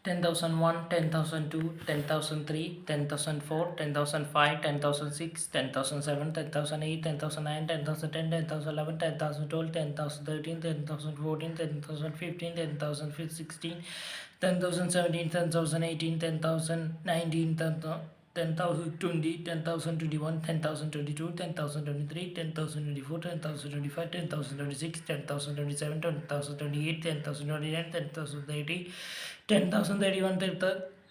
10,001, 10,002, 10,003, 10,004, 10,005, 10,006, 10,007, 10,008, 10,009, 10,010, 10,011, 10,012, 10,013, 10,014, 10,015, 10,016, 10,017, 10,018, 10,019, 10,020, 10,021, 10,022, 10,023, 10,024, 10,025, 10,026, 10,027, 10,028, 10,029, 10,030, 10,031,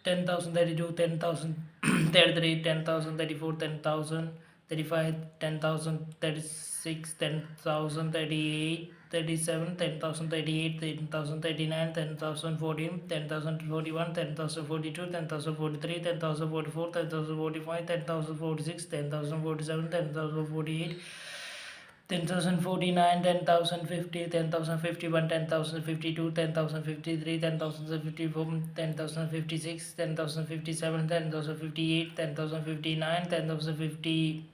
10,032, 10,033, 10,034, 10,035, 10,036, 10,038, 37, 10,038, 10,039, 10,014, 10,041, 10,042, 10,043, 10,044, 10,045, 10,046, 10,047, 10,048, 10,049, 10,050, 10,051, 10,052, 10,053, 10,054, 10,056, 10,057, 10,058, 10,059, 10,050.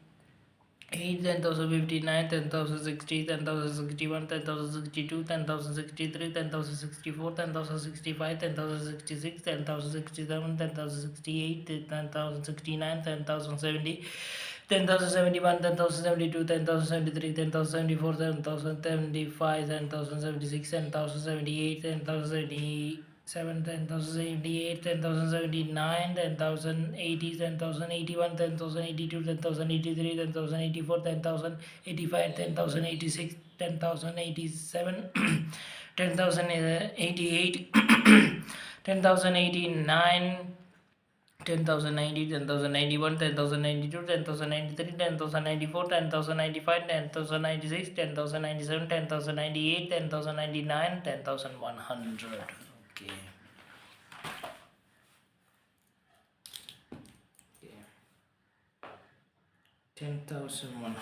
8, 10,059, 10,060, 10,061, 10,062, 10,063, 10,064, 10,065, 10,066, 10,067, 10,068, 10,069, 10,070, 10,071, 10,072, 10,073, 10,074, 10,075, 10,076, 10,078, 10,078. 10,078, 10,079, 10,080, 10,081, 10,082, 10,083, 10,084, 10,085, 10,086, 10,087, 10,088, 10,089, 10,090, 10,091, 10,092, 10,093, 10,094, 10,095, 10,096, 10,097, 10,098, 10,099, 10,100. Okay. 10,100.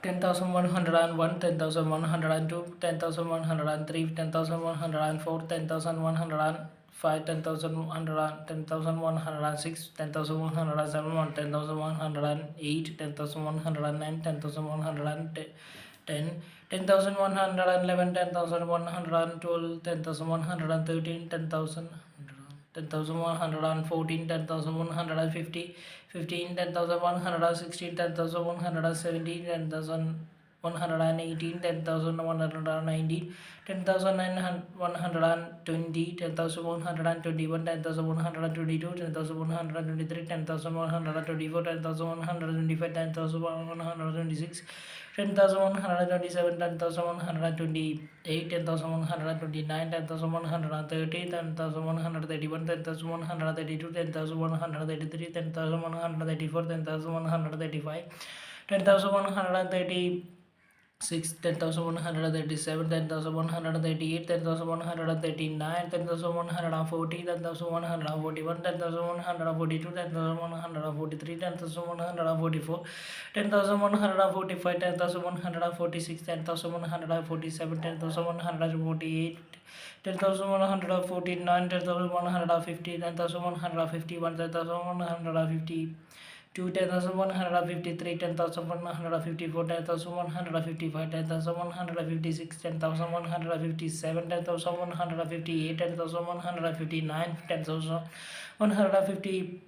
10,101, 10,102, 10,103, 10,104, 10,105, 10,100, 10,106, 10,107, 10,108, 10,109, 10,110, 10,111, 10,112, 10,113, 10,000. 10,114, 10,150, 15, 10,116, 10,117, 10,118, 10,119, 10,120, 10,121, 10,122, 10,123, 10,124, 10,125, 10,126, 10,127, 10,128, 10,129, 10,130, 10,131, 10,132, 10,133, 10,134, 10,135, 10,136, 10,137, 10,138, 10,139, 10,140, 10,141, 10,142, 10,143, 10,144, 10,145, 10,146, 10,147, 10,148, 10,149, 10,150, 10,151, 10,150. 10,153, 10,154, 10,155, 10,156, 10,157, 10,158, 10,159, 10,150.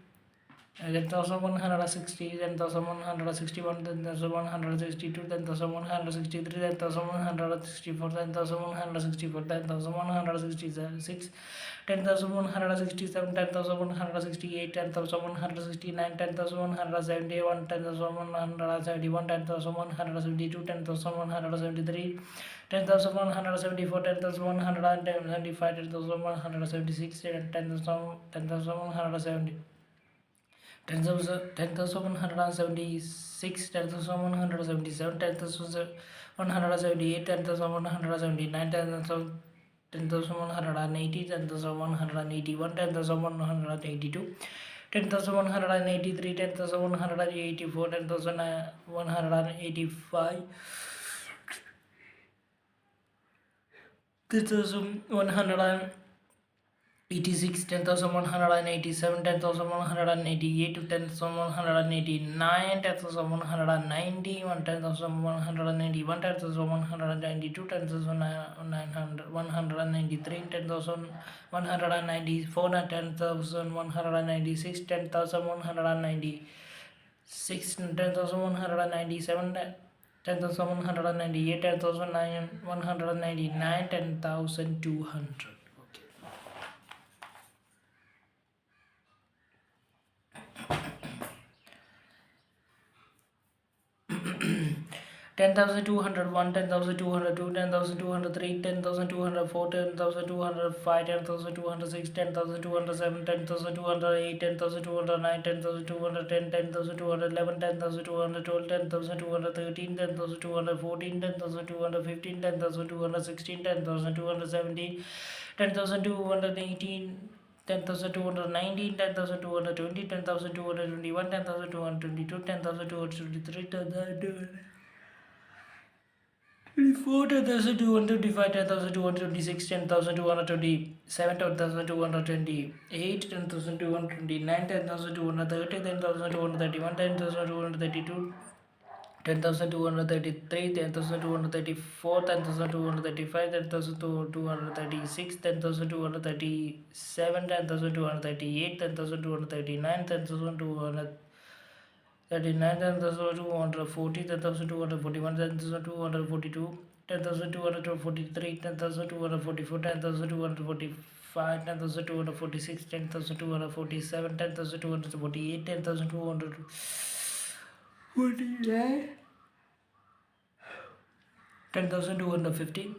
10,160, 10,161, 10,162, 10,163, 10,164, 10,164, 10,166, 10,167, 10,168, 10,169, 10,171, 10,171, 10,172, 10,173, 10,174, 10,175, 10,176, 10,170. 10,176, 10,177, 10,178, 10,179, 10,180, 10,181, 10,182, 10,183, 10,184, 10,185, 10,100. 86, 10,187, 10,188, 10,189, 10,191, 10,191, 10,192, 10,193, 10,194, 10,196, 10,196, 10,197, 10,198, 10,199, 10,200. 10,201, 10,202, 10,203, 10,204, 10,205, 10,206, 10,207, 10,208, 10,209, 10,210, 10,211, 10,212, 10,213, 10,214, 10,215, 10,216, 10,217, 10,218, 10,219, 10,220, 10,221, 10,222, 10,223, 10,224, 10,225, 10,226, 10,227, 10,228, 10,229, 10,230, 10,231, 10,232, 10,233, 10,234, 10,235, 10,236, 10,237, 10,238, 10,239, 10,239, 10,240, 10,241, 10,242, 10,243, 10,244, 10,245, 10,246, 10,247, 10,248, 10,249, 10,250,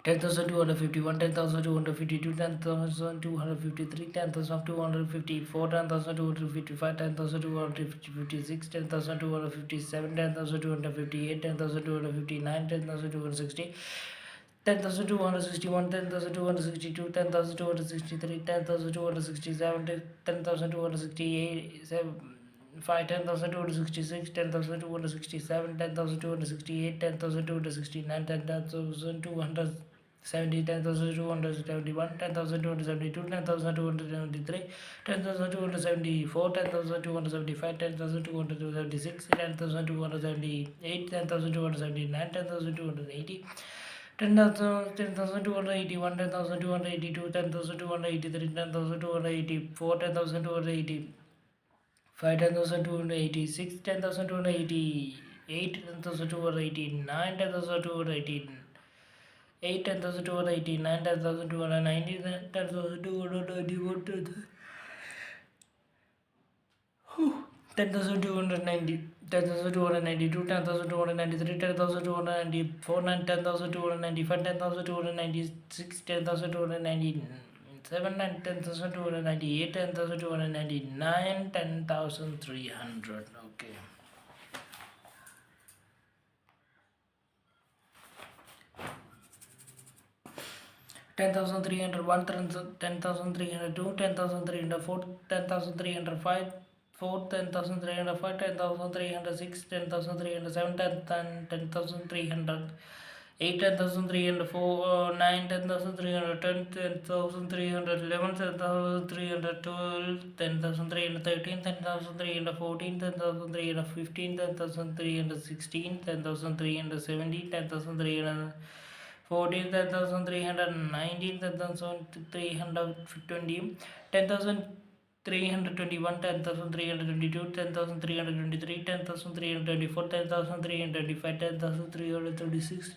10,251, 10,252, 10,253, 10,254, 10,255, 10,256, 10,257, 10,258, 10,259, 10,260, 10,261, 10,262, 10,263, 10,267, 10,268, 5, 10,266, 10,267, 10,268, 10,269, 10,270, 10,271, 10,272, 10,273, 10,274, 10,275, 10,276, 10,278, 10,279, 10,280, 10,281, 10,282, 10,283, 10,284, 10,280. 5, 10,286, 10,288, 10,289, 10,288, 10,289, 10,290, 10,291, 10,290, 10,292, 10,293, 10,294, 10,295, 10,296, 10,297, and 10,298, 10,299, 10,300. Okay. Ten thousand 301, 10,302, 10,304, 10,305, 4, 10,305, 10,306, 10,307, 10,300, 8, 10,304, 9, 10,310, 10,311, 10,312, 10,313, 10,314, 10,315, 10,316, 10,317, 10,300. 14, 10,319, 10,320, 10,321, 10,322, 10,323, 10,324, 10,325, 10,336,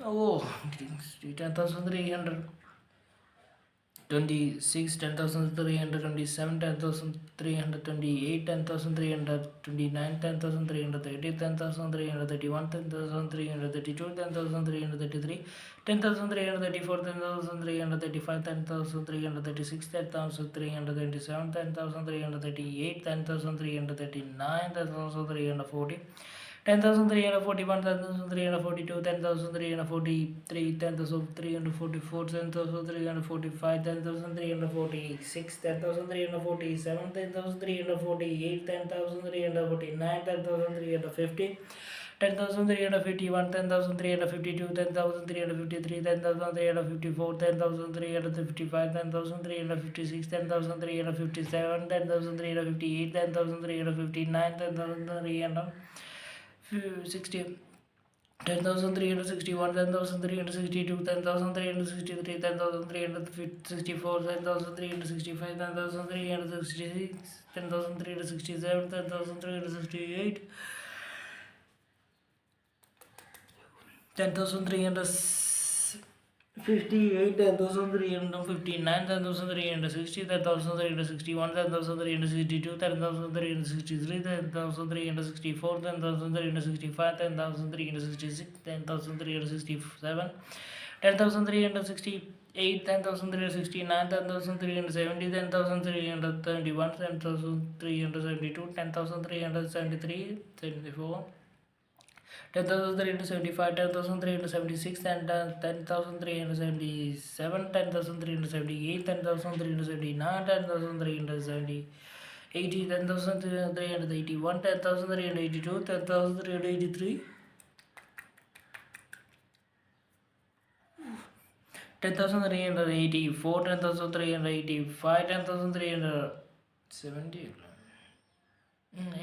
oh, 10,300. 26, 10,327, 10,328, 10,329, 10,330, 10,331, 10,332, 10,333, 10,334, 10,335, 10,336, 10,337, 10,338, 10,339, 10,340, 10,341, 10,342, 10,343, 10,344, 10,345, 10,346, 10,347, 10,348, 10,349, 10,350, 10,351, 10,352, 10,353, 10,354, 10,355, 10,356, 10,357, 10,358, 10,359, 10,360. 10,361, 10,362, 10,363, 10,364, 10,365, 10,366, 10,367, 10,368, 10,358, 10,359, 10,360, 10,361, 10,362, 10,363, 10,364, 10,365, 10,366, 10,367, 10,368, 10,369, 10,370, 10,371, 10,372, 10,373, 74. 10,375, 10,376, and 10,377, 10,378, 10,379, 10,370, 80, 10,381, 10,382, 10,383, 10,384, 10,385, 10,370.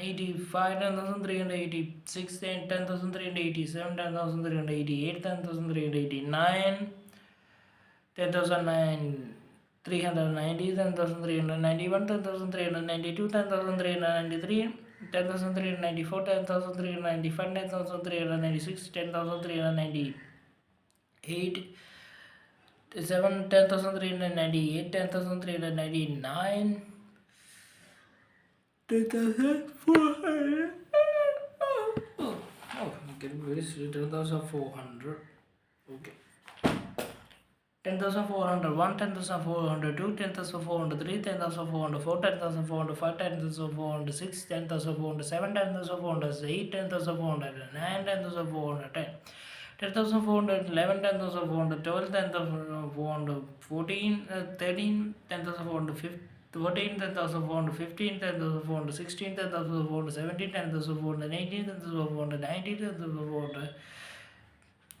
85, 10,386, 10,387, 10,388, 10,389, 10,009, 390, 10,391, 10,392, 10,393, 10,394, 10,395, 10,396, 10,398, 7, 10,398, 10,399, 10,400. Oh, I'm getting very sweet. 10,400. Okay. 10,401, 10,402, 10,403, 10,404, 10,405, 10,406, 10,407, 10,408, 10,409, 10,410. 10,411, 10,412, 10,414, 13, 10,415, 14, 10,415, 10,416, 10,417, 10,418, 10,419,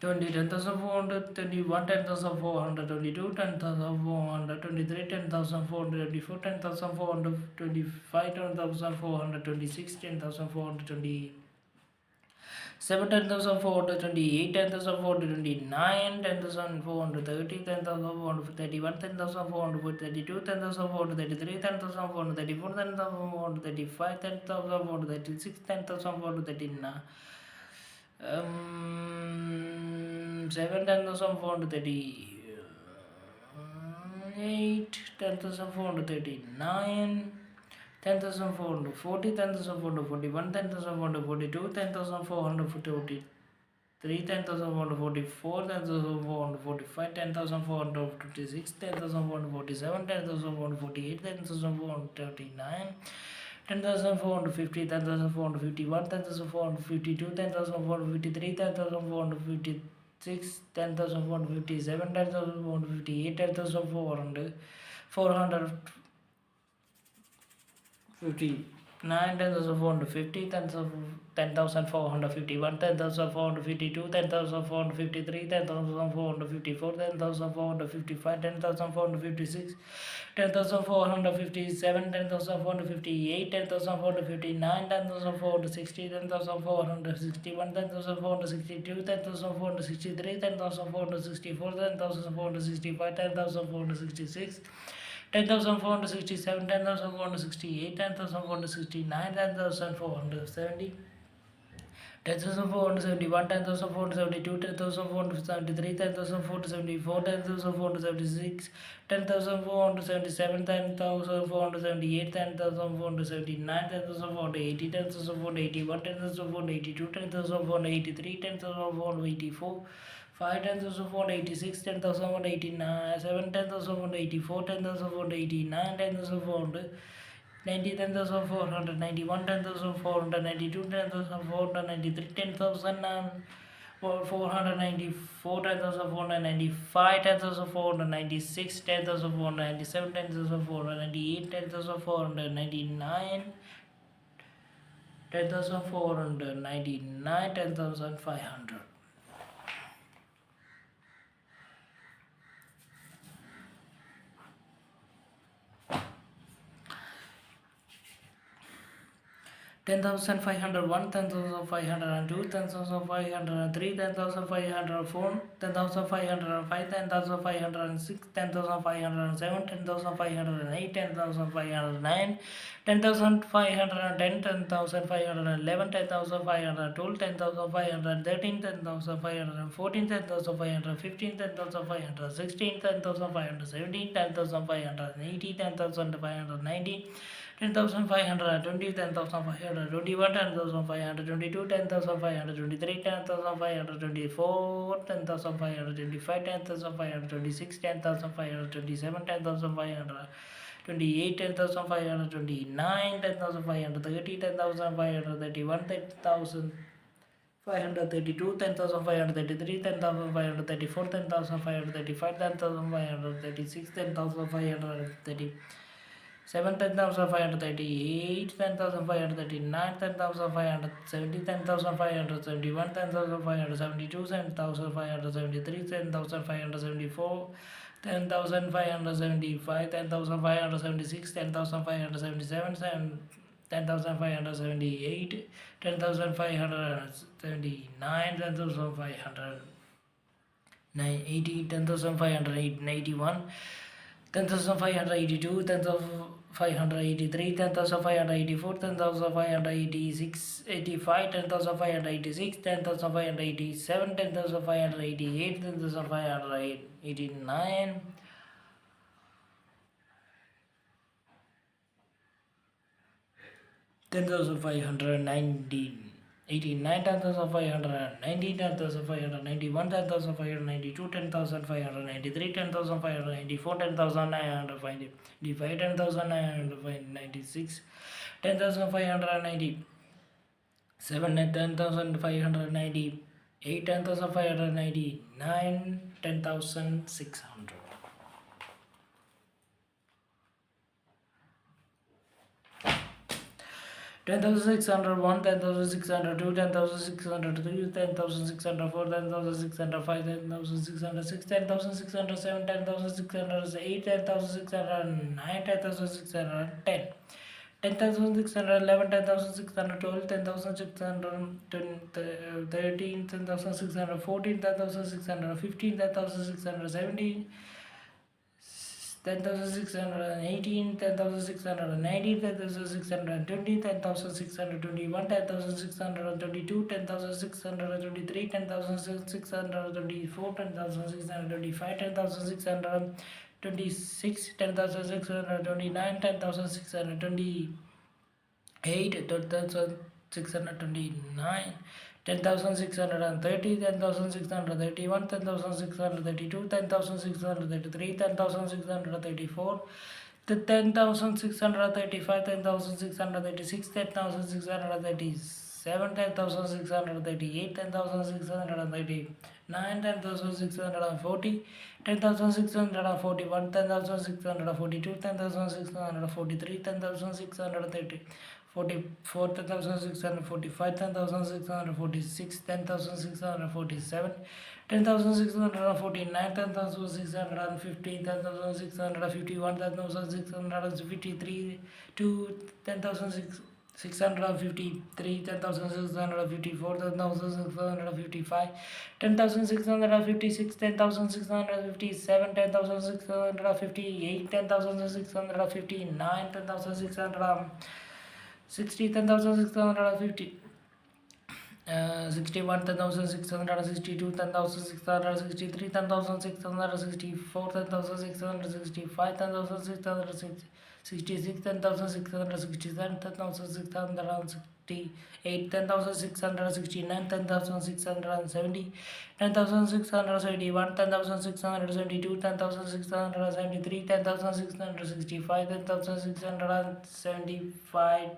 10,420, 10,421, 10,422, 10,423, 10,424, 10,425, 10,426, 10,420. 10,428, 10,429, 10,430, 10,431, 10,432, 10,433, 10,434, 10,435, 10,436, 10,439, 7, 10,438, 10,439, 10,440, 10,441, 10,442, 10,443, 10,444, 10,445, 10,456, 10,447, 10,448, 10,439, 10,450, 10,451, 10,452, 10,453, 10,456, 10,457, 10,458, 10,400, 459, 10,450, 10,451, 10,452, 10,453, 10,454, 10,455, 10,456, 10,457, 10,458, 10,459, 10,460, 10,461, 10,462, 10,463, 10,464, 10,465, 10,466, 10,467, 10,468, 10,469, 10,470, 10,471, 10,472, 10,473, 10,474, 10,476, 10,477, 10,478, 10,479, 10,480, 10,481, 10,482, 10,483, 10,484, 5, 10,486, 10,489, 10,484, 10,489, 10,490, 10,491, 10,492, 10,493, 10,494, 10,495, 10,496, 10,497, 10,498, 10,499, 10,499, 10,500. 10,501, 10,502, 10,503, 10,504, 10,505, 10,506, 10,507, 10,508, 10,509, 10,510, 10,511, 10,512, 10,513, 10,514, 10,515, 10,516, 10,517, 10,518, 10,519, 10,520, 10,521, 10,522, 10,523, 10,524, 10,525, 10,526, 10,527, 10,528, 10,529, 10,530, 10,531, 10,532, 10,533, 10,534, 10,535, 10,536, 10,530. 10,538, 10,539, 10,570, 10,571, 10,572, 10,573, 10,574, 10,575, 10,576, 10,577, 10,578, 10,579, 10,580, 10,581, 10,582, 10,583, 10,584, 10,586, 85, 10,586, 10,587, 10,588, 10,589, 10,519, 89, 10,590, 10,591, 10,592, 10,593, 10,594, 10,995, 10,996, 10,597, 10,598, 10,599, 10,600. 10,601, 10,602, 10,603, 10,604, 10,605, 10,606, 10,607, 10,608, 10,609, 10,610, 10,611, 10,612, 10,613, 10,614, 10,615, 10,617, 10,618, 10,619, 10,620, 10,621, 10,622, 10,623, 10,624, 10,625, 10,626, 10,629, 10,628, 10,629, 10,630, 10,631, 10,632, 10,633, 10,634, 10,635, 10,636, 10,637, 10,638, 10,639, 10,640, 10,641, 10,642, 10,643, 10,630. 44, 10,645, 10,646, 10,647, 10,649, 10,650, 10,651, 10,653, 10,653, 10,654, 10,655, 10,656, 10,657, 10,658, 10,659, 10,660, 10,650, 61, 10,662, 10,663, 10,664, 10,665, 10,666, 10,667, 10,668, 10,669, 10,670, 10,671, 10,672, 10,673, 10,665, 10,675,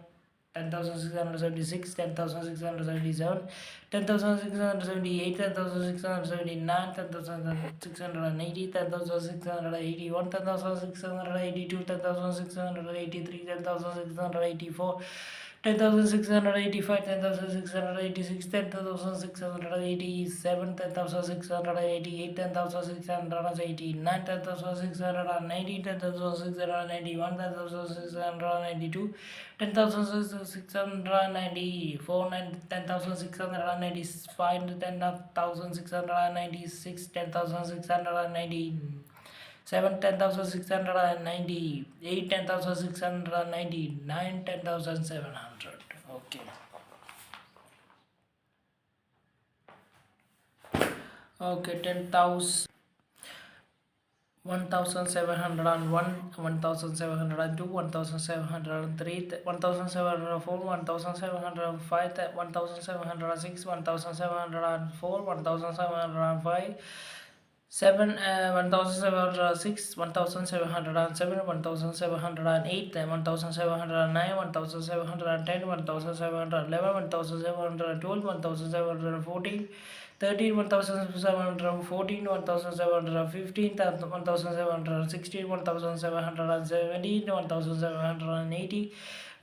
10,676, 10,677, 10,678, 10,679, 10,680, 10,681, 10,682, 10,683, 10,684, 10,685, 10,686, 10,687, 10,688, 10,689, 10,690, 10,691, 10,692, 10,694, 10,695, 10,696, 10,690. 10,698, 10,699, 10,700. Okay. Okay, 10,000. 1,701, 1,702, 1,703, 1,704, 1,705, 1,706, 1,704, 1,705, 1,706, 1,707, 1,708, 1,709, 1,710, 1,711, 1,712, 1,714, 13, 1,714, 1,715, 1,716, 1,717, 1,780,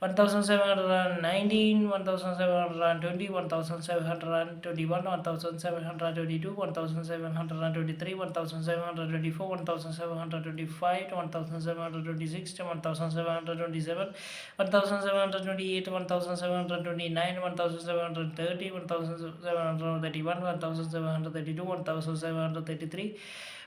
1,719, 1,720, 1,721, 1,722, 1,723, 1,724, 1,725, 1,726, 1,727, 1,728, 1,729, 1,730, 1,731, 1,732, 1,733,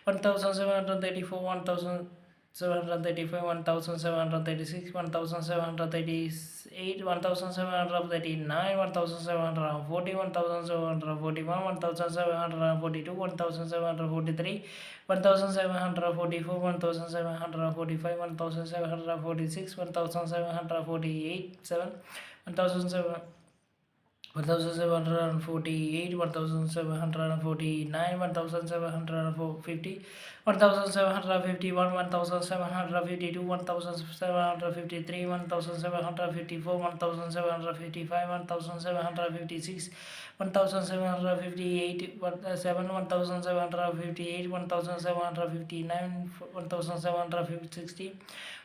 1,734, 1,735, 1,736, 1,738, 1,739, 1,740, 1,741, 1,742, 1,743, 1,744, 1,745, 1,746, 1,748, 1,748, 1,749, 1,750, 1,751, 1,752, 1,753, 1,754, 1,755, 1,756, 1,758, 1,758, 1,759, 1,760,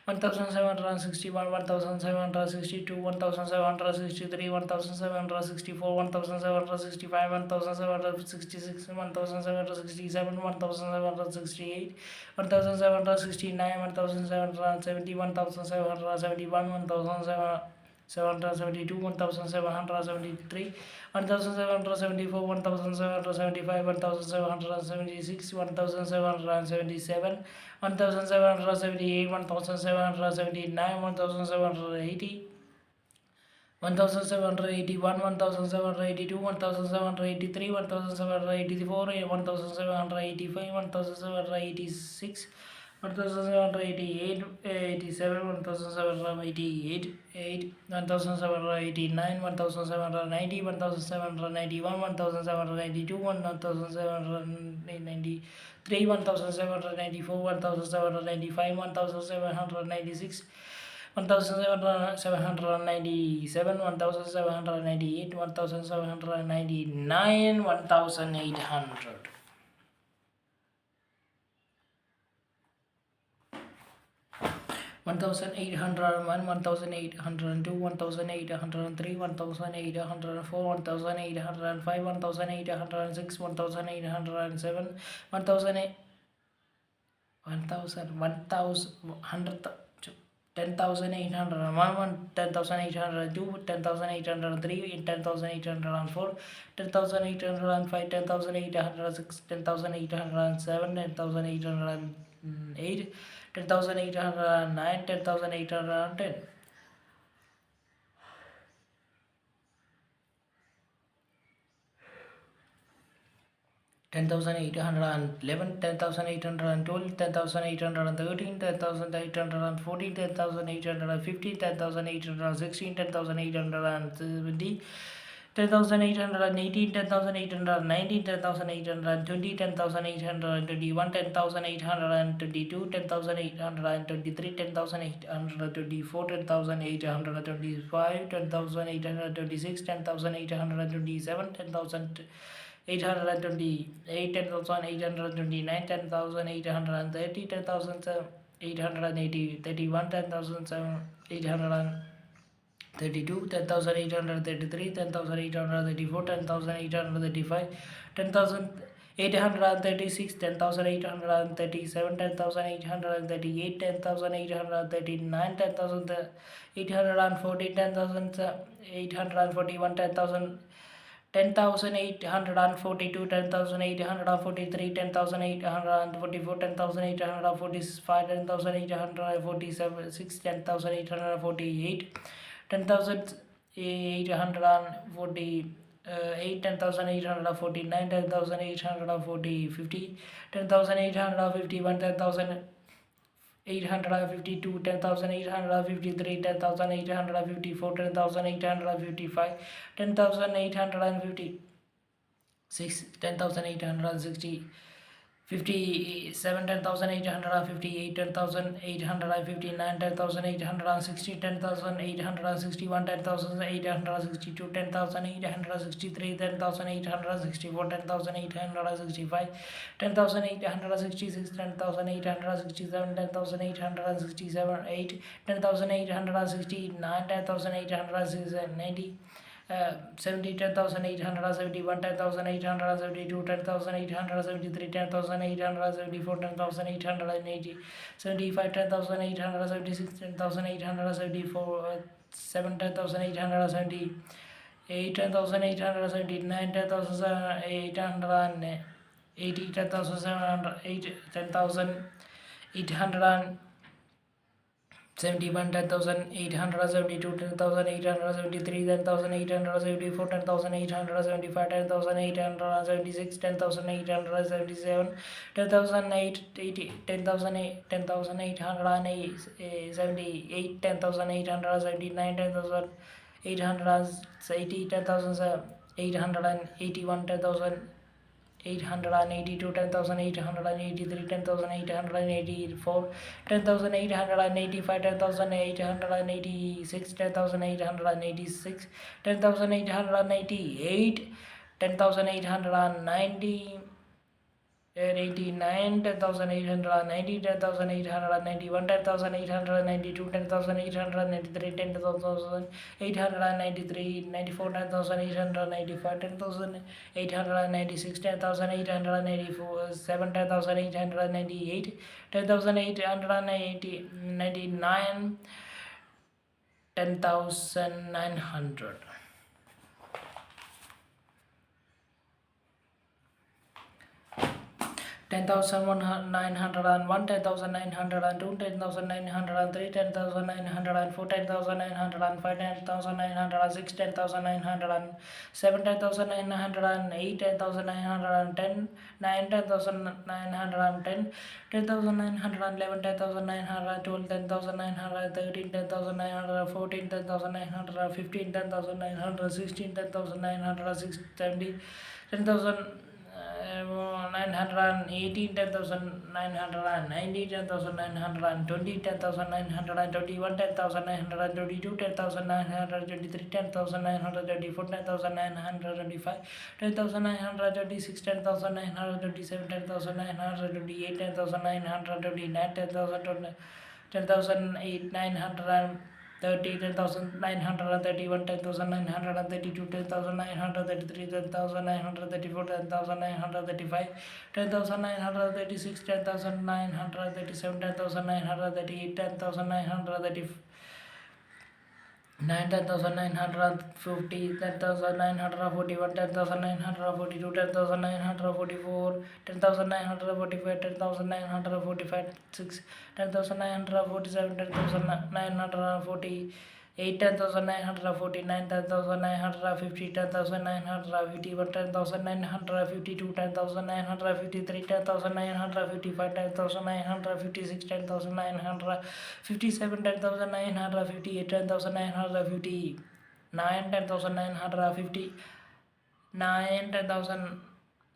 1,761, 1,762, 1,763, 1,764, 1,765, 1,766, 1,767, 1,768, 1,769, 1,770, 1,771, 1,772, 1,773, 1,774, 1,775, 1,776, 1,777, 1,778, 1,779, 1,780, 1,781, 1,782, 1,783, 1,784, 1,785, 1,786, 1,788, 87, 1,788, 1,789, 1,790, 1,791, 1,792, 1,793, 1,794, 1,795, 1,796, 1,797, 1,798, 1,799, 1,800. 1,801, 1,802, 1,803, 1,804, 1,805, 1,806, 1,807, 1,000, 1,000, 10,801, 10,802, 10,803, 10,804, 10,805, 10,806, 10,807, 10,808, 10,809, 10,810. 10,811, 10,812, 10,813, 10,814, 10,815, 10,816, 10,817, 10,818, 10,819, 10,820, 10,821, 10,822, 10,823, 10,824, 10,825, 10,826, 10,827, 10,828, 10,829, 10,830, 10,880, 31, 10,800. 32, 10,833, 10,834, 10,835, 10,836, 10,837, 10,838, 10,839, 10,840, 10,841, 10,842, 10,843, 10,844, 10,845, 10,846, 10,848, 10,848, 10,849, 10,850, 10,851, 10,852, 10,853, 10,854, 10,855, 10,856, 10,860, 57, 10,858, 10,859, 10,860, 10,861, 10,862, 10,863, 10,864, 10,865, 10,866, 10,867, 10,867, 8, 10,869, 10,890, 70, 10,871, 10,872, 10,873, 10,874, 10,880, 75, 10,876, 10,874, 7, 10,878, 10,879, 10,880, 10,708, 10,871, 10,872, 10,873, 10,874, 10,875, 10,876, 10,877, 10,880, 10,878, 10,878, 10,879, 10,880, 10,881, 10,882, 10,883, 10,884, 10,885, 10,886, 10,886, 10,888, 10,890, 89, 10,890, 10,891, 10,892, 10,893, 10,893, 94, 10,895, 10,896, 10,884, 7, 10,898, 10,880, 99, 10,900. 10,901, 10,902, 10,903, 10,904, 10,905, 10,906, 10,907, 10,908, 10,910, 9, 10,910, 10,911, 10,912, 10,913, 10,914, 10,915, 10,916, 10,970, 10,918, 10,919, 10,920, 10,921, 10,922, 10,923, 10,924, 10,925, 10,926, 10,927, 10,928, 10,929, 10,930, 10,931, 10,932, 10,933, 10,934, 10,935, 10,936, 10,937, 10,938, 10,939, 10,950, 10,941, 10,942, 10,944, 10,945, 10,945, 6, 10,947, 10,948, 10,949, 10,950, 10,951, 10,952, 10,953, 10,955, 10,956, 10,957, 10,958, 10,959, 10,959,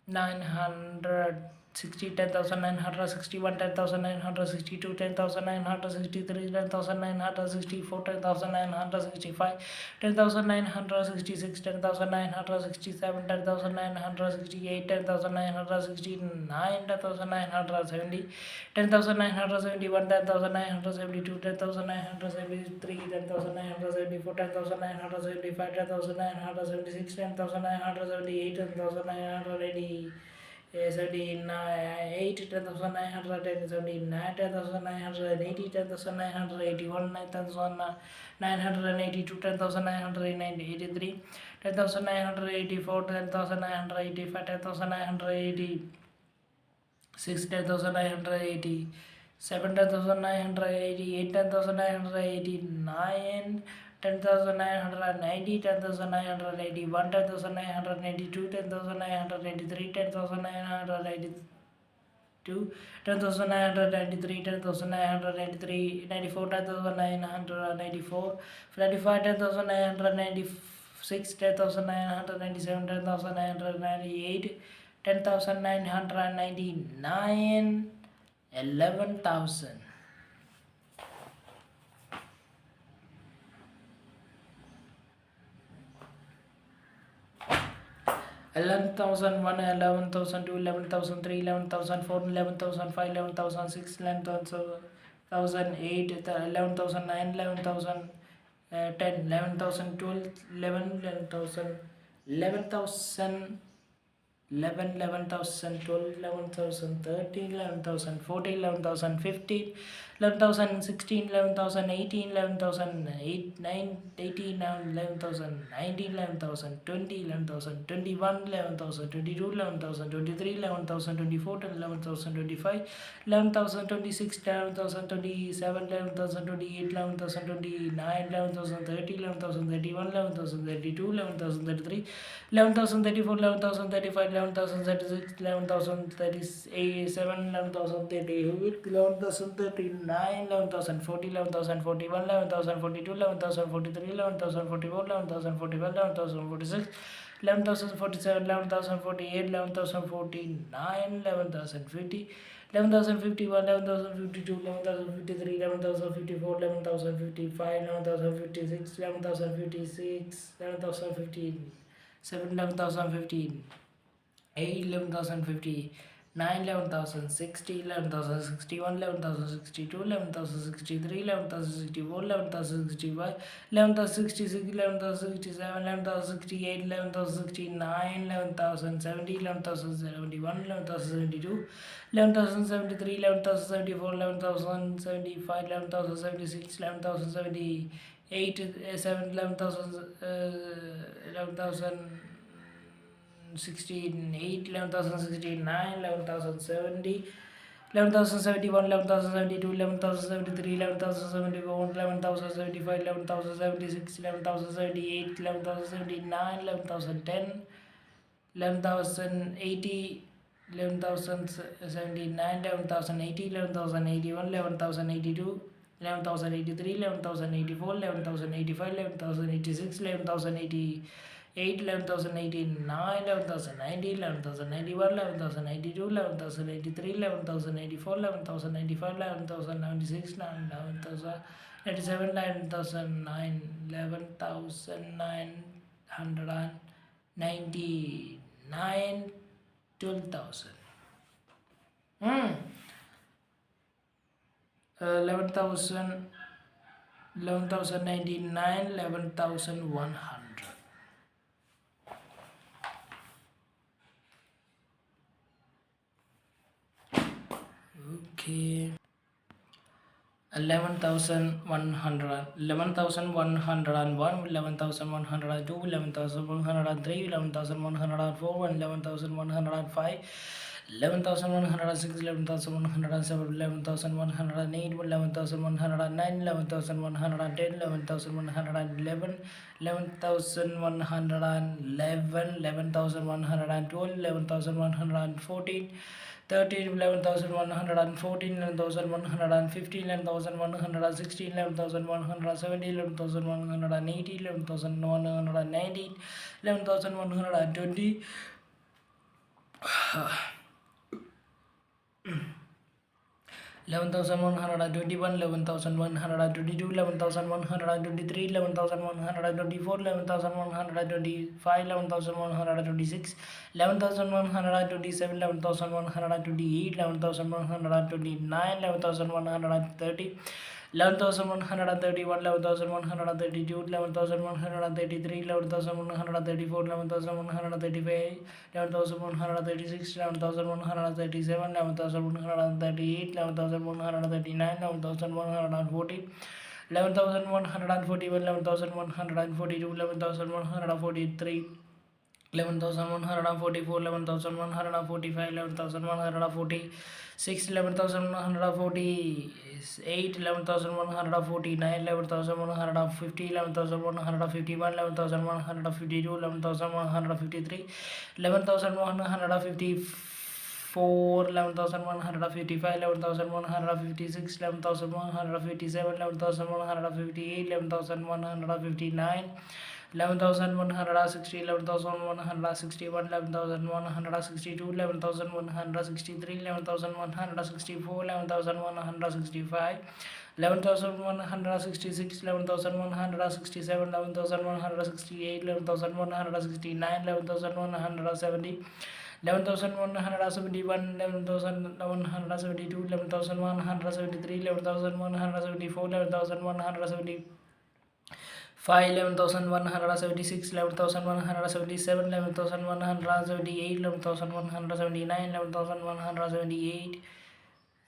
10,900, 60, 10,961, 10,962, 10,963, 10,964, 10,965, 10,966, 10,967, 10,968, 10,969, 10,970, 10,971, 10,972, 10,973, 10,974, 10,975, 10,976, 10,978, 10,980. 79, 10,979, 10,980, 10,981, 10,982, 10,983, 10,984, 10,985, 10,986, 10,987, 10,988, 10,989, 10,990, 10,981, 10,982, 10,983, 10,992, 10,993, 10,993, 94, 10,994, 95, 10,996, 10,997, 10,998, 10,999, 11,000. 11,001, 11,002, 11,003, 11,004, 11,005, 11,006, 11,008, 11,009, 11,010, 11,012, 11,000, 11,000, 11, 11,000, 12, 11,000, 13, 11,000, 14, 11,000, 15, 11,000, 16, 11,000, 18, 11,000, 8, 9, 18, 11,000, 19, 11,000, 20, 11,000, 21, 11,000, 22, 11,000, 23, 11,000, 24, 11,000, 25, 11,000, 26, 11,000, 27, 11,000, 28, 11,000, 29, 11,000, 30, 11,000, 31, 11,000, 32, 11,000, 33, 11,000, 34, 11,000, 35, 11,000, 36, 11,000, 37, 11,000, 38, 11,000, 39, 11,000, 40, 11,000, 41, 11,000, 42, 11,000, 43, 11,000, 44, 11,000, 45, 11,000, 46, 11,000, 47, 11,000, 48, 11,000, 49, 11,000, 50, 11,000, 51, 11,000, 52, 11,000, 53, 11,000, 54, 11,000, 55, 11,000, 56, 11,000, 56, 11,000, 15, 7, 11,000, 15, 8, 11,000, 50, 9, 11,000, 60, 11,000, 61, 11,000, 62, 11,000, 63, 11,000, 64, 11,000, 65, 11,000, 66, 11,000, 67, 11,000, 68, 11,000, 69, 11,000, 70, 11,000, 71, 11,000, 72, 11,000, 73, 11,000, 74, 11,000, 75, 11,000, 76, 11,000, 78, 11,000, 11,000, 16, 8, 11,000, 16, 9, 11,000, 70, 11,000, 71, 11,000, 72, 11,000, 73, 11,000, 74, 11,000, 75, 11,000, 76, 11,000, 78, 11,000, 79, 11,000, 10, 11,000, 80, 11,000, 79, 11,000, 80, 11,000, 81, 11,000, 82, 11,000, 83, 11,000, 84, 11,000, 85, 11,000, 86, 11,000, 88, 11,000, 89, 11,000, 90, 11,000, 91, 11,000, 92, 11,000, 83, 11,000, 84, 11,000, 95, 11,000, 96, 11,000, 97, 11,000, 11,999, 12,000. 11,000, 11,099, 11,100. Okay. 11,100, 11,101, 11,102, 11,103, 11,104, 11,105, 11,106, 11,107, 11,108, 11,109, 11,110, 11,111, 11,111, 11,112, 11,114, 13, 11,114, 11,115, 11,116, 11,117, 11,118, 11,119, 11,120, 11,121, 11,122, 11,123, 11,124, 11,125, 11,126, 11,127, 11,128, 11,129, 11,130, 11,131, 11,132, 11,133, 11,134, 11,135, 11,136, 11,137, 11,138, 11,139, 11,140, 11,141, 11,142, 11,143, 11,144, 11,145, 11,146, 11,148, 11,149, 11,150, 11,151, 11,152, 11,153, 11,154, 11,155, 11,156, 11,157, 11,158, 11,159, 11,160, 11,161, 11,162, 11,163, 11,164, 11,165, 11,166, 11,167, 11,168, 11,169, 11,170, 11,171, 11,172, 11,173, 11,174, 11,170, 11,176, 11,177, 11,178, 11,179, 11,178,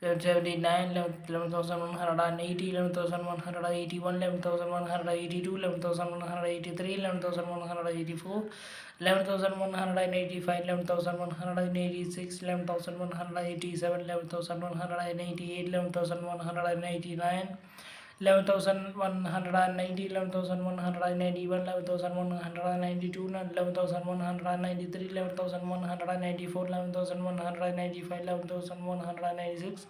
79, 11,180, 11,181, 11,182, 11,183, 11,184, 11,185, 11,186, 11,187, 11,188, 11,189, 11,190, 11,191, 11,192, 11,193, 11,194, 11,195, 11,196,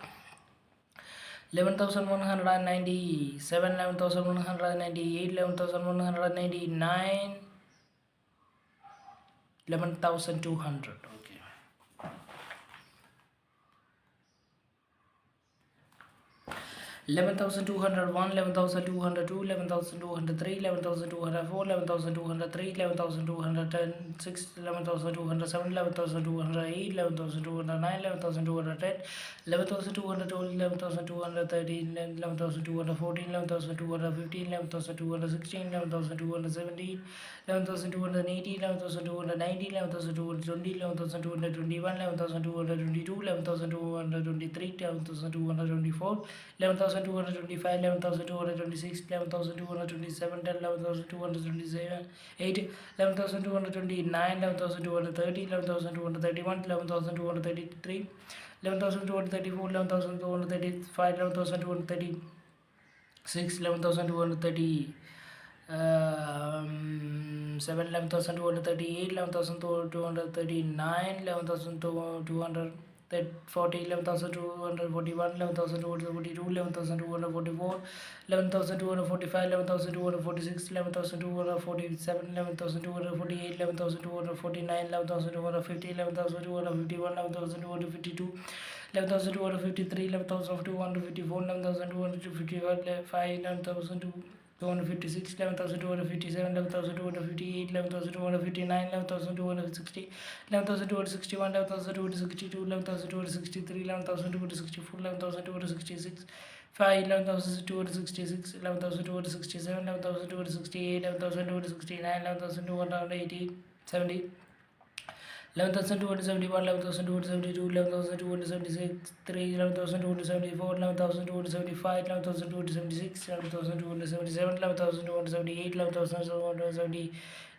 11,197, 11,198, 11,199, 11,200. Okay. 11,201, 11,202, 11,203, 11,204, 11,203, 11,206, 11,207, 11,208, 11,209, 11,210, 11,212, 11,213, 11,214, 11,215, 11,216, 11,217, 11,218, 11,219, 11,220, 11,221, 11,222, 11,223, 11,224, 11,225, 11,226, 11,227, 11,227, 8, 11,229, 11,230, 11,231, 11,233, 11,234, 11,235, 11,236, 11,230, 7, 11,238, 11,239, 11,240, 11,241, 11,242, 11,244, 11,245, 11,246, 11,247, 11,248, 11,249, 11,250, 11,251, 11,252, 11,253, 11,254, 11,255, 11,256, 11,257, 11,258, 11,259, 11,260, 11,261, 11,262, 11,263, 11,264, 11,266, 5, 11,266, 11,267, 11,268, 11,269, 11,280, 70, 11,271, 11,272, 11,276, 3, 11,274, 11,275, 11,276, 11,277, 11,278, 11,279,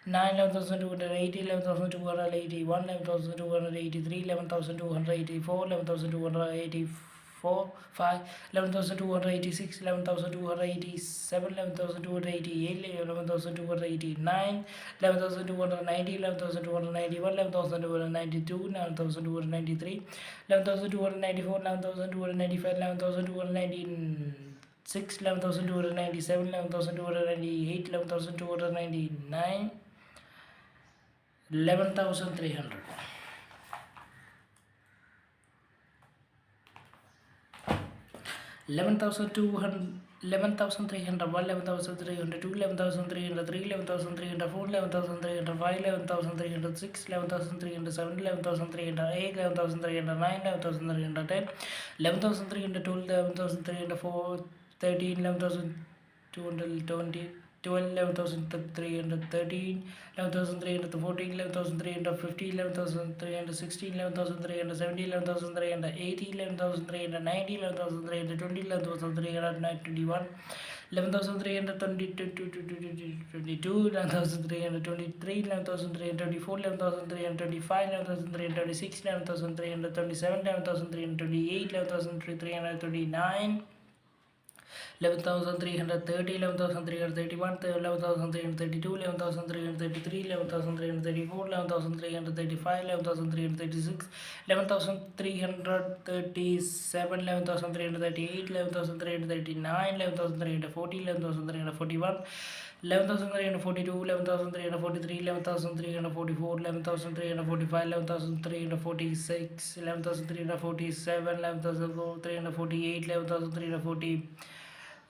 11,280, 11,281, 11,283, 11,284, 11,284, 5, 11,286, 11,287, 11,288, 11,289, 11,290, 11,291, 11,292, 11,293, 11,294, 11,295, 11,296, 11,297, 11,298, 11,299, 11,300. 11,200, 11,301, 11,302, 11,303, 11,304, 11,305, 11,306, 11,307, 11,308, 11,309, 11,310, 11,312, 11,304, 13, 11,220, 12, 11,313, 11,314, 11,315, 11,316, 11,317, 11,318, 11,319, 11,320, 11,321, 11,322, 11,323, 11,324, 11,325, 11,326, 11,327, 11,328, 11,329, 11,330, 11,331, 11,332, 11,333, 11,334, 11,335, 11,336, 11,337, 11,338, 11,339, 11,340, 11,341, 11,342, 11,343, 11,344, 11,345, 11,346, 11,347, 11,348, 11,340,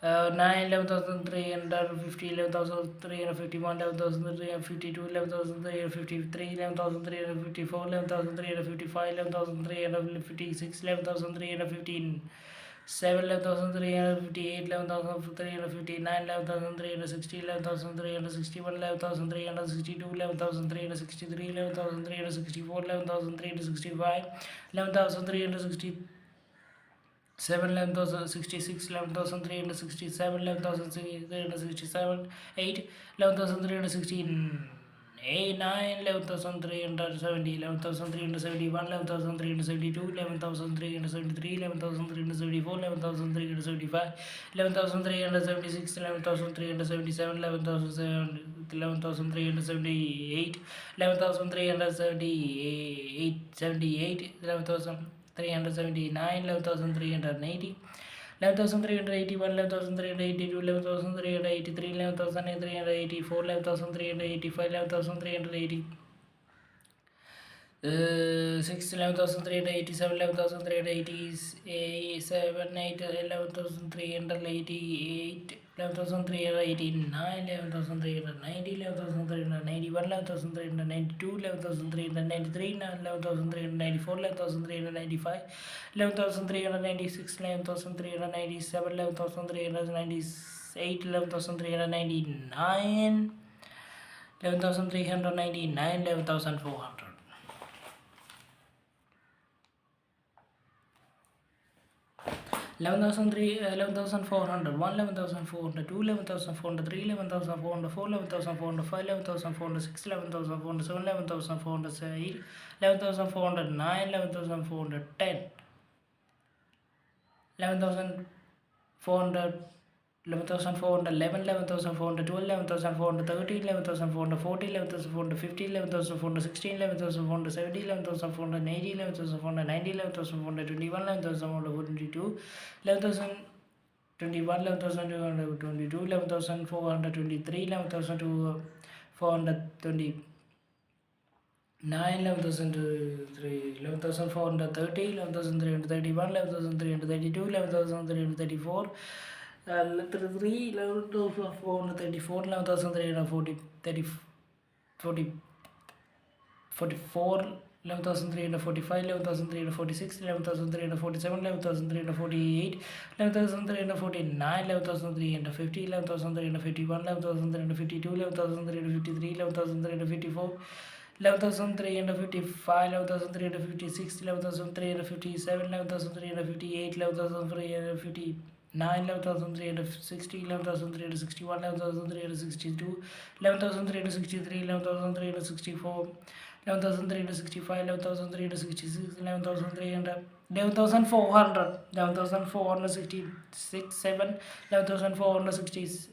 11,350, 11,351, 11,352, 11,353, 11,354, 11,355, 11,356, 11,315, 11,358, 11,359, 11,360, 11,361, 11,362, 11,363, 11,364, 11,365, 11,360. 11,066, 11,367, 11,367, 8, 11,316, 8, 9, 11,370, 11,371, 11,372, 11,373, 11,374, 11,375, 11,376, 11,377, 11,378, 11,378, 11,379, 11,380, 11,381, 11,382, 11,383, 11,384, 11,385, 11,380, 6, 11,387, 11,387, 8, 11,388, 11,389, 11,390, 11,391, 11,392, 11,393, 11,394, 11,395, 11,396, 11,397, 11,398, 11,399, 11,399, 11,400. 11,400, 1, 11,402, 11,403, 11,404, 11,405, 11,406, 11,407, 11,408, 11,409, 11,410, 11,400, 11,411, 11,412, 11,413, 11,414, 11,415, 11,416, 11,417, 11,418, 11,419, 11,421, 11,422, 11,021, 11,222, 11,423, 11,420, 9, 11,003, 11,430, 11,331, 11,332, 11,334, 3, 11,434, 11,340, 44, 11,345, 11,346, 11,347, 11,348, 11,349, 11,350, 11,351, 11,352, 11,353, 11,354, 11,355, 11,356, 11,357, 11,358, 11,359, 11,360, 11,361, 11,362, 11,363, 11,364, 11,365, 11,366, 11,300, 11,400, 11,466, 7, 11,460,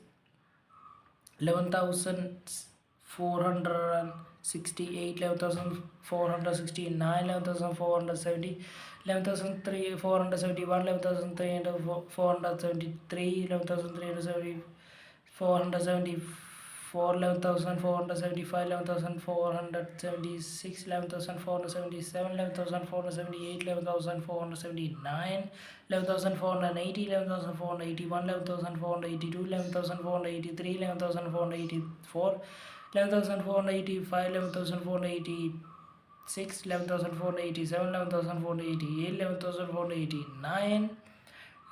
11,468, 11,469, 11,470, 11,471, 11,373, 11,370, 474, 11,475, 11,476, 11,477, 11,478, 11,479, 11,480, 11,481, 11,482, 11,483, 11,484, 11,485, 11,486, 11,487, 11,488, 11,489,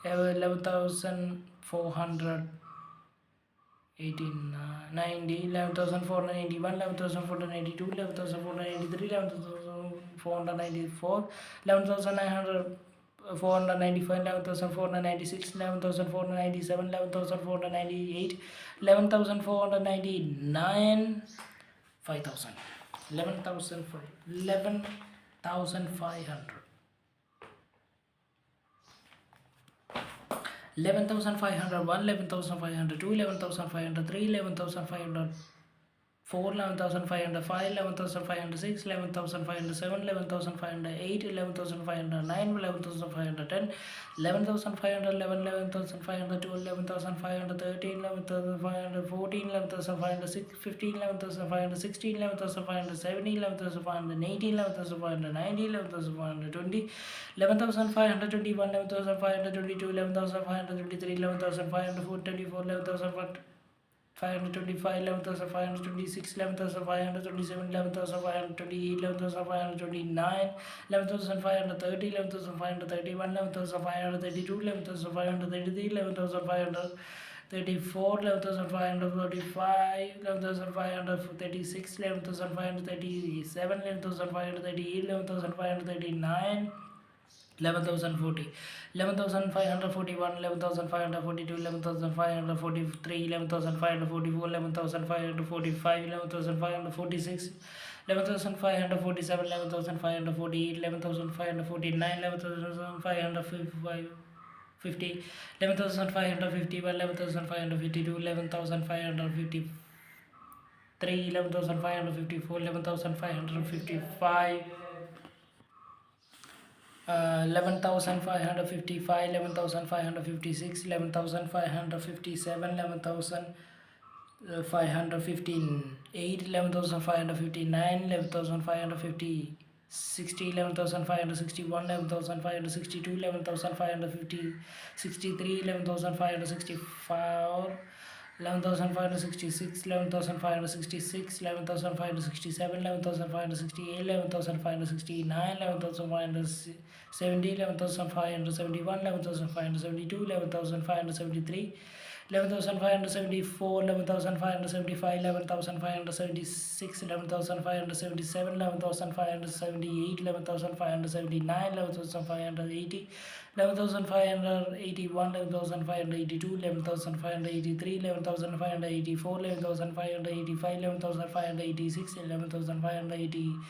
11,400 18, 90, 11,491, 11,492, 11,493, 11,494, 11,900, 495, 11,496, 11,497, 11,498, 11,499, 5,000, 11,500. 11,501, 11,502, 11,503, 11,504, 11,505, 11,506, 11,507, 11,508, 11,509, 11,510, 11,511, 11,512, 11,513, 11,514, 11,515, 11,516, 11,517, 11,518, 11,519, 11,520, 11,521, 11,522, 11,523, 11,524, 11,525, 11,526, 11,527, 11,528, 11,529, 11,530, 11,531, 11,532, 11,533, 11,534, 11,535, 11,536, 11,537, 11,538, 11,539, 11,040, 11,541, 11,542, 11,543, 11,544, 11,545, 11,546, 11,547, 11,548, 11,549, 11,550, 11,551, 11,552, 11,553, 11,554, 11,555, 11,555, 11,556, 11,557, 11,558, 11,559, 11,550, 60, 11,561, 11,562, 11,550, 63, 11,564, 11,566, 11,566, 11,567, 11,568, 11,569, 11,570, 11,571, 11,572, 11,573, 11,574, 11,575, 11,576, 11,577, 11,578, 11,579, 11,580, 11,581, 11,582, 11,583, 11,584, 11,585, 11,586, 11,587,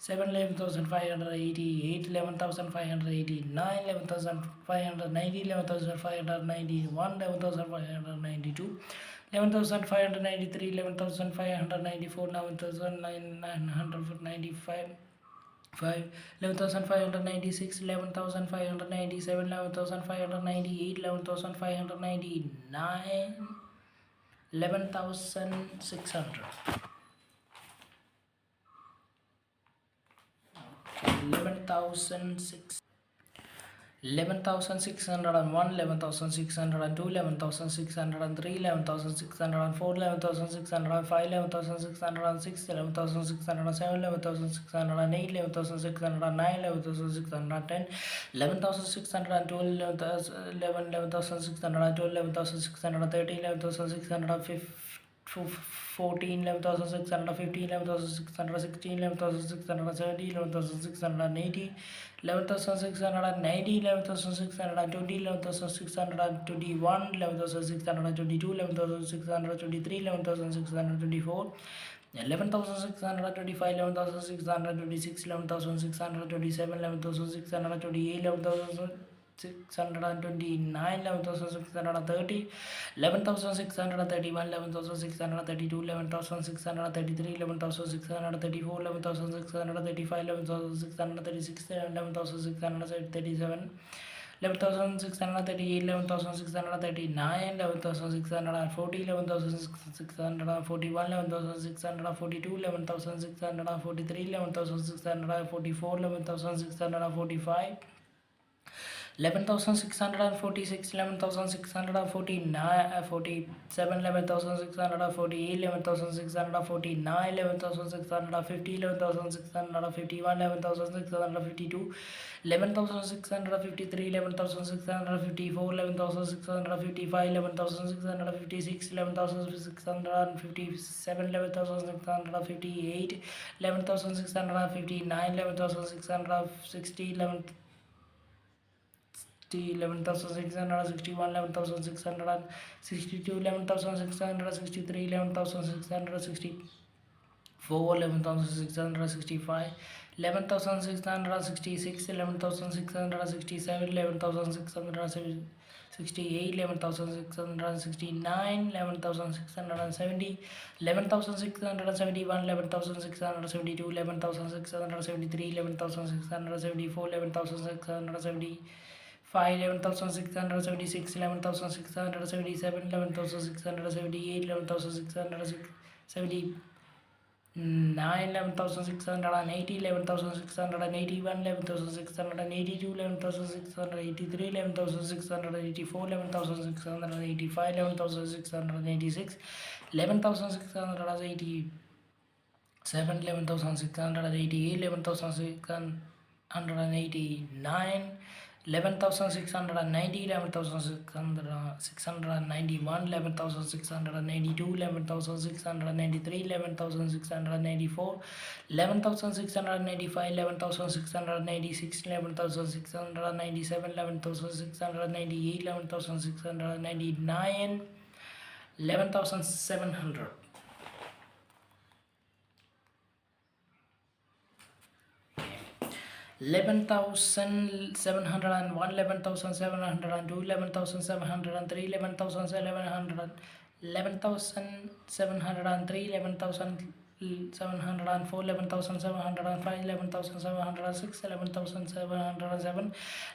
11,588, 11,589, 11,590, 11,591, 11,592, 11,593, 11,594, 11,995, 11,596, 11,597, 11,598, 11,599, 11,600, 11,600. 11,601, 11,602, 11,603, 11,604, 11,605, 11,606, 11,607, 11,608, 11,609, 11,610, 11,612, 11,612, 11,613, 11,614, 11,615, 11,616, 11,617, 11,680, 11,690, 11,620, 11,621, 11,622, 11,623, 11,624, 11,625, 11,626, 11,627, 11,628, 11,629, 11,630, 11,631, 11,632, 11,633, 11,634, 11,635, 11,636, 11,637, 11,638, 11,639, 11,640, 11,641, 11,642, 11,643, 11,644, 11,645, 11,646, 11,649, 47, 11,648, 11,649, 11,650, 11,651, 11,652, 11,653, 11,654, 11,655, 11,656, 11,657, 11,658, 11,659, 11,660, 11,661, 11,662, 11,663, 11,664, 11,665, 11,666, 11,667, 11,668, 11,669, 11,670, 11,671, 11,672, 11,673, 11,674, 11,670, 11,676, 11,677, 11,678, 11,679, 11,680, 11,681, 11,682, 11,683, 11,684, 11,685, 11,686, 11,687, 11,688, 11,689, 11,690, 11,691, 11,692, 11,693, 11,694, 11,695, 11,696, 11,697, 11,698, 11,699, 11,700. 11,701, 11,702, 11,703, 11,700, 11,703, 11,704, 11,705, 11,706, 11,707,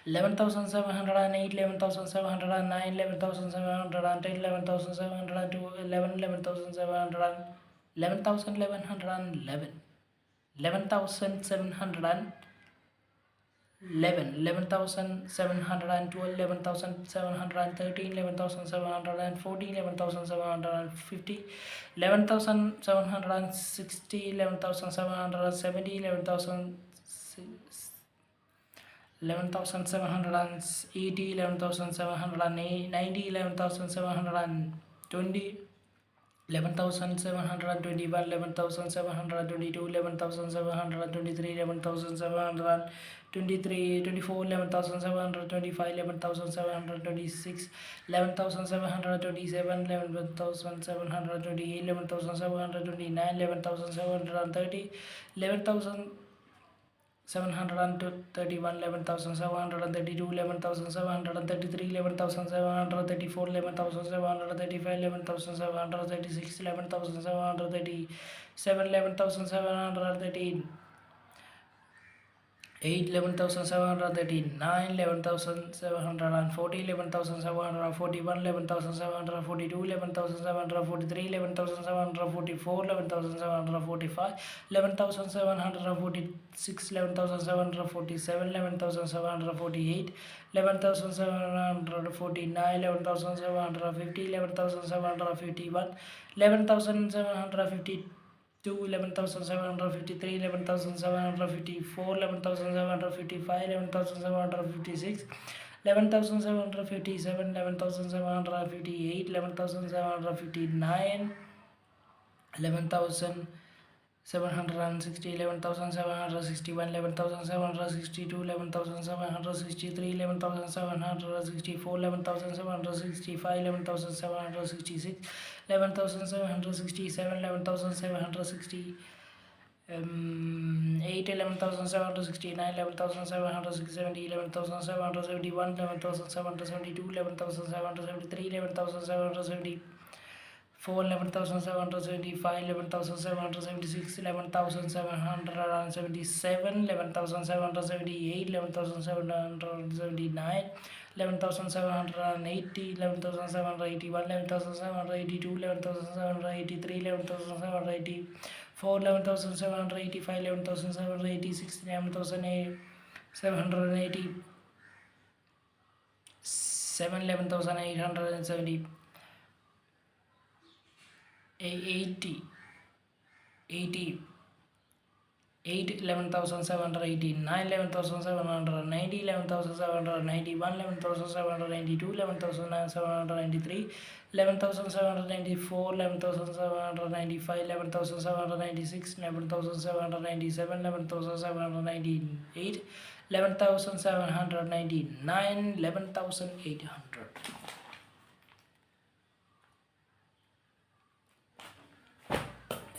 11,708, 11,709, 11,710, 11,702, 11,711, 11,711, 11,711, 11,712, 11,713, 11,714, 11,750, 11,760, 11,770, 11,780, 11,790, 11,720, 11,721, 11,722, 11,723, 11,723, 24, 11,725, 11,726, 11,727, 11,728, 11,729, 11,730, 11,731, 11,732, 11,733, 11,734, 11,735, 11,736, 11,737, 11,738, 11,739, 11,740, 11,741, 11,742, 11,743, 11,744, 11,745, 11,746, 11,747, 11,748, 11,749, 11,750, 11,751, 11,752, 11,753, 11,754, 11,755, 11,756, 11,757, 11,758, 11,759, 11,760, 11,761, 11,762, 11,763, 11,764, 11,765, 11,766, 11,767, 11,760, 8, 11,769, 11,770, 11,771, 11,772, 11,773, 11,775, 4, 11,775, 11,776, 11,777, 11,778, 11,779, 11,780, 11,781, 11,782, 11,783, 11,784, 11,785, 11,786, 11,787, 11,870, 80, 80, 8, 11,789, 11,790, 11,791, 11,792, 11,793, 11,794, 11,795, 11,796, 11,797, 11,798, 11,799, 11,800.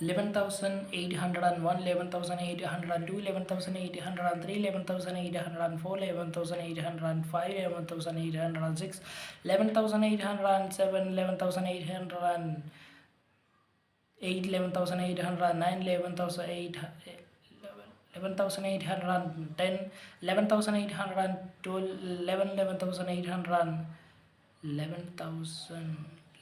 11,801, 11,802, 11,803, 11,804, 11,805, 11,806, 11,807, 11,808, 11,809, 11,810,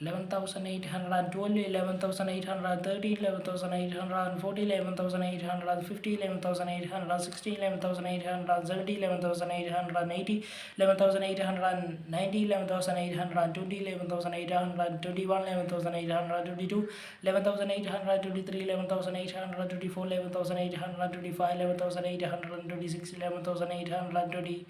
11,812, 11,800, 11,812, 11,813, 11,840, 11,850, 11,860, 11,870, 11,880, 11,890, 11,820, 11,821, 11,822, 11,823, 11,824, 11,825, 11,826, 11,820,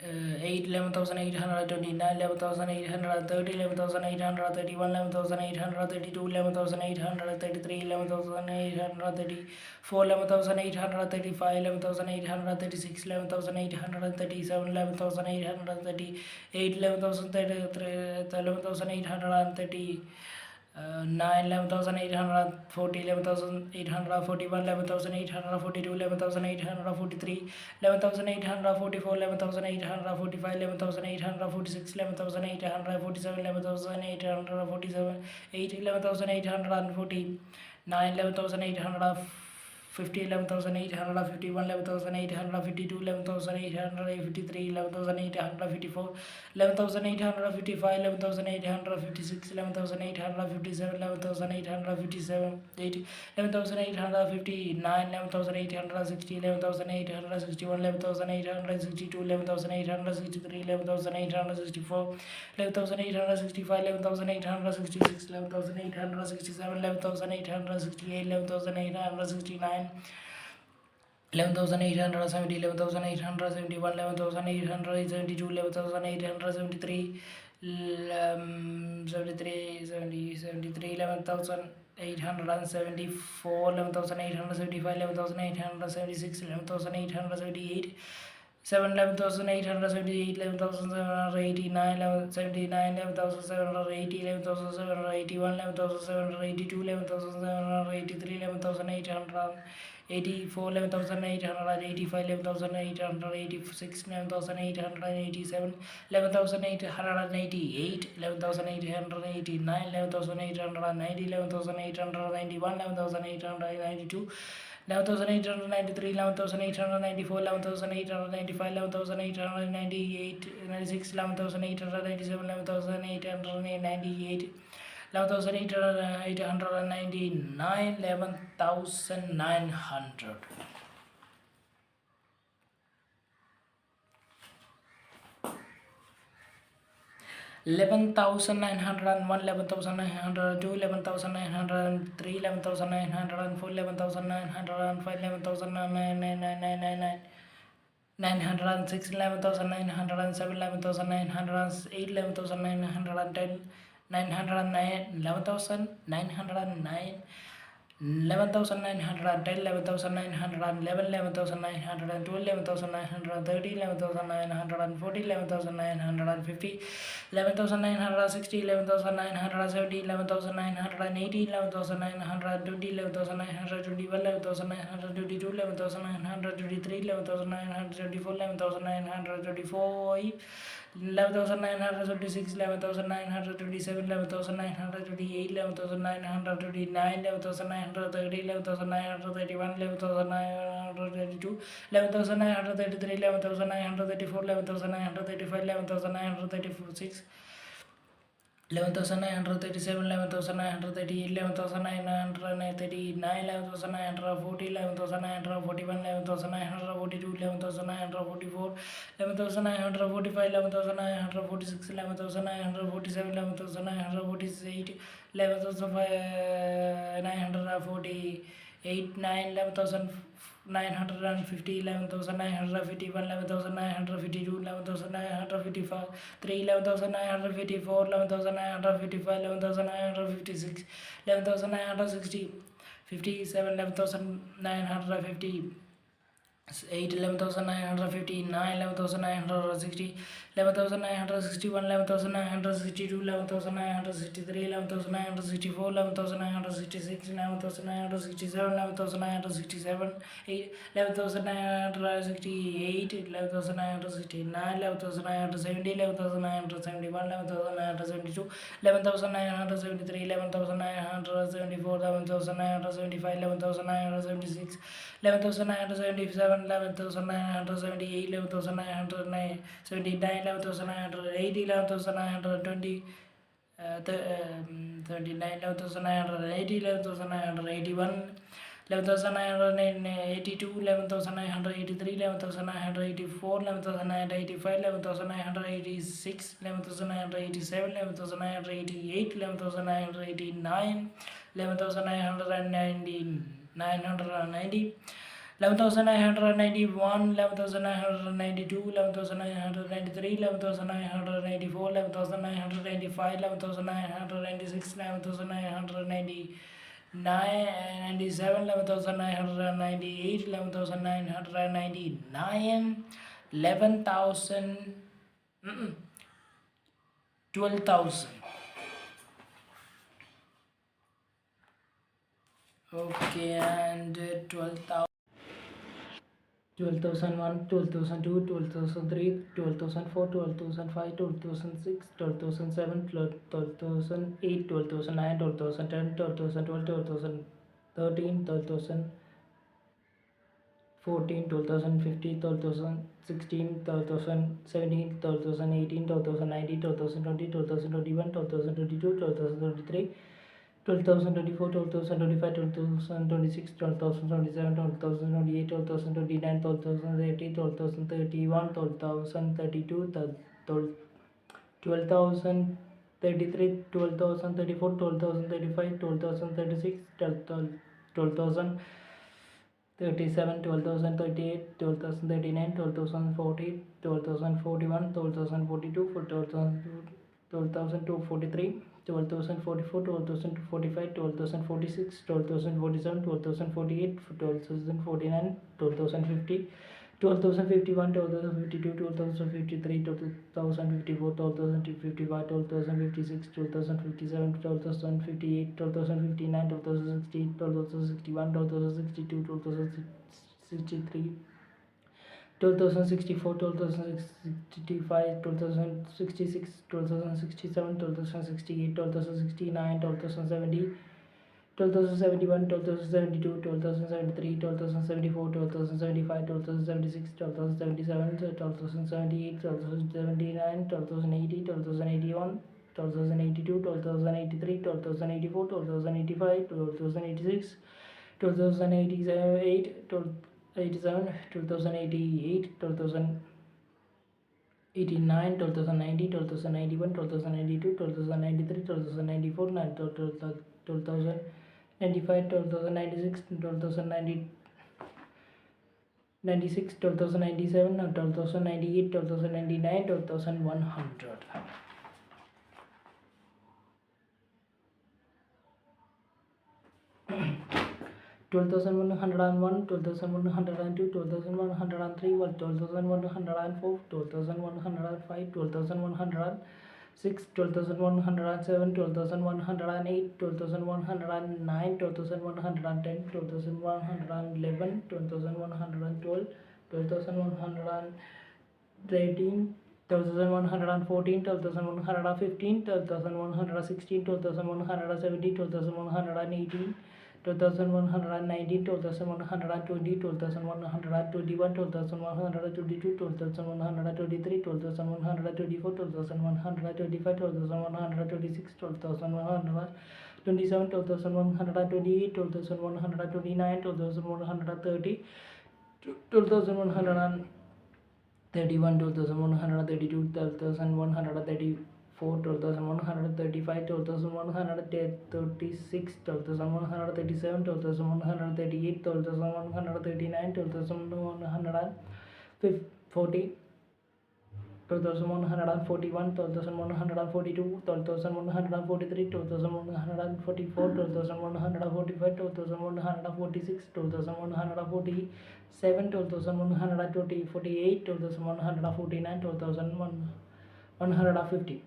8, 11,829, 11,830, 11,831, 11,832, 11,833, 11,834, 11,835, 11,836, 11,837, 11,838, 11,830, 9, 11,840, 11,841, 11,842, 11,843, 11,844, 11,845, 11,846, 11,847, 11,847, 8, 11,840, 9, 11,850, 11,851, 11,852, 11,853, 11,854, 11,855, 11,856, 11,857, 11,857, 8, 11,859, 11,860, 11,861, 11,862, 11,863, 11,864, 11,865, 11,866, 11,867, 11,868, 11,869, 11,870, 11,871, 11,872, 11,873, 73, 11,874, 11,875, 11,876, 11,878, 11,878, 11,789, 11,779, 11,780, 11,781, 11,782, 11,783, 11,884, 11,885, 11,886, 11,887, 11,888, 11,889, 11,890, 11,891, 11,892, 11,893, 11,894, 11,895, 11,898, 96, 11,897, 11,898, 11,899, 11,900. 11,901, 11,902, 11,903, 11,904, 11,905, 11,999, 906, 11,907, 11,908, 11,910, 909, 11,909, 11,910, 11,911, 11,912, 11,930, 11,940, 11,950, 11,960, 11,970, 11,980, 11,920, 11,921, 11,922, 11,923, 11,924, 11,924, 11,926, 11,927, 11,928, 11,929, 11,930, 11,931, 11,932, 11,933, 11,934, 11,935, 11,936, 11,937, 11,938, 11,939, 11,940, 11,941, 11,942, 11,944, 11,945, 11,946, 11,947, 11,948, 11,948, 9, 11,950, 11,951, 11,952, 11,955, 3, 11,954, 11,955, 11,956, 11,960, 57, 11,950, 8, 11,959, 11,960, 11,961, 11,962, 11,963, 11,964, 11,966, 11,967, 11,967, 11,968, 11,969, 11,970, 11,971, 11,972, 11,973, 11,974, 11,975, 11,976, 11,977, 11,978, 11,979, 11,980, 11,920, 39, 11,980, 11,981, 11,982, 11,983, 11,984, 11,985, 11,986, 11,987, 11,988, 11,989, 11,990, 11,991, 11,992, 11,993, 11,994, 11,995, 11,996, 11,997, 11,998, 11,999, 11,000, 12,000. Okay, and 12,000. 12,001, 12,002, 12,003, 12,004, 12,005, 12,006, 12,007, 12,008, 12,009, 12,010, 12,012, 12,013, 12,014, 12,015, 12,016, 12,017, 12,018, 12,019, 12,020, 12,021, 12,022, 12,023, 12,024, 12,025, 12,026, 12,027, 12,028, 12,029, 12,030, 12,031, 12,032, 12,033, 12,034, 12,035, 12,036, 12,037, 12,038, 12,039, 12,040, 12,041, 12,042, 12,243, 12,044, 12,045, 12,046, 12,047, 12,048, 12,049, 12,050, 12,051, 12,052, 12,053, 12,054, 12,055, 12,056, 12,057, 12,058, 12,059, 12,060, 12,061, 12,062, 12,063, 12,064, 12,065, 12,066, 12,067, 12,068, 12,069, 12,070, 12,071, 12,072, 12,073, 12,074, 12,075, 12,076, 12,077, 12,078, 12,079, 12,080, 12,081, 12,082, 12,083, 12,084, 12,085, 12,086, 12,088, 12,087, 12,088, 12,089, 12,090, 12,091, 12,092, 12,093, 12,094, 12,095, 12,096, 12,090, 96, 12,097, 12,098, 12,099, 12,100. 12,101, 12,102, 12,103, 12,104, 12,105, 12,106, 12,107, 12,108, 12,109, 12,110, 12,111, 12,112, 12,113, 12,114, 12,115, 12,116, 12,117, 12,118, 12,119, 12,120, 12,121, 12,122, 12,123, 12,124, 12,125, 12,126, 12,127, 12,128, 12,129, 12,130, 12,131, 12,132, 12,134, 12,135, 12,136, 12,137, 12,138, 12,139, 12,140, 12,141, 12,142, 12,143, 12,144, 12,145, 12,146, 12,147, 12,148, 12,149, 12,150,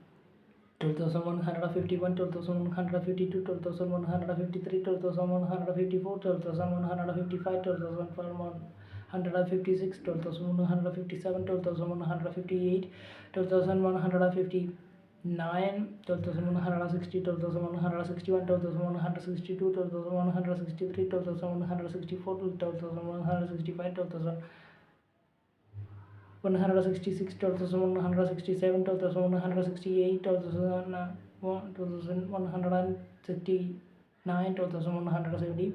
12,151, 12,152, 12,153, 12,154, 12,155, 12,156, 12,157, 12,158, 12,159, 12,160, 12,161, 12,162, 12,163, 12,164, 12,165, 12,166, 12,167, 12,168, 12,169, 12,170,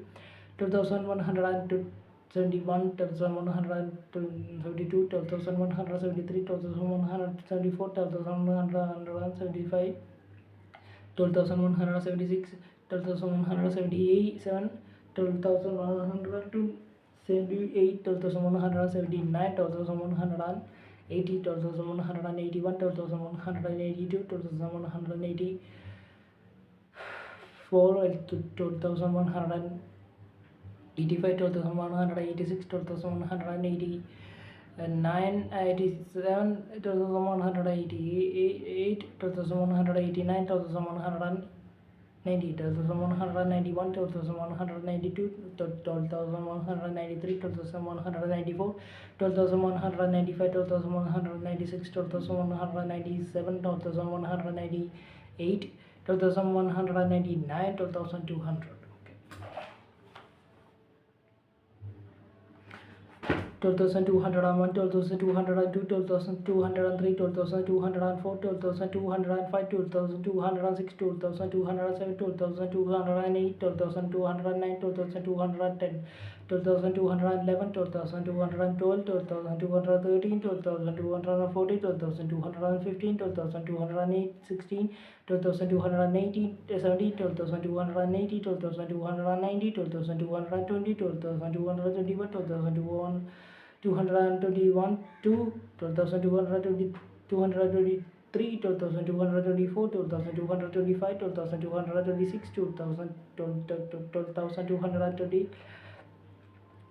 12,171, 12,172, 12,173, 12,174, 12,175, 12,176, 12,177, 12,178, 12,179, 12,180, 12,181, 12,182, 12,184, 12,185, 12,186, 12,189, 87, 12,188, 12,189, 12,190, 12,191, 12,192, 12,193, 12,194, 12,195, 12,196, 12,197, 12,198, 12,199, 12,200. 12,201, 12,202, 12,203, 12,204, 12,205, 12,206, 12,207, 12,208, 12,209, 12,210, 12,211, 12,212, 12,213, 12,240, 12,215, 12,216, 12,218, 17, 12,280, 12,290, 12,220, 12,221, 12,221, 221, 12,220, 223, 12,224, 12,225, 12,226, 12,220,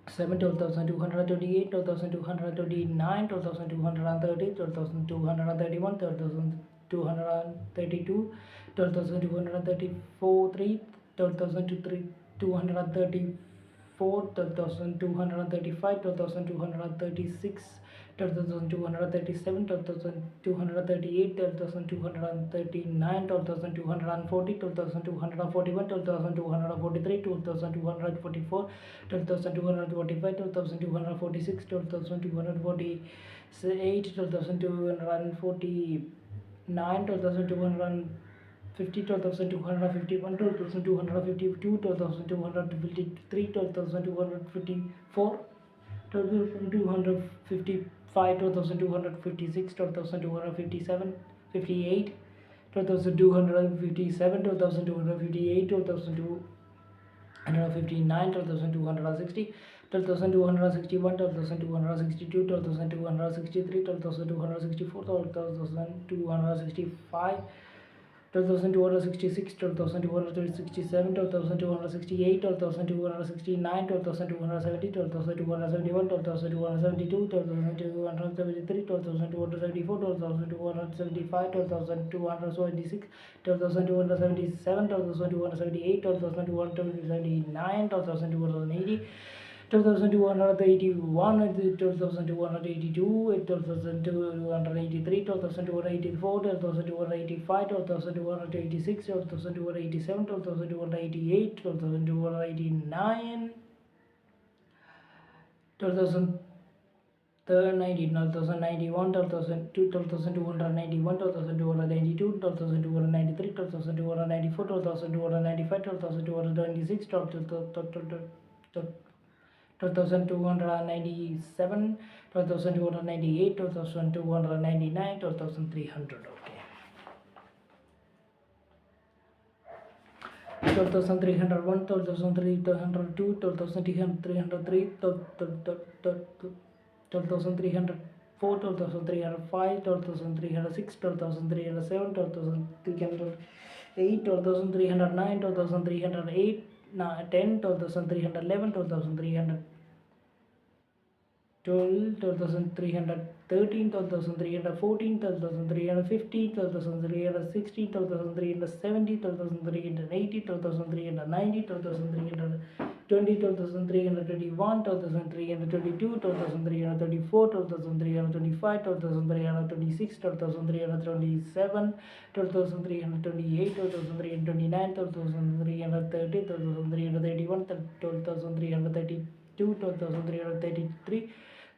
7, 12,228, 12,229, 12,230, 12,231, 12,232, 12,234, 3, 12,234, 12,235, 12,236, 12,237, 12,238, 12,239, 12,240, 12,241, 12,243, 12,244, 12,245, 12,246, 12,248, 12,249, 12,250, 12,251, 12,252, 12,253, 12,254, 12,255, 12,256, 12,257, 58, 12,257, 12,258, 12,259, 12,260, 12,261, 12,262, 12,263, 12,264, 12,265, 12,266, 12,267, 12,268, 12,269, 12,270, 12,271, 12,272, 12,273, 12,274, 12,275, 12,276, 12,277, 12,278, 12,279, 12,280, 12,281, 12,282, 12,283, 12,284, 12,285, 12,286, 12,287, 12,288, 12,289, 12,090, 12,091, 12,291, 12,292, 12,293, 12,294, 12,295, 12,226, 12,297, 12,298, 12,299, 12,300. Okay. 12,301, 12,302, 12,303, 12,304, 12,305, 12,306, 12,307, 12,308, 12,309, 12,308, 10, 12,311, 12,312, 12,313, 12,314, 12,315, 12,316, 12,370, 12,380, 12,390, 12,320, 12,321, 12,322, 12,334, 12,325, 12,326, 12,327, 12,328, 12,329, 12,330, 12,331, 12,332, 12,333,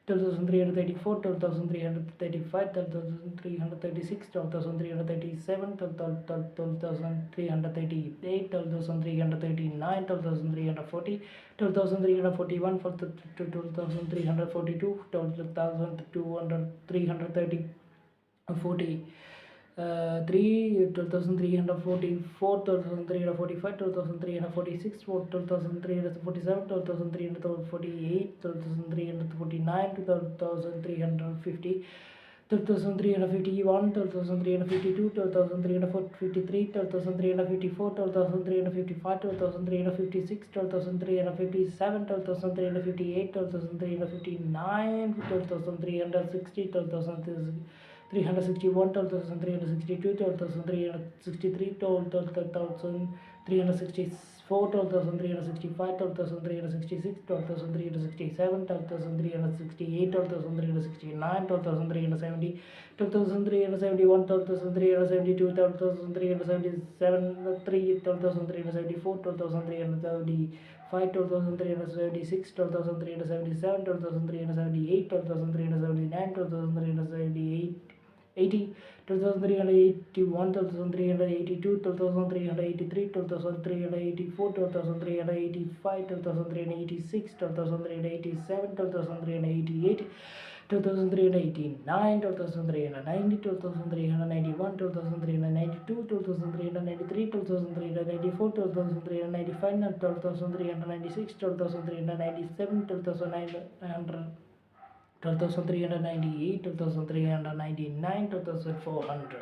12,334, 12,335, 12,336, 12,337, 12,338, 12,339, 12,340, 12,341, 12,342, 12,330, 40. 12,344, 12,345, 12,346, 12,347, 12,348, 12,349, 12,350, 12,351, 12,352, 12,353, 12,354, 12,355, 12,356, 12,357, 12,358, 12,359, 12,360, 12,361, 12,362, 12,363, 12,364, 12,365, 12,366, 12,367, 12,368, 12,369, 12,370, 12,371, 12,372, 12,377, 12,374, 12,375, 12,376, 12,377, 12,378, 12,379, 12,378, 80, 12,381, 12,382, 12,383, 12,384, 12,385, 12,386, 12,387, 12,388, 12,389, 12,390, 12,391, 12,392, 12,393, 12,394, 12,395, 12,396, 12,397, 12,900. 12,398, 12,399, 12,400.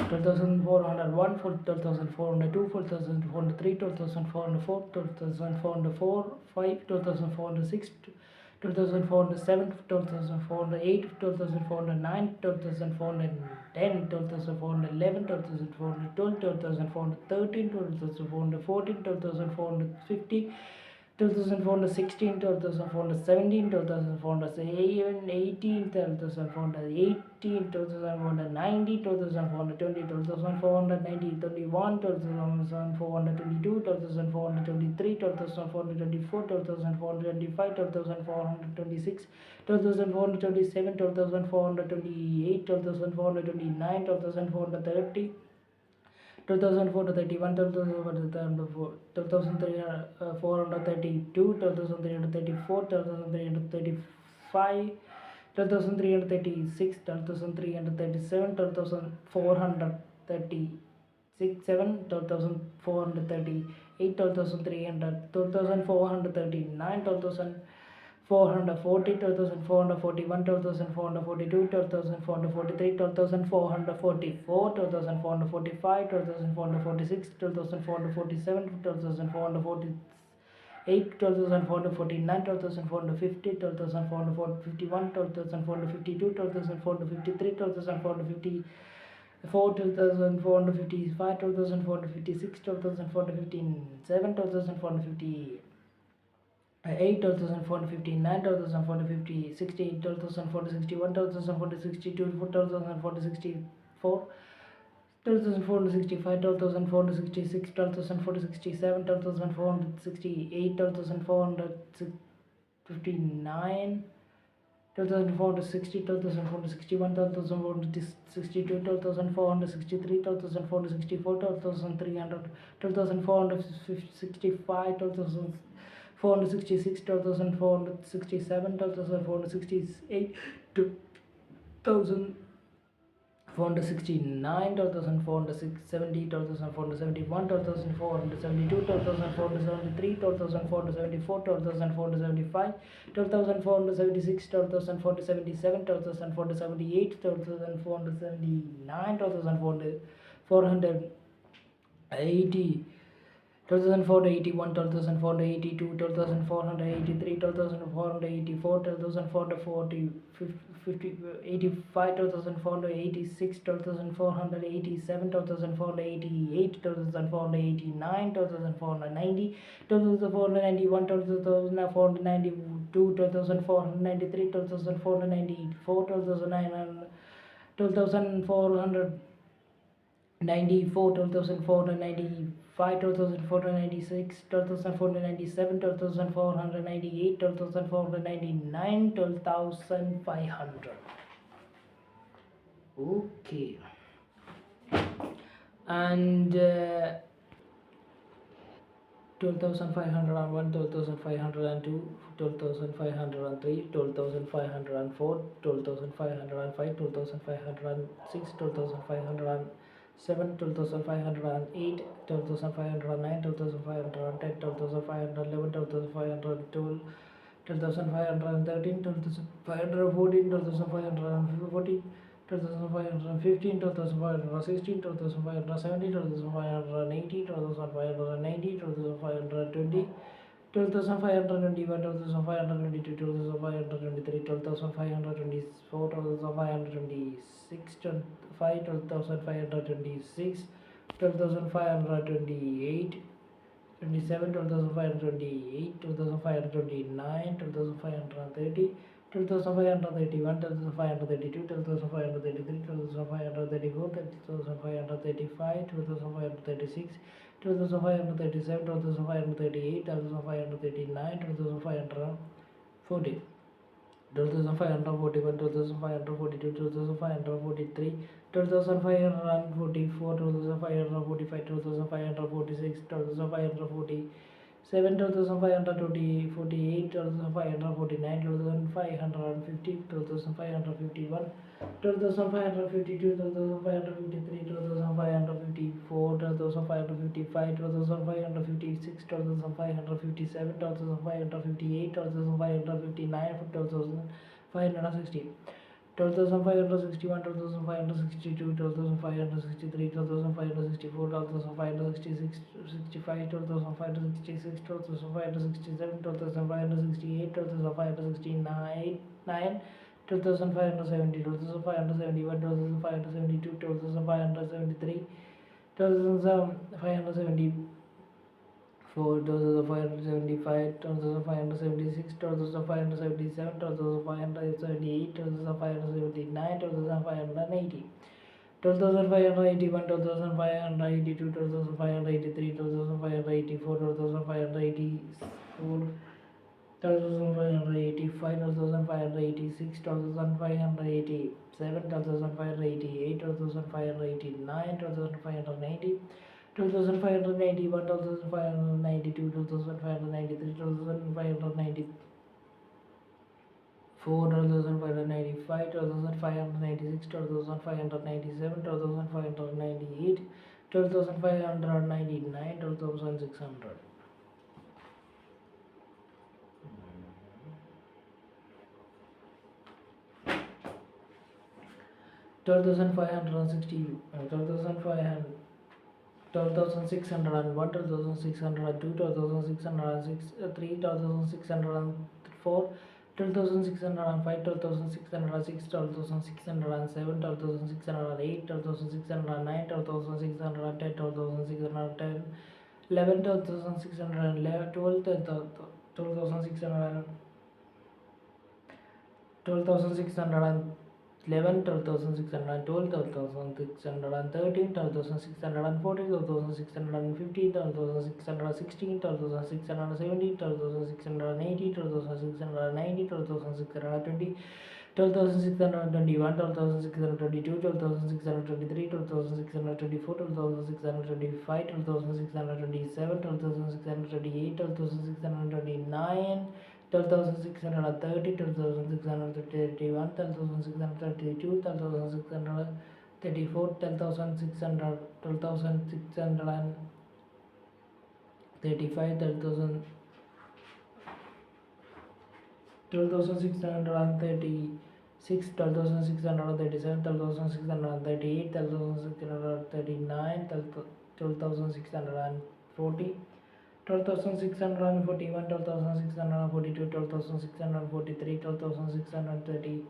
12,401, 12,402, 12,403, 12,404, 12,404, 5, 12,406, 12,407, 12,408, 12,409, 12,410, 12,411, 12,412, 12,413, 12,414, 12,450, 12,416, 12,417, 12,418, 12,418, 12,490, 12,420, 12,490, 21, 12,422, 12,423, 12,424, 12,425, 12,426, 12,427, 12,428, 12,429, 12,430, 12,431, 12,432, 12,334, 12,335, 12,336, 12,337, 12,436, 12,438, 12,300, 12,439, 12,440, 12,441, 12,442, 12,443, 12,444, 12,445, 12,446, 12,447, 12,448, 12,449, 12,450, 12,451, 12,452, 12,453, 12,450, 4, 12,455, 12,456, 12,457, 12,458, 12,459, 12,450, 60, 12,461, 12,462, 12,464, 12,465, 12,466, 12,467, 12,468, 12,459, 12,460, 12,461, 12,462, 12,463, 12,464, 12,300, 12,465, 12,466, 12,467, 12,468, 2,469, 12,470, 12,471, 12,472, 12,473, 12,474, 12,475, 12,476, 12,477, 12,478, 12,479, 12,480, 12,481, 12,482, 12,483, 12,484, 12,440, 85, 12,486, 12,487, 12,488, 12,489, 12,490, 12,491, 12,492, 12,493, 12,494, 12,900, 12,400. 94, 12,495, 12,496, 12,497, 12,498, 12,499, 12,500. Okay. And 12,501, 12,502, 12,503, 12,504, 12,505, 12,506, 12,507, 12,508, 12,509, 12,510, 12,511, 12,512, 12,513, 12,514, 12,514, 12,515, 12,516, 12,517, 12,518, 12,590, 12,520, 12,521, 12,522, 12,523, 12,524, 12,526, 12,526, 12,528, 27, 12,528, 12,529, 12,530, 12,531, 12,532, 12,533, 12,534, 12,535, 12,536, 12,537, 12,538, 12,539, 12,540. 12,541, 12,542, 12,543, 12,544, 12,545, 12,546, 12,547, 12,548, 12,549, 12,550, 12,551, 12,552, 12,553, 12,554, 12,555, 12,556, 12,557, 12,558, 12,559, 12,560. 12,561, 12,562, 12,563, 12,564, 12,566, 65, 12,566, 12,567, 12,568, 12,569, 12,570, 12,571, 12,572, 12,573, 12,574, 12,575, 12,576, 12,577, 12,578, 12,579, 12,580, 12,581, 12,582, 12,583, 12,584, 12,584, 12,585, 12,586, 12,587, 12,588, 12,589, 12,590, 12,591, 12,592, 12,593, 12,594, 12,595, 12,596, 12,597, 12,598, 12,599, 12,600. 12,560, 12,500, 12,601, 12,602, 12,603, 12,604, 12,605, 12,606, 12,607, 12,608, 12,609, 12,610, 12,610, 11, 12,611, 12,600, 12,611, 12,612, 12,613, 12,614, 12,615, 12,616, 12,617, 12,618, 12,619, 12,620, 12,621, 12,622, 12,623, 12,624, 12,625, 12,627, 12,628, 12,629, 12,630, 12,631, 12,632, 12,634, 12,600, 12,635, 12,636, 12,637, 12,638, 12,639, 12,640, 12,641, 12,642, 12,643, 12,634,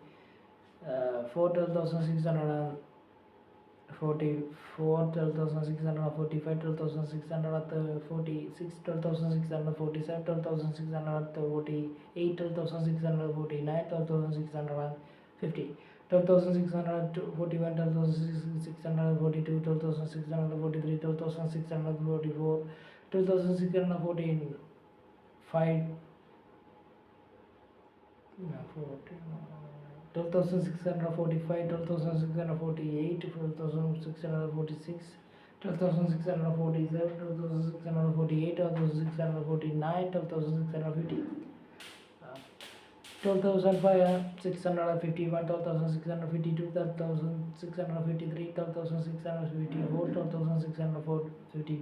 12,644, 12,645, 12,646, 12,647, 12,648, 12,649, 12,650, 12,641, 12,642, 12,643, 12,644, 12,614, 5, 12,645, 12,648, 12,646, 12,647, 12,648, 12,649, 12,650, 12,651, 12,652, 12,653, 12,654, 12,650,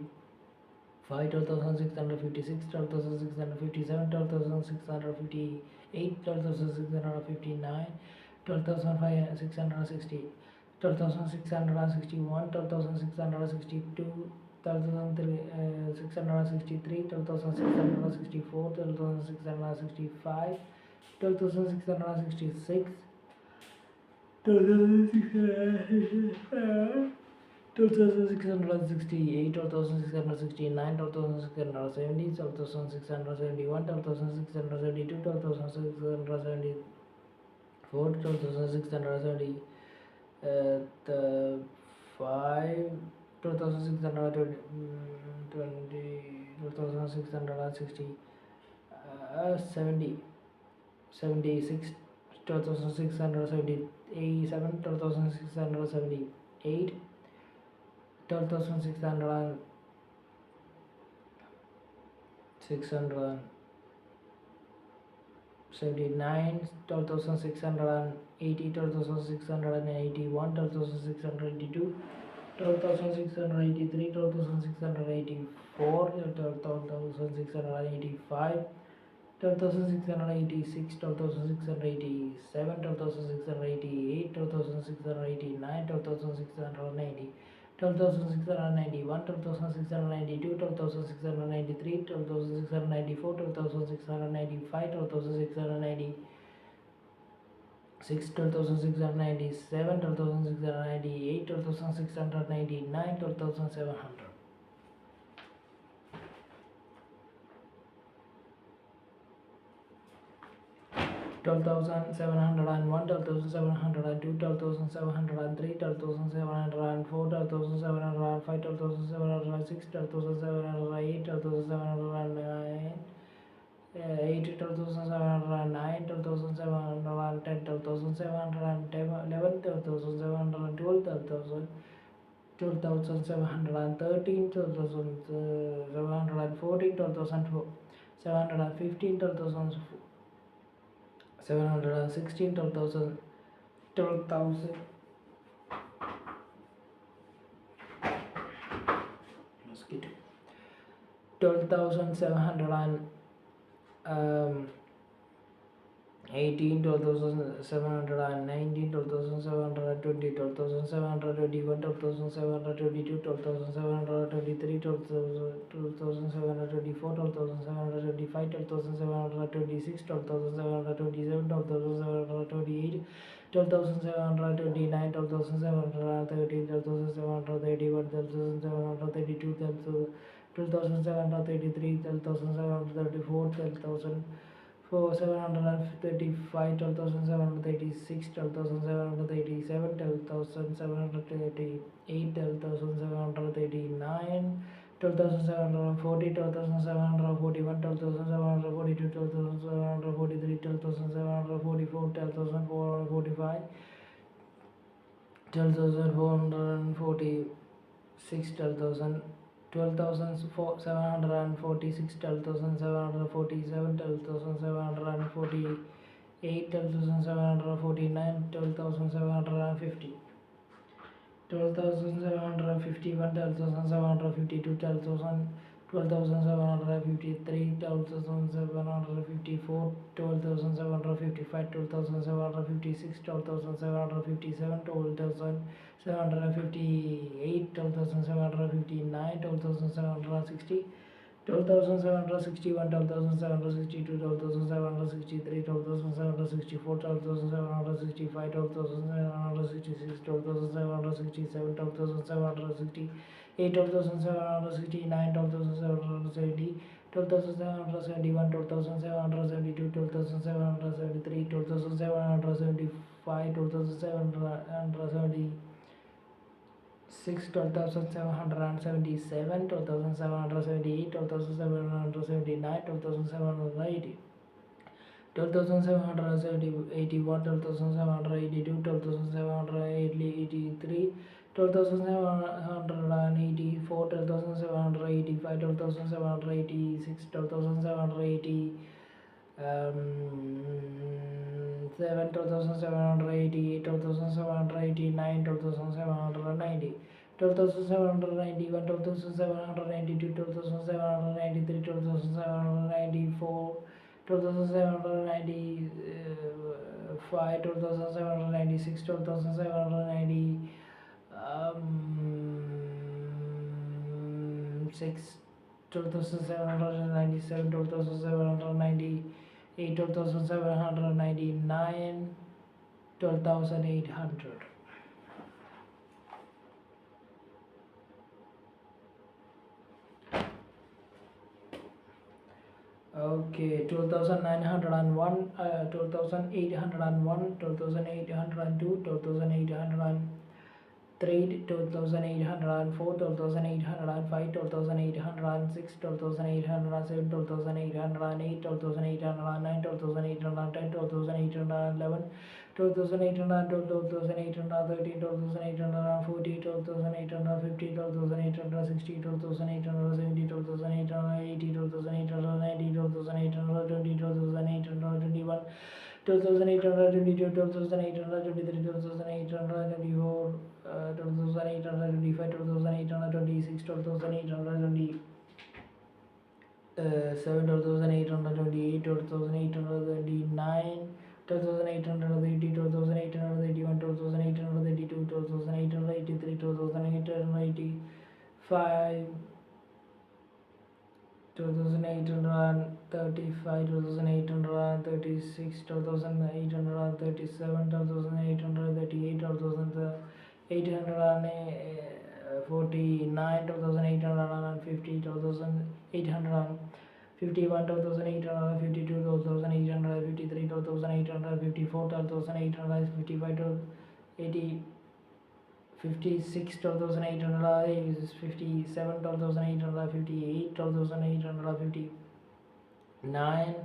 12,656, 12,657, 12,658, 12,659, 12,660, 12,661, 12,662, 12,663, 12,664, 12,665, 12,666, 12,668, 12,669, 12,670, 12,671, 12,672, 12,674, 12,675, 12,620, 12,660, 70, 76, 12,677, 12,678, 12,600, 679, 12,680, 12,681, 12,682, 12,683, 12,684, 12,685, 12,686, 12,687, 12,688, 12,689, 12,690, 12,691, 12,692, 12,693, 12,694, 12,695, 12,696, 12,697, 12,698, 12,699, 12,700. 12,701, 12,702, 12,703, 12,704, 12,705, 12,706, 12,708, 12,709, 8, 12,709, 12,710, 12,711, 12,712, 12,713, 12,714, 12,715, 12,716, 12,000, 12,000, mosquito, 12,700, 18, 12,719, 12,720, 12,721, 12,722, 12,723, 12,724, 12,725, 12,726, 12,727, 12,728, 12,729, 12,730, 12,731, 12,732, 12,733, 12,734, 12,000 for 735, 12,736, 12,737, 12,738, 12,739, 12,740, 12,741, 12,742, 12,743, 12,744, 12,445, 12,446, 12,746, 12,747, 12,748, 12,749, 12,750, 12,751, 12,752, 12,753, 12,754, 12,755, 12,756, 12,757, 12,758, 12,759, 12,760, 12,761, 12,762, 12,763, 12,764, 12,765, 12,766, 12,767, 12,768, 12,769, 12,770, 12,771, 12,772, 12,773, 12,775, 12,770. 6, 12,777, 12,778, 12,779, 12,780, 12,781, 12,782, 12,783, 12,784, 12,785, 12,786, 12,780. 7, 12,788, 12,789, 12,790, 12,791, 12,792, 12,793, 12,794, 12,795, 12,796, 12,790, 6, 12,797, 12,798, 12,799, 12,800. Okay, 12,901, 12,801, 12,802, 12,803, 12,804, 12,805, 12,806, 12,807, 12,808, 12,809, 12,810, 12,811, 12,812, 12,813, 12,840, 12,850, 12,860, 12,870, 12,880, 12,890, 12,820, 12,821, 12,822, 12,823, 12,824, 12,825, 12,826, 12,827, 12,828, 12,829, 12,830, 12,831, 12,832, 12,883, 12,885, 12,835, 12,836, 12,837, 12,838, 12,849, 12,850, 12,851, 12,852, 12,853, 12,854, 12,855, 56, 12,857, 12,858, 12,859,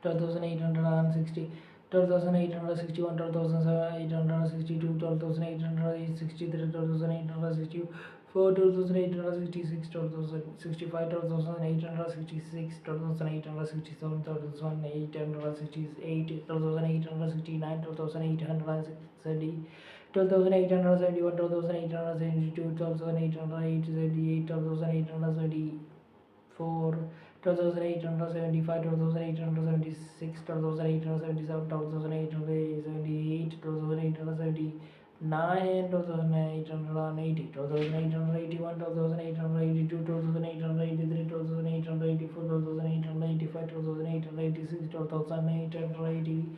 12,860, 12,861, 12,862, 12,863, 12,864, 12,866, 12,065, 12,866, 12,867, 12,868, 12,869, 12,870, 12,871, 12,872, 12,878, 12,874, 12,875, 12,876, 12,877, 12,878, 12,879, 12,880, 12,881, 12,882, 12,883, 12,884, 12,885, 12,886, 12,887,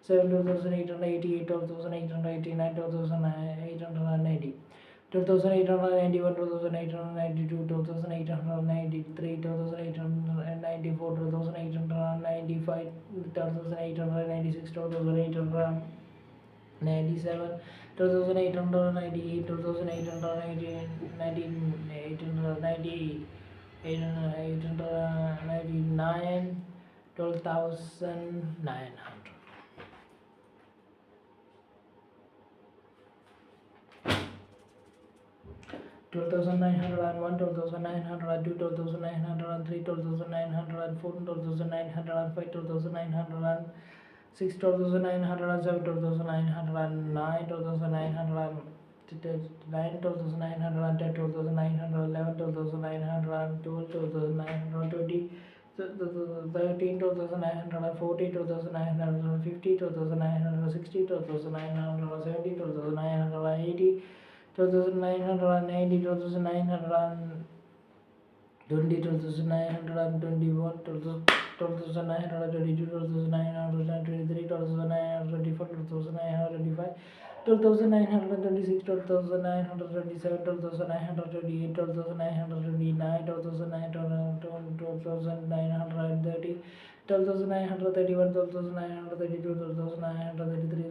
12,888, 12,889, 12,890. 2891, 2892, 2893, 2894, 2895, 2896, 2897, 2898, 2898, 899, 12,900. 12,901, 12,902, 12,903, 12,904, 12,905, 12,906, 12,907, 12,909, 12,909, 12,910, 12,911, 12,912, 12,920, 13, 12,940, 12,950, 12,960, 12,970, 12,980, 12,990, 12,920, 12,921, 12,922, 12,923, 12,924, 12,925, 12,926, 12,927, 12,928, 12,929, 12,930, 12,931, 12,932, 12,933,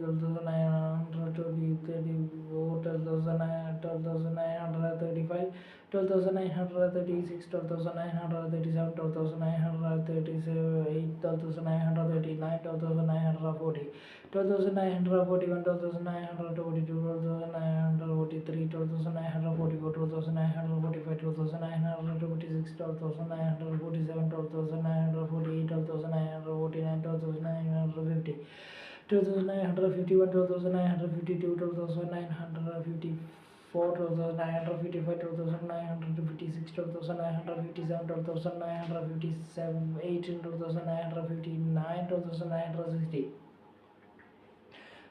12,934, 12,935, 12,936, 12,937, 12,938, 12,939, 12,940, 12,941, 12,942, 12,943, 12,944, 12,945, 12,946, 12,947, 12,948, 12,949, 12,950, 12,951, 12,952, 12,954, 12,955, 12,956, 12,957, 12,958, 12,959, 12,960.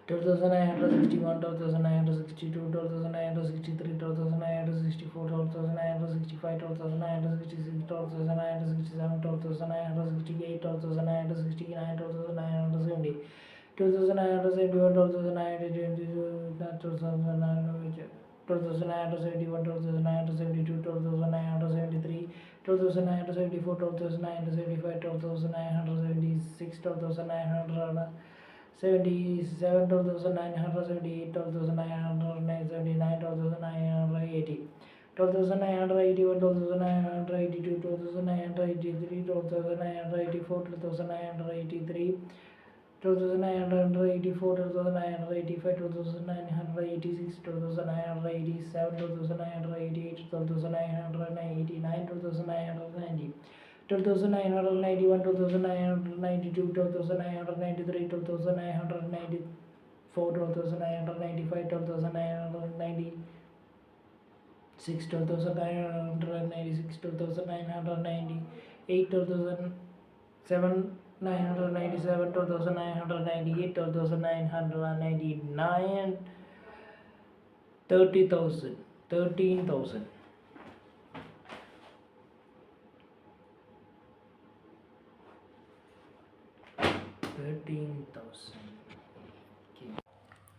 12,961, 12,962, 12,963, 12,964, 12,965, 12,966, 12,967, 12,968, 12,969, 12,970, 12,971, 12,972, 12,971, 12,972, 12,973, 12,974, 12,975, 12,976, 12,900. 77, 12,978, 12,979, 12,980, 12,981, 12,982, 12,983, 12,984, 12,983, 12,984, 12,985, 12,986, 12,987, 12,988, 12,989, 12,990. 12,991, 12,992, 12,993, 12,994, 12,995, 12,996, 12,996, 12,998, 12,997, 12,998, 12,999, 30,000, 13,000.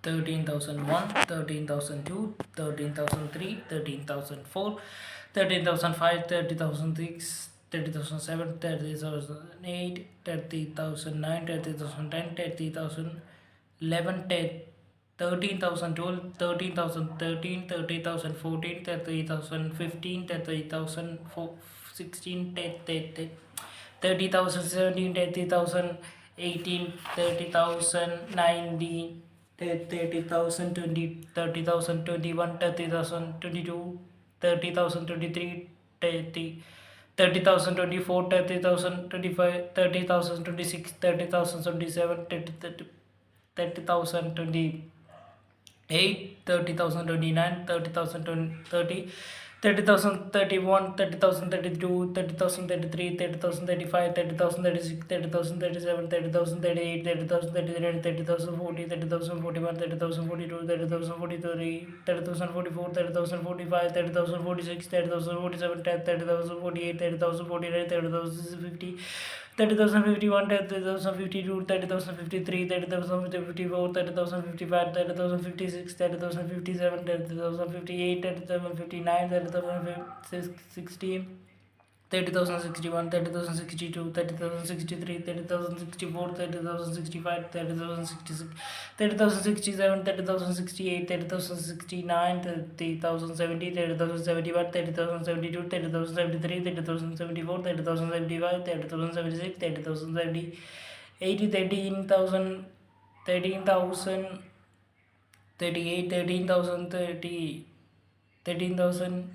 13,001, 13,002, 13,003, 13,004, 13,005, 30,006, 30,007, 30,008, 30,009, 30,010, 30,011, 13,012, 13,013, 30,014, 30,015, 30,016, 30,017, 30,018, 30,019, 30,020, 30,021, 30,022, 30,023, 30,024, 30,025, 30,026, 30,027, 30,028, 30,029, 30,030, 30,031, 30,032, 30,033, 30,035, 30,036, 30,037, 30,038, 30,039, 30,040, 30,041, 30,042, 30,043, 30,044, 30,045, 30,046, 30,047, 30,048, 30,049, 30,050. 30,051, 30,052, 30,053, 30,054, 30,055, 30,056, 30,057, 30,058, 30,059, 30,060, 30,061, 30,062, 30,063, 30,064, 30,065, 30,066, 30,067, 30,068, 30,069, 30,070, 30,071, 30,072, 30,073, 30,074, 30,075, 30,076, 30,070, 80, 13,000, 13,000, 38, 13,000, 30, 13,000,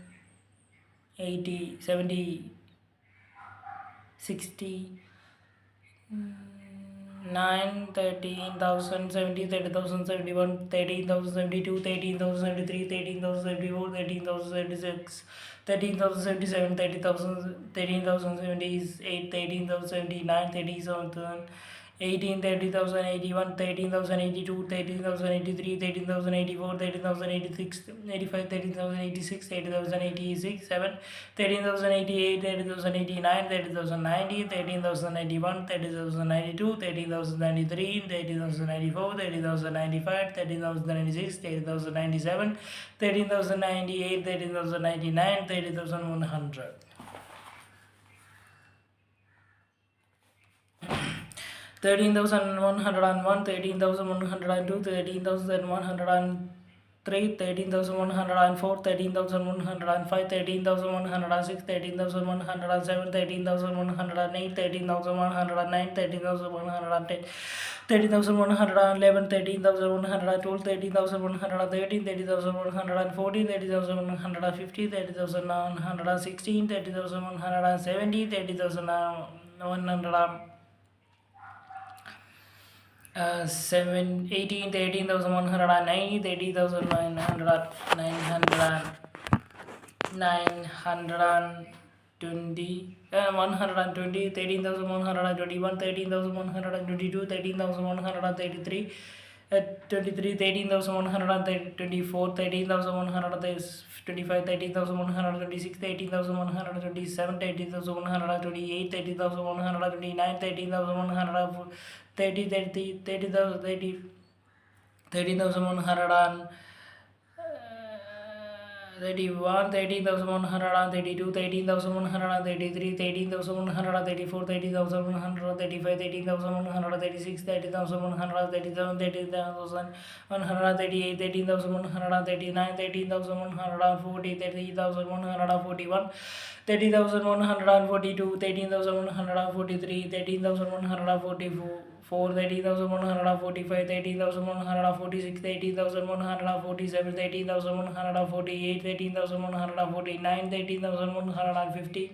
80, 70, 60, 9, 13,000, 70, 30,000, 71, 13,000, 72, 13,000, 73, 13,000, 74, 13,000, 76, 13,000, 77, 30,000, 13,000, 78, 13,000, 79, 30,000, 18, 30,000, 81, 13,000, 82, 13,000, 83, 13,000, 84, 13,000, 86, 85, 13,000, 86, 30,000, 86, 7, 13,000, 88, 30,000, 89, 30,000, 90, 13,000, 91, 30,000, 92, 13,000, 93, 30,000, 94, 30,000, 95, 13,000, 96, 30,000, 97, 13,000, 98, 13,000, 99, 30,000, 100. 13,101, 13,102, 13,103, 13,104, 13,105, 13,106, 13,107, 13,108, 13,109, 13,110, 13,111, 13,112, 13,113, 13,114, 30,150, 30,116, 30,170, 30,100. 18, 13,190, 30,900, 920, 120, 13,121, 13,122, 13,133, 23, 13,124, 13,125, 13,126, 13,127, 13,128, 13,129, 13,130, 13,131, 13,132, 13,133, 13,134, 13,135, 13,136, 13,137, 13,138, 13,139, 13,140, 13,141, 30,142, 13,143, 13,144, 13,145, 13,146, 13,147, 13,148, 13,149, 13,150,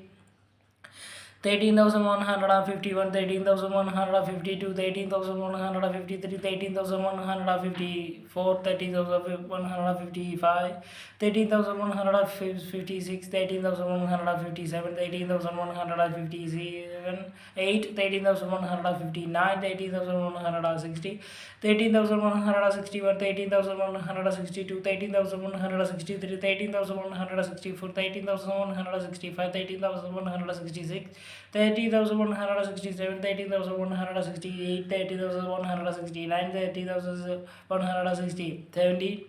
13,151, 13,152, 13,153, 13,154, 13,155, 13,156, 13,157, 13,157, 8, 13,159, 13,160, 13,161, 13,162, 13,163, 13,164, 13,165, 13,166, 30,167, 30,168, 30,169, 30,160, 70,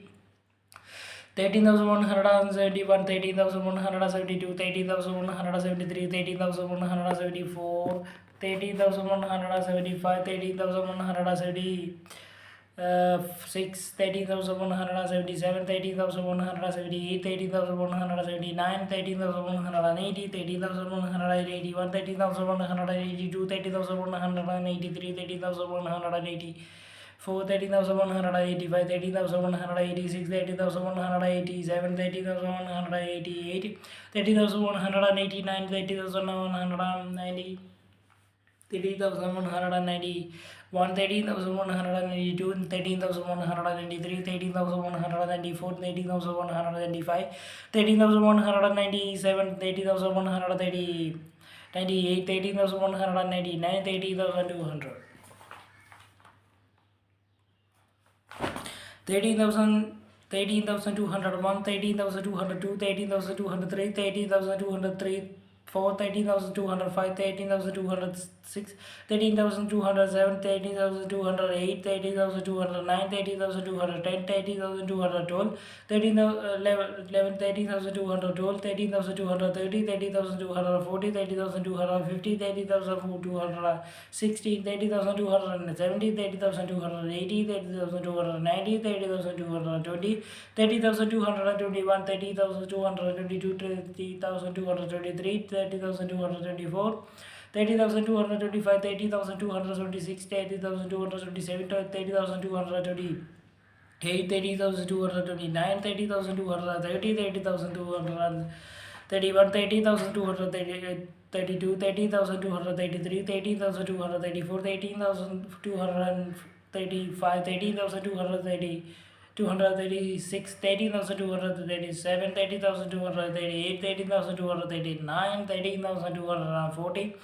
13,171, 13,172, 13,173, 13,174, 13,175, 13,176, 13,177, 13,178, 13,179, 13,180, 13,181, 13,182, 13,183, 13,184, 13,185, 13,186, 13,187, 13,188, 13,189, 30,190, 13,191, 13,192, 13,193, 13,194, 13,195, 13,197, 13,198, 13,199, 13,200. 13,201, 13,202, 13,203, 13,203, 4, 13,205, 13,206, 13,207, 13,208, 13,209, 13,210, 13,212, 13,212, 13,230, 13,240, 13,250, 30,260, 30,270, 30,280, 30,290, 30,220, 30,221, 30,222, 30,223, 30,224, 30,225, 30,226, 30,227, 30,228, 30,229, 30,230, 30,231, 30,232, 30,233, 30,234, 13,235, 13,230, 236, 13,237, 13,238, 13,239, 13,240,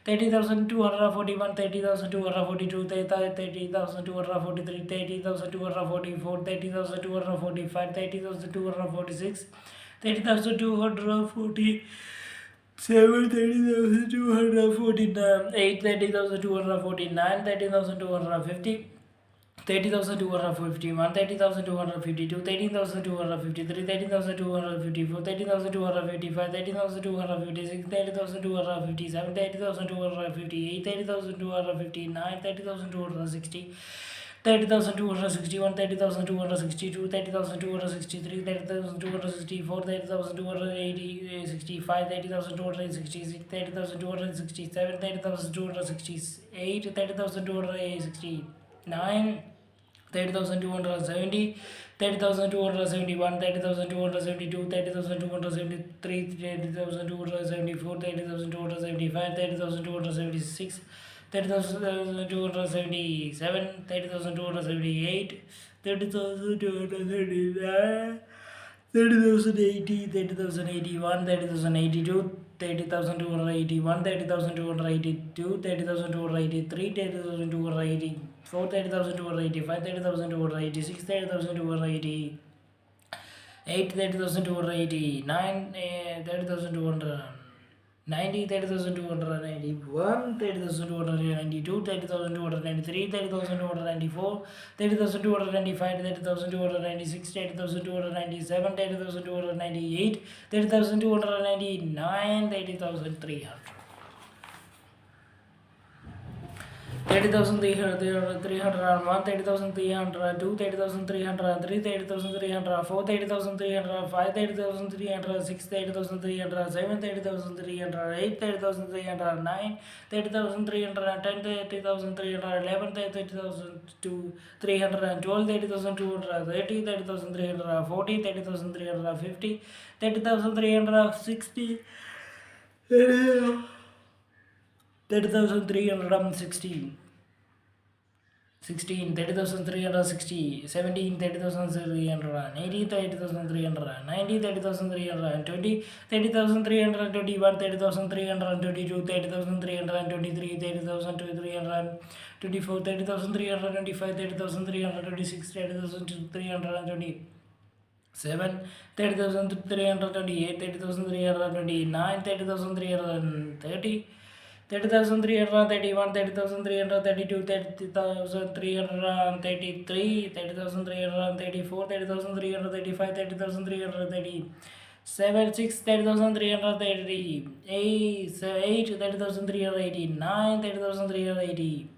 30,241, 30,242, 30,243, 30,244, 30,245, 30,246, 30,247, 30,249, 30,249, 30,250, 30,251, 30,252, 13,253, 13,254, 13,255, 13,256, 30,257, 30,258, 30,259, 30,260, 30,261, 30,262, 30,263, 30,264, 30,280, 65, 30,266, 30,267, 30,268, 30,269, 30,270, 30,271, 30,272, 30,273, 30,274, 30,275, 30,276, 30,277, 30,278, 30,279, 30,080, 30,081, 30,082, 30,281, 30,282, 30,283, 30,284, 30,285, 30,286, 30,288, 30,289, 30,290, 30,291, 30,292, 30,293, 30,294, 30,295, 30,296, 30,297, 30,298, 30,299, 30,300. 30,300, 301, 30,302, 30,303, 30,304, 30,305, 30,306, 30,307, 30,308, 30,309, 30,310, 30,311, 30,312, 30,230, 30,340, 30,350, 30,360, 30,316, 30,360, 17, 30,380, 30,390, 30,320, 30,321, 30,322, 30,323, 30,324, 30,325, 30,326, 30,327, 30,328, 30,329, 30,330, 30,331, 30,332, 30,333, 30,334, 30,335, 30,337, 6, 30,338, 30,389, 30,380,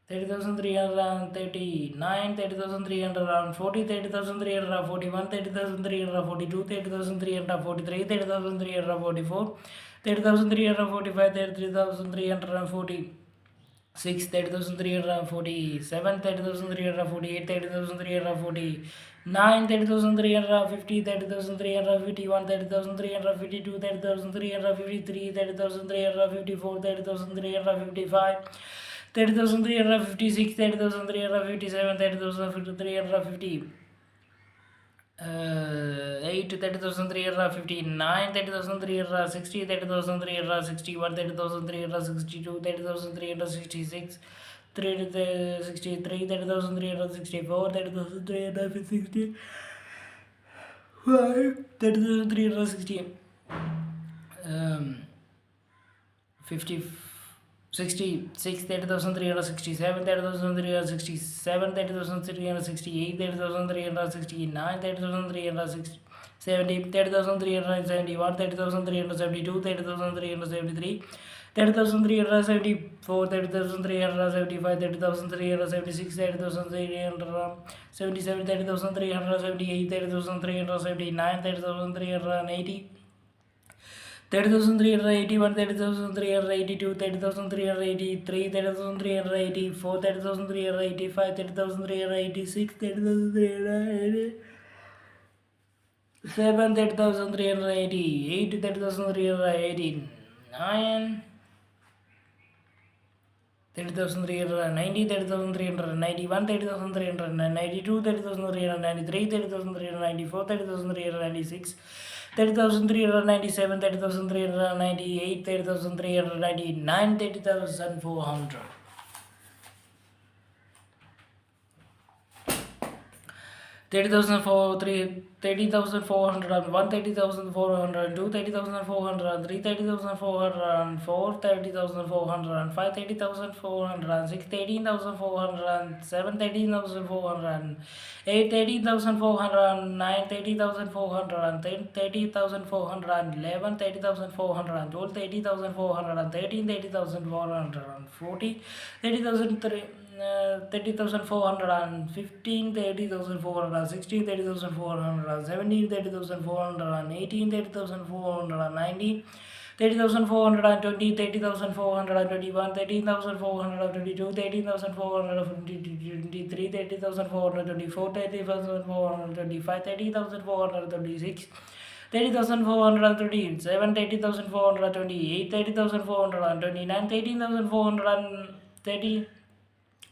30,339, 30,340, 30,341, 30,342, 30,343, 30,344, 30,345, 30,340, 6, 30,340, 7, 30,348, 30,340, 9, 30,350, 30,351, 30,352, 30,353, 30,354, 30,355, 30,356, 30,357, 30,350. 8, 30,359, 30,360, 30,361, 30,362, 30,366, 30,363, 30,364, 30,365, 30,360, 50, 66, 30,367, 30,367, 30,368, 30,369, 30,370, 30,371, 30,372, 30,373, 30,374, 30,375, 30,376, 30,377, 30,378, 30,379, 30,380, 30,381, 30,382, 30,383, 30,384, 30,385, 30,386, 30,387, 30,388, 30,389, 30,390, 30,391, 30,392, 30,393, 30,394, 30,396, 30,397, 30,398, 30,399, 30,400. 30,401, 30,402, 30,403, 30,404, 30,405, 30,406, 13,407, 13,408, 13,409, 30,410, 30,411, 30,412, 30,413, 30,440, 30,415, 30,416, 30,417, 30,418, 30,419, 30,420, 30,421, 13,422, 13,423, 30,424, 30,425, 30,426, 30,437, 30,428, 30,429, 13,430,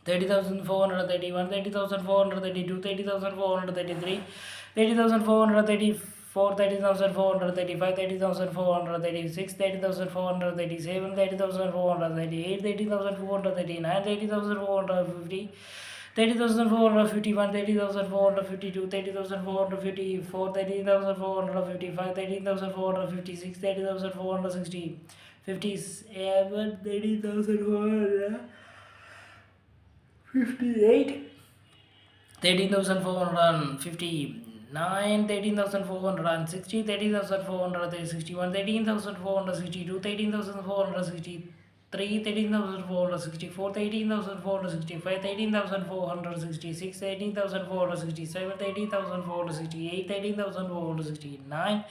30,431, 30,432, 30,433, 30,434, 30,435, 30,436, 30,437, 30,438, 30,439, 30,450, 30,451, 30,452, 30,454, 30,455, 30,456, 30,460, 57, 30,458, 13,459, 13,460, 13,461, 13,462, 13,463, 13,464, 13,465, 13,466, 13,467, 13,468, 13,469,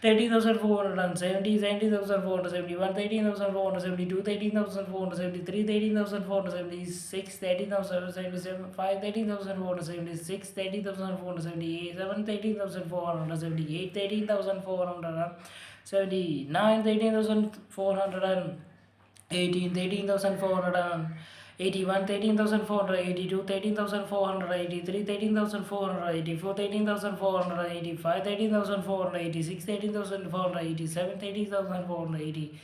13,470, 13,471, 13,472, 13,473, 13,476, 13,475, 13,476, 13,478, 13,478, 13,479, 13,418, 13,481, 13,482, 13,483, 13,484, 13,485, 13,486, 13,487, 13,488,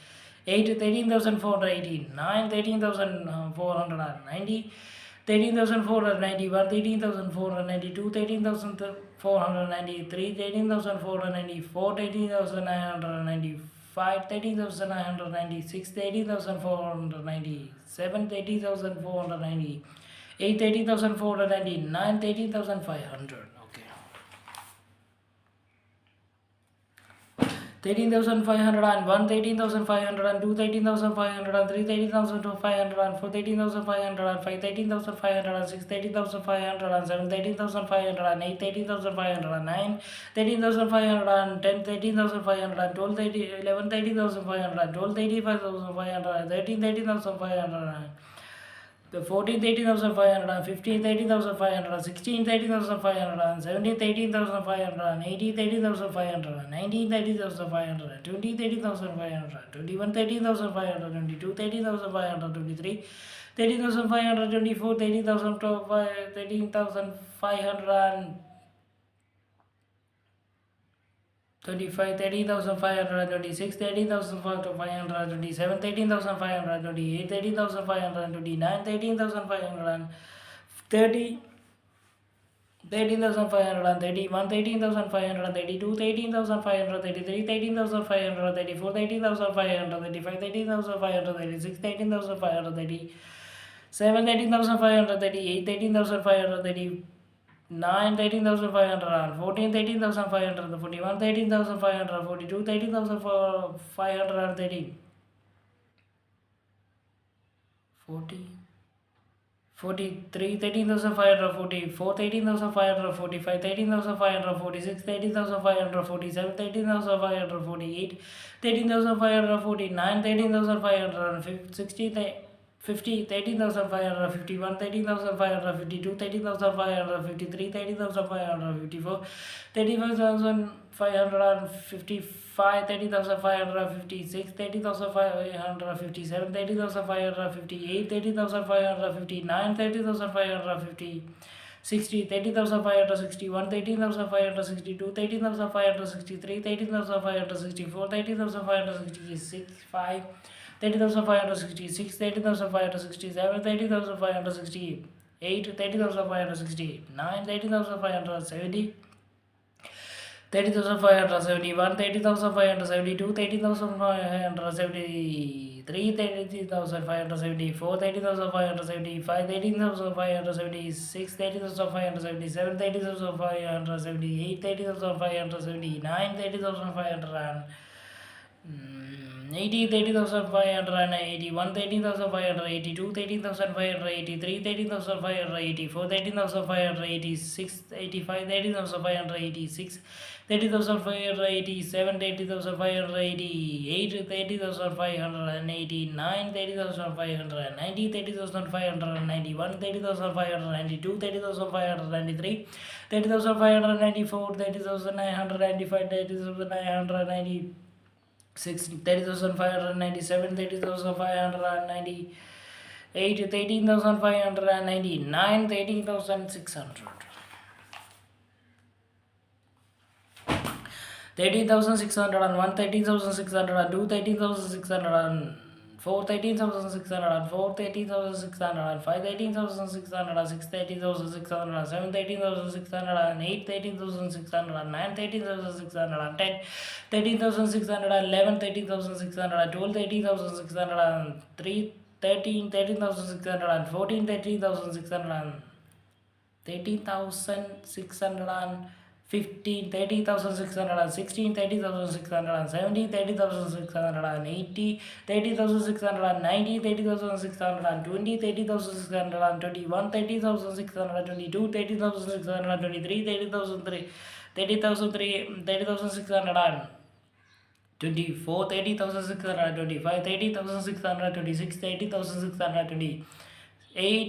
13,489, 13,490, 13,491, 13,492, 13,493, 13,494, 13,995, 13,996, 13,497, 13,498, 13,499, 13,500. Okay. 13,501, 13,502, 13,503, 13,504, 13,505, 13,506, 13,507, 13,508, 13,509, 13,510, 13,512, 11, 13,512, 35,500, 13,509. The 14th 18,500, 15th 18,500, 16th 18,500, 17th 18,500, 18th 18,500, 19th 18,500, 20th 18,500, 21st 18,500, 22nd 18,500, 23rd 18,500, 24th 13,500, 25, 30,500, 26, 30,500, 27, 13,500, 28, 30,500, 29, 13,500, 30, 13,500, 31, 13,500, 32, 13,500, 33, 13,500, 34, 13,500, 35, 13,500, 36, 13,500, 37, 13,500, 38, 13,500, 9, 13,500, 14, 13,500, 41, 13,500, 42, 13,530, 40, 43, 13,500, 44, 13,500, 45, 13,500, 46, 13,500, 47, 13,500, 48, 13,500, 49, 13,500, 60, 50, 13,500, 51, 13,500, 52, 13,500, 53, 13,500, 54, 35,500, 55, 30,500, 56, 30,500, 57, 30,500, 58, 30,500, 59, 30,500, 50, 60, 30,500, 61, 13,500, 62, 13,500, 63, 13,500, 64, 13,500, 66, 5, 30,566, 30,567, 30,568, 30,569, 30,570, 30,571, 30,572, 30,573, 30,574, 30,575, 13,576, 30,577, 30,578, 30,579, 30,500. 80, 30,581, 13,582, 13,583, 13,584, 13,586, 85, 13,586, 30,587, 30,588, 30,589, 30,590, 30,591, 30,592, 30,593, 30,594, 30,995, 30,990. 30,597, 30,598, 13,599, 13,600. 13,601, 13,602, 13,604, 13,604, 13,605, 13,606, 13,607, 13,608, 13,609, 13,610, 13,611, 13,612, 13,603, 13,614, 13,615, 30,616, 30,617, 30,680, 30,690, 30,620, 30,621, 30,622, 30,623, 30,003, 30,624, 30,625, 30,626, 30,628,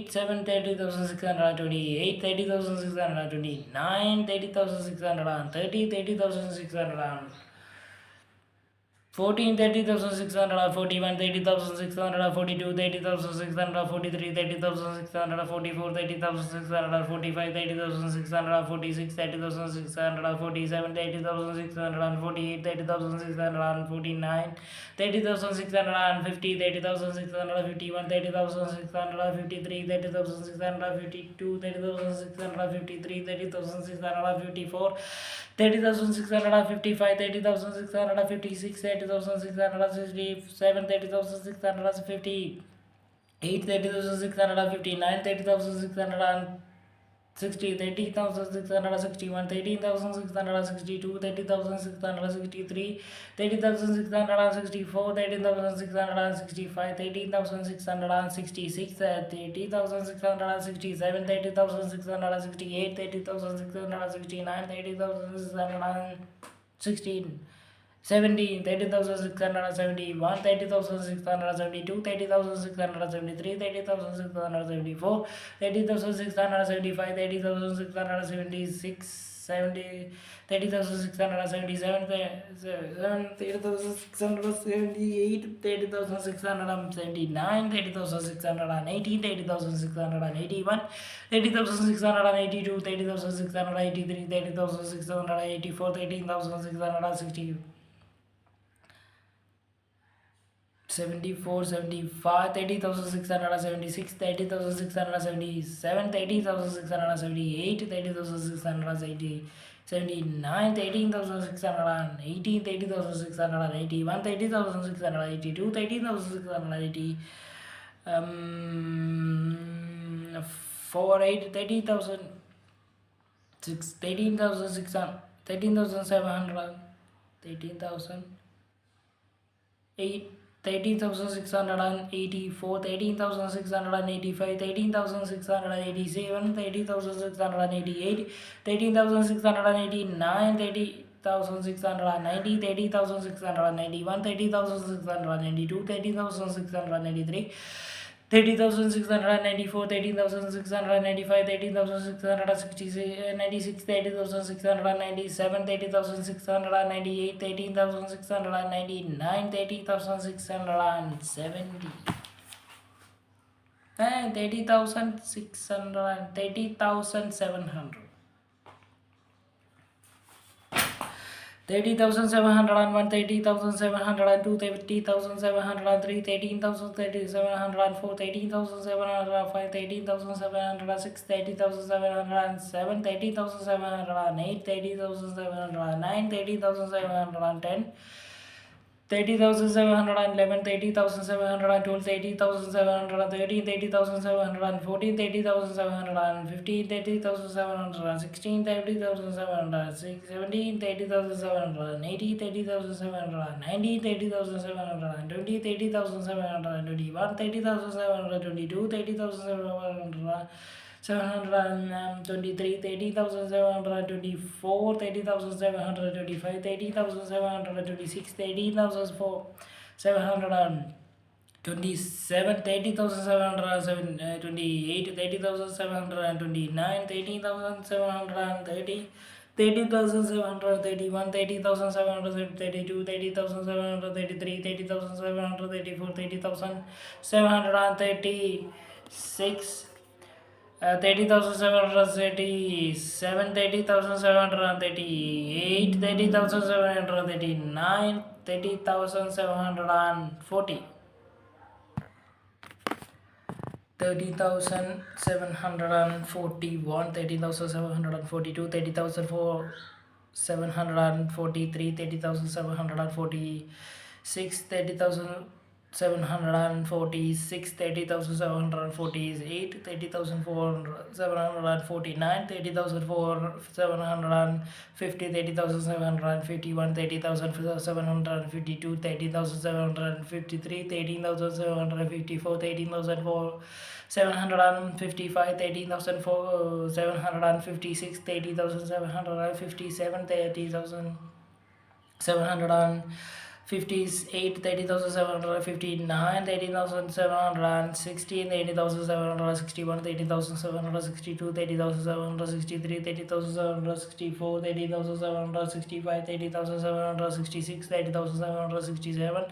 7, 30,628, 30,629, 30,630, 30,600. 14, 30,600, 41, 30,600, 42, 30,600, 43, 30,600, 44, 30,600, 45, 30,600, 46, 30,600, 47, 30,600, 48, 30,600, 49, 30,650, 30,651, 30,653, 30,652, 30,653, 30,654, 30,655, 30,656, 30,667, 30,658, 30,659, 30,660, 30,661, 13,662, 30,663, 30,664, 13,665, 13,666, 30,667, 30,668, 30,669, 30,616, 17, 30,671, 30,672, 30,673, 30,674, 30,675, 30,676, 30,677, 30,678, 30,679, 30,680, 30,681, 30,682, 30,683, 30,684, 13,660. 74, 75, 30,676, 30,677, 30,678, 30,679, 13,618, 30,681, 30,682, 13,680, 4, 8, 30,000, 13,600, 13,700, 13,000, 8, 13,684, 13,685, 13,687, 13,688, 13,689, 30,690, 30,691, 30,692, 30,693, 30,694, 13,695, 13,696, 30,697, 30,698, 13,699, 30,670, and 30,600, 30,700. 30,701, 30,702, 30,703, 13,704, 13,705, 13,706, 30,707, 30,708, 30,709, 30,710, 30,711, 30,712, 30,713, 30,714, 30,715, 30,716, 30,717, 30,780, 30,790, 30,720, 30,721, 30,722, 30,723, 30,724, 30,725, 30,726, 30,727, 30,728, 30,729, 30,730, 30,731, 30,732, 30,733, 30,734, 30,736, 30,737, 30,738, 30,739, 30,740, 30,741, 30,742, 30,743, 30,746, 30,746, 30,748, 30,749, 30,750, 30,751, 30,752, 30,753, 13,754, 13,755, 13,756, 30,757, 30,758, 30,759, 30,716, 30,761, 30,762, 30,763, 30,764, 30,765, 30,766, 30,767,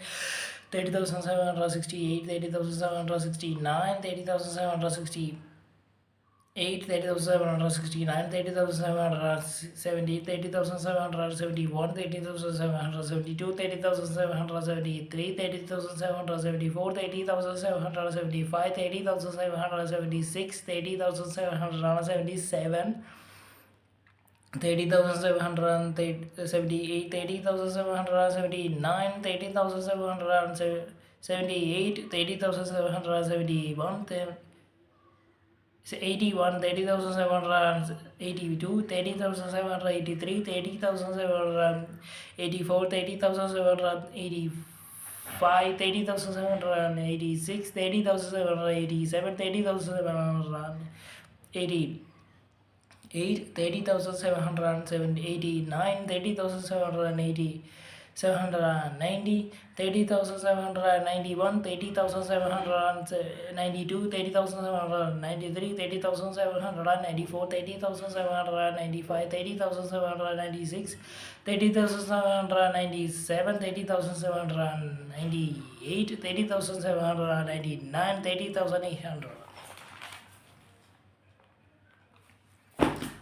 30,768, 30,769, 30,760, 30,769, 30,770, 30,771, 30,772, 30,773, 30,774, 30,775, 30,776, 30,777, 30,778, 30,779, 30,778, 30,771, 81, 30,782, 30,783, 30,784, 30,785, 30,786, 30,787, 30,788, 30,789, 30,780, 30,790, 30,791, 30,792, 30,793, 30,794, 30,795, 30,796, 30,797, 30,798, 30,799, 30,800.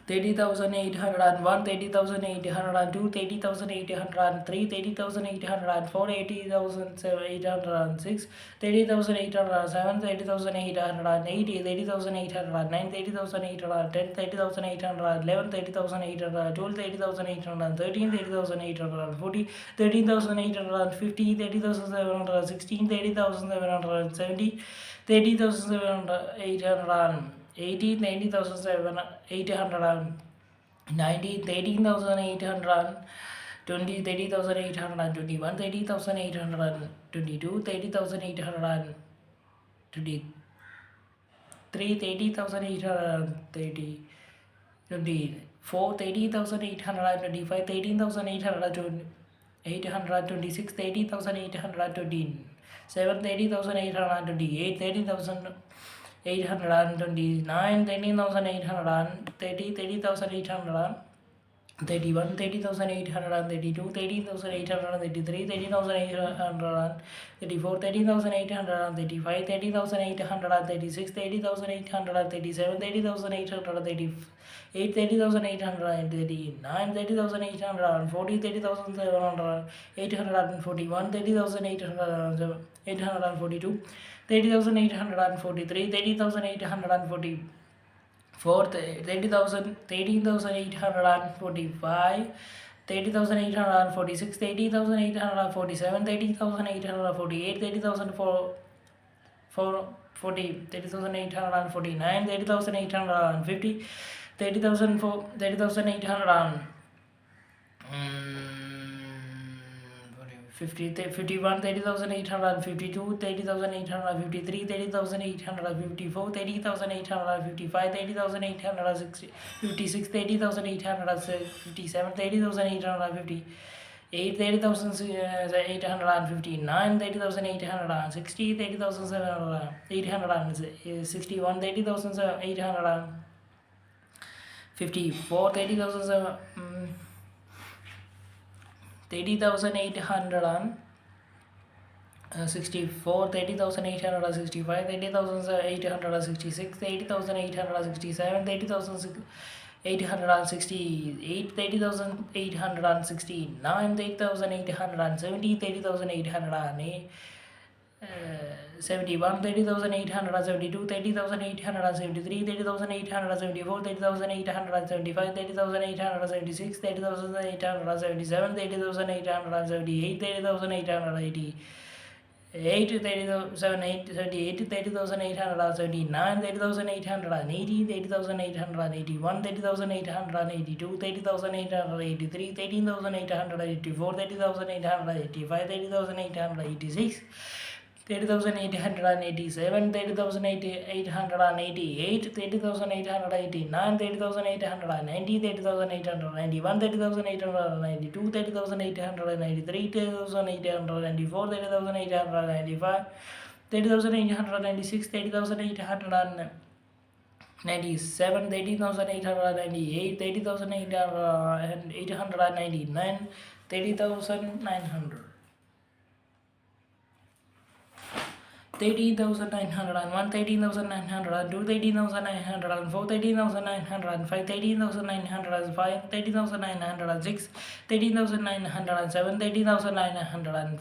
30,801, 30,802, 30,803, 30,804, 80,806, 30,807, 30,808, 30,809, 30,810, 30,811, 30,812, 30,813, 30,840, 13,850, 30,716, 30,770, 30,880, 90,890, 13,820, 30,821, 30,822, 30,823, 30,830, 24, 30,825, 13,826, 30,827, 30,828, 30,829, 13,830, 30,831, 30,832, 13,833, 13,834, 13,835, 30,836, 30,837, 30,838, 30,839, 30,840, 30,700, 841, 30,842, 30,843, 30,844, 13,845, 30,846, 30,847, 30,848, 30,849, 30,850, 30,800, 51, 30,852, 30,853, 30,854, 30,855, 30,856, 30,857, 30,850, 30,859, 30,860, 30,861, 30,854, 30,864, 30,865, 30,866, 30,867, 30,868, 30,869, 30,870, 30,808, 71, 30,872, 30,873, 30,874, 30,875, 30,876, 30,877, 30,878, 30,880. 30,878, 30,879, 30,880, 30,881, 30,882, 30,883, 13,884, 30,885, 30,886, 30,887, 30,888, 30,889, 30,890, 30,891, 30,892, 30,893, 30,894, 30,895, 30,896, 30,897, 30,898, 30,899, 30,900. 13,901, 13,902, 13,904, 13,905, 13,905, 13,906, 13,907, 13,908,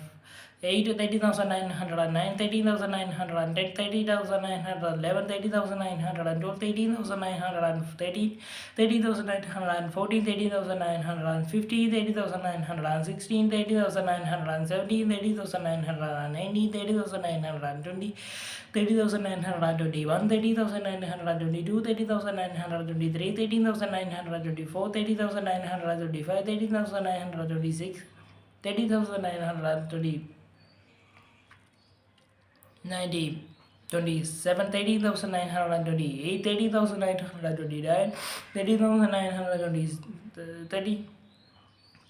13,909, 13,910, 13,911, 13,912, 13,913, 13,914, 13,915, 13,916, 13,917, 13,919, 30,920, 30,921, 30,922, 30,923, 13,924, 30,925, 30,926, 30,920, 90, 27, 30,928, 30,929, 30,920, 30,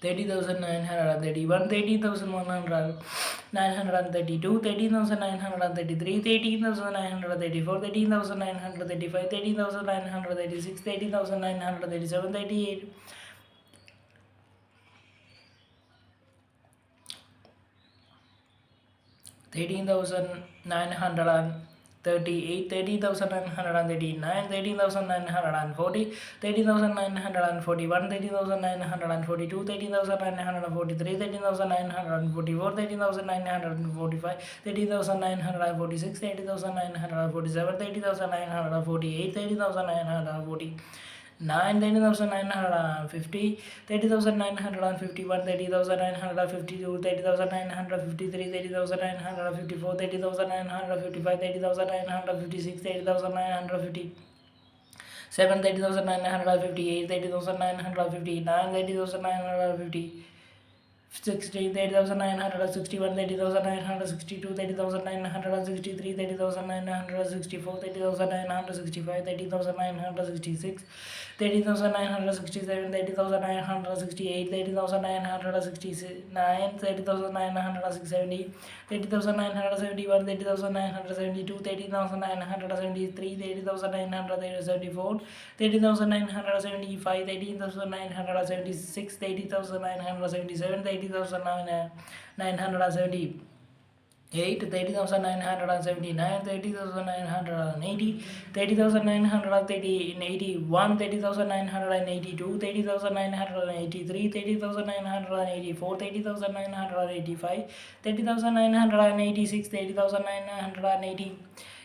30,931, 30,100, 932, 13,933, 13,934, 13,935, 13,936, 13,937, 38. 13,938, 13,939, 13,940, 13,941, 13,942, 13,943, 13,944, 13,945, 13,946, 13,947, 13,948, 13,940. 30,950, 30,951, 30,952, 30,953, 30,954, 30,955, 30,956, 30,957, 30,958, 30,959, 30,950. 30,961, 30,962, 30,963, 30,964, 30,965, 30,966, 30,967, 30,968, 30,969, 30,970, 30,971, 30,972, 30,973, 30,974, 30,975, 30,976, 30,977, 30,970. 30,979, 30,980, 30,981, 30,982, 30,983, 30,984, 30,985, 30,986, 30,980.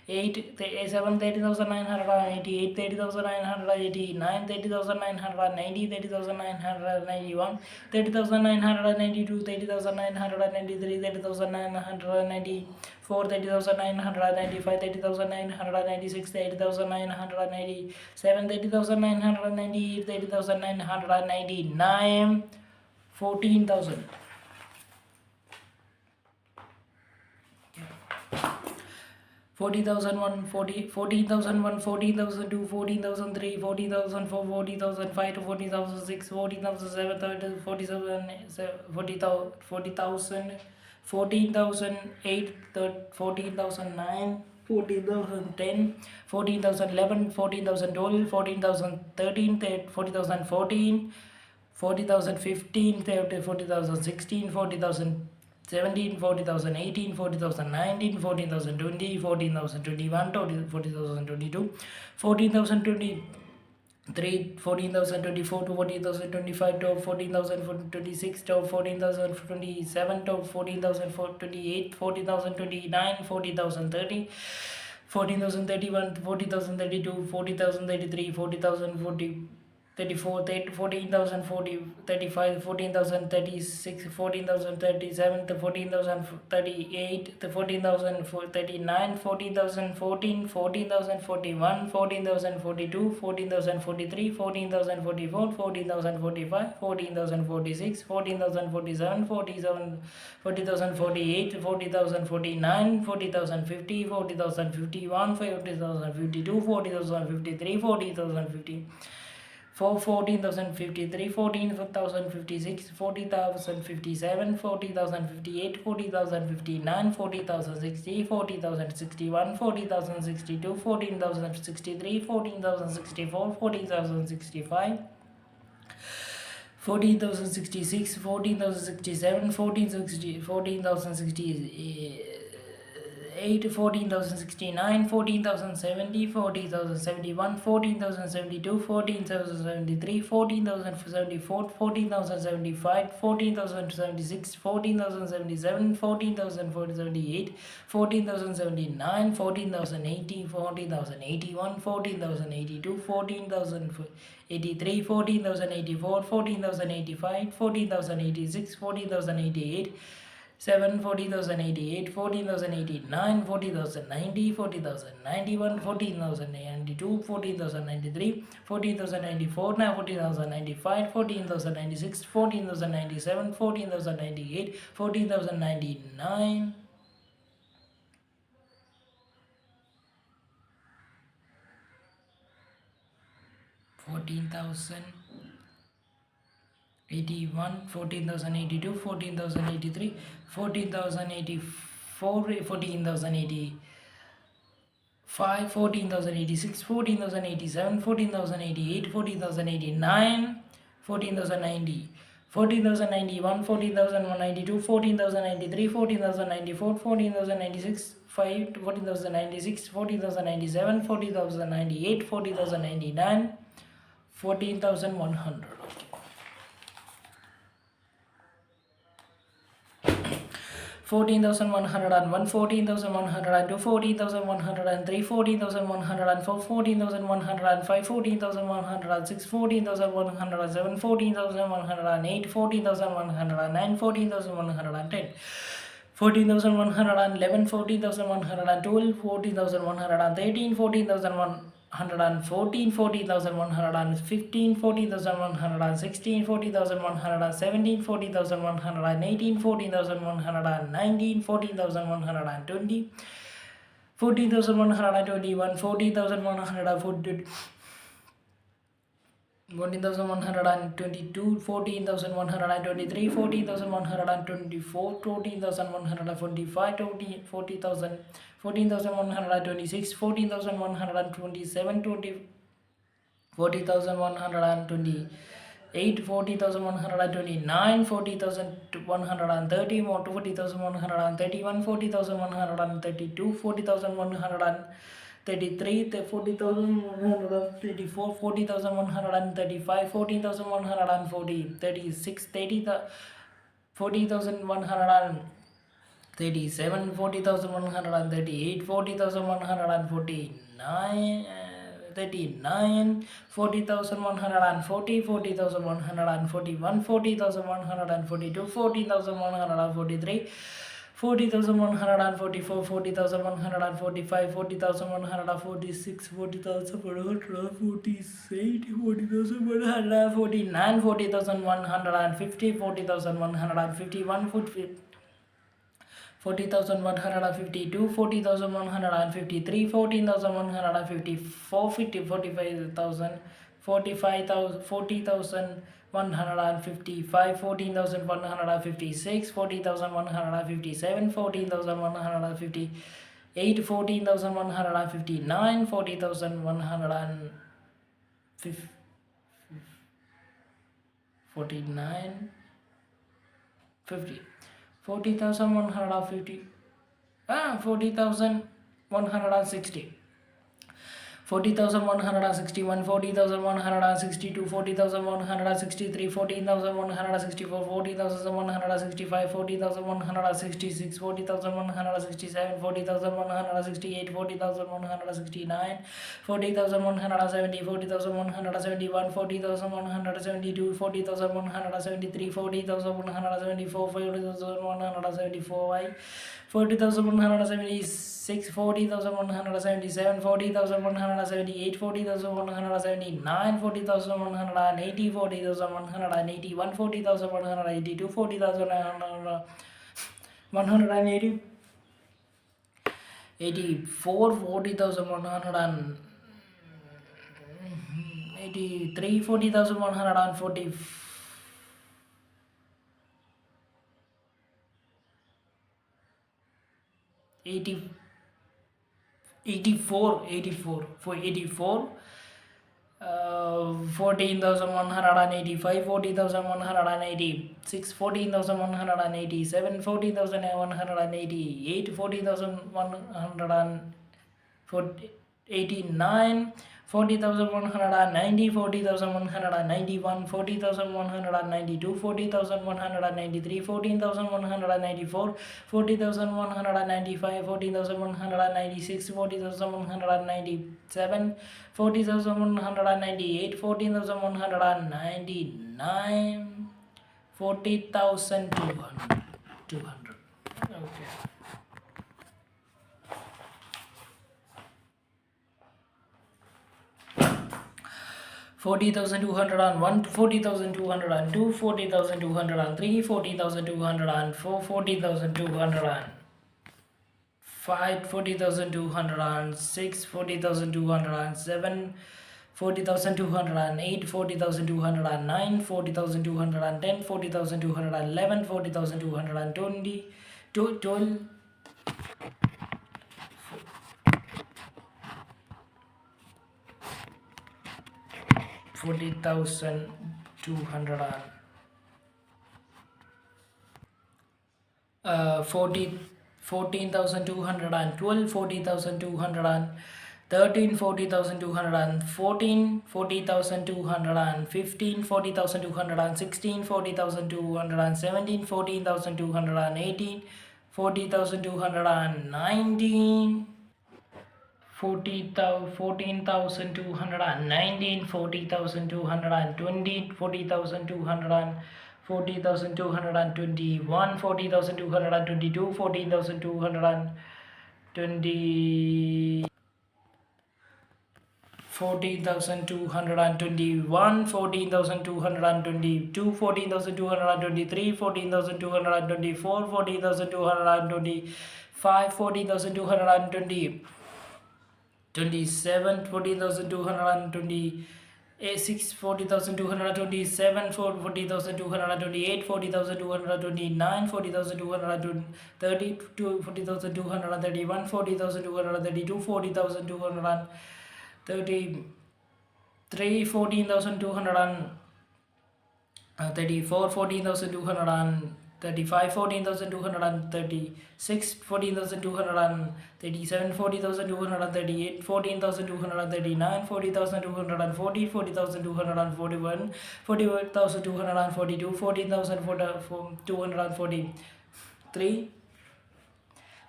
7, 30,988, 30,989, 30,990, 30,991, 30,992, 30,993, 30,994, 30,995, 30,996, 30,997, 30,998, 30,999, 14,000. 40,001, 14,001, 14,002, 14,003, 40,004, 40,005 to 40,006, 40,007, 40,000, 40,000, 14,008, 14,009, 14,010, 14,011, 14,012, 14,013, 40,014, 40,015, 40,016, 40,017, 40,018, 40,019, 14,020, 14,021, 40,022, 14,023, 14,024 to 14,025 to 14,026 to 14,027 to 14,028, 14,029, 40,030, 14,031, 40,032, 40,033, 40,040. 34, 14,040, 35, 14,036, 14,037, 14,038, 14,039, 14,014, 14,041, 14,042, 14,043, 14,044, 14,045, 14,046, 14,047, 40,048, 40,049, 40,050, 40,051, 40,052, 40,053, 40,050. 14,053, 14,056, 40,057, 40,058, 40,059, 40,060, 40,061, 40,062, 14,063, 14,064, 14,065, 14,066, 14,067, 14,060, 14,069, 14,070, 14,071, 14,072, 14,073, 14,074, 14,075, 14,076, 14,077, 14,078, 14,079, 14,080, 14,081, 14,082, 14,083, 14,084, 14,085, 14,086, 14,088, 7, 40,088, 14,089, 40,090, 40,091, 14,092, 14,093, 14,094, 14,095, 14,096, 14,097, 14,098, 14,099, 14,000, 81, 14,082, 14,083, 14,084, 14,085, 14,086, 14,087, 14,088, 14,089, 14,090, 14,091, 14,192, 14,093, 14,094, 14,096, 14,096, 14,097, 14,098, 14,099, 14,100. 14,101, 14,102, 14,103, 14,104, 14,105, 14,106, 14,107, 14,108, 14,109, 14,110, 14,111, 14,112, 14,113, 14,114, 14,115, 14,116, 14,117, 14,118, 14,119, 14,120, 14,121, 14,140, 14,122, 14,123, 14,124, 14,145, 14,126, 14,127, 40,128, 40,129, 40,130, 40,131, 40,132, 40,133, 40,134, 40,135, 14,140, 36, 30, 40,137, 40,138, 40,149, 39, 40,140, 40,141, 40,142, 40,143, 40,144, 40,145, 40,146, 40,148, 40,149, 40,150, 40,151, 40,152, 40,153, 14,154, 45,000, 40,155, 14,156, 40,157, 14,158, 14,159, 40,149, 50. 40,150, 40,160, 40,161, 40,162, 40,163, 14,164, 40,165, 40,166, 40,167, 40,168, 40,169, 40,170, 40,171, 40,172, 40,173, 40,174, 40,174, 40,176, 40,177, 40,178, 40,179, 40,180, 40,181, 40,182, 40,180, 84, 40,183, 40,140, 80, 84, 84, for 84, 14,185, 14,186, 14,187, 14,188, 14,189, 40,190, 40,191, 40,192, 40,193, 14,194, 40,195, 40,196, 40,197, 40,198, 14,199, 40,200. Okay. 40,201, 40,202, 40,203, 40,204, 40,205, 40,206, 40,207, 40,208, 40,209, 40,210, 40,211, 40,220, 12, 40,200 14,212, 40,213, 40,214, 40,215, 40,216, 40,217, 14,218, 40,219, 14,219, 40,220, 40,221, 40,222, 14,221, 14,222, 14,223, 14,224, 14,225, 14,220. 27, 40,226, 40,227, 40,228, 40,229, 40,230, 40,231, 40,232, 40,233, 14,234, 14,235, 14,236, 14,237, 40,238, 14,239, 40,240, 40,241, 48,242, 14,243,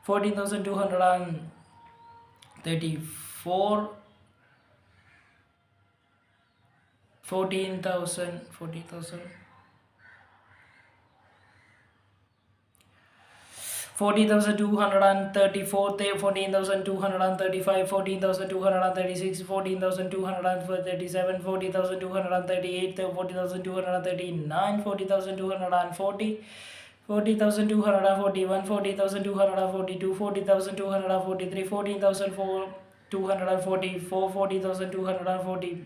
14,234, 14,000, 40,000, 40,234, 14,235, 14,236, 14,237, 40,238, 40,239, 40,240, 40,241, 40,242, 40,243, 14,244, 40,240.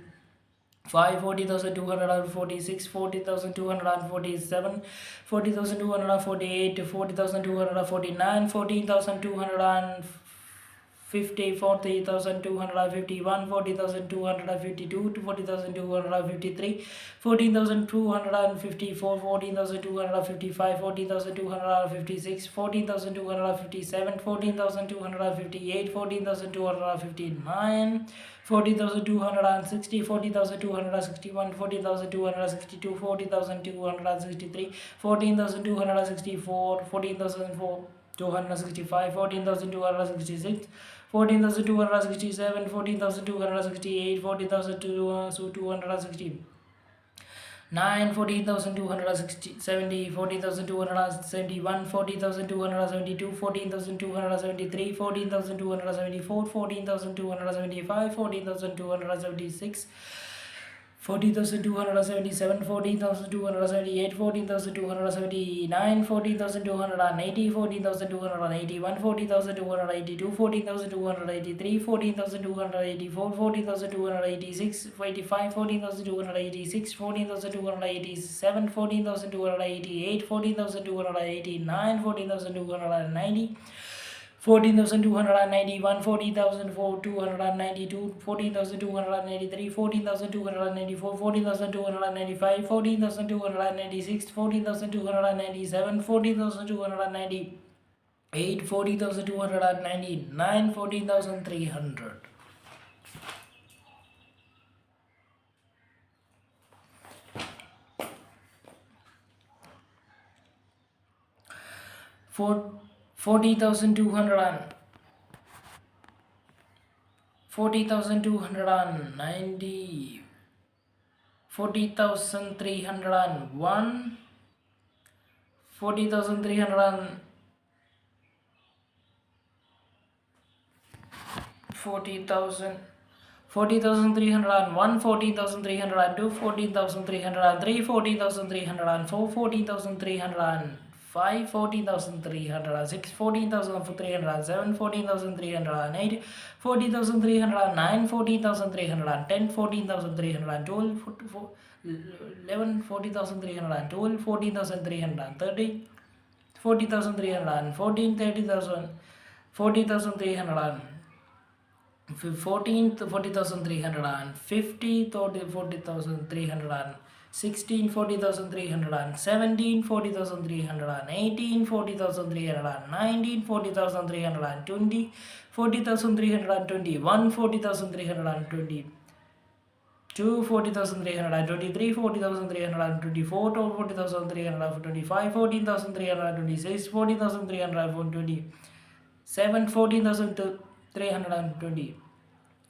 40,246, 40,247, 40,248, 40,249, 14,250, 40,251, 40,252, 40,253, 14,254, 14,255, 14,256, 14,257, 14,258, 14,259, 40,260, 40,261, 40,262, 40,263, 14,264, 14,265, 14,266, 14,267, 14,268, 14,260. 14,270, 14,271, 14,272, 14,273, 14,274, 14,275, 14,276, 40,277, 14,278, 14,279, 14,280, 14,281, 14,282, 14,283, 14,284, 14,286, 85, 14,286, 14,287, 14,288, 14,289, 14,290, 14,291, 40,292, 14,293, 14,294, 14,295, 14,296, 14,297, 14,298, 40,299, 14,300. For 40,290, 40,301, 40,300, 40,000, 40,301, 40,302, 14,303, 14,304, 14,305, 5, 14,300, 6, 14,300, 7, 14,300, 8, 14,300, 9, 14,300, 10, 14,300, 12, 11, 14,300, 12, 14,300, 13, 40,300, 14, 30,000, 40,300, 14, 40,300, 50, 40,300, 16, 40,300, 17, 40,300, 18, 40,300, 19, 40,300, 20, 40,321, 40,320, 2, 40,300, 23, 40,300, 24, 40,325, 14,326, 40,320, 7, 14,320,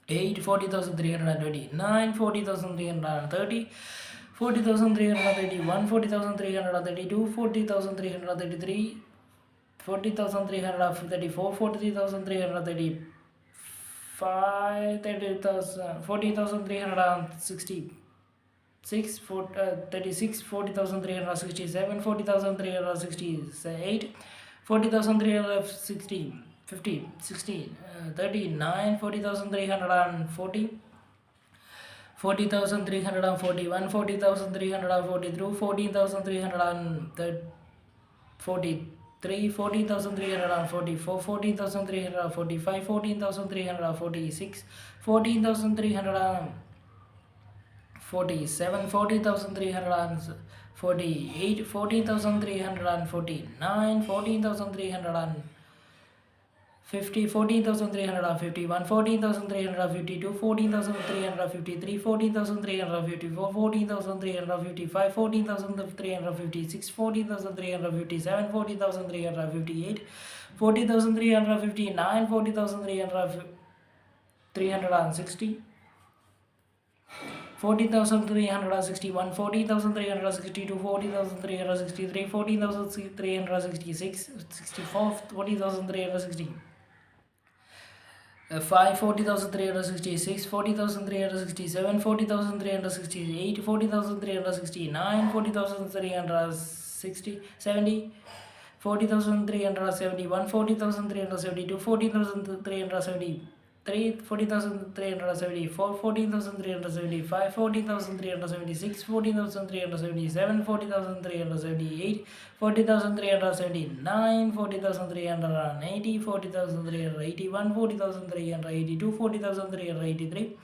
8, 40,320, 9, 40,330, 40,331, 40,332, 40,333, 40,334, 40,335, 40,360, 36, 40,367, 40,368, 40,360, 50, 60, 39, 40,340, 40,341, 40,342, 14,343, 14,344, 14,345, 14,346, 14,347, 40,348, 14,349, 14,350, 14,351, 14,352, 14,353, 14,354, 14,355, 14,356, 14,357, 14,358, 40,359, 40,360, 40,361, 40,362, 40,363, 40,366, 64, 40,360. 5, 40,366, 40,367, 40,368, 40,369, 40,360, 70, 40,371, 40,372, 40,373, 40,374, 14,375, 14,376, 14,377, 40,378, 40,379, 40,380, 40,381, 40,382, 40,383,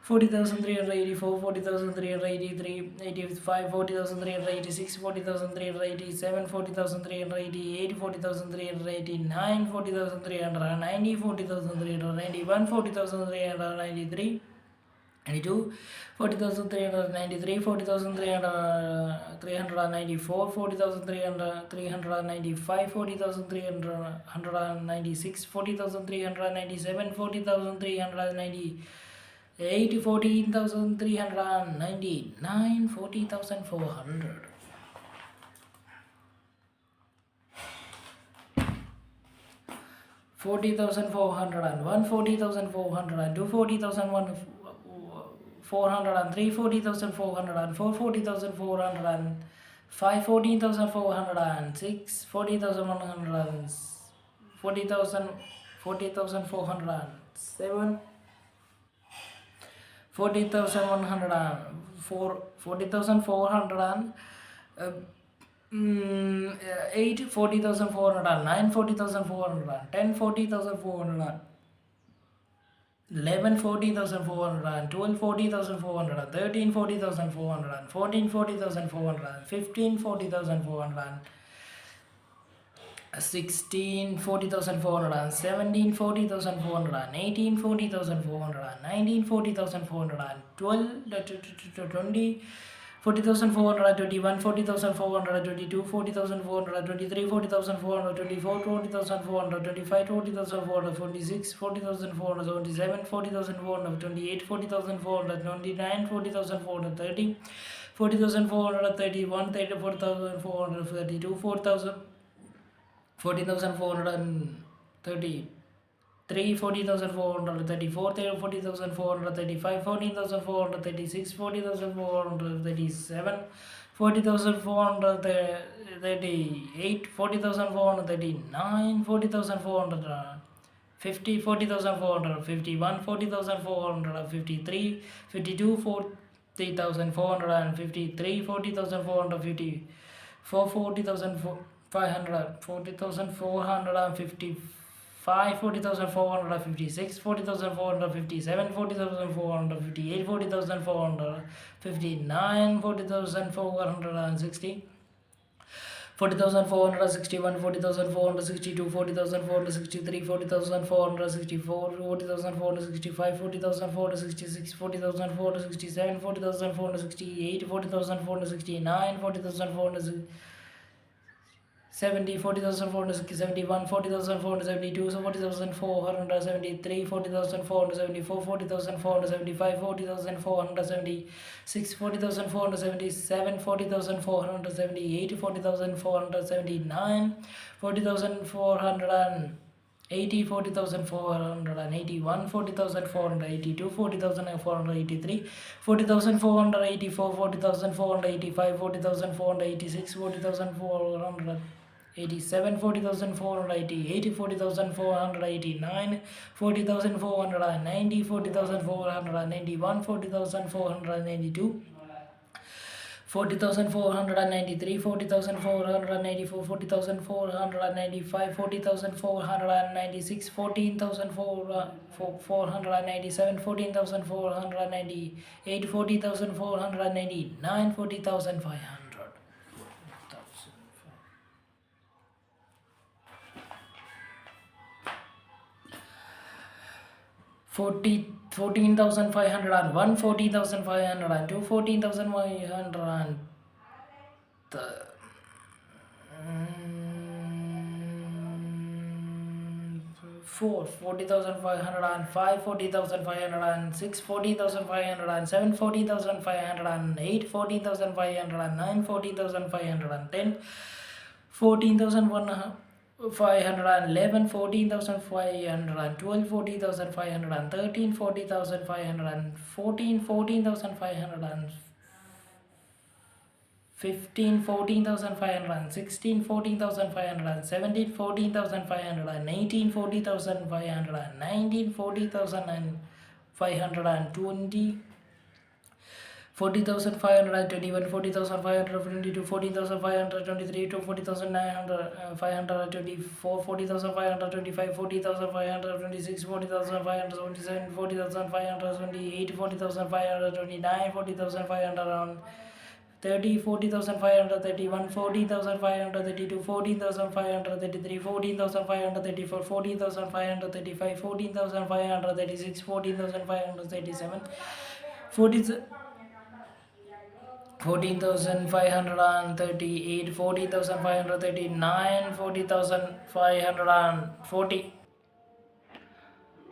40,384, 40,383, 85, 40,386, 40,387, 40,388, 40,389, 40,390, 40,391, 40,393, 92, 40,393, 40,394, 40,395, 40,396, 40,397, 40,390. 8, 14,399, 40,400. 40,401, 40,402, 40,403, 40,404, 40,405, 14,406, 40,100, 40,000, 40,407, 40,104, 40,400, 8, 40,409, 40,410, 40,400, 11, 40,400, 12, 40,400, 13, 40,400, 14, 40,400, 15, 40,400, 16, 40,400, 17, 40,400, 18, 40,400, 19, 40,400, 12, 20, 40,421, 40,422, 40,423, 40,424, 40,425, 40,426, 40,427, 40,428, 40,429, 40,430, 40,431, 40,432, 40,430, 3 40,434 40,435 14,436 40,437 40,438 40,439 40,450 40,451 40,453 52 40,453 40,450 40,500 40,450 40,456 40,457 40,458 40,459 40,460 40,461 40,462 40,463 40,464 40,465 40,466 40,467 40,468 40,469 40,470 40,471 40,472 40,473 40,474 40,475 40,476 40,477 40,478 40,479 40,480 40,481 40,482 40,483 40,484 40,485 40,486 40,487 40,488 40,489 40,490 40,491 40,492 40,493 40,494 40,495 40,496 14,497 14,498 40,499 40,500 14,501 14,502 14,500 4 40,505 40,506 40,507 40,508 14,509 14,510 14,511 14,512 40,513 40,514 14,515 14,516 14,517 14,518 40,519 40,520 40,521 40,522 40,523 to 40,524 40,525 40,526 40,527 40,528 40,529 40,530 40,531 40,532 14,533 14,534 14,535 14,536 14,537 14,538 40,539 40,540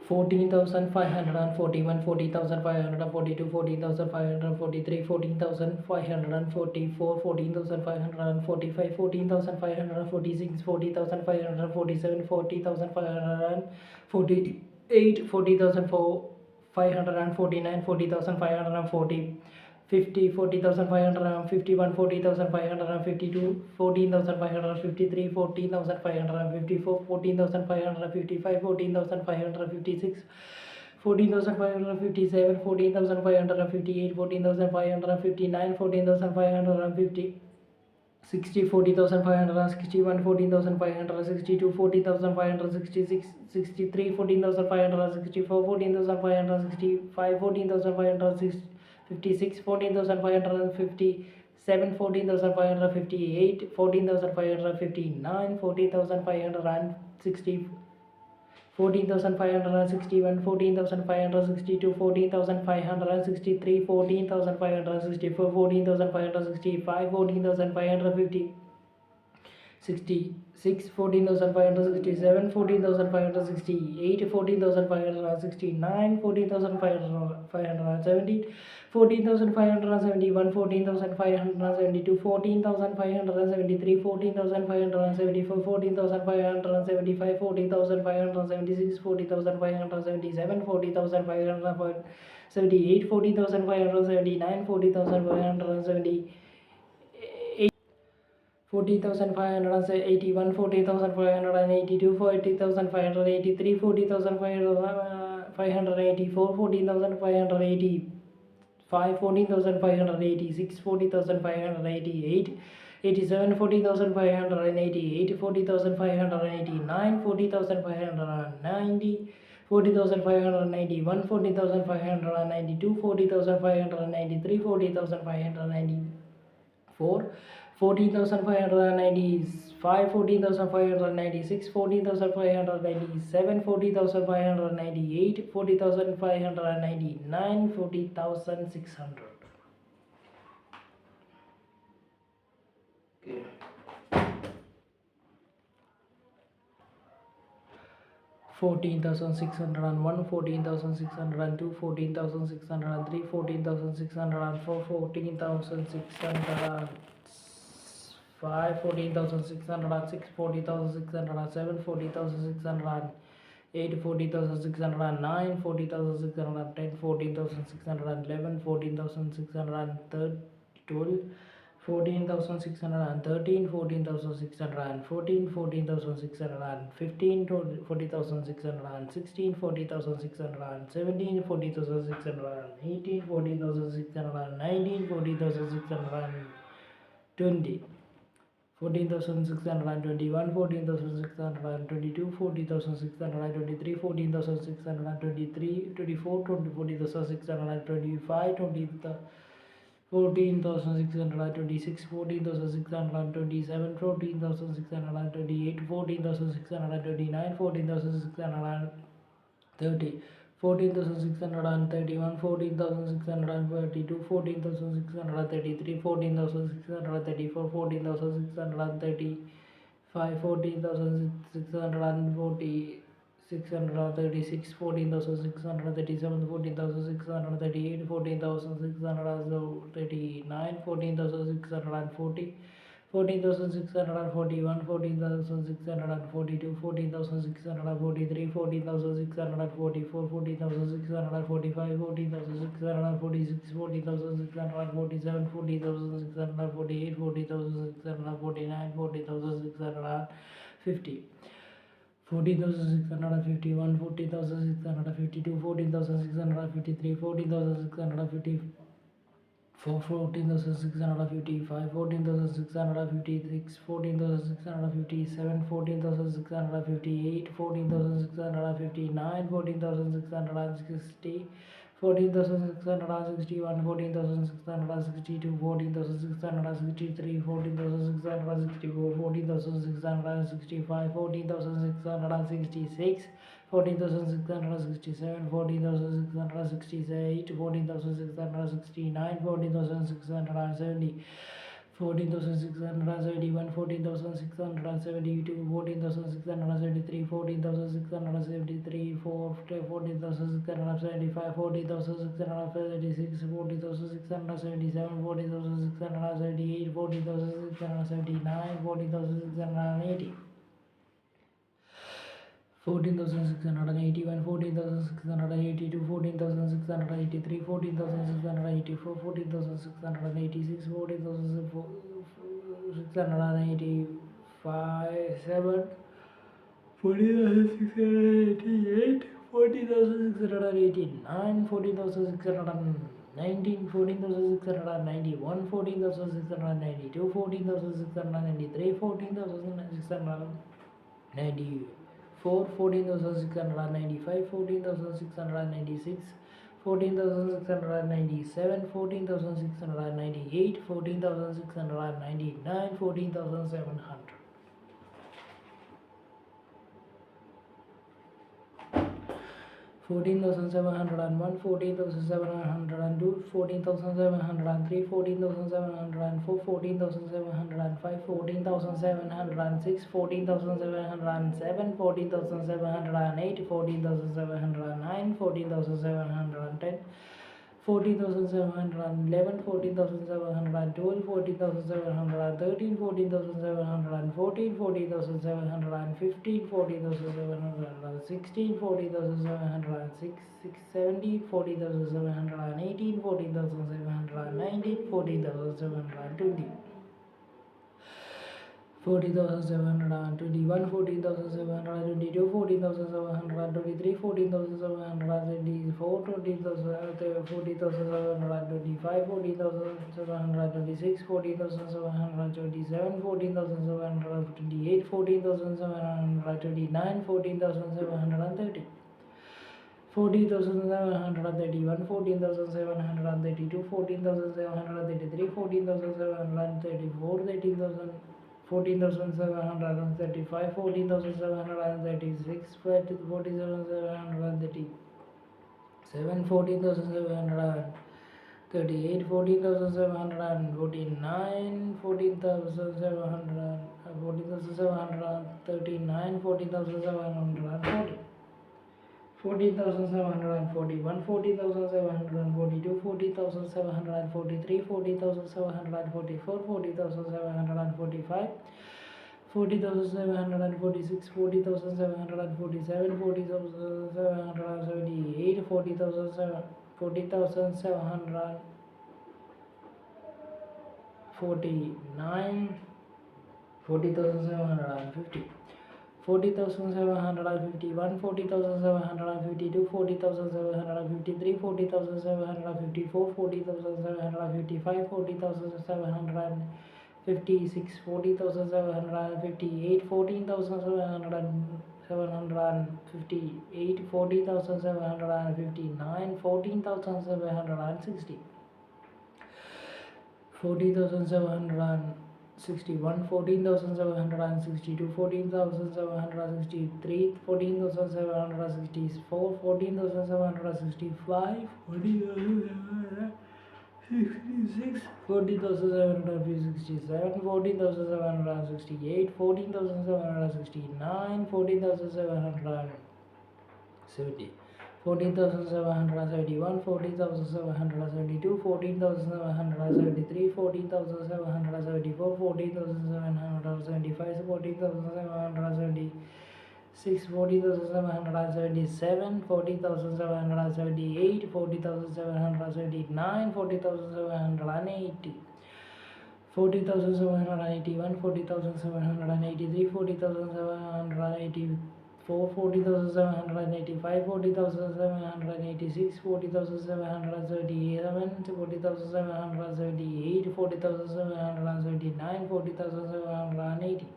14,541 14,542 14,543 14,544 14,545 14,546 40,547 40,548 40,549 40,540 50 40,551 40,552 14,553 14,554 14,555 14,556 14,557 14,558 14,559 14,550 60 40,561 14,562 14,566 63 14,564 14,565 14,556 14,557 14,558 14,559 14,560 14,561 14,562 14,563 14,564 14,565 14,550 66, 14,567, 14,568, 14,569, 14,570, 14,571, 14,572, 14,573, 14,574, 14,575, 14,576, 14,577, 14,578, 14,579, 14,570. 40,581, 40,582, 40,583, 40,584, 14,585, 14,586, 40,588, 87, 40,588, 40,589, 40,590, 40,591, 40,592, 40,593, 40,594, 14,595, 14,596, 14,597, 40,598, 40,599, 40,600. Okay. 14,601, 14,602, 14,603, 14,604, 14,605, 14,606, 40,607, 40,608, 40,609, 40,610, 14,611, 14,612, 14,613, 14,614, 14,615, 40,616, 40,617, 40,618, 40,619, 40,620, 14,621, 14,622, 14,623, 14,623, 24, 40,625, 14,626, 14,627, 14,628, 14,629, 14,630, 14,631, 14,632, 14,633, 14,634, 14,635, 14,640, 636, 14,637, 14,638, 14,639, 14,640, 14,641, 14,642, 14,643, 14,644, 14,645, 14,646, 14,647, 14,648, 14,649, 14,650. 14,651, 14,652, 14,653, 14,654, 14,655, 14,656, 14,657, 14,658, 14,659, 14,660, 14,661, 14,662, 14,663, 14,664, 14,665, 14,666, 14,667, 14,668, 14,669, 14,670, 14,671, 14,672, 14,673, 14,673, 14,675, 14,676, 14,677, 14,678, 14,679, 14,680. 14,681, 14,682, 14,683, 14,684, 14,686, 14,685, 14,688, 14,689, 14,619, 14,691, 14,692, 14,693, 14,694, 14,695, 14,696, 14,697, 14,698, 14,699, 14,700. 14,600, 14,701, 14,702, 14,703, 14,704, 14,705, 14,706, 14,707, 14,708, 14,709, 14,710, 14,711, 14,712, 14,713, 14,714, 14,715, 14,716, 14,717, 14,718, 14,719, 14,720. 14,721, 14,722, 14,723, 14,724, 14,725, 14,726, 14,727, 14,728, 14,729, 14,730. 14,731, 14,732, 14,733, 14,734, 14,735, 14,736, 14,737, 14,738, 14,749, 14,739, 14,740. 14,741, 14,742, 14,743, 14,744, 14,745, 40,746, 40,747, 40,778, 40,749, 40,750. 40,751, 40,752, 40,753, 40,754, 40,755, 40,756, 40,758, 14,758, 40,759, 14,760. 40,761, 14,762, 14,763, 14,764, 14,765, 14,766, 14,767, 14,768, 14,769, 14,770. 14,771, 14,772, 14,773, 14,774, 14,775, 14,776, 14,777, 14,778, 40,779, 40,780. 40,781, 40,783, 40,784, 40,785, 40,786, 40,777, 40,778, 40,779, 40,780.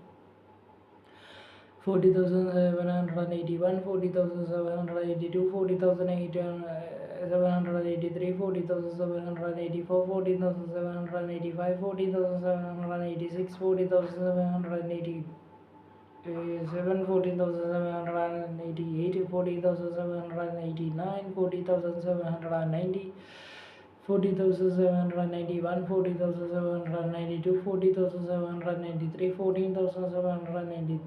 40,781, 40,782, 40,783, 40,784, 40,785, 40,786, 40,787, 14,788, 40,789, 40,790, 40,791, 40,792, 40,793, 14,794,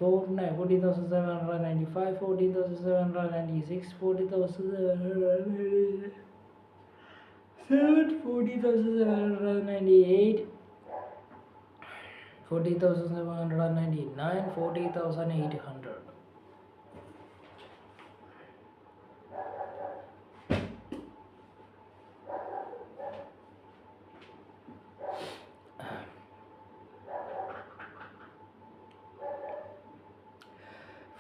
40,795, 40,796, 40,797, 40,798, 40,799, 40,800.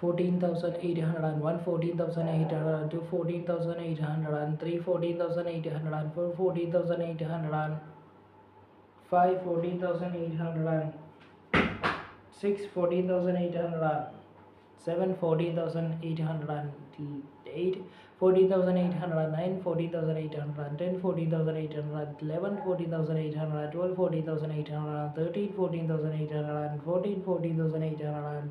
14,801, 14,802, 14,803, 14,804, 14,805, 14,806, 14,807, 14,808, 14,809, 14,810, 14,811, 14,812, 14,813, 14,814, 14,815,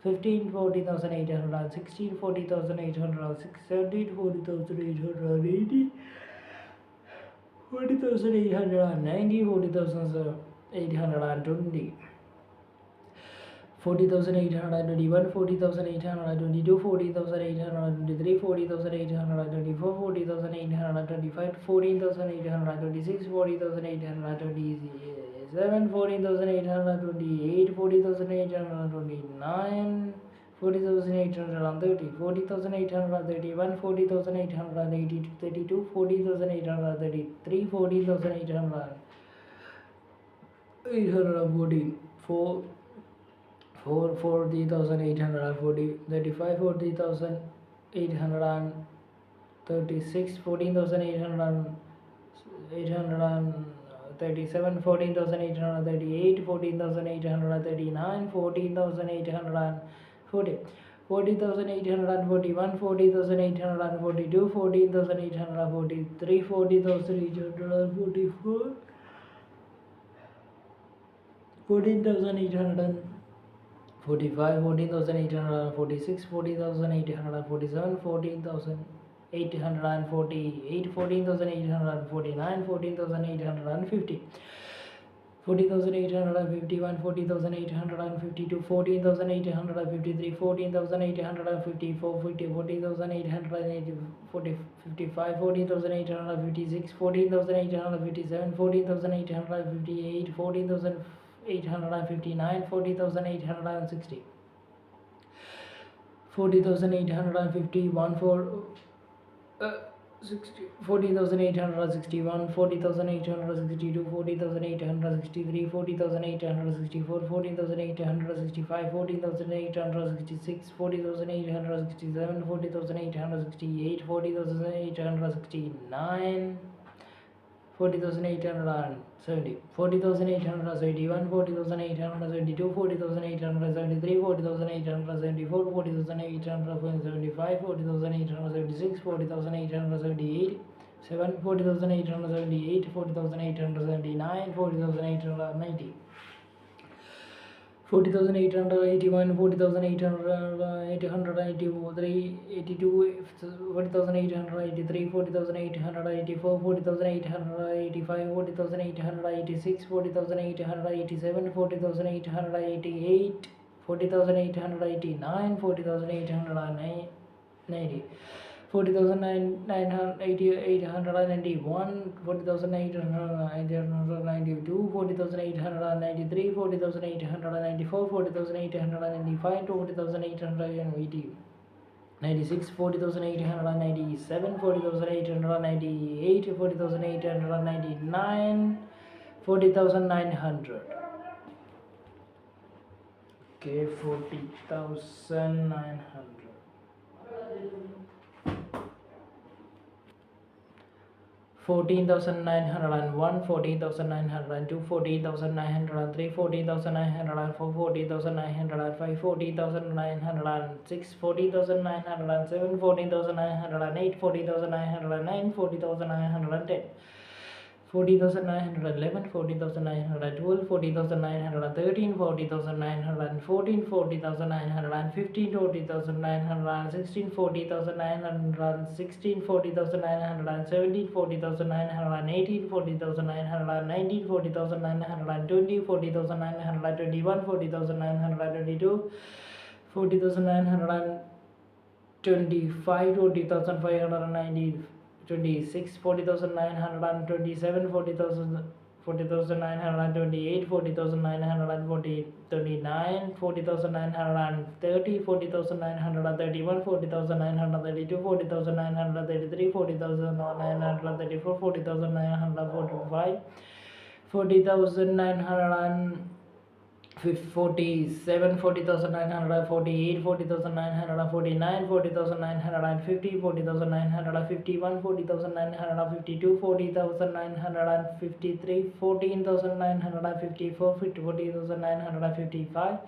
15, 40,800, 16, 40,800, 17, 40,880, 40,890, 40,820, 40,821, 40,822, 40,823, 40,824, 40,825, 14,826, 40,827, 14,828, 40,829, 40,830, 40,831, 40,832, 40,833, 40,814, 40,840, 35, 40,836, 14,837, 14,838, 14,839, 14,840, 40,841, 40,842, 14,843, 40,844, 14,845, 14,846, 40,847, 14,848, 14,849, 14,850, 40,851, 40,852, 14,853, 14,854, 40,855, 40,856, 14,857, 14,858, 14,859, 40,860, 40,851, 40,861, 40,862, 40,863, 40,864, 40,865, 40,866, 40,867, 40,868, 40,869, 40,870, 40,871, 40,872, 40,873, 40,874, 40,875, 40,876, 40,878, 40,878, 40,879, 40,890, 40,881, 40,883, 82, 40,883, 40,884, 40,885, 40,886, 40,887, 40,888, 40,889, 40,890, 40,891, 40,892, 40,893, 40,894, 40,895, 40,880, 96, 40,897, 40,898, 40,899, 40,900. Okay, 40,900. 14,901, 14,902, 14,903, 14,904, 14,905, 14,906, 14,907, 14,908, 14,909, 40,910, 40,911, 40,912, 40,913, 40,914, 40,915, 40,916, 40,916, 40,917, 40,918, 40,919, 40,920, 40,921, 40,922, 40,925, 40,590, 26, 40,927, 40,928, 40,940, 39, 40,930, 40,931, 40,932, 40,933, 40,934, 40,945, 40,947, 40,948, 40,949, 40,950, 40,951, 40,952, 40,953, 14,954, 40,955,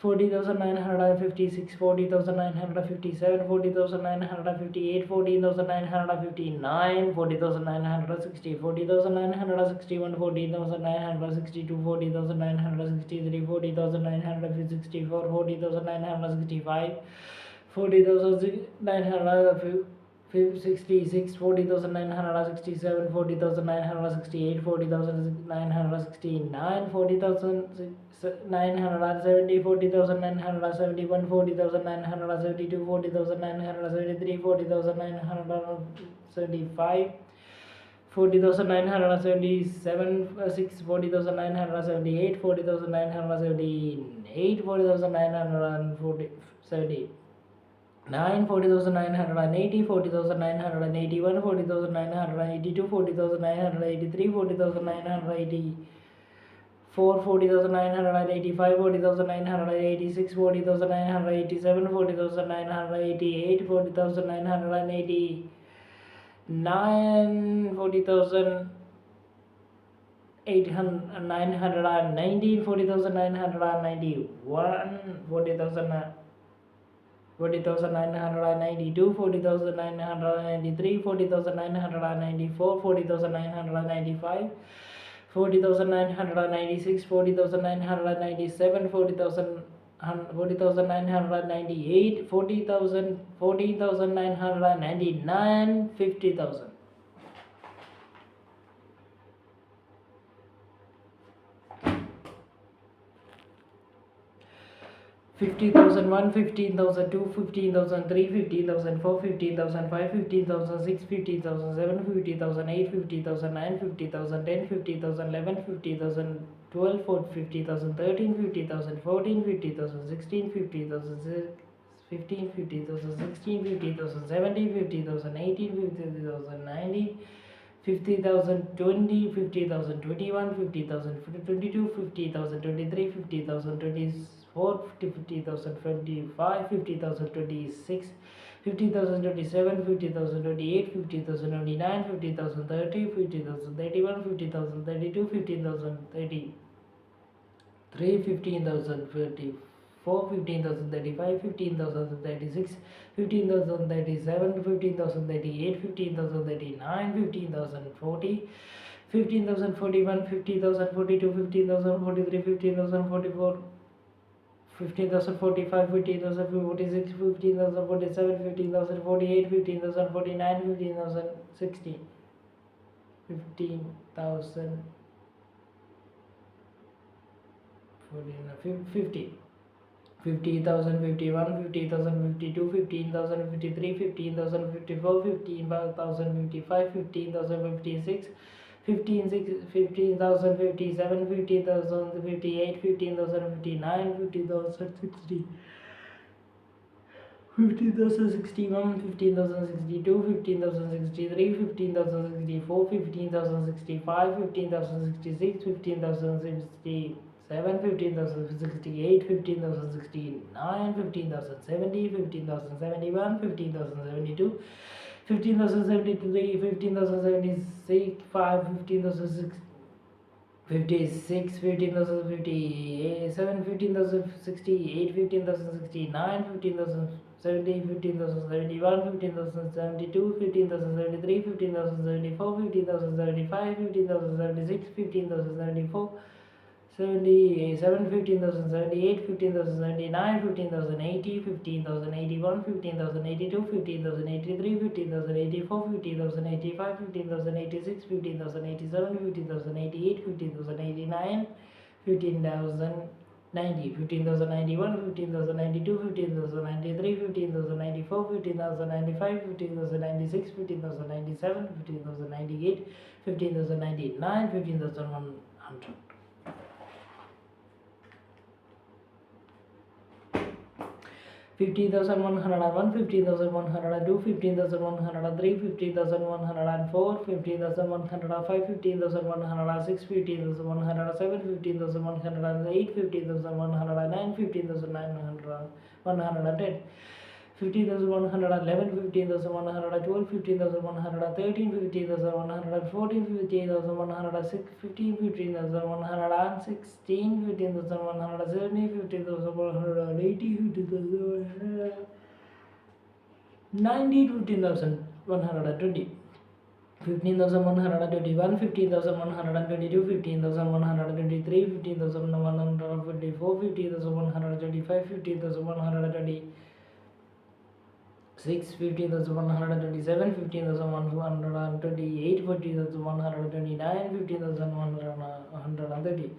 40,956, 40,957, 40,958, 14,959, 40,960, 40,961, 40,962, 40,963, 40,964, 40,965, 40,966, 40,967, 40,968, 40,969, 40,970, 40,971, 40,972, 40,973, 40,975, 40,977, 40,978, 40,978, 40,970. 40,980, 40,981, 40,982, 40,983, 40,984, 40,985, 40,986, 40,987, 40,988, 40,989, 40,919, 40,991, 40,992, 40,993, 40,994, 40,995, 40,996, 40,997, 40,998, 40,000, 14,999, 50,000. 50,001, 15,002, 15,003, 15,004, 15,005, 15,006, 15,007, 50,008, 50,009, 50,010, 50,011, 50,012, 50,013, 50,014, 50,016, 50,015, 50,016, 50,017, 50,018, 50,019, 50,020, 50,021, 50,022, 50,023, 50,024, 50,025, 50,026, 50,027, 50,028, 50,029, 50,030, 50,031, 50,032, 15,033, 15,034, 15,035, 15,036, 15,037, 15,038, 15,039, 15,040, 15,041, 50,042, 15,043, 15,044, 15,045, 15,046, 15,047, 15,048, 15,049, 15,060, 15,000, 50, 50,000, 51, 50,000, 52, 15,000, 53, 15,000, 54, 15,000, 55, 15,000, 56, 15,000, 57, 15,000, 58, 15,000, 59, 50,000, 60, 15,061, 15,062, 15,063, 15,064, 15,065, 15,066, 15,067, 15,068, 15,069, 15,070, 15,071, 15,072, 15,073, 15,076, 15,006, 56, 15,057, 15,068, 15,069, 15,070, 15,071, 15,072, 15,073, 15,074, 15,075, 15,076, 15,074, 77, 15,078, 15,079, 15,080, 15,081, 15,082, 15,083, 15,084, 15,085, 15,086, 15,087, 15,088, 15,089, 15,090, 15,091, 15,092, 15,093, 15,094, 15,095, 15,096, 15,097, 15,098, 15,099, 15,100. 15,101, 15,102, 15,103, 15,104, 15,105, 15,106, 15,107, 15,108, 15,109, 15,910, 15,111, 15,112, 15,113, 15,114, 15,116, 15,116, 15,117, 15,180, 15,190, 15,120. 15,121, 15,122, 15,123, 15,124, 15,125, 15,126, 15,127, 15,128, 15,129, 15,130,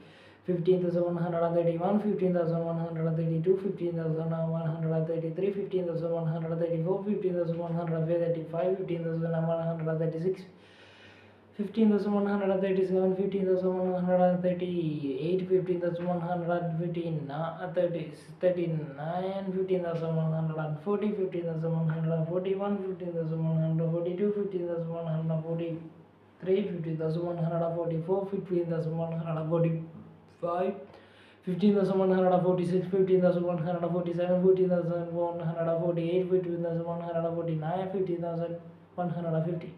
15,131, 15,132, 15,133, 15,134, 15,135, 15,136, 15,137, 15,138, 15,139, 15,140, 15,141, 15,142, 15,143, 15,144, 15,145, 15,146, 15,147, 15,148, 15,149, 15,150.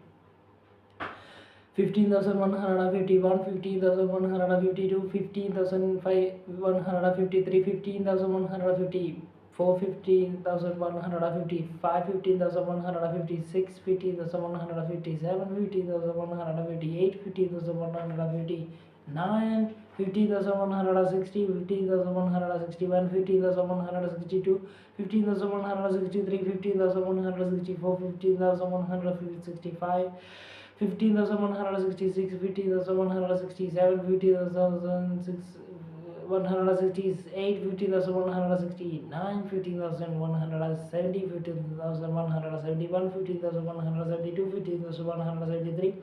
15,151, 15,152, 15,153, 15,154, 15,155, 15,156, 15,157, 15,158, 15,159, 15,160, 15,161, 15,162, 15,163, 15,164, 15,165, 15,166, 15,167, 15,168, 15,169, 15,170, 15,171, 15,172, 15,173,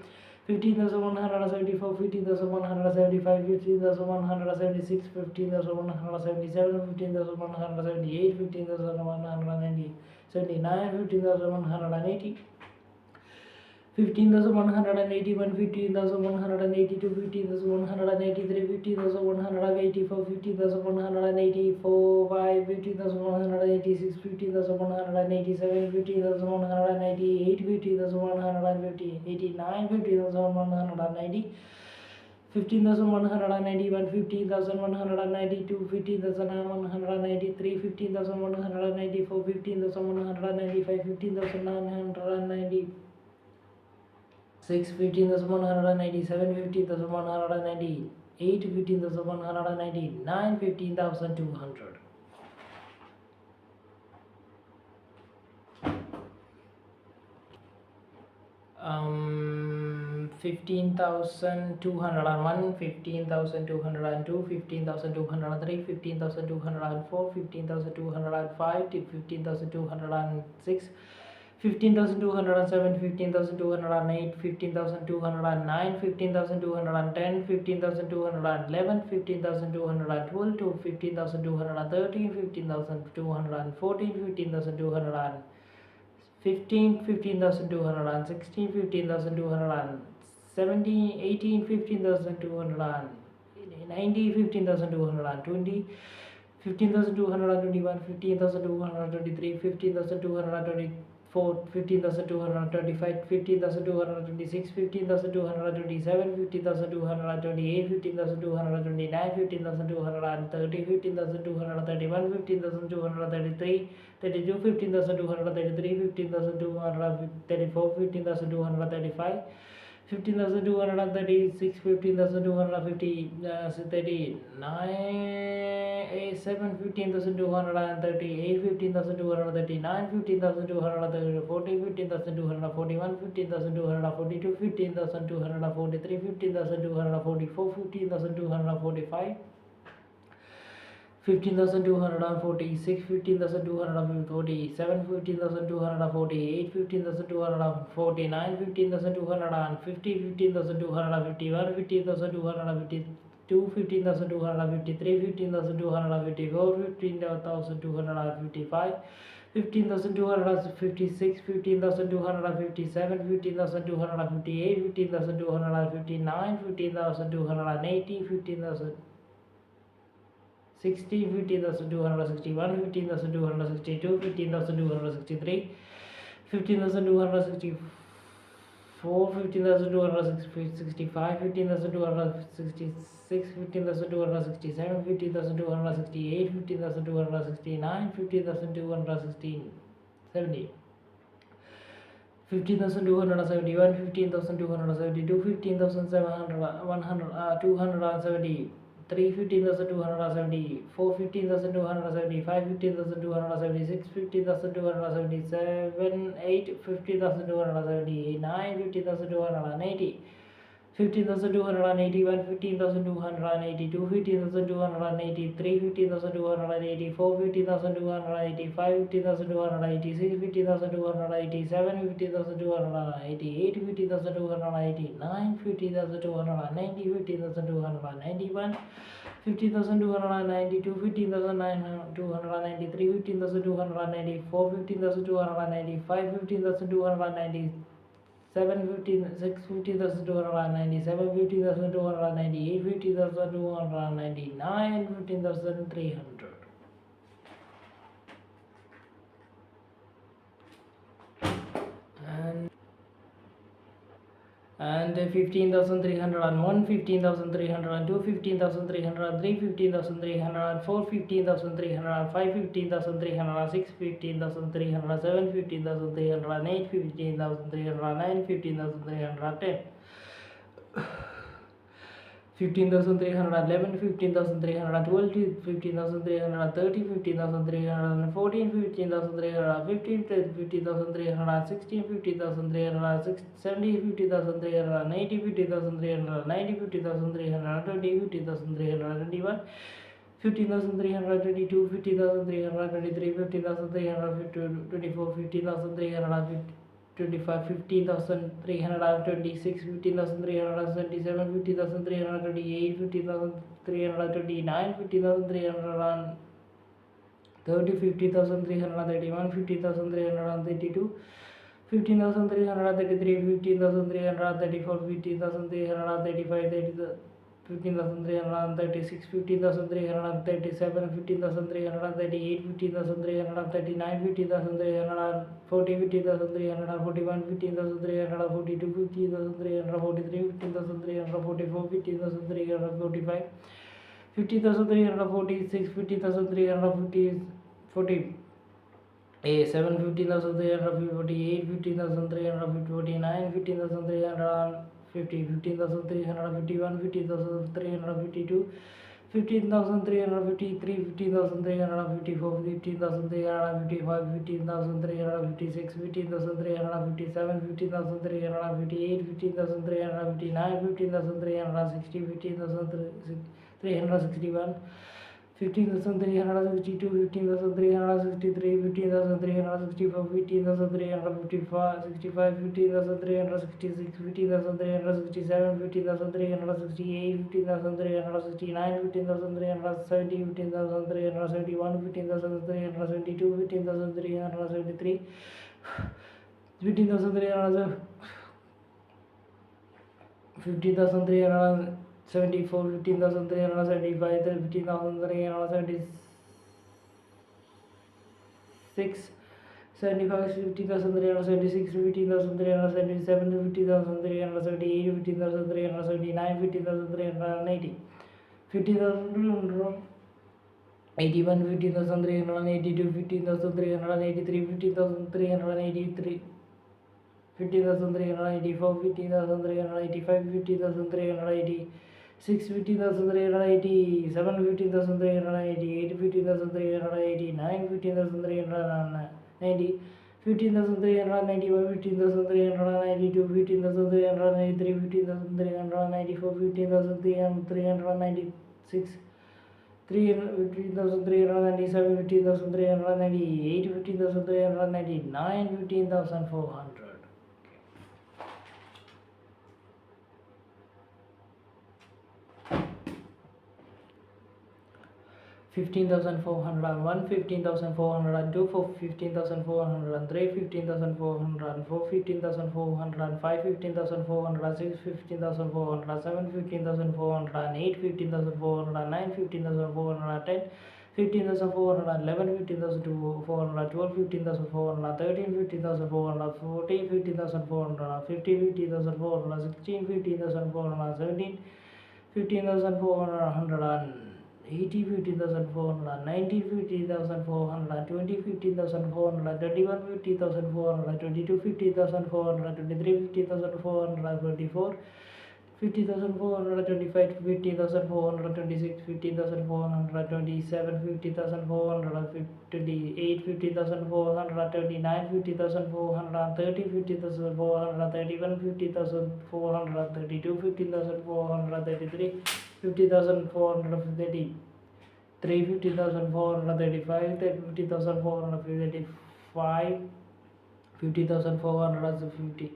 15,174, 15,175, 15,176, 15,177, 15,178, 15,179, 15,180, 15,181, 15,182, 15,183, 15,184, 15,184, 5, 15,186, 15,187, 15,188, 15,150, 89, 15,190, 15,191, 15,192, 15,193, 15,194, 15,195, 15,990, 15,197, 15,198, 15,199, 15,200. 15,201, 15,202, 15,203, 15,204, 15,205, 15,206, 15,207, 15,208, 15,209, 15,210, 15,211, 15,212, 15,213, 15,214, 15,215, 15,216, 15,217, 18, 15,290, 15,220, 15,221, 15,223, 15,224, 15,225, 15,226, 15,227, 15,228, 15,229, 15,230, 15,231, 15,233, 32, 15,233, 15,234, 15,235, 15,236, 15,250, 39, 15,238, 15,239, 15,240, 15,241, 15,242, 15,243, 15,244, 15,245, 15,246, 15,247, 15,248, 15,249, 15,250, 15,251, 15,252, 15,253, 15,254, 15,255, 15,256, 15,257, 15,258, 15,259, 15,280, 15,000 16, 15,261, 15,262, 15,263, 15,264, 15,265, 15,266, 15,267, 15,268, 15,269, 15,270. 15,271, 15,272, 15,700, 273, 15,274, 15,275, 15,276, 15,277, 8, 15,279, 15,280. 15,281, 15,282, 15,283, 15,284, 15,285, 15,286, 15,287, 15,288, 15,289, 15,290, 15,291, 15,292, 15,293, 15,294, 15,295, 15,290. 15,297, 15,298, 15,299, 15,300. And 15,301, 15,302, 15,303, 15,304, 15,305, 15,306, 15,307, 15,308, 15,309, 15,310. 15,311, 15,312, 15,330, 15,314, 15,315, 15,316, 15,370, 15,380, 15,390, 15,320, 15,321, 15,322, 15,323, 15,324, 15,325, 15,326, 15,377, 15,328, 15,329, 15,330, 50,331, 50,332, 15,333, 15,334, 15,335, 15,336, 15,337, 15,338, 15,339, 15,340, 15,341, 15,342, 15,343, 15,344, 15,345, 50,346, 50,340, 7, 15,348, 15,349, 15,350, 15,351, 15,352, 15,353, 15,354, 15,355, 15,356, 15,357, 15,358, 15,359, 15,360, 15,361, 15,362, 15,363, 15,364, 15,355, 65, 15,366, 15,367, 15,368, 15,369, 15,370, 15,371, 15,372, 15,373, 15,374, 15,375, 15,376, 75, 15,376, 15,377, 15,378, 15,379, 15,380, 15,381, 15,382, 15,383, 15,383, 15,384, 15,385, 15,386, 15,387, 15,388, 15,389, 15,390, 15,391, 15,392, 15,393, 15,394, 15,396, 15,397, 15,398, 15,399, 15,400. 15,399, 15,401, 15,402, 15,403, 15,404, 15,405, 15,406, 15,407, 15,408, 15,409, 15,410, 15,411, 15,412, 15,413, 15,440, 15,450, 15,416, 15,417, 15,480, 15,490, 15,420, 15,421, 50,422, 50,423, 50,424, 50,425, 50,426, 50,427, 50,428, 50,429, 50,430, 50,431, 50,432, 50,433, 50,433, 50,435, 50,435, 50,450,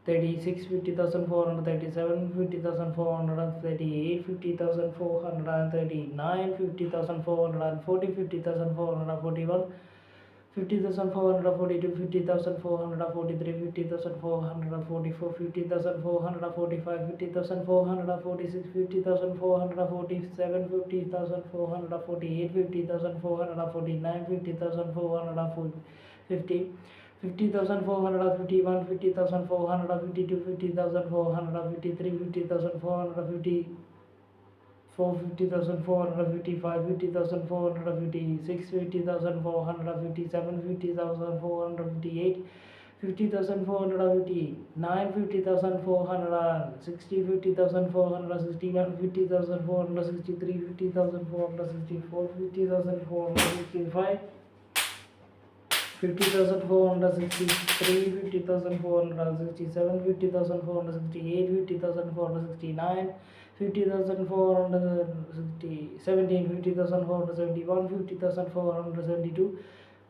36, 50,437, 50,438, 50,439, 50,440, 50,441, 50,442, 50,443, 50,444, 50,445, 50,446, 50,447, 50,448, 50,449, 50,450, 50,451, 50,452, 50,453, 50,454, 50,455, 50,456, 50,457, 50,458, 50,459, 50,460, 50,461, 50,463, 50,464, 50,465, 50,463, 50,467, 50,468, 50,469, 50,417, 50,471, 50,472,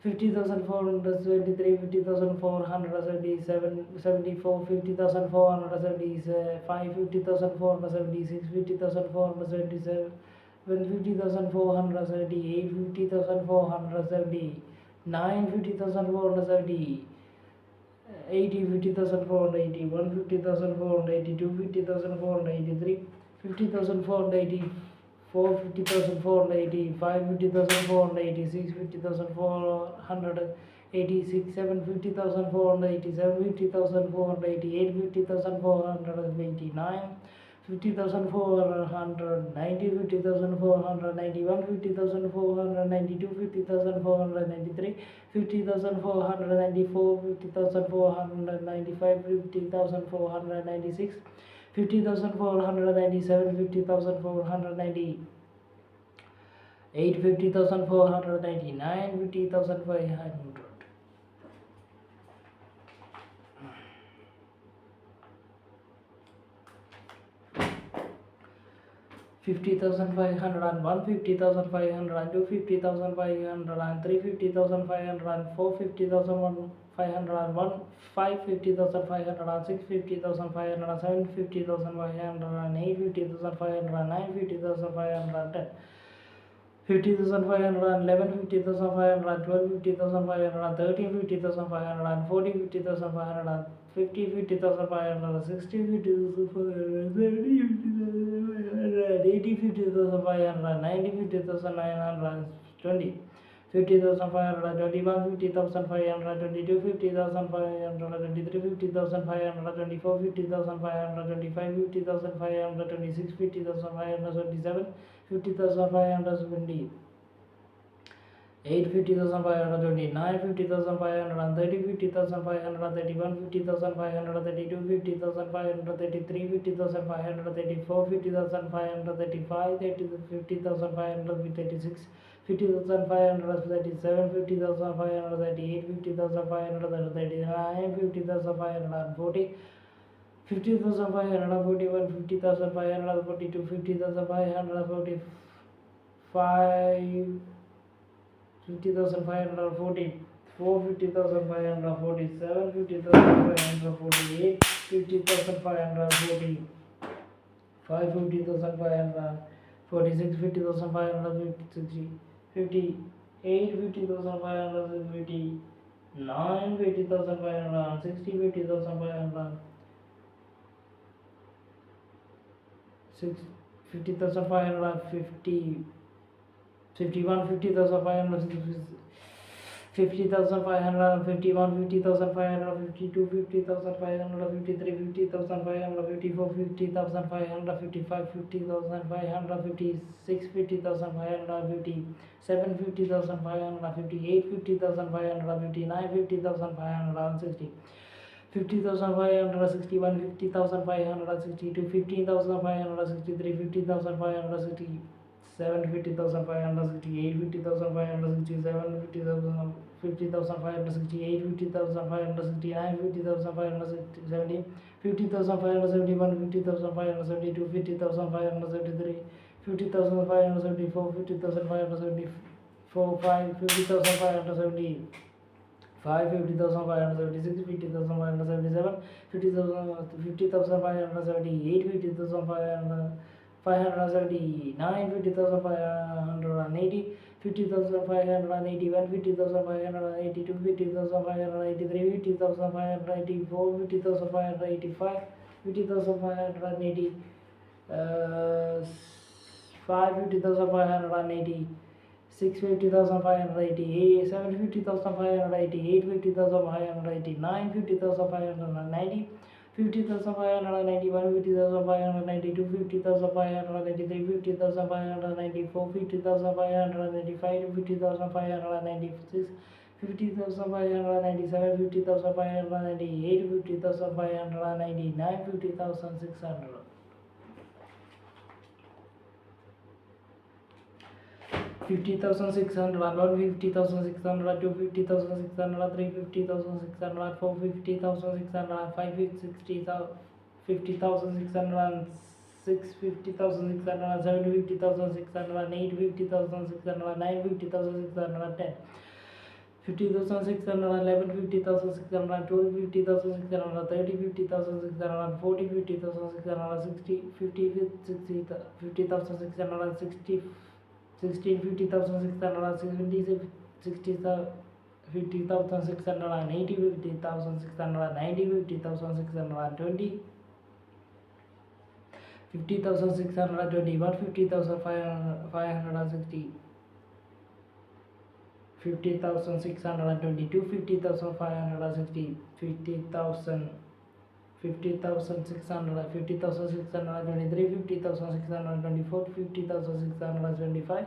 50,473, 50,477, 74, 50,475, 50,476, 50,477, 50,478, 50,479, 50,470, 80, 50,481, 50,482, 50,483, 50,484, 50,485, 50,486, 50,486, 7, 50,487, 50,488, 50,489, 50,490, 50,491, 50,492, 50,493, 50,494, 50,495, 50,496, 50,497, 50,498, 50,499, 50,500. 50,501, 50,502, 50,503, 50,504, 50,501, 5, 50,506, 50,507, 50,508, 50,509, 50,510, 50,511, 50,512, 50,513, 50,540, 50,550, 50,560, 50,530, 50,580, 50,590, 50,920, 50,521, 50,522, 50,523, 50,524, 50,525, 50,526, 50,527, 50,570, 8, 50,529, 50,530, 50,531, 50,532, 50,533, 50,534, 50,535, 50,536, 50,537, 50,538, 50,539, 50,540, 50,541, 50,542, 50,545, 50,544, 50,547, 50,548, 50,545, 50,546, 46, 50,560, 58, 50,560, 59, 50,560, 50,500, 50,550, 51, 50,560, 50,551, 50,552, 50,553, 50,554, 50,555, 50,556, 50,557, 50,558, 50,559, 50,560, 50,561, 50,562, 15,563, 50,567, 50,568, 50,567, 50,568, 50,569, 50,570, 50,571, 50,572, 50,573, 50,574, 50,574, 50,570. 50,576, 50,577, 50,578, 50,579, 50,580, 50,581, 50,582, 50,583, 50,584, 50,585, 50,580, 50,580. 50,588, 50,588, 50,589, 50,590, 50,591, 50,592, 50,593, 50,594, 50,595, 50,596, 50,597, 50,598, 50,599, 50,600. 50,600, 150,600, 250,600, 350,600, 450,600, 560,000, 50,600, 6, 50,600, 7, 50,600, 8, 50,600, 9, 50,600, 10. 50,600, 11, 50,600, 12, 50,600, 30, 50,600, 40, 50,600, 60, 50, 50,600, 60, 16, 50,600, 70, 60, 50,600, 80, 50,600, 90, 50,600, 20, 50,600, 21, 50,560, 50,622, 50,560, 50,000, 50,600, 50,623, 50,624, 50,625,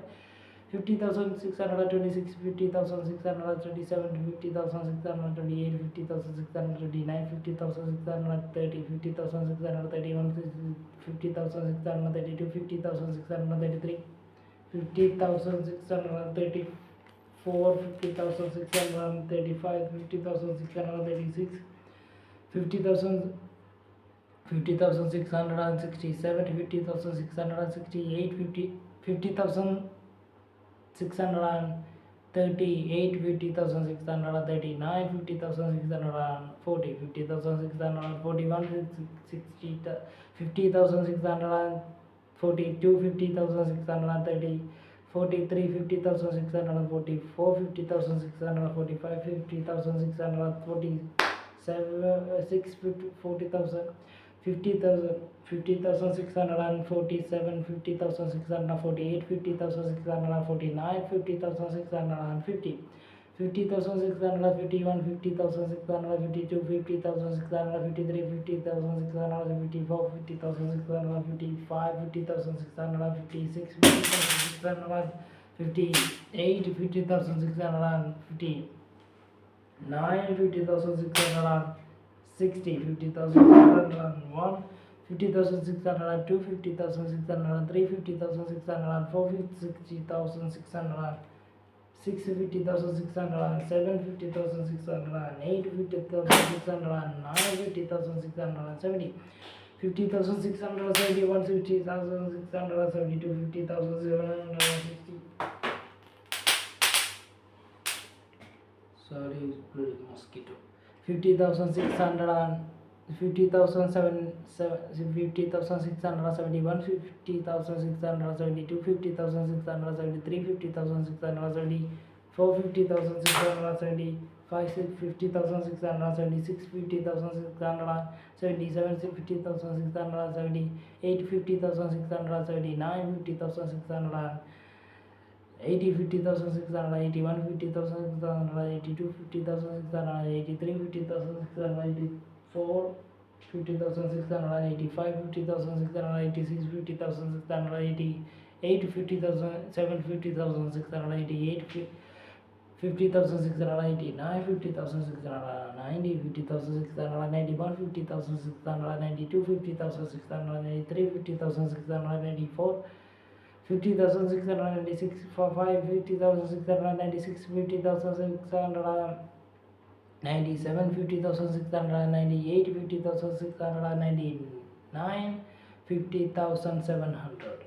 50,626, 50,627, 50,628, 50,629, 50,630, 50,631, 50,632, 50,633, 50,634, 50,635, 50,636, 50,000, 50,667, 50,668, 50,638, 50,639, 50,640, 50,641, 50,642, 50,630, 43, 50,644, 50,645, 50,647, 40,000, 50,000, 50,647, 50,648, 50,649, 50,650, 50,651, 50,652, 50,653, 50,654, 50,655, 50,656, 50,658, 50,659, 50,660, 50,601, 50,602, 50,603, 50,604, 60,600, 6, 50,607, 50,608, 50,609, 50,670, 50,671, 50,672, 50,760. Sorry, mosquito. 50,673, 50,671, 50,672, 50,673, 50,674, 50,675, 50,676, 50,677, 50,678, 50,679, 50,600. 80, 50,681, 50,682, 50,683, 50,684, 50,685, 50,686, 50,688, 50,007, 50,688, 50,689, 50,690, 50,691, 50,692, 50,693, 50,694, 50,696 for 5, 50,696, 50,697, 50,698, 50,699, 50,700.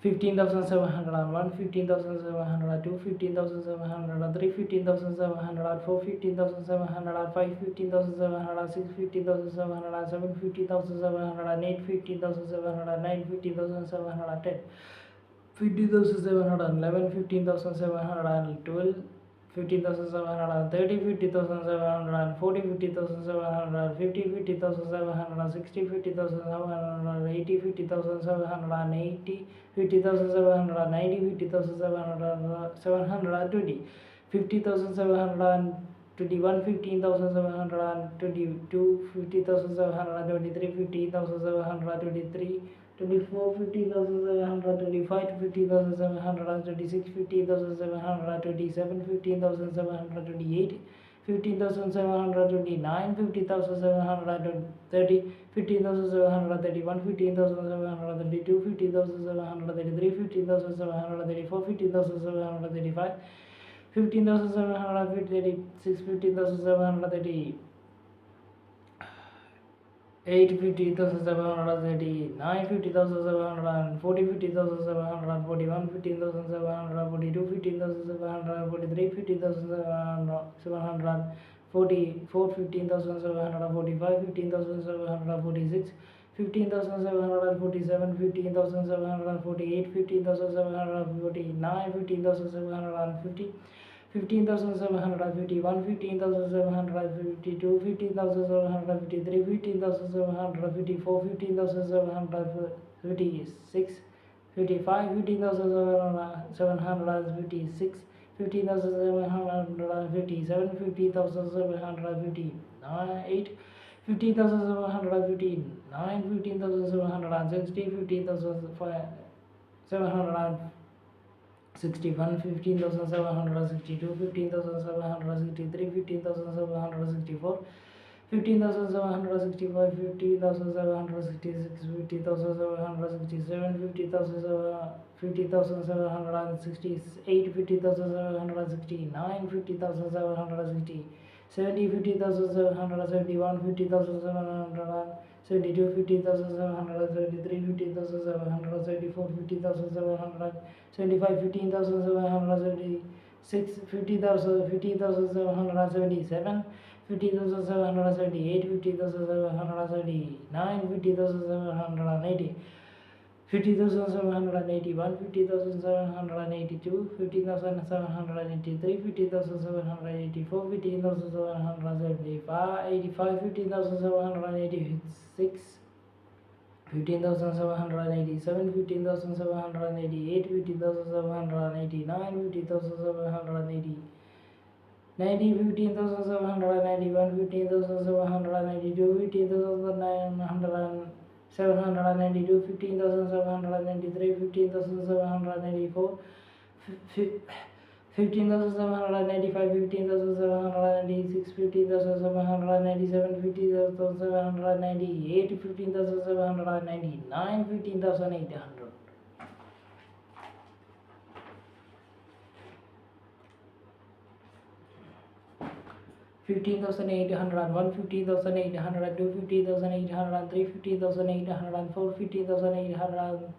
15,701, 15,702, 15,703, 15,704, 15,705, 15,706, 15,707, 50,708, 15,709, 15,710, 50,711, 15,712, 50,730, 50,740, 50,750, 50,760, 50,780, 50,780, 50,790, 50,720, 50,721, 15,722, 50,723, 50,723, 24, 50,725, 50,726, 50,727, 15,728, 15,729, 50,730, 15,731, 15,732, 15,733, 15,734, 15,735, 15,736, 15,738, 50,739, 50,740, 50,741, 15,742, 15,743, 15,744, 15,745, 15,746, 15,747, 15,748, 15,749, 15,750, 15,751, 15,752, 15,753, 15,754, 15,756, 55, 15,756, 15,757, 15,758, 15,759, 15,760, 15,761, 15,762, 15,763, 15,764, 15,765, 15,766, 50,767, 50,768, 50,769, 50,760, 70, 50,771, 50,772, 50,773, 50,774, 50,775, 15,776, 50,777, 50,778, 50,779, 50,780, 50,781, 50,782, 50,783, 50,784, 50,785, 15,786, 15,787, 15,788, 15,789, 15,780, 90, 15,791, 15,792, 15,792, 15,793, 15,794, 15,795, 15,796, 15,797, 15,798, 15,799, 15,800. 15,801, 15,802, 15,803, 15,804, 15,800,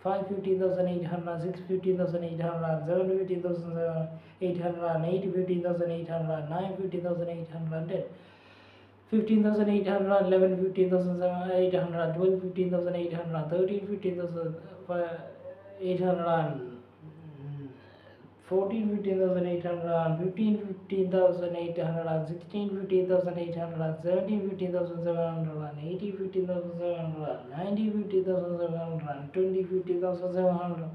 5, 15,800, 6, 15,800, 7, 15,800, 8, 15,800, 9, 15,800, 10, 15,800, 11, 15,800, 12, 15,800, 13, 15,800, 14, 15,800, 15, 15,800, 16, 15,800, 17, 15,700, 18, 15,700, 19, 15,700, 20, 15,700,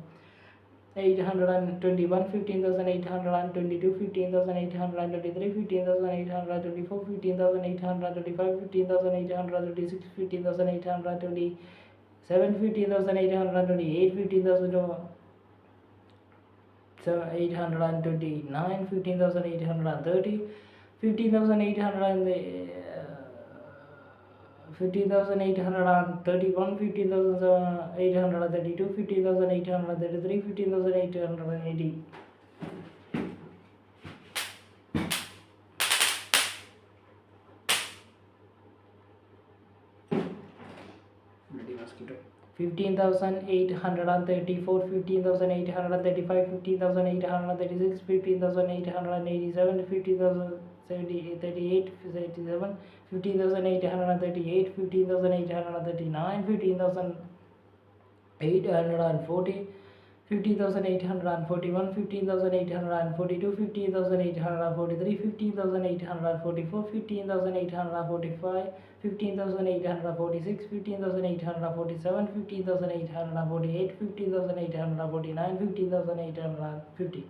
821, 15,800, 22, 15,800, 23, 15,800, 24, 15,800, 25, 15,800, 26, 15,800, 27, 15,800, 28, 15,829, 15,830, 15,800, 15,831, 15,832, 15,833, 15,880. Bloody mosquito. 15,834, 15,835, 15,836, 15,887, 15,038, 37, 15,838, 15,839, 15,840, 15,841, 15,842, 15,843, 15,844, 15,845, 15,846, 15,847, 15,848, 15,849, 15,850,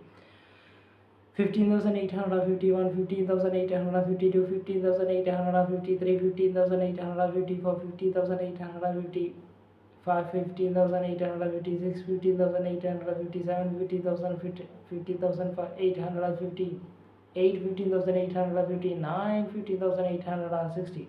15,851, 15,852, 15,853, 15,854, 15,850, 15,856, 15,857, 50,858, 15,859, 15,860,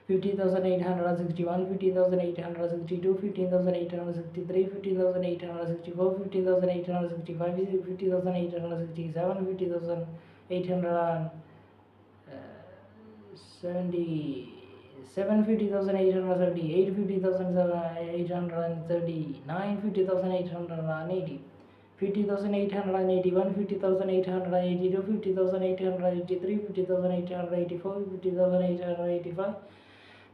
15,861, 15,862, 15,863, 15,864, 15,865, 15,867, 50,870, 50,878, 50,839, 50,880, 50,881, 50,882, 50,883, 50,884, 50,885,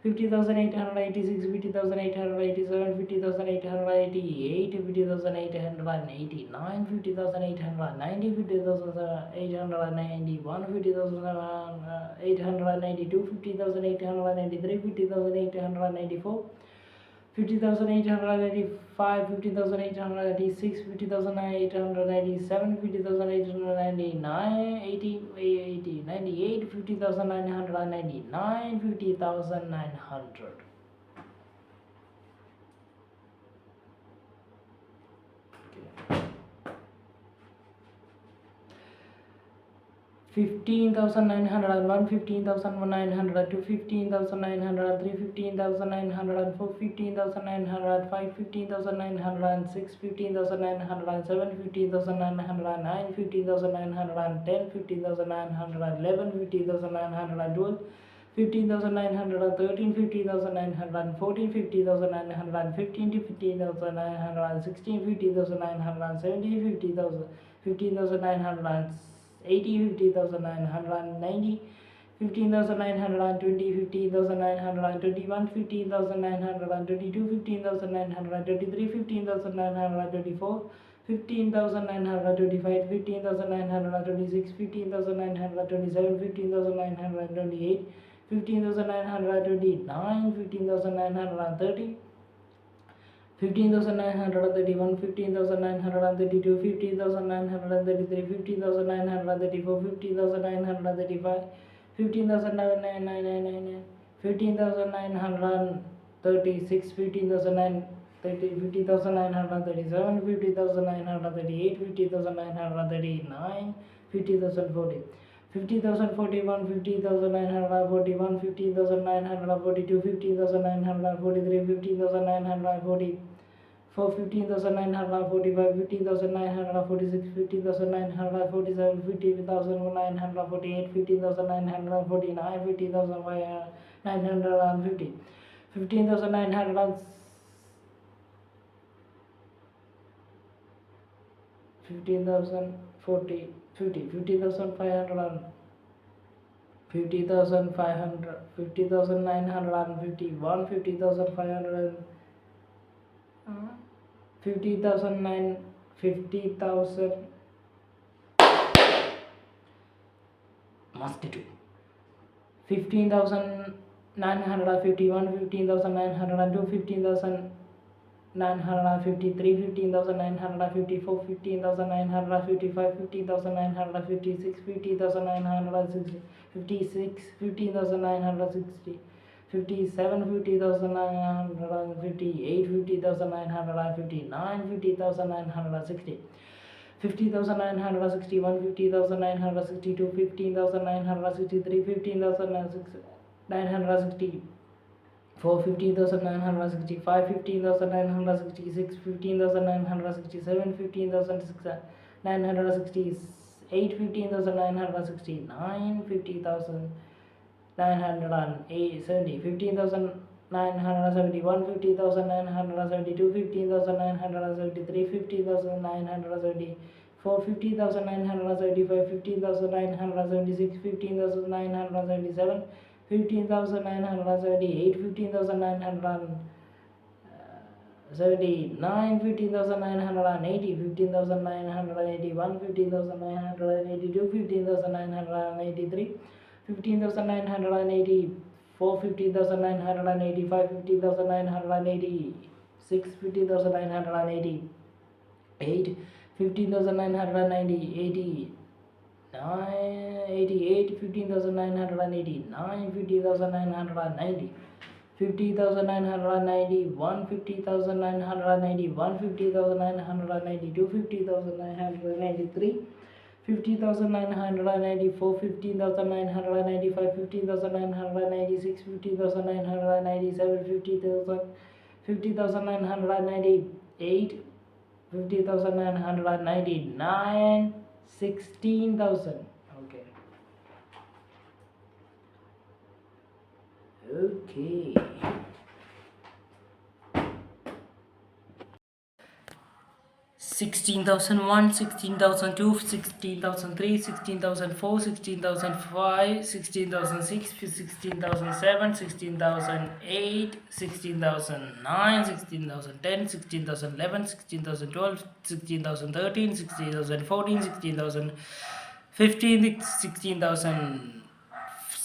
50,886, 50,887, 50,888, 50,889, 50,890, 50,891, 50,892, 50,893, 50,894, 50,895, 50,896, 50,897, 50,899, 80, 80, 98, 50,999, 50,900. 15,901, 15,902, 15,903, 15,904, 15,905, 15,906, 15,907, 15,909, 15,910, 15,911, 15,912, 15,913, 15,914, 15,915, 15,916, 15,917, 15,980, 50,990, 15,920, 15,921, 15,922, 15,923, 15,924, 15,925, 15,926, 15,927, 15,928, 15,929, 15,930, 15,931, 15,932, 15,933, 15,934, 15,935, 15,999, 15,936, 15,937, 50,938, 50,939, 50,040, 50,041, 50,941, 50,942, 50,943, 50,940, 15,945, 15,946, 15,947, 15,948, 15,949, 15,950, 15,960, 50,040, 50,500, 50,500, 50,951, 50,500, 50,009, 50,000, must do. 15,951, 15,902, 15,953, 15,954, 15,955, 15,956, 15,960, 56, 15,960, 57, 50,958, 50,959, 50,960, 50,961, 50,962, 15,963, 15,964, 15,965, 15,966, 15,967, 15,968, 15,969, 50,970, 15,971, 50,972, 15,973, 15,974, 50,975, 15,976, 15,977, 15,978, 15,979, 15,980, 15,981, 15,982, 15,983, 15,984, 15,985, 15,986, 15,988, 15,990, 88, 15,989, 50,990, 50,991, 50,991, 50,992, 50,993, 50,994, 15,995, 15,996, 50,997, 50,998, 50,999, 16,000. Okay. 16,001, 16,002, 16,003, 16,004, 16,005, 16,006, 16,007, 16,008, 16,009, 16,010, 16,011, 16,012, 16,013, 16,014, 16,015, 16,000.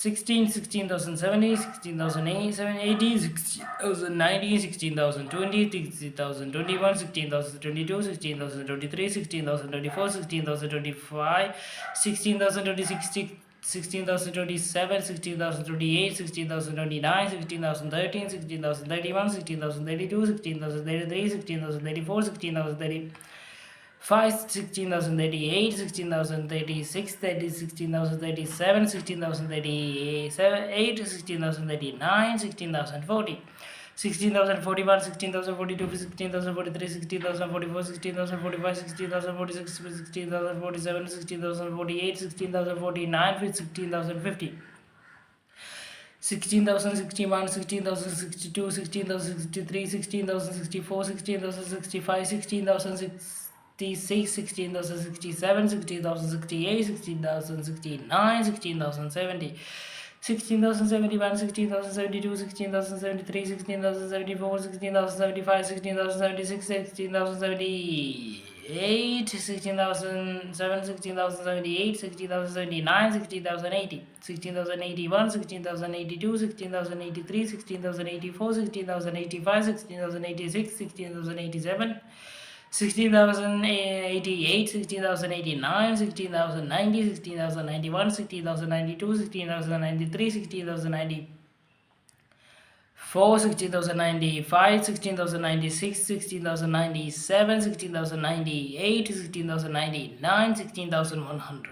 16, 16,070, 16,080, 16,090, 16,020, 16,021, 16,022, 16,023, 16,024, 16,025, 16,026, 16,027, 16,028, 16,029, 16,013, 16,031, 16,032, 16,033, 16,034, 16,030. 16,038, 16,036, 16,037, 16,038, 16,039, 16,040, 16,041, 16,042, 16,043, 16,044, 16,045, 16,046, 16,047, 16,048, 16,049, 16,050. 16,061, 16,062, 16,063, 16,064, 16,065, 16,066, 16,067, 16,068, 16,069, 16,070, 16,071, 16,072, 16,073, 16,074, 16,075, 16,076, 16,078, 16,007, 16,078, 16,079, 16,080, 16,081, 16,082, 16,083, 16,084, 16,085, 16,086, 16,087, 16,088, 16,089, 16,090, 16,091, 16,092, 16,093, 16,094, 16,095, 16,096, 16,097, 16,098, 16,099, 16,100.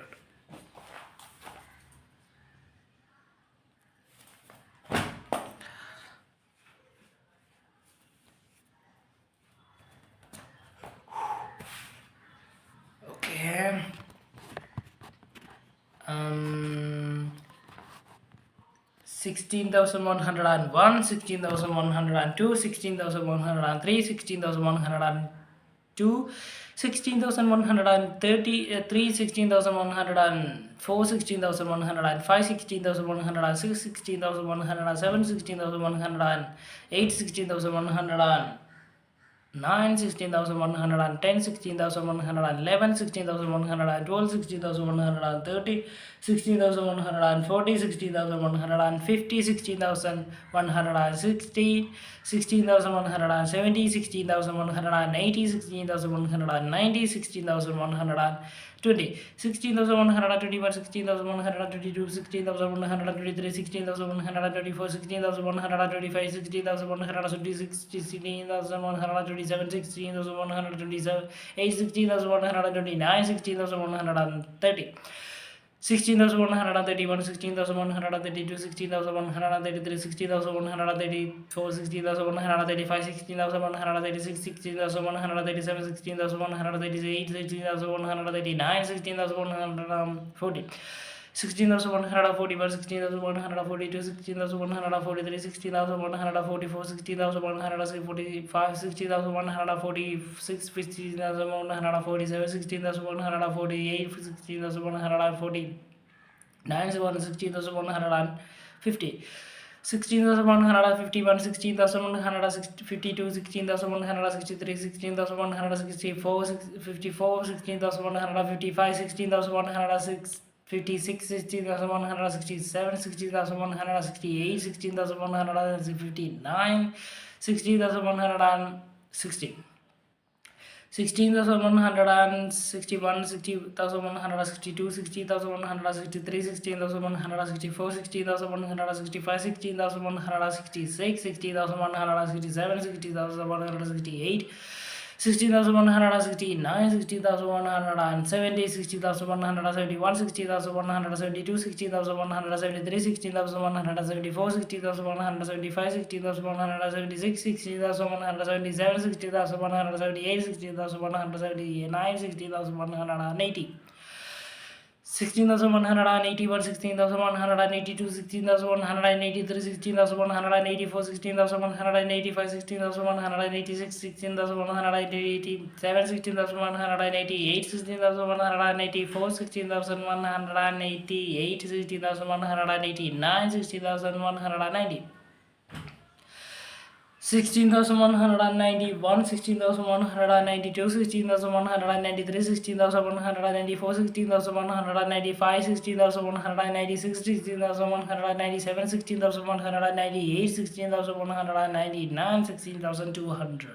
Okay. 16,101, 16,102, 16,103, 16,102, 16,133, 16,104, 16,105, 16,106, 16,107, 16,108, 16,109, 16,110, 16,111, 16,112, 16,130, 16,140, 16,150, 16,160, 16,170, 16,180, 16,190, 16,120, 16,121, 16,122, 16,123, 16,124, 16,125, 16,126, 16,127, 16,127, 16,129, 16,130. 16,131, 16,132, 16,133, 16,134, 16,135, 16,136, 16,137, 16,138, 16,139, 16,140. 16,141, 16,142, 16,143, 16,144, 16,145, 16,146, 16,147, 16,148, 16,149, 16,150. 16,151, 16,152, 16,163, 16,164, 54, 16,155, 16,106, 56, 16,167, 16,168, 16,159, 16,160. 16,161, 16,162, 16,163, 16,164, 16,165, 16,166, 16,167, 16,168, 16,169, 16,170, 16,171, 16,172, 16,173, 16,174, 16,175, 16,176, 16,177, 16,178, 16,179, 16,180. 16,181, 16,182, 16,183, 16,184, 16,185, 16,186, 16,187, 16,188, 16,184, 16,188, 16,189, 16,190. 16,191, 16,192, 16,193, 16,194, 16,195, 16,196, 16,197, 16,198, 16,199, 16,200.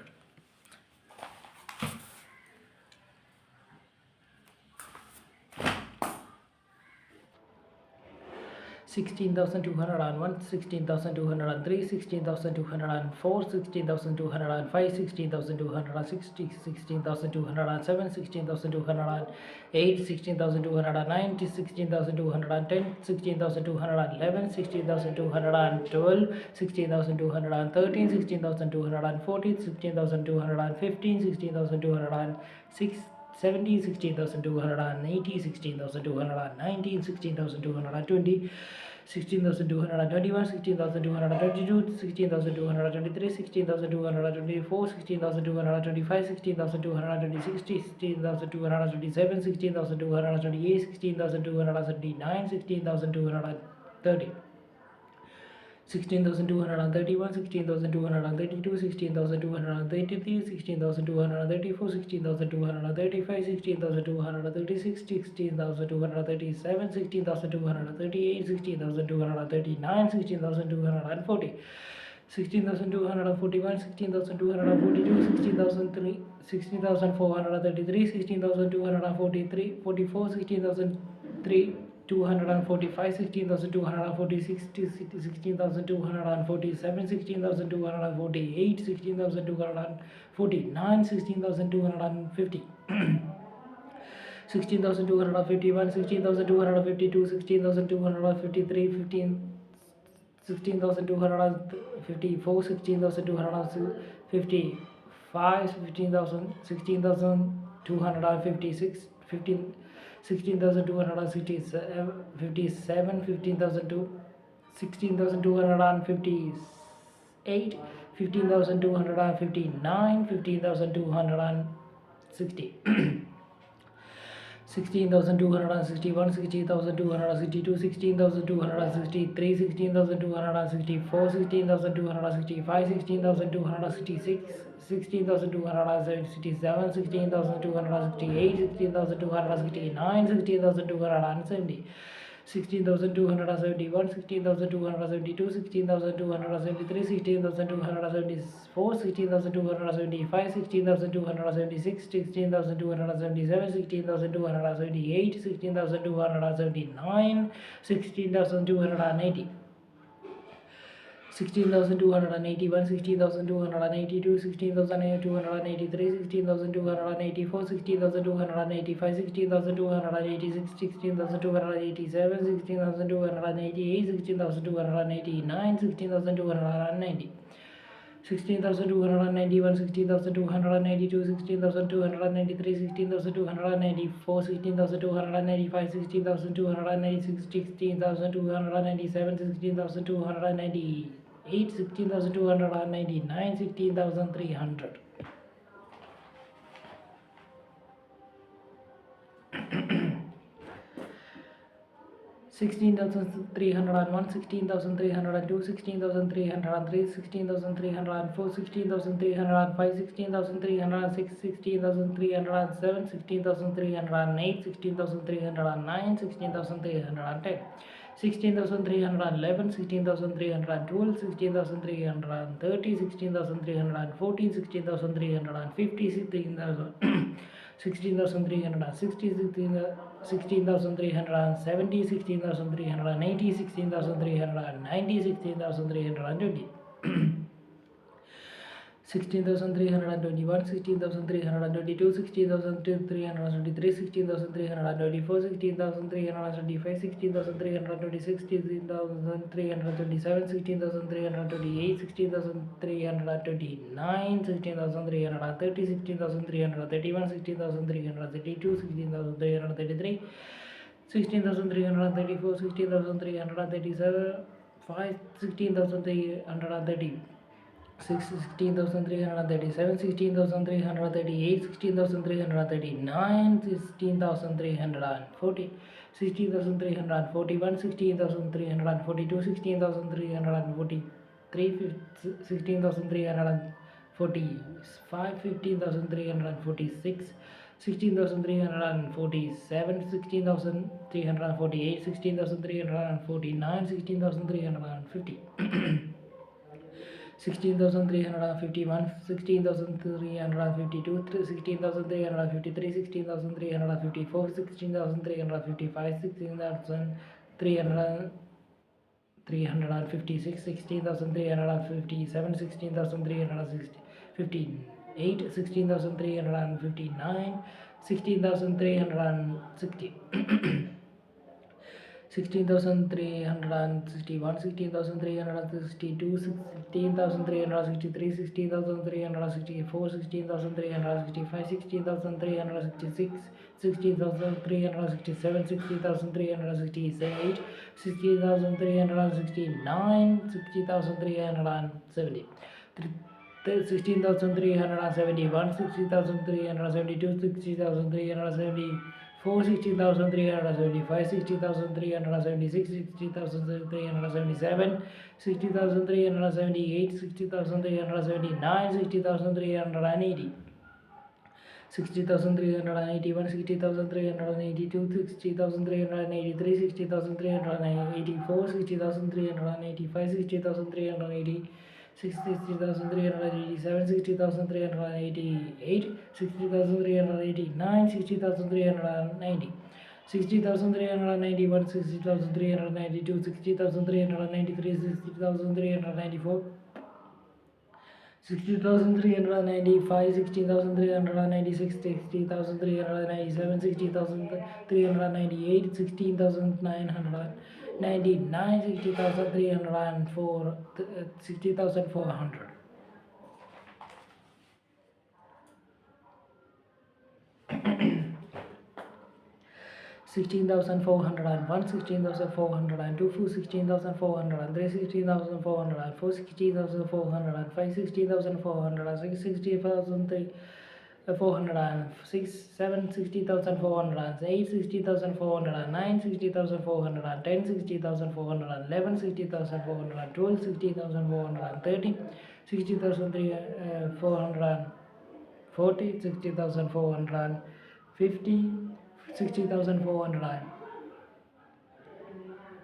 16,201, 16,203, 16,204, 16,205, 16,260, 16,207, 16,208, 16,209, 16,210, 16,211, 16,212, 16,213, 16,214, 16,215, 16,206, 17, 16,280, 16,219, 16,220, 16,221, 16,222, 16,223, 16,224, 16,225, 16,226, 16,227, 16,228, 16,239, 16,230. 16,231, 16,232, 16,233, 16,234, 16,235, 16,236, 16,237, 16,238, 16,239, 16,240. 16,241, 16,242, 16,003, 16,433, 16,243, 44, 16,003, 245, 16,246, 16,247, 16,248, 16,249, 16,250. 16,251, 16,252, 16,253, 16,254, 16,255, 16,256, 16,257, 16,258, 15,259, 15,260, 60. 16,261, 16,262, 16,263, 16,264, 16,265, 16,266, 16,267, 16,268, 16,269, 16,270. 16,271, 16,272, 16,273, 16,274, 16,275, 16,276, 16,277, 16,278, 16,279, 16,280. 16,281, 16,282, 16,283, 16,284, 16,285, 16,286, 16,287, 16,288, 16,289, 16,290. 16,291, 16,292, 16,293, 16,294, 16,295, 16,296, 16,297, 16,298, 16,299, 16,300. 16,301, 16,302, 16,303, 16,304, 16,305, 16,306, 16,307, 16,308, 16,309, 16,310. 16,311, 16,312, 16,330, 16,314, 16,350, 16,360, 16,370, 16,380, 16,390, 16,320. 16,321, 16,322, 16,323, 16,324, 16,325, 16,326, 16,327, 16,328, 16,329, 16,330, 16,331, 16,332, 16,333, 16,334, 16,337, 16,330. 16,337, 16,338, 16,339, 16,340, 16,341, 16,342, 16,343, 16,345, 15,346, 16,347, 16,348, 16,349, 16,350. 16,351, 16,352, 16,353, 16,354, 16,355, 16,356, 16,357, 16,358, 16,359, 16,360. 16,361, 16,362, 16,363, 16,364, 16,365, 16,366, 16,367, 16,368, 16,369, 60,370. 16,371, 60,372, 60,374, 60,375, 60,376, 60,377, 60,378, 60,379, 60,380. 60,381, 60,382, 60,383, 60,384, 60,385, 60,380, 60,387, 60,388, 60,389, 60,390. 60,391, 60,392, 60,393, 60,394, 60,395, 60,396, 60,397, 60,398, 16,999, 60,304, 60,400. 16,401, 16,402, 16,403, 16,404, 16,405, 16,406, 16,406, 406, 7, 60,400, 8, 60,400, 9, 60,400, 10, 60,400, 11, 60,400, 12, 60,400, 13, 60,400, 40, 60,400, 50, 60,400,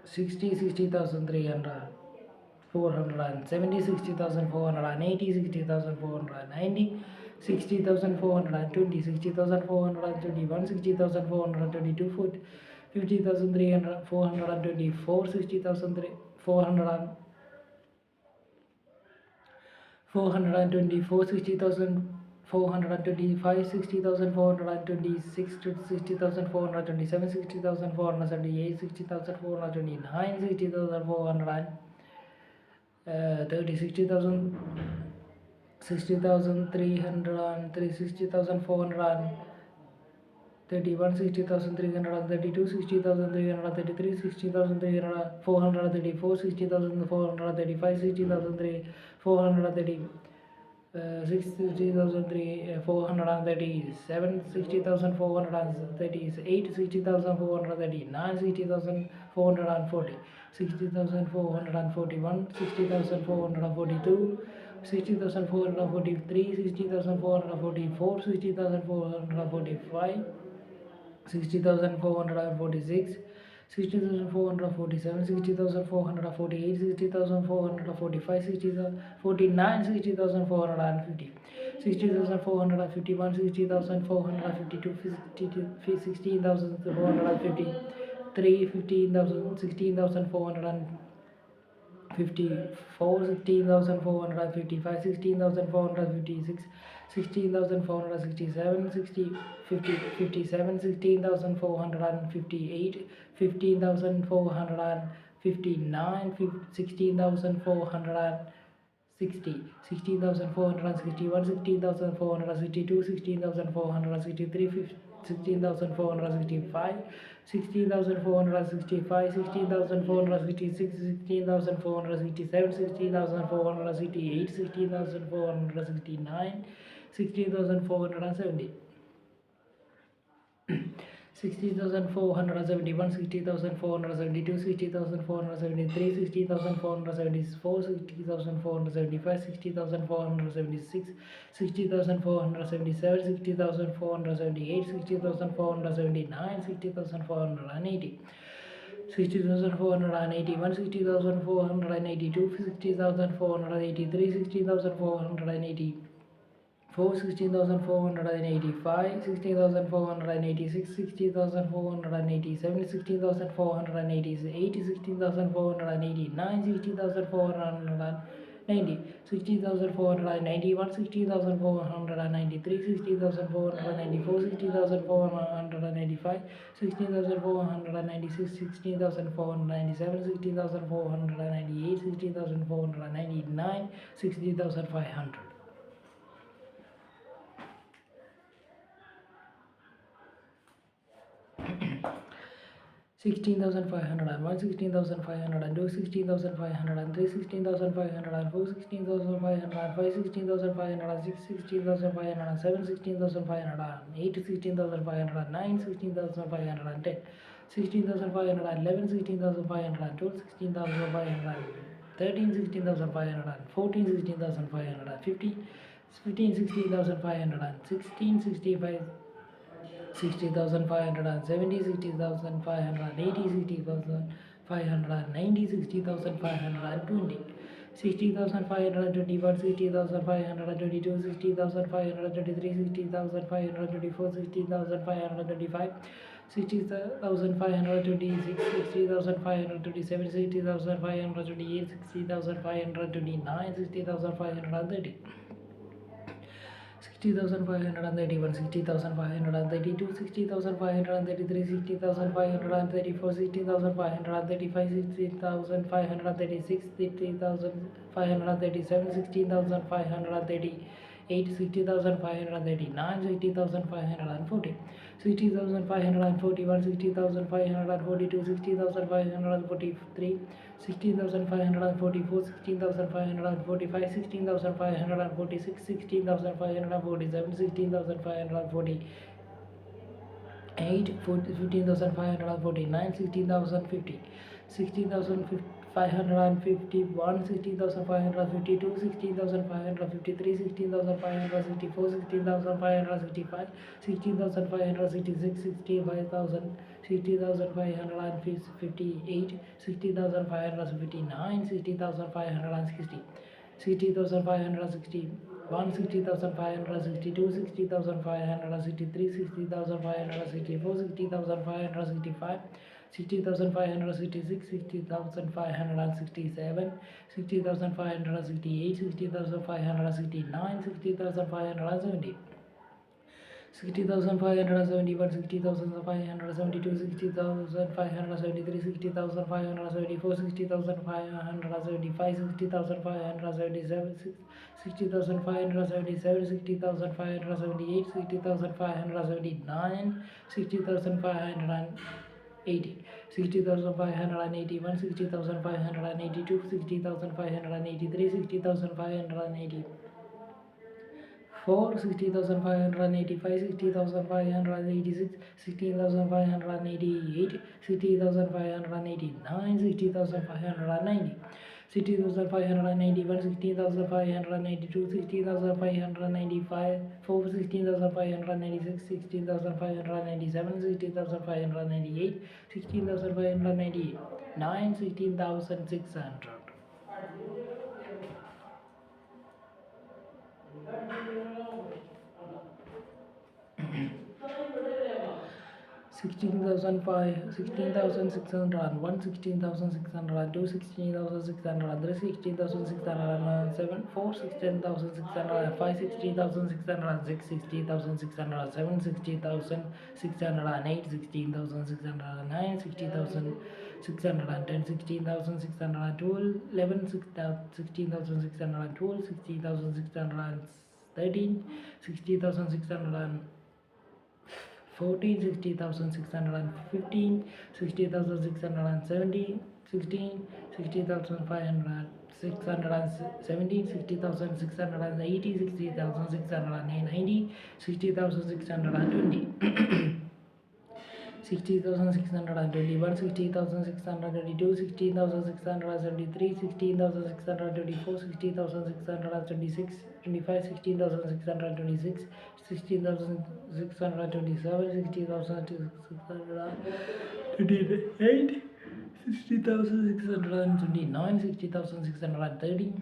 60, 60,300, 470, 60,480, 60,490, 60,420, 60,421, 60,422, 50,300, 424, 60,400, 424, 60,425, 60,426, 60,427, 60,478, 60,429, 60,430, 60,000, 60,303, 60,431, 60,332, 60,333, 60,434, 60,435, 60,430, 60,437, 60,438, 60,439, 60,440, 60,441, 60,442, 60,443, 60,444, 60,445, 60,446, 60,447, 60,448, 60,445, 60,049, 60,450, 60,451, 60,452, 16,453, 15,000, 16,454, 16,455, 16,456, 16,467, 57, 16,458, 15,459, 16,460, 16,461, 16,462, 16,463, 16,465, 16,465, 16,466, 16,467, 16,468, 16,469, 16,470, 60,471, 60,472, 60,473, 60,474, 60,475, 60,476, 60,477, 60,478, 60,479, 60,480, 60,481, 60,482, 60,483, 60,480, 16,485, 16,486, 60,487, 16,488, 16,489, 60,490, 60,491, 60,493, 60,494, 60,495, 16,496, 16,497, 16,498, 16,499, 60,500. 16,501, 16,502, 16,503, 16,504, 16,505, 16,506, 16,507, 16,508, 16,509, 16,510, 16,511, 16,512, 16,513, 16,514, 16,515, 15, 16,516, 65, 60,570, 60,580, 60,590, 60,520, 60,521, 60,522, 60,523, 60,524, 60,525, 60,526, 60,527, 60,528, 60,529, 60,530, 60,531, 60,532, 60,533, 60,534, 60,535, 60,536, 60,537, 16,538, 60,539, 60,540, 60,541, 60,542, 60,543, 16,544, 16,545, 16,546, 16,547, 16,548, 15,549, 16,050, 16,551, 16,552, 16,553, 16,564, 16,565, 16,566, 65,000, 60,558, 60,559, 60,560, 60,561, 60,562, 60,563, 60,564, 60,565, 60,566, 60,567, 60,568, 60,569, 60,570. 60,571, 60,572, 60,573, 60,574, 60,575, 60,577, 60,577, 60,578, 60,579, 60,580, 60,581, 60,582, 60,583, 60,580. 60,585, 60,586, 60,588, 60,589, 60,590, 60,591, 60,592, 60,595, 16,596, 16,597, 16,598, 16,598, 16,600. 16,005, 16,601, 16,602, 16,603, 16,607, 4, 16,605, 16,606, 16,607, 16,608, 16,609, 60,610, 16,612, 11, 16,612, 16,613, 60,614, 60,615, 60,670, 16, 60,500, 617, 60,680, 60,690, 60,620. 60,621, 60,622, 16,673, 16,624, 60,626, 25, 16,626, 16,627, 60,628, 60,629, 60,630,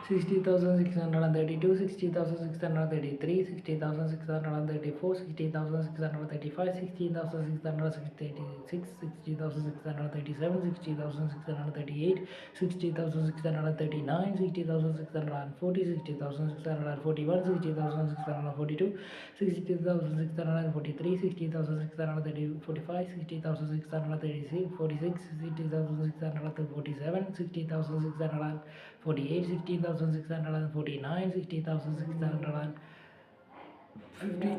60,631, 60,632, 60,633, 60,634, 60,635, 60,636, 60,637, 60,638, 60,639, 60,640, 60,641, 60,642, 60,643, 60,645, 60,636, 46, 60,647, 60,648, 16,649, 60,650,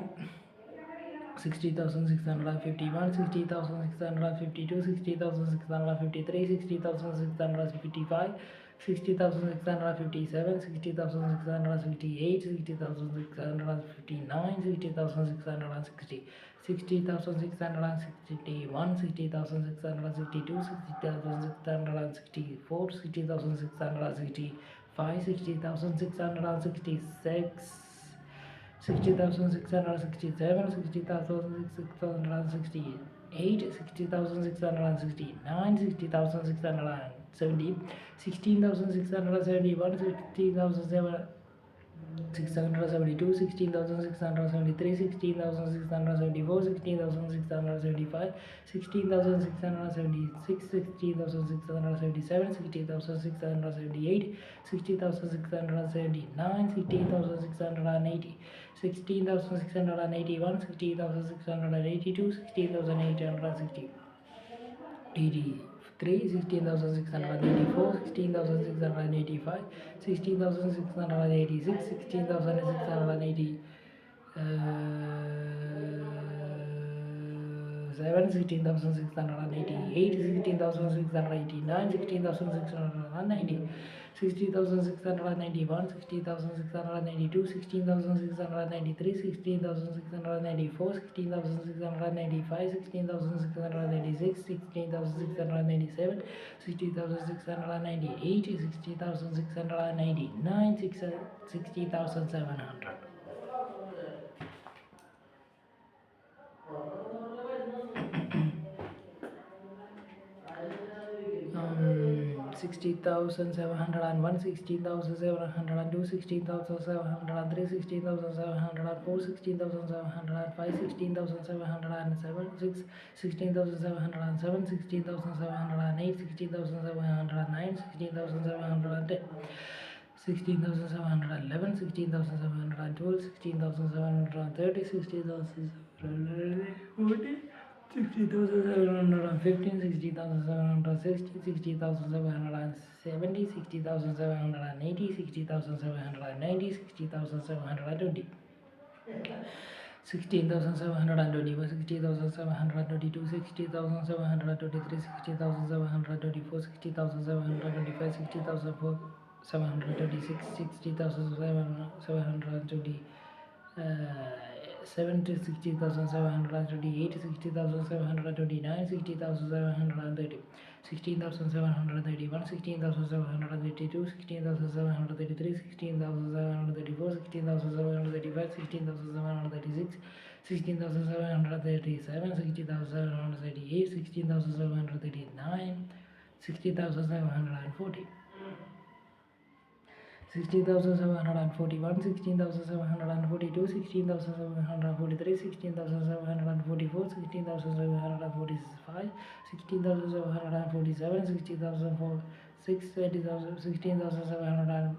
60,651, 60,652, 60,653, 60,655, 60,657, 60,658, 60,659, 60,660, 60,661, 60,662, 60,664, 60,665, 60,666, 60,667, 60,668, 60,669, 60,670, 16,671, 60,007, 672, 16,673, 16,674, 16,675, 16,676, 16,677, 60,678, 60,679, 16,680, 16,681, 16,682, 16,860, 80. 16,684, 16,685, 16,686, 16,680. 16,688, 16,689, 16,690, 60,691, 60,692, 16,693, 16,694, 16,695, 16,696, 16,697, 60,698, 60,699, 60,700. 60,701, 16,702, 16,703, 16,704, 16,705, 16,707, 16,707, 16,708, 16,709, 16,710. 16,711, 16,712, 16,730, 16,740, 60,715, 60,760, 60,770, 60,780, 60,790, 60,720. 16,721, 60,722, 60,723, 60,724, 60,725, 60,726, 60,720. 70, 60,728, 60,729, 60,730, 16,731, 16,732, 16,733, 16,734, 16,735, 16,736, 16,737, 60,738, 16,739, 60,740. 16,741, 16,742, 16,743, 16,744, 16,745, 16,747, 16,757,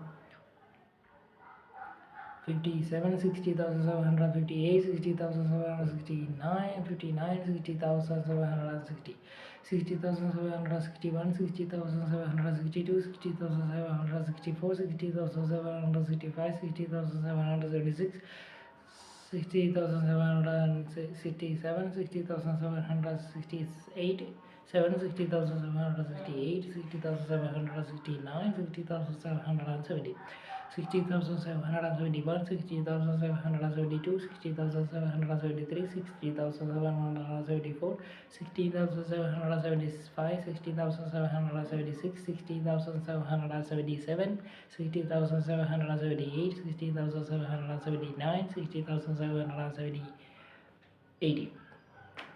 57, 60,758, 60,769, 59, 60,760, 60,761, 60,762, 60,764, 60,765, 60,776, 60,767, 60,768, 60,768, 60,769, 60,770. 60,771, 60,772, 60,773, 60,774, 60,775, 60,776, 60,777, 60,778, 60,779, 60,780.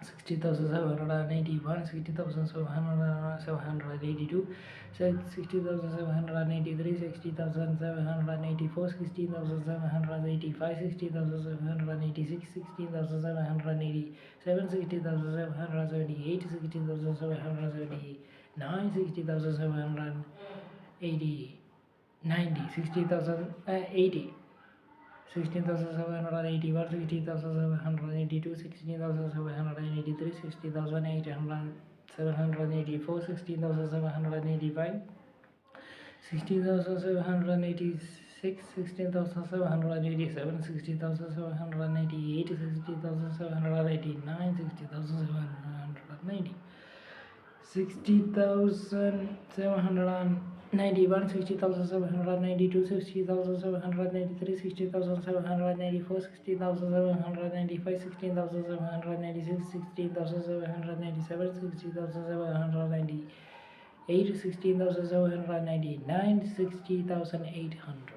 60,781, 60,782, 60,783, 60,784, 60,785, 60,786, 60,787, 60,778, 60,779, 60,780, 90, 60,080. 16,781, 16,782, 16,783, 16,784, 16,785, 16,786, 16,787, 60,788, 60,789, 60,790. 60,791, 60,792, 60,793, 60,794, 60,795, 16,796, 16,797, 60,798, 16,799, 60,800.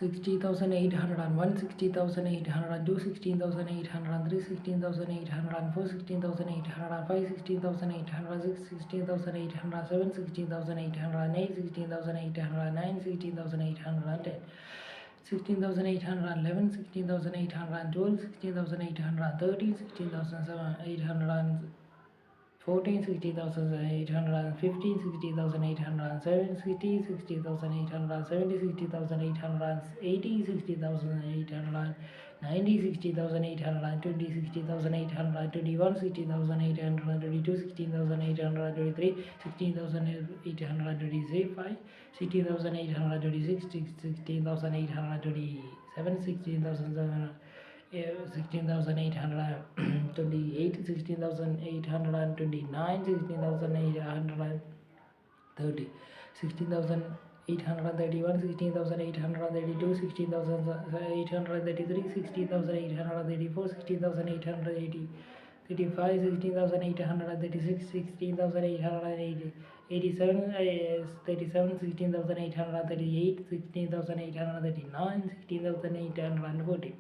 60,801, 60,802, 16,803, 16,804, 16,805, 16,806, 16,807, 16,808, 16,809, 16,810. 16,811, 16,812, 16,813, 16,814, 14, 60,815, 60,807, 60,870, 60,880, 60,890, 60,820, 60,821, 60,822, 16,823, 16,825, 16,826, 16,827, 16,700. 16,828, 16,829, 16,830, 16,831, 16,832, 16,833, 16,834, 16,880, 35, 16,836, 16,880. 87, 37, 16,838, 16,839, 16,840,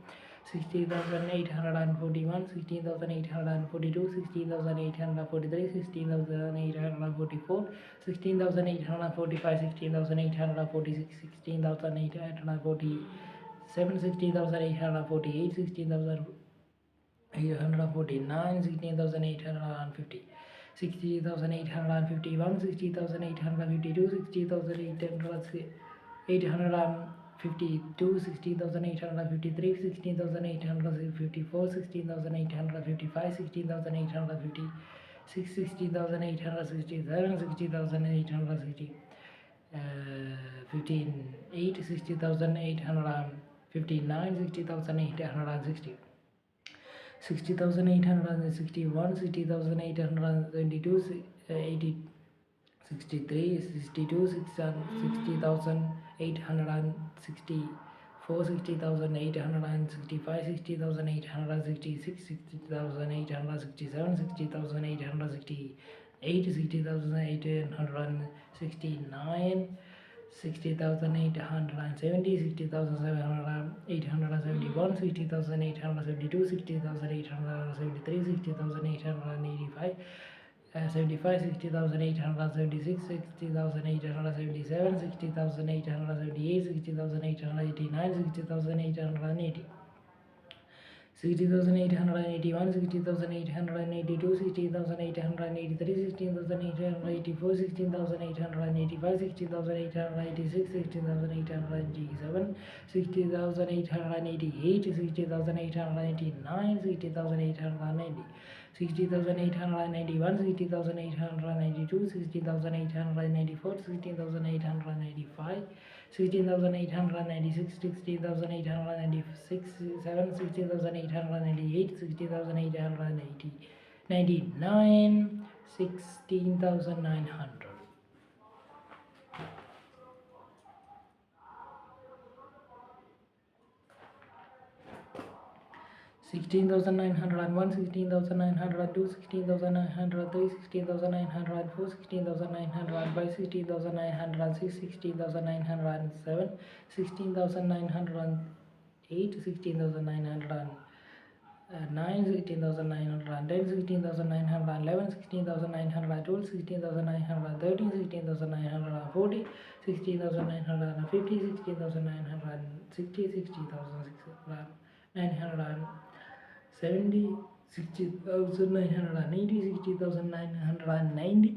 16,841, 16,842, 16,843, 16,844, 16,845, 16,846, 16,847, 16,848, 16,849, 16,850, 60,851, 60,852, 60,852, 16,853, 16,854, 16,855, 16,856, 16,867, 60,860, 58, 60,859, 60,860. 60,861, 60,822, 80, 63, 62, 60,864, 60,865, 60,866, 60,867, 60,868, 60,869, 60,870, 60,871, 60,872, 60,873, 60,885, 75, 60,876, 60,877, 60,878, 60,889, 60,880. 60,881, 60,882, 60,883, 16,884, 16,885, 16,886, 16,887, 60,888, 60,889, 60,890. 60,891, 60,892, 60,894, 60,895, 16,896, 16,896, 7, 16,898, 60,880, 99, 16,900. 16,901, 16,902, 16,903, 16,904, 16,905, 16,906, 16,907, 16,908, 16,909, 16,910, 16,911, 16,912, 16,913, 16,940, 16,950, 16,960, 60,970, 60,980, 60,990,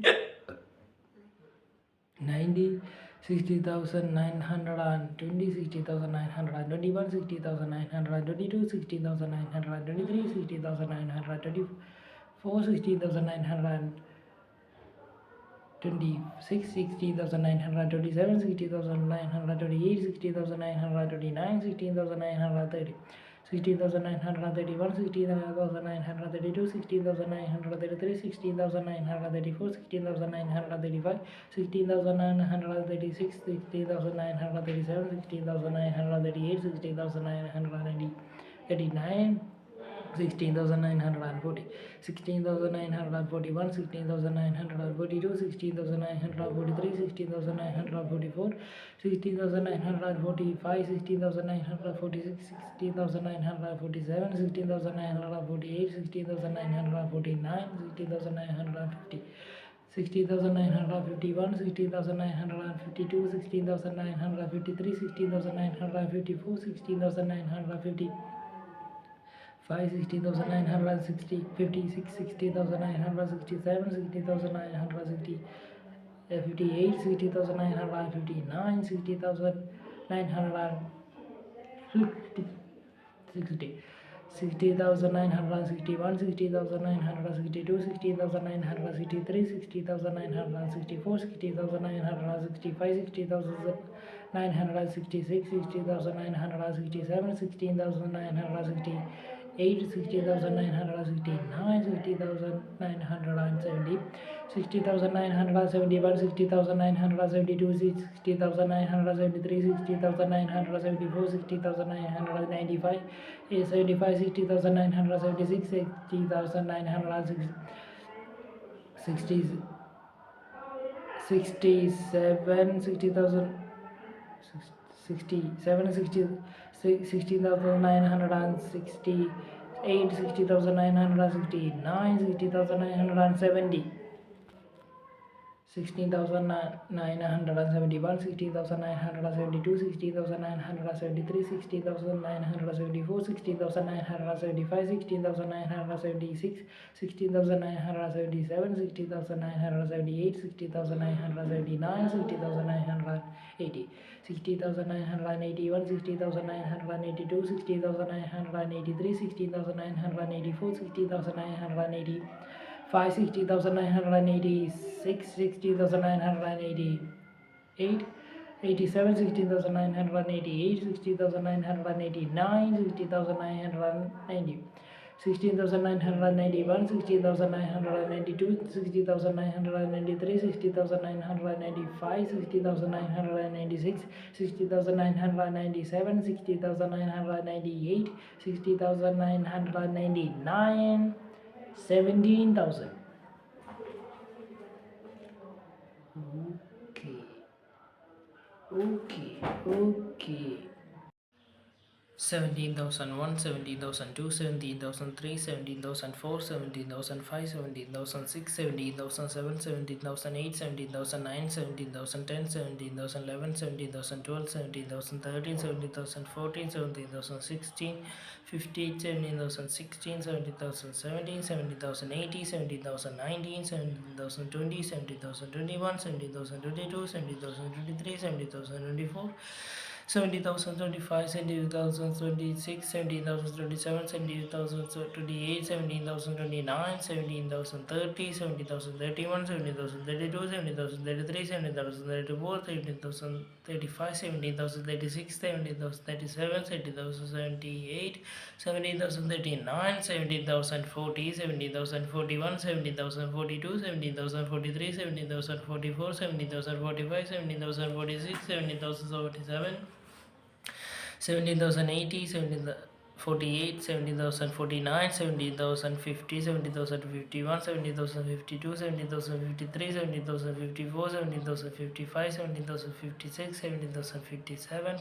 90, 60,920, 60,921, 60,922, 60,923, 60,924, 60,926, 60,927, 60,928, 60,929, 16,930, 16,931, 16,932, 16,933, 16,934, 16,935, 16,936, 16,937, 16,938, 16,939, 16,940, 16,941, 16,942, 16,943, 16,944, 16,945, 16,946, 16,947, 16,948, 16,949, 16,950, 16,951, 16,952, 16,953, 16,954, 16,950. 5, 60,960, 56, 60,967, 60,960, 58, 60,959, 60,960, 60,961, 60,962, 60,963, 60,964, 60,965, 60,966, 60,967, 16,968, 60,969, 60,970, 60,971, 60,972, 60,973, 60,974, 60,995, 75, 60,976, 60,960, 67, 60,000, 67, 60,968, 60,969, 60,970, 16,971, 16,972, 16,973, 16,974, 16,975, 16,976, 16,977, 16,978, 60,979, 60,980, 60,981, 60,982, 60,983, 60,984, 60,980, 5, 60,986, 60,988, 87, 60,988, 60,989, 60,990, 16,991, 16,992, 60,993, 60,995, 60,996, 60,997, 60,998, 60,999, 17,000. Okay. 17,001, 17,002, 17,003, 17,004, 17,005, 17,006, 17,007, 17,008, 17,009, 17,010, 17,011, 17,012, 17,013, 17,014, 17,016, 15, 17,016, 17,017, 17,080, 17,019, 17,020, 17,021, 17,022, 17,023, 17,024, 70,025, 70,026, 70,027, 70,028, 17,029, 17,030, 70,031, 70,032, 70,033, 70,034, 17,035, 17,036, 17,037, 70,078, 17,039, 17,040, 17,041, 17,042, 17,043, 17,044, 17,045, 17,046, 17,047, 17,080, 17,048, 17,049, 17,050, 17,051, 17,052, 17,053, 17,054, 17,055, 17,056, 17,057,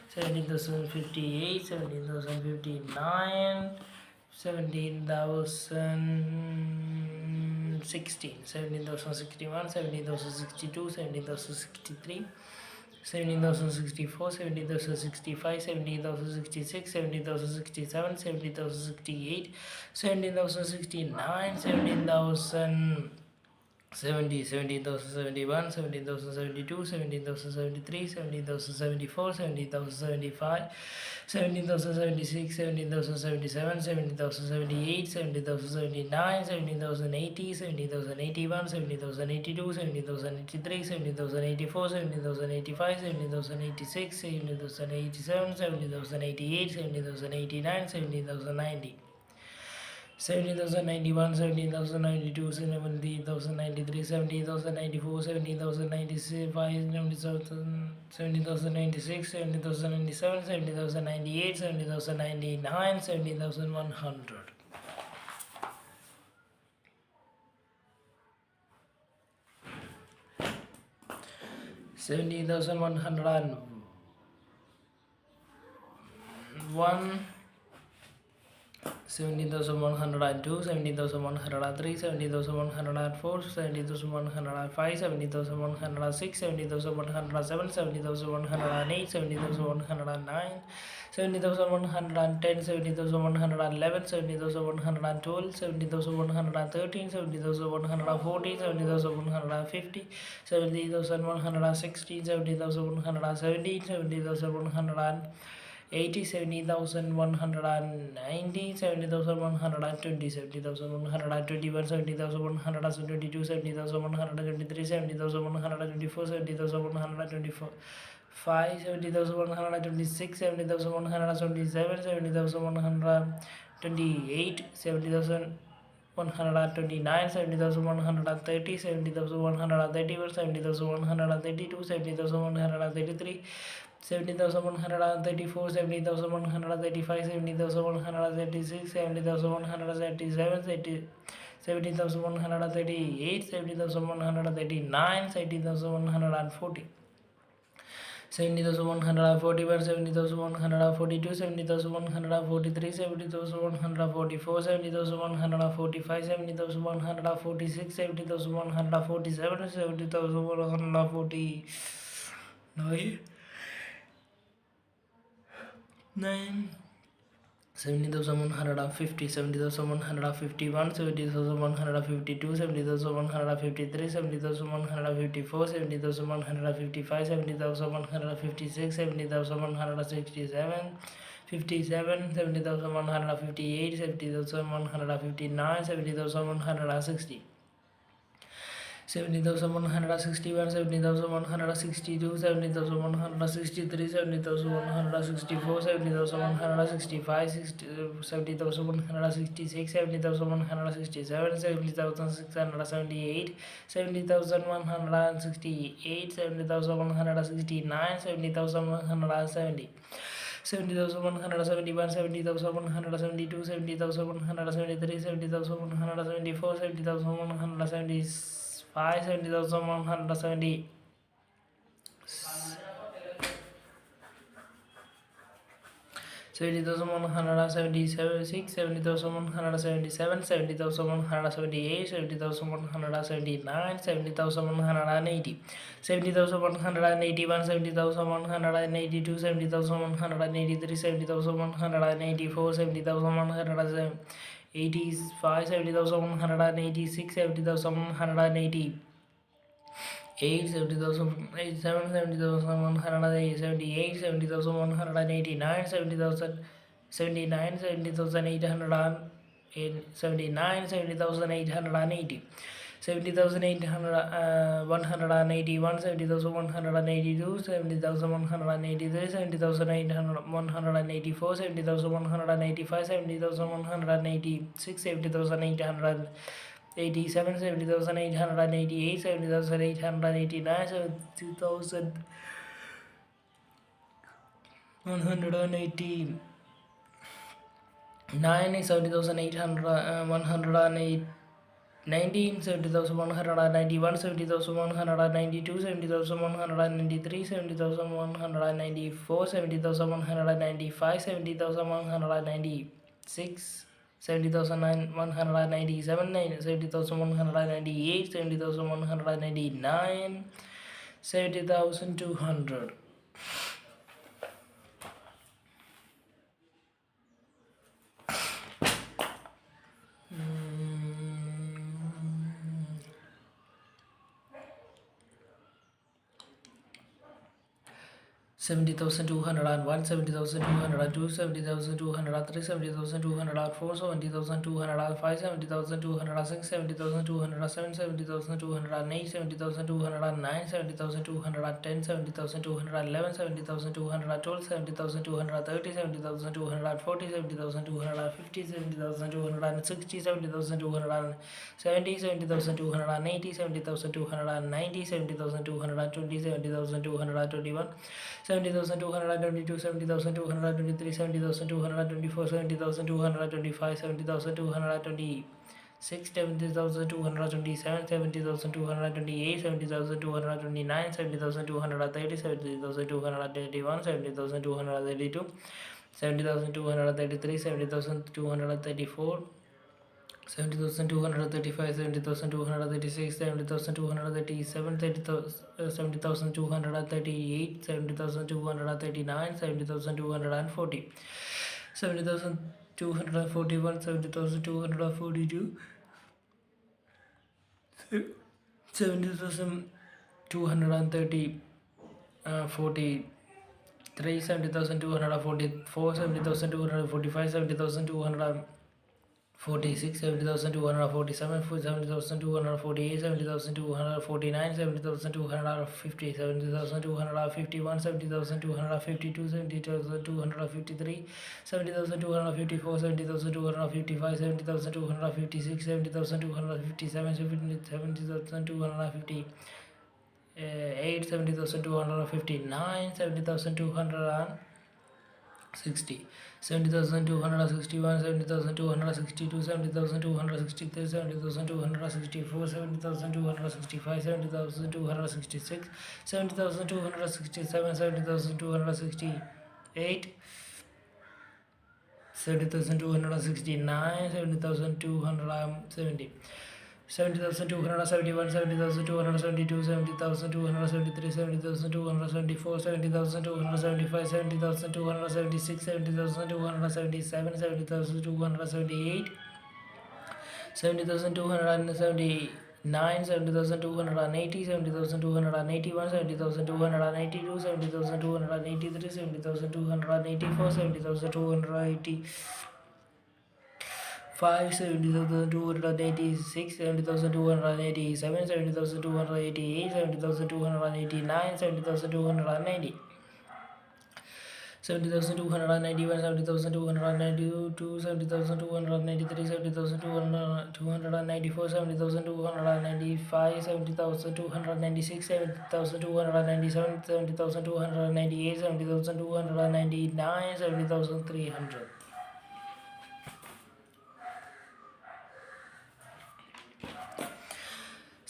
17,058, 17,059, 17,016, 17,061, 17,062, 17,063, 17,064, 17,065, 17,066, 17,067, 17,068, 17,069, 17,070, 17,071, 17,072, 17,073, 17,074, 17,075, 17,076, 17,077, 17,078, 17,079, 17,080, 17,081, 17,082, 17,083, 17,084, 17,085, 17,086, 17,087, 17,088, 17,089, 17,090, 17,091, 17,092, 17,093, 17,094, 17,095, 17,096, 17,097, 17,098, 17,099, 17,100. 17,101, 17,102, 17,103, 17,104, 17,105, 17,106, 17,107, 17,108, 17,109, 70,110, 70,111, 70,112, 70,113, 70,114, 70,150, 70,116, 70,117, 70,100 80, 70,190, 70,120, 70,121, 70,122, 70,123, 70,124, 70,124. 5, 70,126, 70,127, 70,128, 70,129, 70,130, 70,131, 70,132, 70,133, 70,134, 70,135, 70,136, 70,137, 70,138, 70,139, 70,140. 70,141, 70,142, 70,143, 70,144, 70,145, 70,146, 70,147, 70,149, 70,150, 70,151, 70,152, 70,153, 70,154, 70,155, 70,156, 70,167, 57, 70,158, 70,159, 70,160. 70,161, 70,162, 70,163, 70,164, 70,165, 70,166, 70,167, 70,678, 70,168, 70,169, 70,170. 70,171, 70,172, 70,173, 70,174, 70,175, 70,170. 70,176, 70,177, 70,178, 70,179, 70,180, 70,181, 70,182, 70,183, 70,184, 70,185, 70,186, 70,180. 8, 70,087, 70,178, 70,189, 70,079, 70,800, 79, 70,880, 70,181, 70,182, 70,183, 70,184, 70,185, 70,186, 70,800. 87, 70,888, 70,889, 70,189, 70,800, 108, 19, 70,191, 70,192, 70,193, 70,194, 70,195, 70,196, 70,197, 70,198, 70,199, 70,200. 70,201, 70,202, 70,203, 70,204, 70,205, 70,206, 70,207, 70,208, 70,209, 70,210, 70,211, 70,212, 70,230, 70,240, 70,250, 70,260, 70,270, 70,280, 70,290, 70,220, 70,221, 70,222, 70,223, 70,224, 70,225, 70,226, 70,227, 70,228, 70,229, 70,230, 70,231, 70,232, 70,233, 70,234, 70,235, 70,236, 70,237, 70,238, 70,239, 70,240, 70,241, 70,242, 70,230, 43, 70,244, 70,245, 70,246, 70,247, 70,248, 70,249, 70,250, 70,251, 70,252, 70,253, 70,254, 70,255, 70,256, 70,257, 70,258, 70,259, 70,260, 70,261, 70,262, 70,263, 70,264, 70,265, 70,266, 70,267, 70,268, 70,269, 70,270, 70,271, 70,272, 70,273, 70,274, 70,275, 70,276, 70,277, 70,278, 70,279, 70,280, 70,281, 70,282, 70,283, 70,284, 70,280. 5, 70,286, 70,287, 70,288, 70,289, 70,290, 70,291, 70,292, 70,293, 70,294, 70,295, 70,296, 70,297, 70,298, 70,299, 70,300.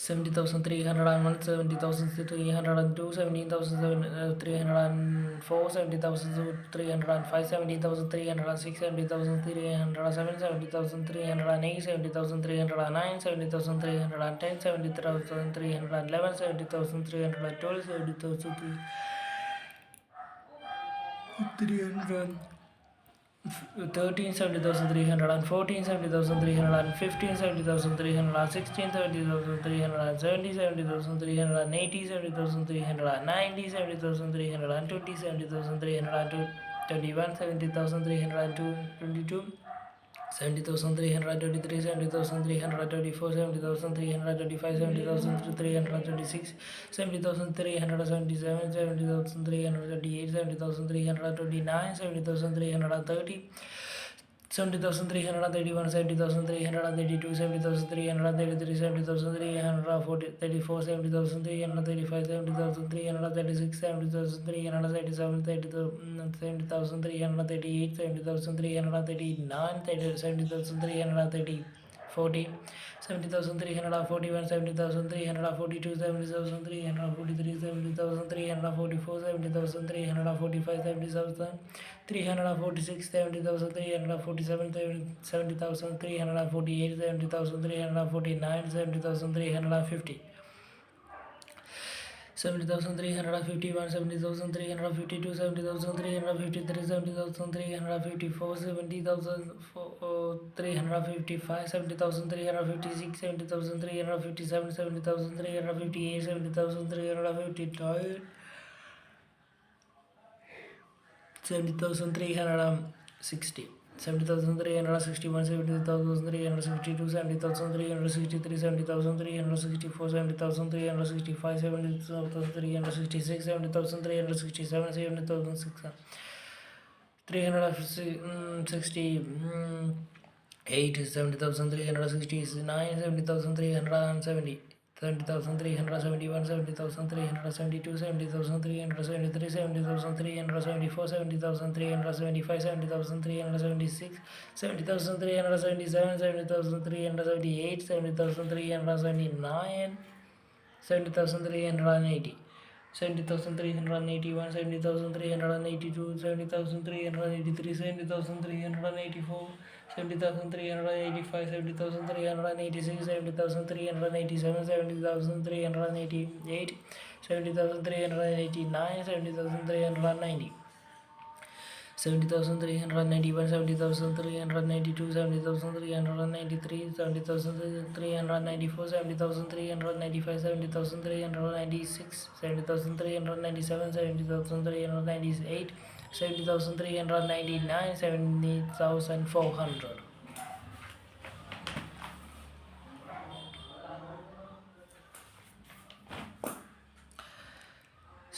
70,301, 70,302, 17,304, 70,305, 17,306, 70,307, 70,308, 70,309, 70,310, 70,311, 70,312, 70,313, 70,314, 70,315, 70,316, 70,370, 70,380, 70,390, 70,320, 70,321, 70,322, 70,323, 70,324, 70,325, 70,326, 70,377, 70,328, 70,329, 70,330, 70,331, 70,332, 70,333, 70,334, 70,335, 70,336, 70,337, 70,338, 70,339, 70,330, 40, 70,341, 70,342, 70,343, 70,344, 70,345, 70,346, 70,347, 70,348, 70,349, 70,350. 70,351, 70,352, 70,353, 70,354, 70,355, 70,356, 70,357, 70,358, 70,359, 70,360. 70,361, 70,362, 70,363, 70,364, 70,365, 70,366, 70,367, 70,600, 368, 70,369, 70,370. 70,371, 70,372, 70,373, 70,374, 70,375, 70,376, 70,377, 70,378, 70,379, 70,380, 70,381, 70,382, 70,383, 70,384, 70,385, 70,386, 70,387, 70,388, 70,389, 70,390. 70,391, 70,392, 70,393, 70,394, 70,395, 70,396, 70,397, 70,398, 70,399, 70,400.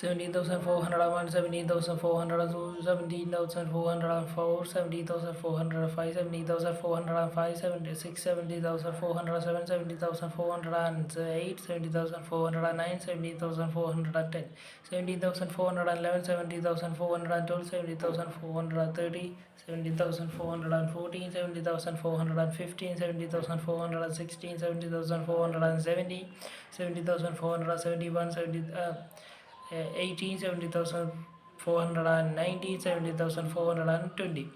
17,401, 17,402, 17,404, 17,405, 17,405, 76, 70,407, 70,408, 70,409, 70,410, 17,411, 70,412, 70,430, 70,414, 70,415, 70,416, 70,470, 70,471, 18, 70,419, 70,420,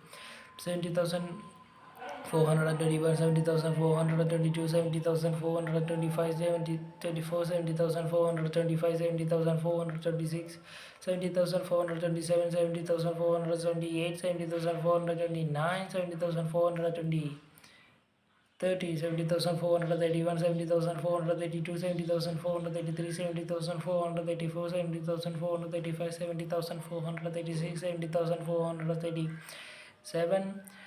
70,421, 70,422, 70,425, 70,24, 70,425, 70,426, 70,427, 70,478, 70,429, 70,420. 30, 70,431, 70,432, 70,433, 70,434, 70,435, 70,436, 70,437,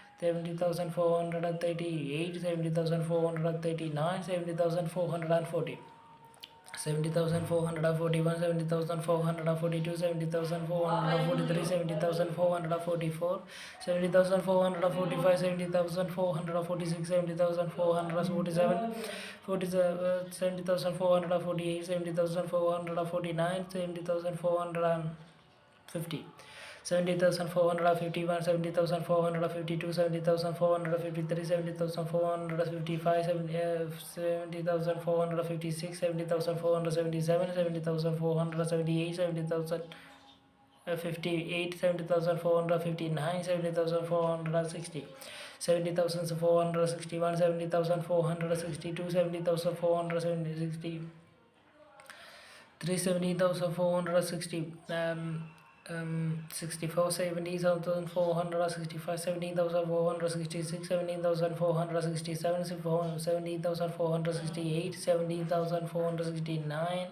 70,438, 70,439, 70,440. 70,441, 70,442, 70,443, 70,444, 70,445, 70,446, 70,447, 70,448, 70,449, 70,450. 70,451, 70,452, 70,453, 70,455, 70,456, 70,477, 70,478, 70,058, 70,459, 70,460, 70,461, 70,462, 70,460. 70,460, 64, 70,465, 70,466, 70,467, 70,468, 70,469,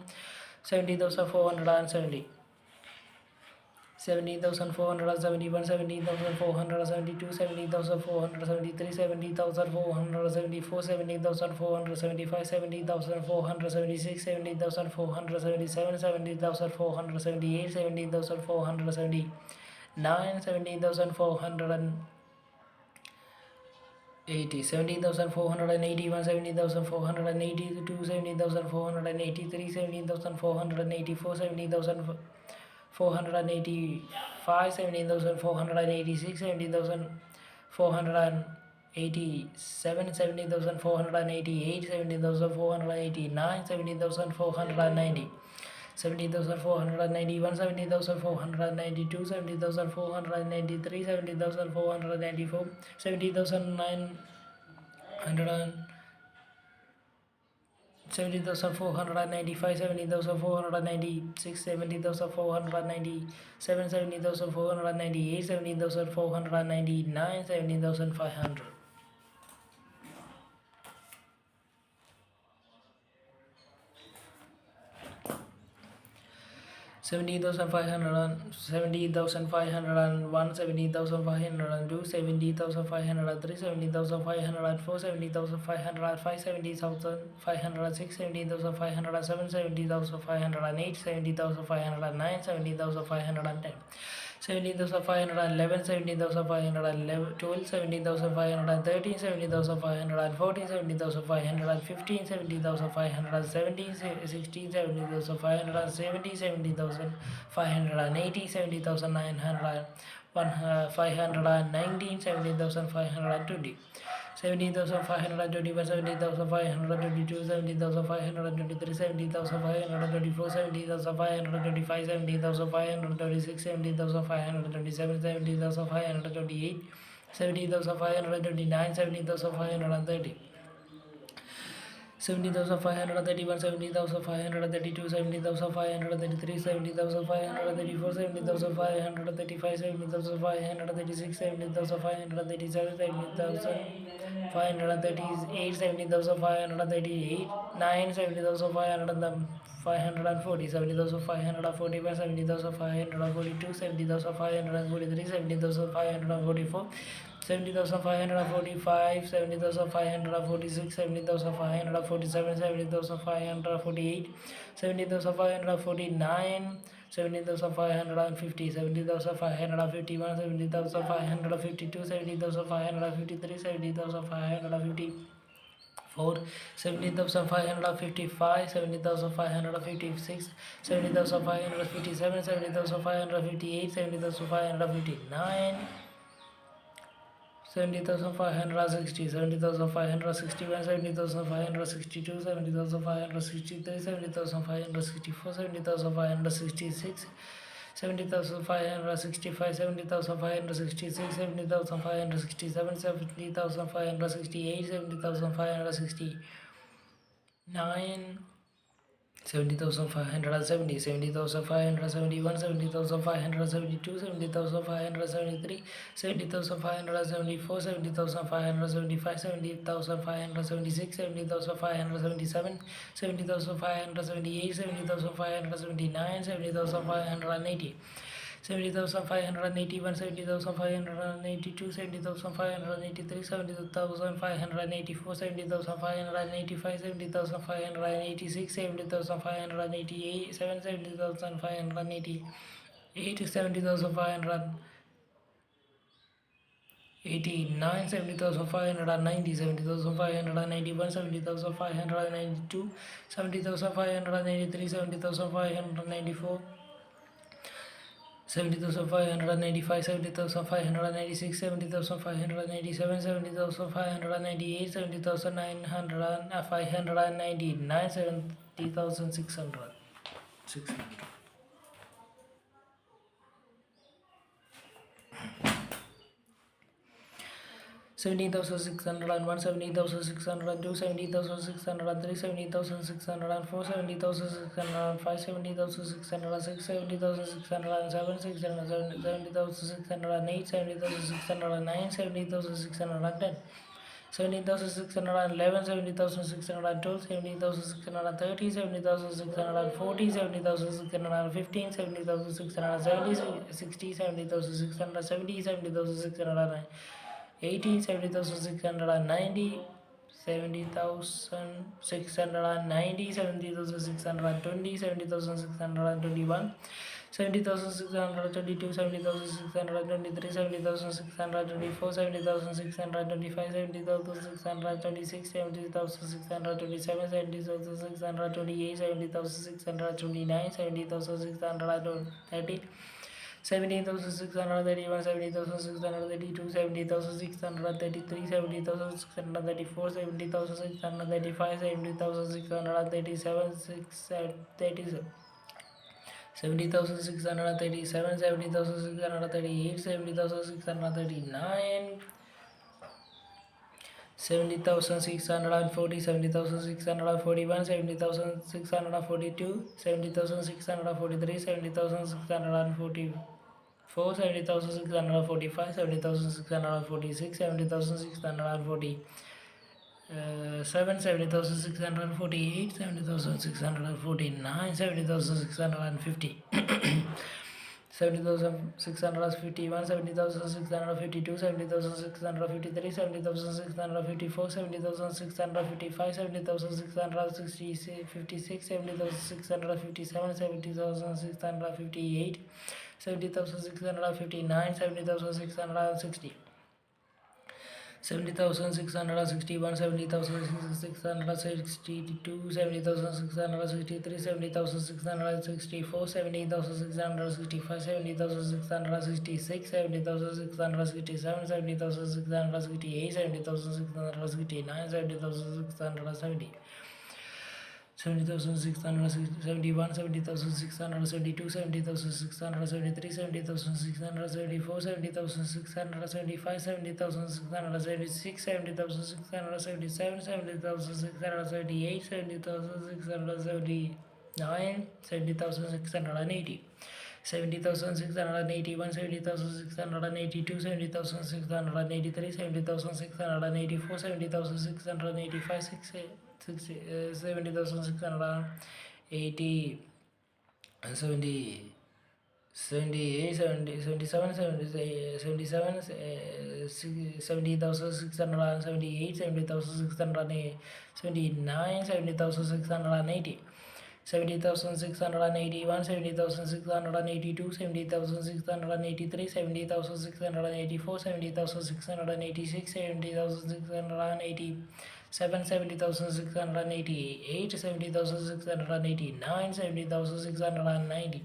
70,470. 70,471, 70,472, 70,473, 70,474, 70,475, 70,476, 70,477, 70,478, 70,479, 70,480, 70,481, 70,482, 70,483, 70,484, 70,485, 70,486, 70,487, 70,488, 70,489, 70,490, 70,491, 70,492, 70,493, 70,494, 70,900. 70,495, 70,496, 70,497, 70,498, 70,499, 70,500. 70,500, 70,501, 70,502, 70,503, 70,504, 70,505, 70,506, 70,507, 70,508, 70,509, 70,510. 17,511, 17,512, 17,513, 17,514, 17,515, 17,517, 16, 17,570, 70,580, 70,900, 519, 17,520. 17,521, 17,522, 17,523, 17,524, 17,525, 17,526, 17,527, 17,528, 17,529, 17,530. 70,531, 70,532, 70,533, 70,534, 70,535, 70,536, 70,537, 70,538, 70,538, 9, 70,540, 70,541, 70,542, 70,543, 70,544, 70,545, 70,546, 70,547, 70,548, 70,549, 70,550, 70,551, 70,552, 70,553, 70,554, 70,555, 70,556, 70,557, 70,558, 70,559, 70,560, 70,561, 70,562, 70,563, 70,564, 70,566, 70,565, 70,566, 70,567, 70,568, 70,569, 70,570, 70,571, 70,572, 70,573, 70,574, 70,575, 70,576, 70,577, 70,578, 70,579, 70,580. 70,581, 70,582, 70,583, 70,584, 70,585, 70,586, 70,588, 70,588, 70,589, 70,590, 70,591, 70,592, 70,593, 70,594, 70,595, 70,596, 70,597, 70,598, 70,599, 70,600. 17,601, 17,602, 17,603, 17,604, 17,605, 17,606, 70,607, 70,608, 70,609, 70,610. 17,611, 17,612, 17,630, 17,640, 70,615, 70,670, 60, 70,670, 70,680, 70,690, 70,690, 70,620, 70,621, 70,622, 70,623, 70,624, 70,625, 70,626, 70,627, 70,628, 70,629, 70,630, 17,631, 70,632, 70,633, 70,634, 70,635, 70,637, 70,637, 70,638, 70,639, 70,640, 70,641, 70,642, 70,643, 70,644, 70,645, 70,646, 70,647, 70,648, 70,649, 70,650. 70,651, 70,652, 70,653, 70,654, 70,655, 70,656, 70,657, 70,658, 70,659, 70,660. 70,661, 70,662, 70,663, 70,664, 70,665, 70,666, 70,667, 70,668, 70,669, 70,670. 70,671, 70,672, 70,673, 70,674, 70,675, 70,676, 70,677, 70,678, 70,679, 70,680. 70,681, 70,682, 70,683, 70,684, 70,685, 70,680, 78, 77, 77, 70,678, 70,679, 70,680. 70,681, 70,682, 70,683, 70,684, 70,686, 70,687, 70,688, 70,689, 70,690.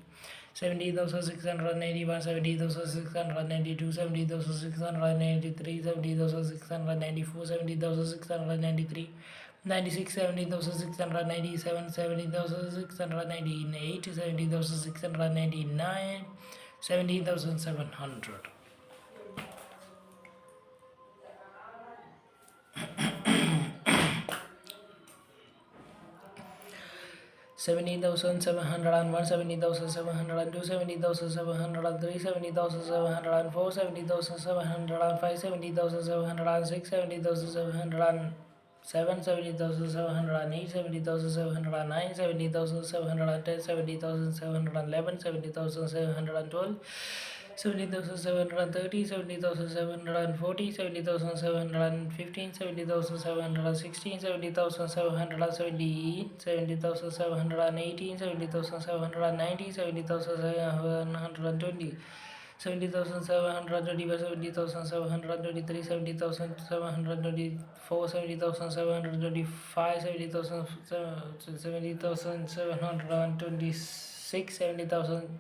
70,681, 70,692, 70,693, 70,694, 70,693, 96, 70,697, 70,698, 70,699, 70,700. 70,701, 70,702, 70,703, 70,704, 70,705, 70,706, 70,707, 70,708, 70,709, 70,710, 70,711, 70,712, 70,730, 70,740, 70,715, 70,716, 70,717, 70,718, 70,790, 70,720. 70,721, 70,723, 70,724, 70,725, 70,726, 70,727,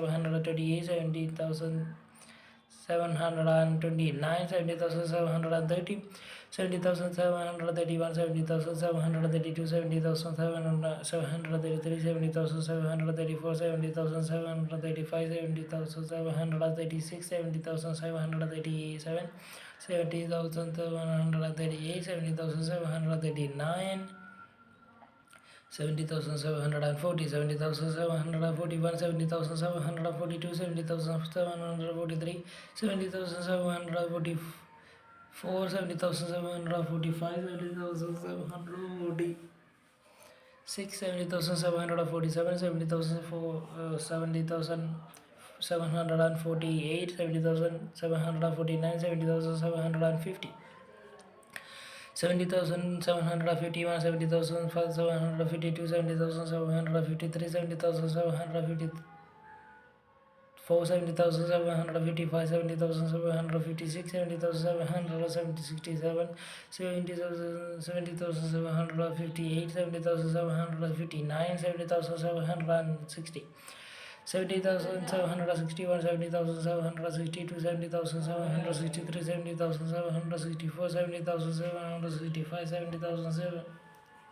70,728, 70,729, 70,730, 70,731, 70,732, 70,733, 70,734, 70,735, 70,736, 70,737, 70,738, 70,739, 70,740, 70,741, 70,742, 70,743, 70,744, 70,745, 70,746, 70,747, 70,748, 70,749, 70,750. 70,751, 70,752, 70,753, 70,754, 70,755, 70,756, 70,767, 70,758, 70,759, 70,760. 70,761, 70,762, 70,763, 70,764, 70,765,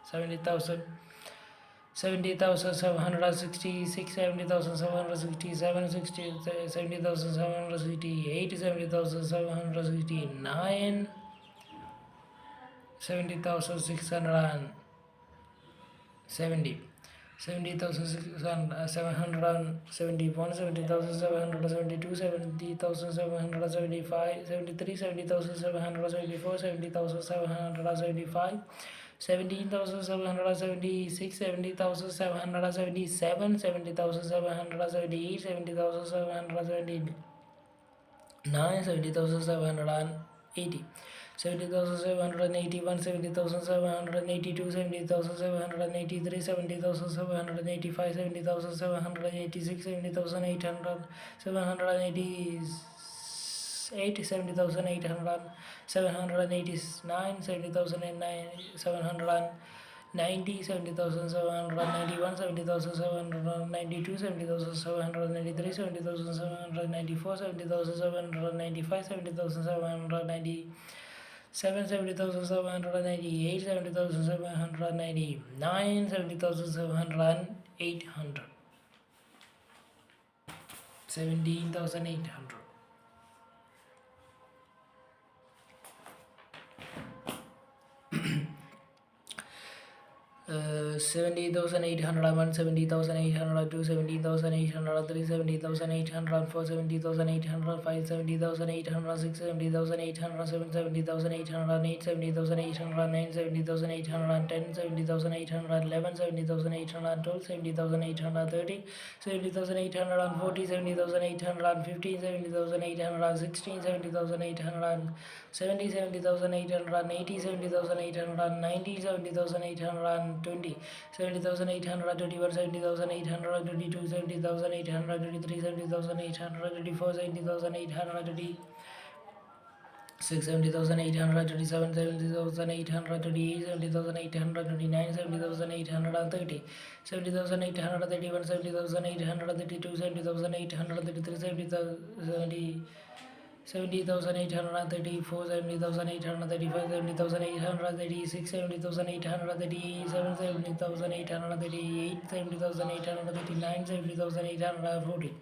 70,000, 70,766, 70,767, 70,768, 70,769, 70,670. 70,771, 70,772, 70,775, 73, 70,774, 70,775, 17,776, 70,777, 70,778, 70,779, 70,780. 70,781, 70,782, 70,783, 70,785, 70,786, 70,800, 787, 70,800, 789, 70,790, 70,791, 70,792, 70,793, 70,794, 70,795, 70,797, 70,798, 70,799, 70,700, 17,800. 70,801, 70,802, 70,803, 70,804, 70,805, 70,806, 70,807, 70,808, 70,809, 70,810, 70,811, 70,812, 70,830, 70,840, 70,815, 70,816, 70,870, 70,880, 70,890, 70,820, 70,821, 70,822, 70,823, 70,824, 70,826, 70,827, 70,828, 70,829, 70,830, 70,831, 70,832, 70,833, 70,834, 70,835, 70,836, 70,838, 70,838, 70,839, 70,840,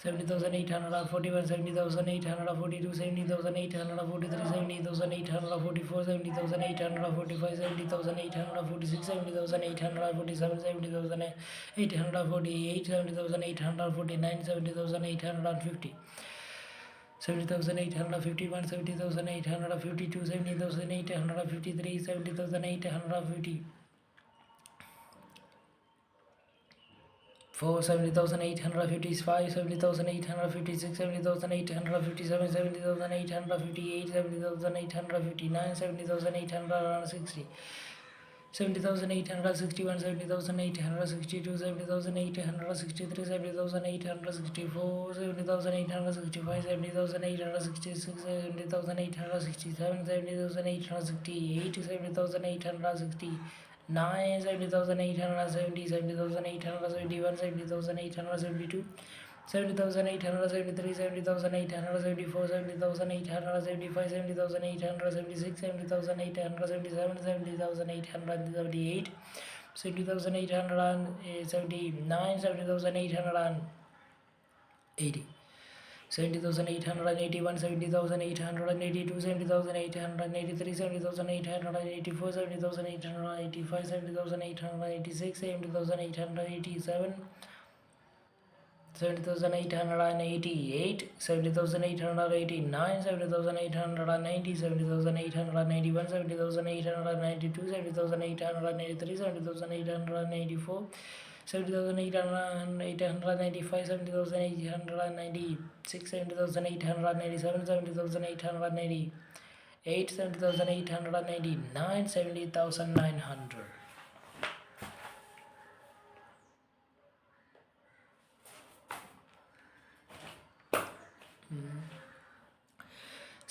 70,841, 70,842, 70,843, 70,844, 70,845, 70,846, 70,847, 70,848, 70,849, 70,850, 70,851, 70,852, 70,853, 70,854, 70,855, 70,856, 70,857, 70,858, 70,859, 70,860, 70,861, 70,862, 70,863, 70,864, 70,865, 70,866, 70,867, 70,868, 70,869, 70,870, 70,871, 70,872, 70,873, 70,874, 70,875, 70,876, 70,877, 70,878, 70,879, 70,880, 70,881, 70,882, 70,883, 70,884, 70,885, 70,886, 70,887, 70,888, 70,889, 70,890, 70,891, 70,892, 70,893, 70,894, 70,895, 70,896, 70,897, 70,898, 70,899, 70,900.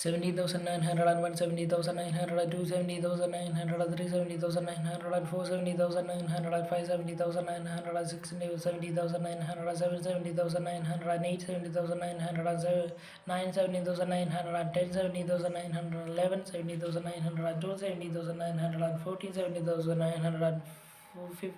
70,901, 70,902, 70,903, 70,904, 70,905, 70,906, 70,907, 70,908, 70,907, 70,910, 70,911, 70,912, 70,914, 70,915,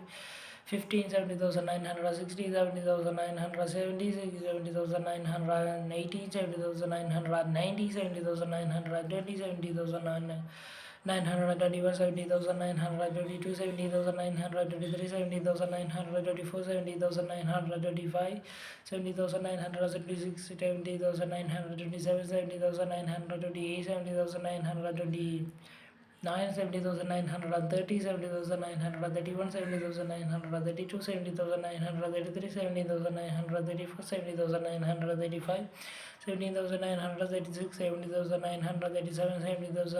70,960, 70,970, 70,980, 70,990, 70,920, 70,921, 70,922, 70,923, 70,924, 70,925, 70,926, 70,927, 70,928, 70,929, 70,930, 70,931, 70,932, 70,933, 70,934, 70,935, 70,936, 70,937,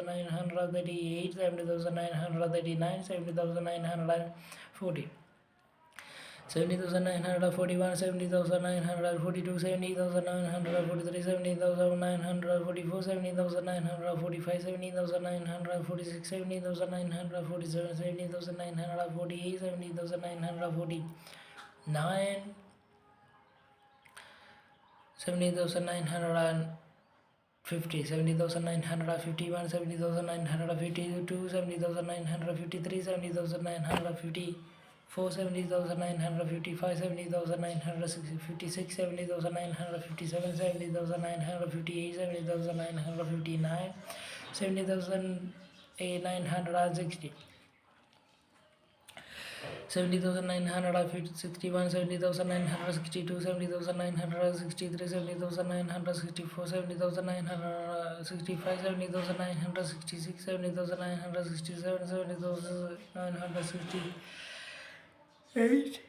70,938, 70,939, 70,940, 70,941, 70,942, 70,943, 70,944, 70,945, 70,946, 70,947, 70,948, 70,949, 70,950, 70,951, 70,952, 70,953, 70,954, 70,955, 70,956, 70,957, 70,958, 70,959, 70,960, 70,961, 70,962, 70,963, 70,964, 70,965, 70,966, 70,967, 70,968,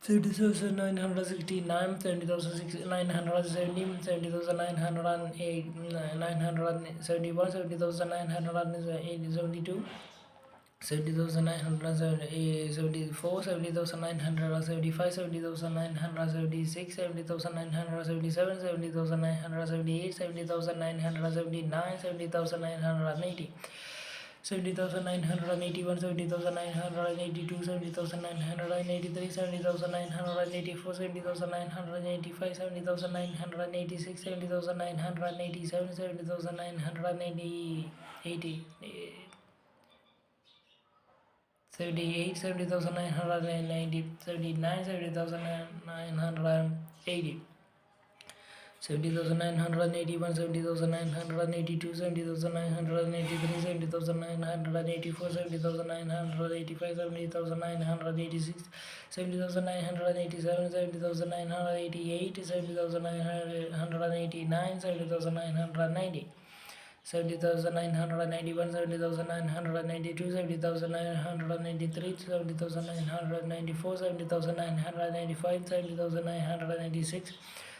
70,969, 70,970, 70,908, 971, 70,972, 70,974, 70,975, 70,976, 70,977, 70,978, 70,979, 70,980, 70,981, 70,982, 70,983, 70,984, 70,985, 70,986, 70,987, 70,980, 78, 70,990, 79, 70,980, 70,981, 70,982, 70,983, 70,984, 70,985, 70,986, 70,987, 70,988, 70,989, 70,990, 70,991, 70,992, 70,993, 70,994, 70,995, 70,996,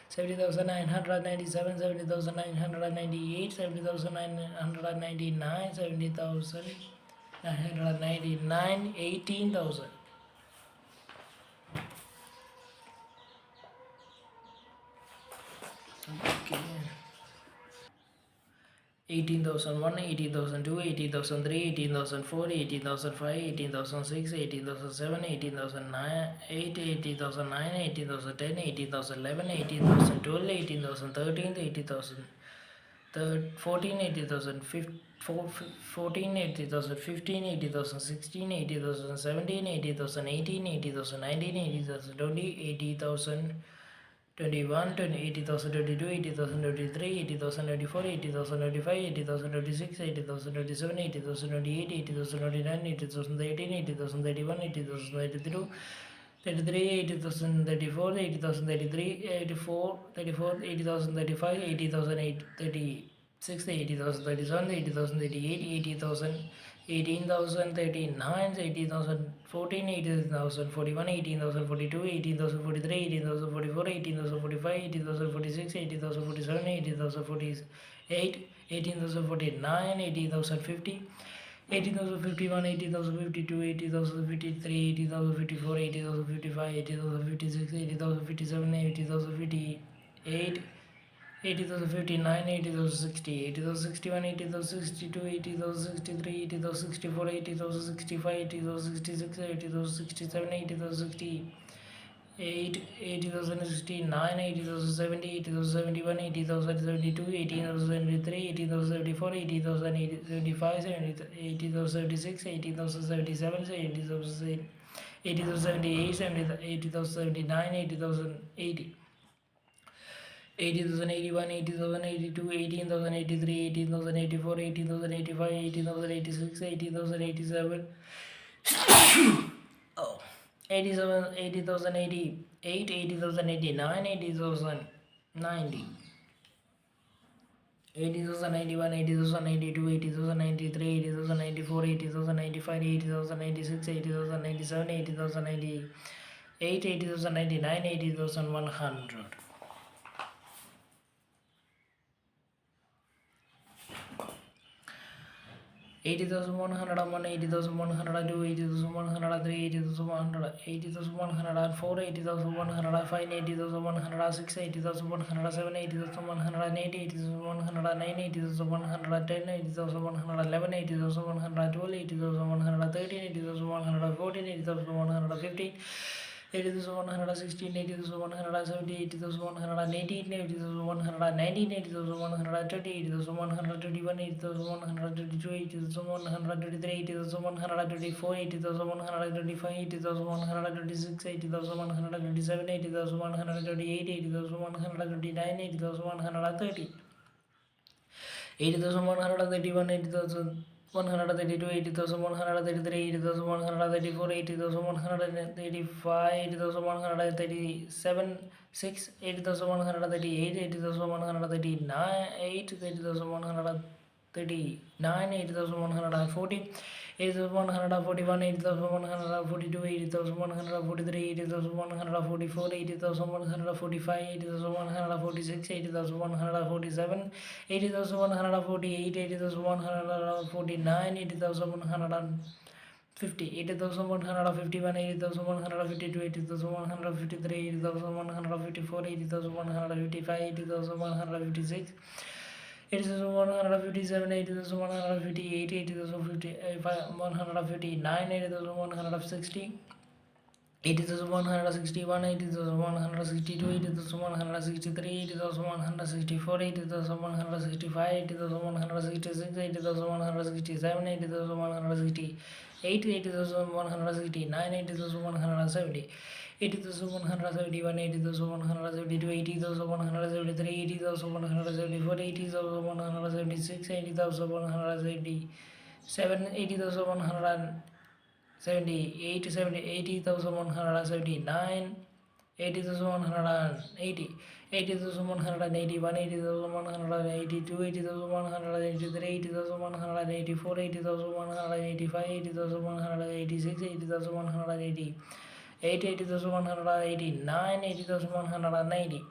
70,997, 70,998, 70,999, 70,999, 18,000. Okay. 18,001, 18,002, 18,003, 18,004, 18,005, 18,006, 18,007, 18,009, 18,009, 18,010, 18,011, 18,012, 18,013, 18,014, 18,014, 18,015, 18,016, 18,017, 18,018, 18,019, 18,020, 80,000. 21, 80,022, 80,023, 80,024, 80,025, 80,026, 80,027, 80,028, 80,029, 80,013, 80,031, 80,032, 33, 80,034, 80,033, 84, 34, 80,035, 80,036, 80,037, 80,038, 80,000, 18,039, 18,014, 18,041, 18,042, 18,043, 18,044, 18,045, 18,046, 18,047, 18,048, 18,049, 18,050, 18,051, 18,052, 18,053, 18,054, 18,055, 18,056, 18,057, 18,058, 80,059, 80,060, 80,061, 80,062, 80,063, 80,064, 80,065, 80,066, 80,067, 80,068, 80,069, 80,070, 80,071, 80,072, 80,073, 80,074, 80,075, 80,076, 80,077, 80,078, 80,079, 80,080. 80,081, 80,082, 18,083, 18,084, 18,085, 18,086, 18,087, oh, 87, 80,088, 80,089, 80,090, 80,091, 80,092, 80,093, 80,094, 80,095, 80,096, 80,097, 80,098, 80,099, 80,100. 80,101, 80,102, 80,103, 80,104, 80,105, 80,106, 80,107, 80,108, 80,109, 80,110, 80,111, 80,112, 80,113, 80,114, 80,115, 80,116, 80,117, 80,118, 80,119, 80,120, 80,121, 80,122, 80,123, 80,124, 80,125, 80,126, 80,127, 80,128, 80,129, 80,130, 80,131, 80,132, 80,133, 80,134, 80,135, 80,137, 6, 80,138, 80,139, 80,139, 80,140, 80,141, 80,142, 80,143, 80,144, 80,145, 80,146, 80,147, 80,148, 80,149, 80,150, 80,151, 80,152, 80,153, 80,154, 80,155, 80,156, 80,157, 80,158, 80,159, 80,160, 80,161, 80,162, 80,163, 80,164, 80,165, 80,166, 80,167, 80,168, 80,169, 80,170, 80,171, 80,172, 80,173, 80,174, 80,176, 80,177, 80,178, 80,179, 80,180, 80,181, 80,182, 80,183, 80,184, 80,185, 80,186, 80,188, 80,189, 80,190,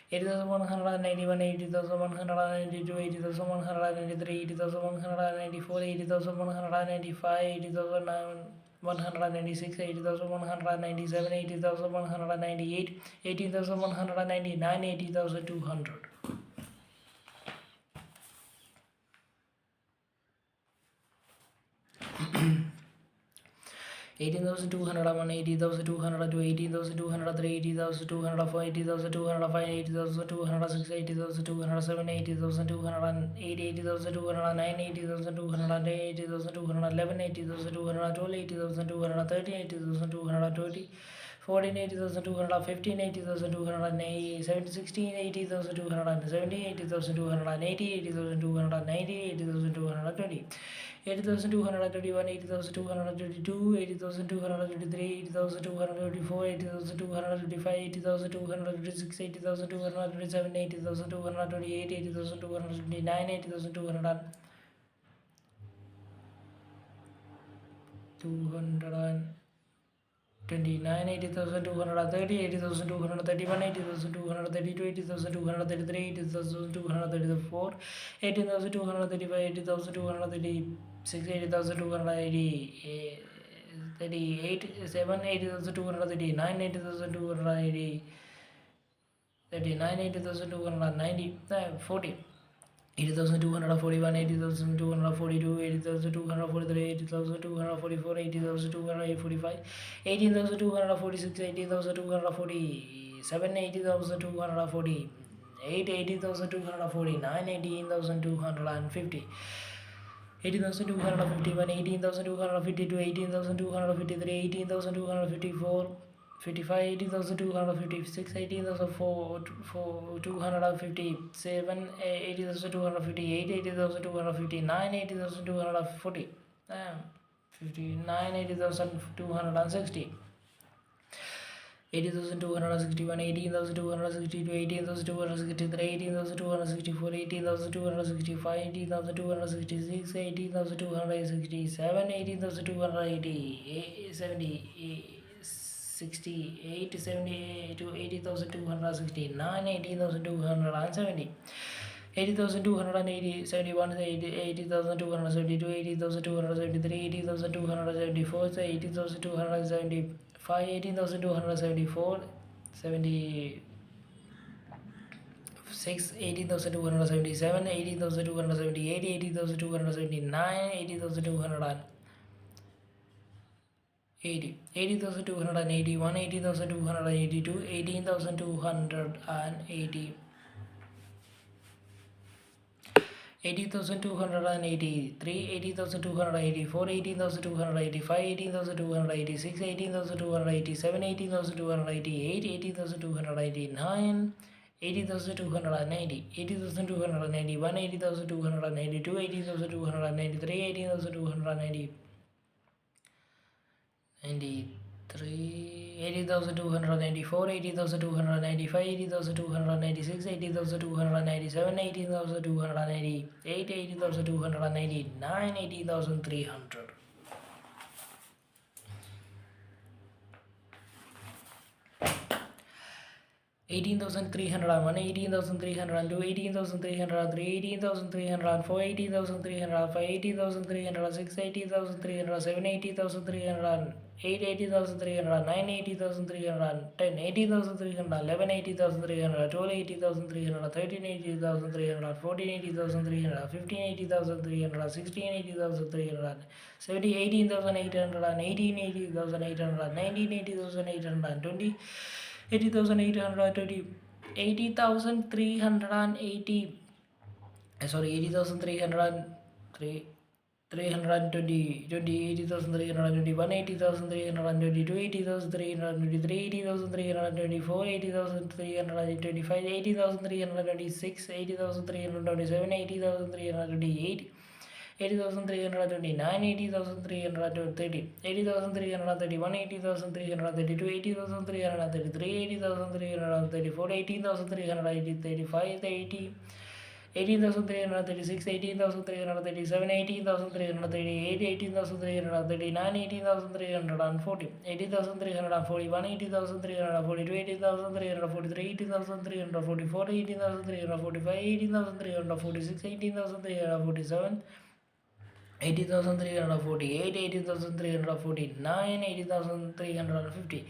80,191, 80,192, 80,193, 80,194, 80,195, 80,196, 80,197, 80,198, 80,199, 80,200. 18,201, 80,202, 18,203, 80,204, 80,205, 80,206, 80,207, 80,208, 80,209, 80,210, 80,211, 80,212, 80,213, 80,220, 14, 80,215, 80,280, 16, 80,270, 80,280, 80,290, 80,220, 80,231, 80,232, 80,233, 80,234, 80,235, 80,226, 80,227, 80,228, 80,229, 80,200. 229, 80,230, 80,231, 80,232, 80,233, 80,234, 18,235, 80,236, 80,280, 38, 7, 80,239, 80,280, 39, 80,290, 40. 80,241, 80,242, 80,243, 80,244, 80,245, 18,246, 80,247, 80,248, 80,249, 18,250, 18,251, 18,252, 18,253, 18,254, 55, 18,256, 18,257, 80,258, 80,259, 80,240, 59, 80,260, 80,261, 18,262, 18,263, 18,264, 18,265, 18,266, 18,267, 18,280, 70, 68, 70 to 80,269, 18,270, 80,280, 71, 80,272, 80,273, 80,274, 80,275, 80,274, 76, 80,277, 80,278, 80,279, 80,280, 80,281, 80,282, 18,280, 80,283, 80,284, 18,285, 18,286, 18,287, 18,288, 18,289, 80,290, 80,291, 80,292, 80,293, 80,290, 80,294, 80,295, 80,296, 80,297, 80,298, 80,299, 80,300. 18,301, 18,302, 18,303, 18,304, 18,305, 18,306, 18,307, 18,308, 18,309, 18,310, 18,311, 80,312, 80,313, 80,314, 80,315, 80,316, 80,370, 18,818, 18,819, 80,820, 80,820, 80,380, sorry, 80,303, 320, 80,321, 80,322, 80,323, 80,324, 80,325, 80,326, 80,327, 80,328, 80,329, 80,330, 80,331, 80,332, 80,333, 80,334, 18,335, 18,336, 18,337, 18,338, 18,339, 18,340, 80,341, 80,342, 80,343, 80,344, 80,345, 80,346, 18,347, 80,348, 80,349, 80,350,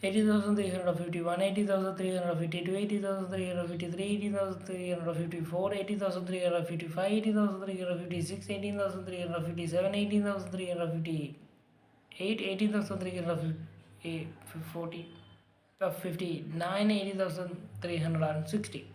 80,351, 80,352, 80,353, 80,354, 80,355, 80,356, 18,357, 18,358, 18,340, 59, 80,360.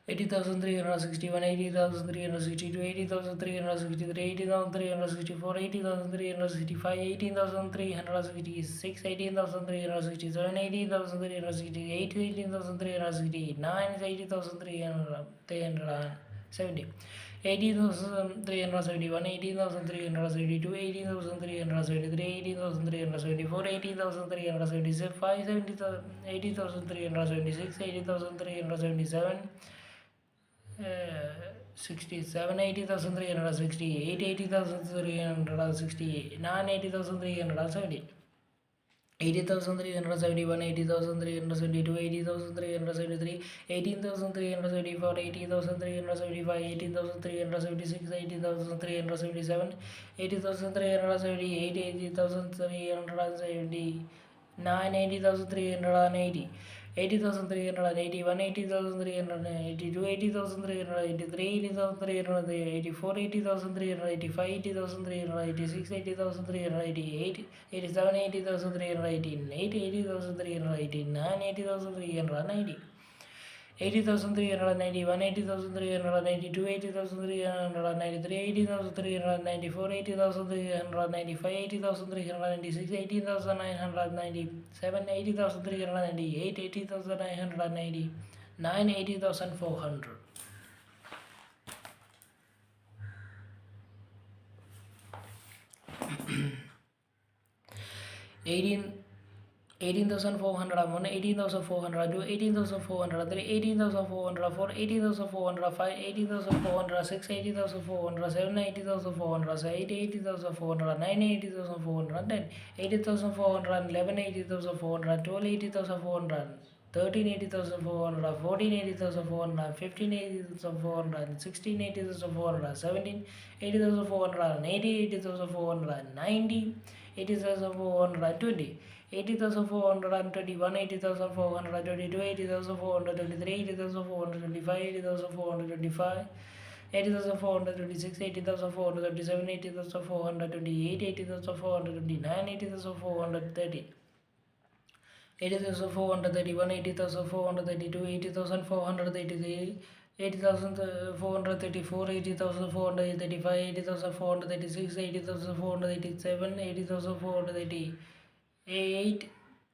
80,361, 80,362, 80,363, 80,364, 80,365, 18,366, 18,367, 18,368, 18,369, 80,370, 80,371, 80,372, 80,373, 80,374, 80,375, 80,376, 80,377, 67, 80,368, 80,369, 80,370, 80,371, 80,372, 80,373, 18,374, 80,375, 18,376, 80,377, 80,378, 80,379, 80,380, 80,381, 80,382, 80,383, 80,384, 80,385, 80,386, 80,388, 87, 80,388, 80,389, 80,390, 80,391, 80,392, 80,393, 80,394, 80,395, 80,396, 80,997, 80,398, 80,999, 80,400. 18,401, 18,402, 18,403, 18,404, 18,405, 18,406, 80,407, 80,408, 80,409, 80,410, 80,411, 80,412, 80,400, 13, 80,400, 14, 80,400, 15, 80,400, 16, 80,400, 17, 80,400, 80, 80,400, 90, 80,420, 80,421, 80,422, 80,423, 80,425, 80,425, 80,426, 80,427, 80,428, 80,429, 80,430, 80,431, 80,432, 80,433, 80,434, 80,435, 80,436, 80,437, 80,438,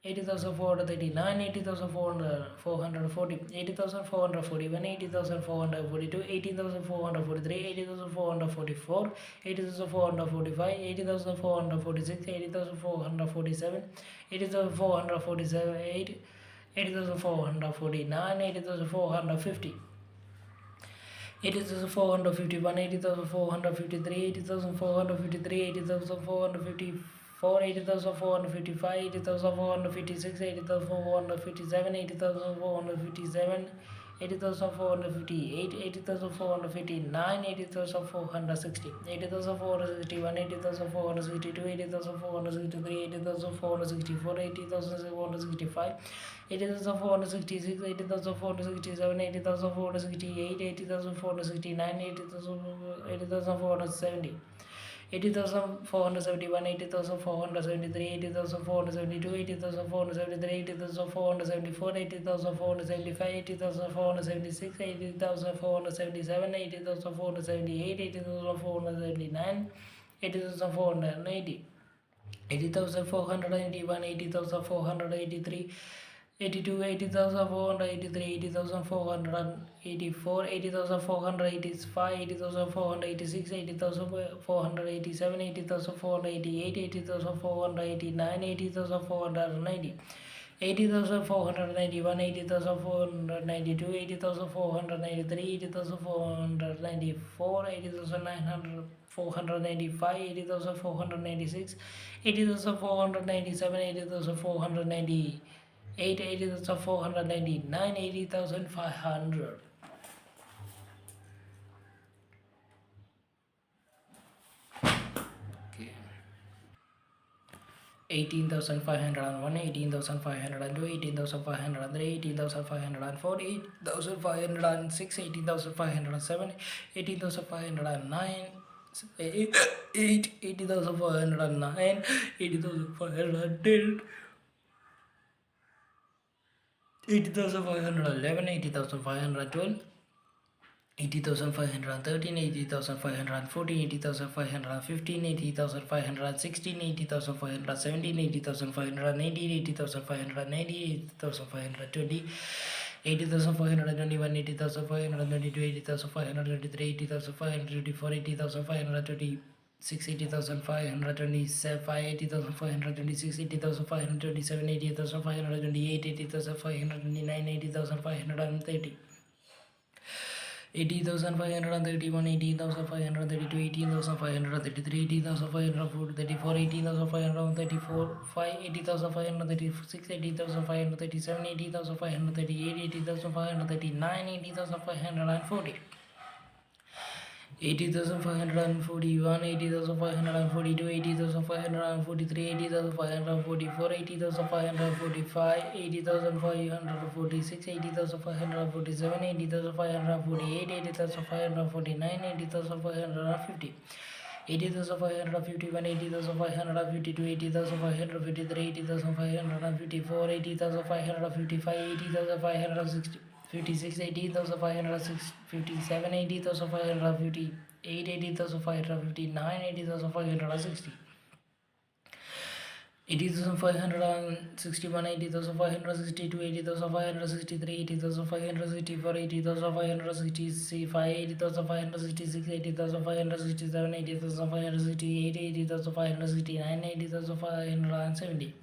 80,439, 80,440, 80,441, 80,442, 80,443, 80,444, 80,445, 80,446, 80,447, 80,447, 80,449, 80,450, 80,451, 80,453, 80,453, 80,454, 80,455, 80,456, 80,457, 80,457, 80,458, 80,459, 80,460, 80,461, 80,462, 80,463, 80,464, 80,465, 80,466, 80,467, 80,468, 80,469, 80,470, 80,471, 80,473, 80,472, 80,473, 80,474, 80,475, 80,476, 80,477, 80,478, 80,479, 80,480, 80,481, 80,483, 82, 80,483, 80,484, 80,485, 80,486, 80,487, 80,488, 80,489, 80,490, 80,491, 80,492, 80,493, 80,494, 80,495, 80,496, 80,497, 80,498, 80,499, 80,500. Okay. 18,501, 18,502, 18,503, 18,504, 18,506, 18,507, 18,509, 80,509, 80,510, 80,511, 80,512, 80,513, 80,514, 80,515, 80,516, 80,517, 80,519, 80,590, 80,520, 80,521, 80,522, 80,523, 80,524, 80,526, 80,525, 80,526, 80,527, 80,528, 80,529, 80,530, 80,531, 80,532, 18,533, 80,534, 18,534, 80,536, 80,537, 80,538, 80,539, 80,540, 80,541, 80,542, 80,543, 80,544, 80,545, 80,546, 80,547, 80,548, 80,549, 80,550, 80,551, 80,552, 80,553, 80,554, 80,555, 80,560, 56, 80,557, 80,558, 80,559, 80,560, 80,561, 80,562, 80,563, 80,564, 80,565, 80,566, 80,567, 80,568, 80,569, 80,570,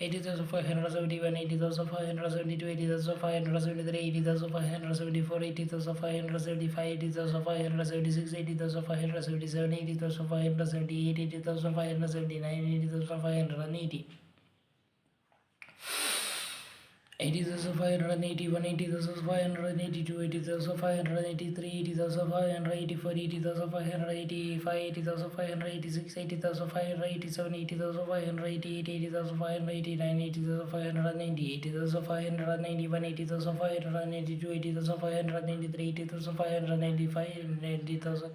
80,571, 80,572, 80,573, 80,574, 80,575, 80,576, 80,577, 80,578, 80,579, 80,580, 80,581, 80,582, 80,583, 80,584, 80,585, 80,586, 80,587, 80,588, 80,589, 80,590, 80,591, 80,582, 80,593, 80,595, 80,000.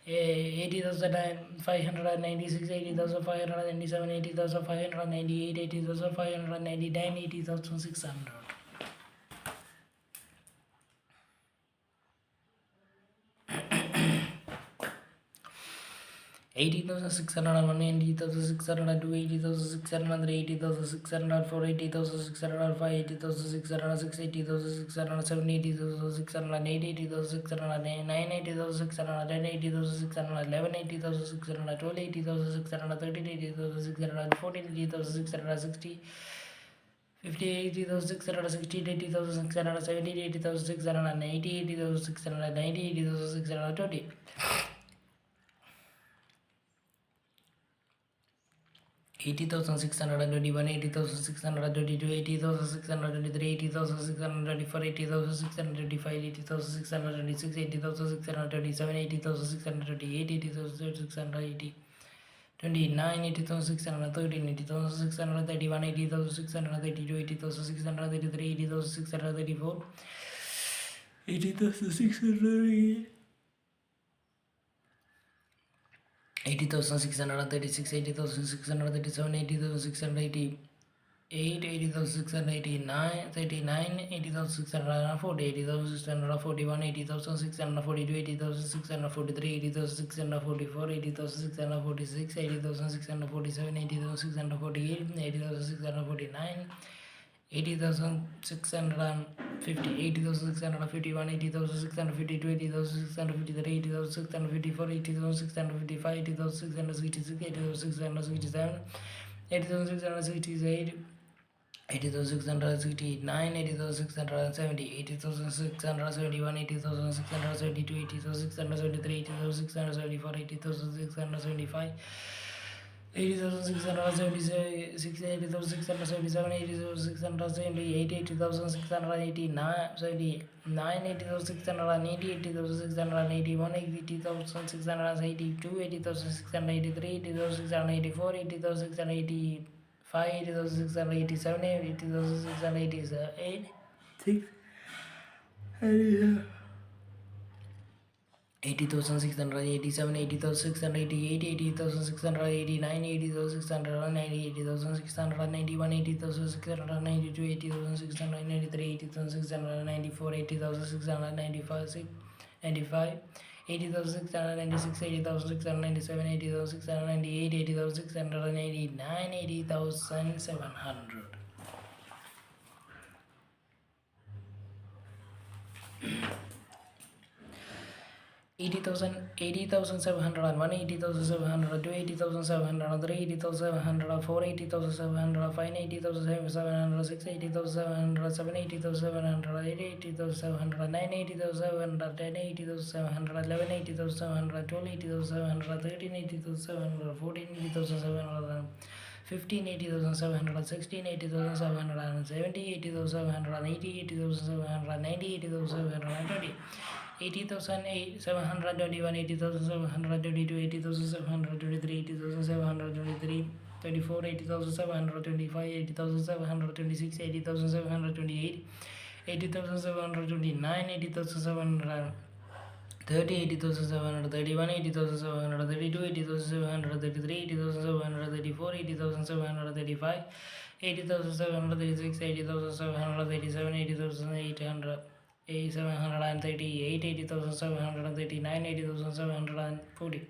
80,596, 80,597, 80,598, 80,599, 80,600. 80,601, 80,602, 80,603, 80,604, 80,605, 80,606, 80,607, 80,608, 80,609, 80,610, 80,611, 80,612, 80,613, 80,614, 80,660, 50, 80,616, 80,617, 80,680, 80,690, 80,620. 80,621, 80,622, 80,623, 80,624, 80,625, 80,626, 80,627, 80,628, 80,680, 29, 80,613, 80,631, 80,632, 80,633, 80,634, 80,608. 80,636, 80,637, 80,688, 80,689, 39, 80,640, 80,641, 80,642, 80,643, 80,644, 80,646, 80,647, 80,648, 80,649, 80,650, 80,651, 80,652, 80,653, 80,654, 80,655, 80,666, 80,667, 80,668, 80,669, 80,670, 80,671, 80,672, 80,673, 80,674, 80,675, 80,676, 80,677, 80,678, 80,689, 79, 80,680, 80,681, 80,682, 80,683, 80,684, 80,685, 80,687, 80,688, 80,687, 80,688, 80,689, 80,690, 80,691, 80,692, 80,693, 80,694, 80,695, 80,696, 80,697, 80,698, 80,689, 80,700. 80,000, 80,701, 80,702, 80,703, 80,704, 80,705, 80,706, 80,707, 80,708, 80,709, 80,710, 80,711, 80,712, 80,713, 80,714, 80,715, 80,716, 80,770, 80,780, 80,790, 80,720. 80,721, 80,722, 80,723, 80,723, 24, 80,725, 80,726, 80,728, 80,729, 80,730, 80,731, 80,732, 80,733, 80,734, 80,735, 80,736, 80,737, 80,800. 738, 80,739, 80,740,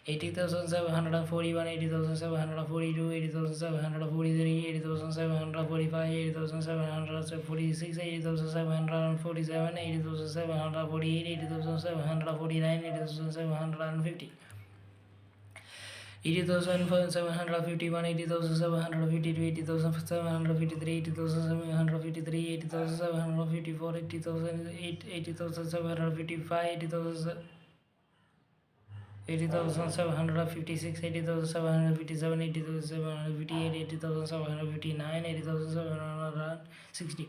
80,741, 80,742, 80,743, 80,745, 80,746, 80,747, 80,748, 80,749, 80,750. 80,751, 80,752, 80,753, 80,753, 80,754, 80,755, 80,756, 80,757, 80,758, 80,759, 80,760,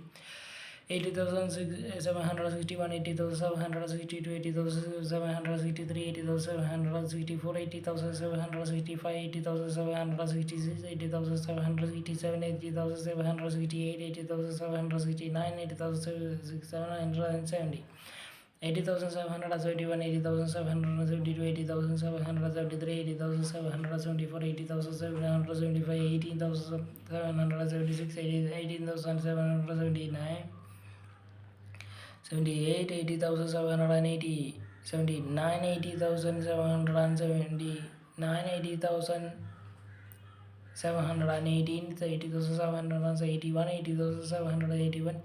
80,761, 80,762, 80,763, 80,764, 80,765, 80,766, 80,767, 80,768, 80,769, 80,770, 80,771, 80,772, 80,773, 80,774, 80,775, 18,776, 18,779, 78, 80,780, 79, 80,779, 80,718, 80,781, 80,781,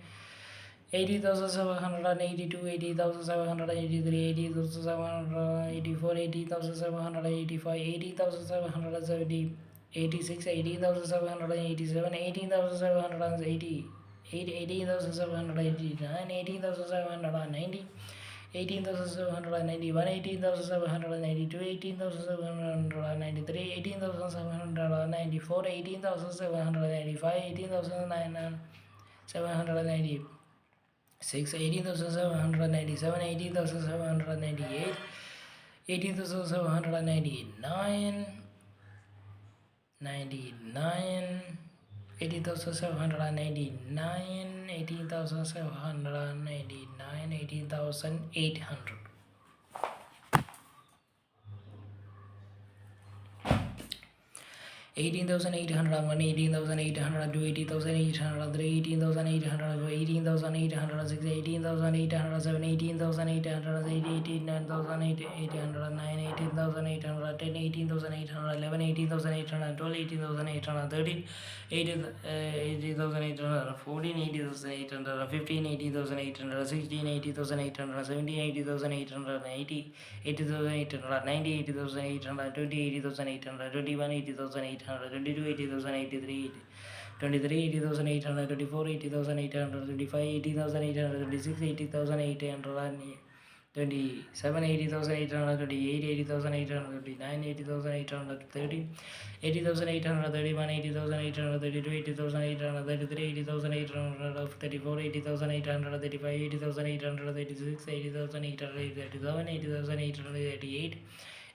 80,782, 80,783, 80,784, 80,785, 80,770, 86, 18,787, 18,780, 18,789, 18,790, 18,791, 18,792, 18,793, 18,794, 18,795, 18,796, 18,797, 18,798, 18,799, 99, 18,799, 18,799, 18,800. 18,801, 18,802, 18,803, 18,804, 18,806, 18,807, 18,808, 18,809, 18,810, 18,811, 18,812, 18,813, 18,814, 18,815, 18,816, 18,817, 18,880, 80,890, 80,820, 80,821, 80,822, 80,083, 23, 80,824, 80,825, 80,826, 80,827, 80,828, 80,829, 80,830, 80,831, 80,832, 80,833, 80,834, 80,835, 80,836, 80,837, 80,838,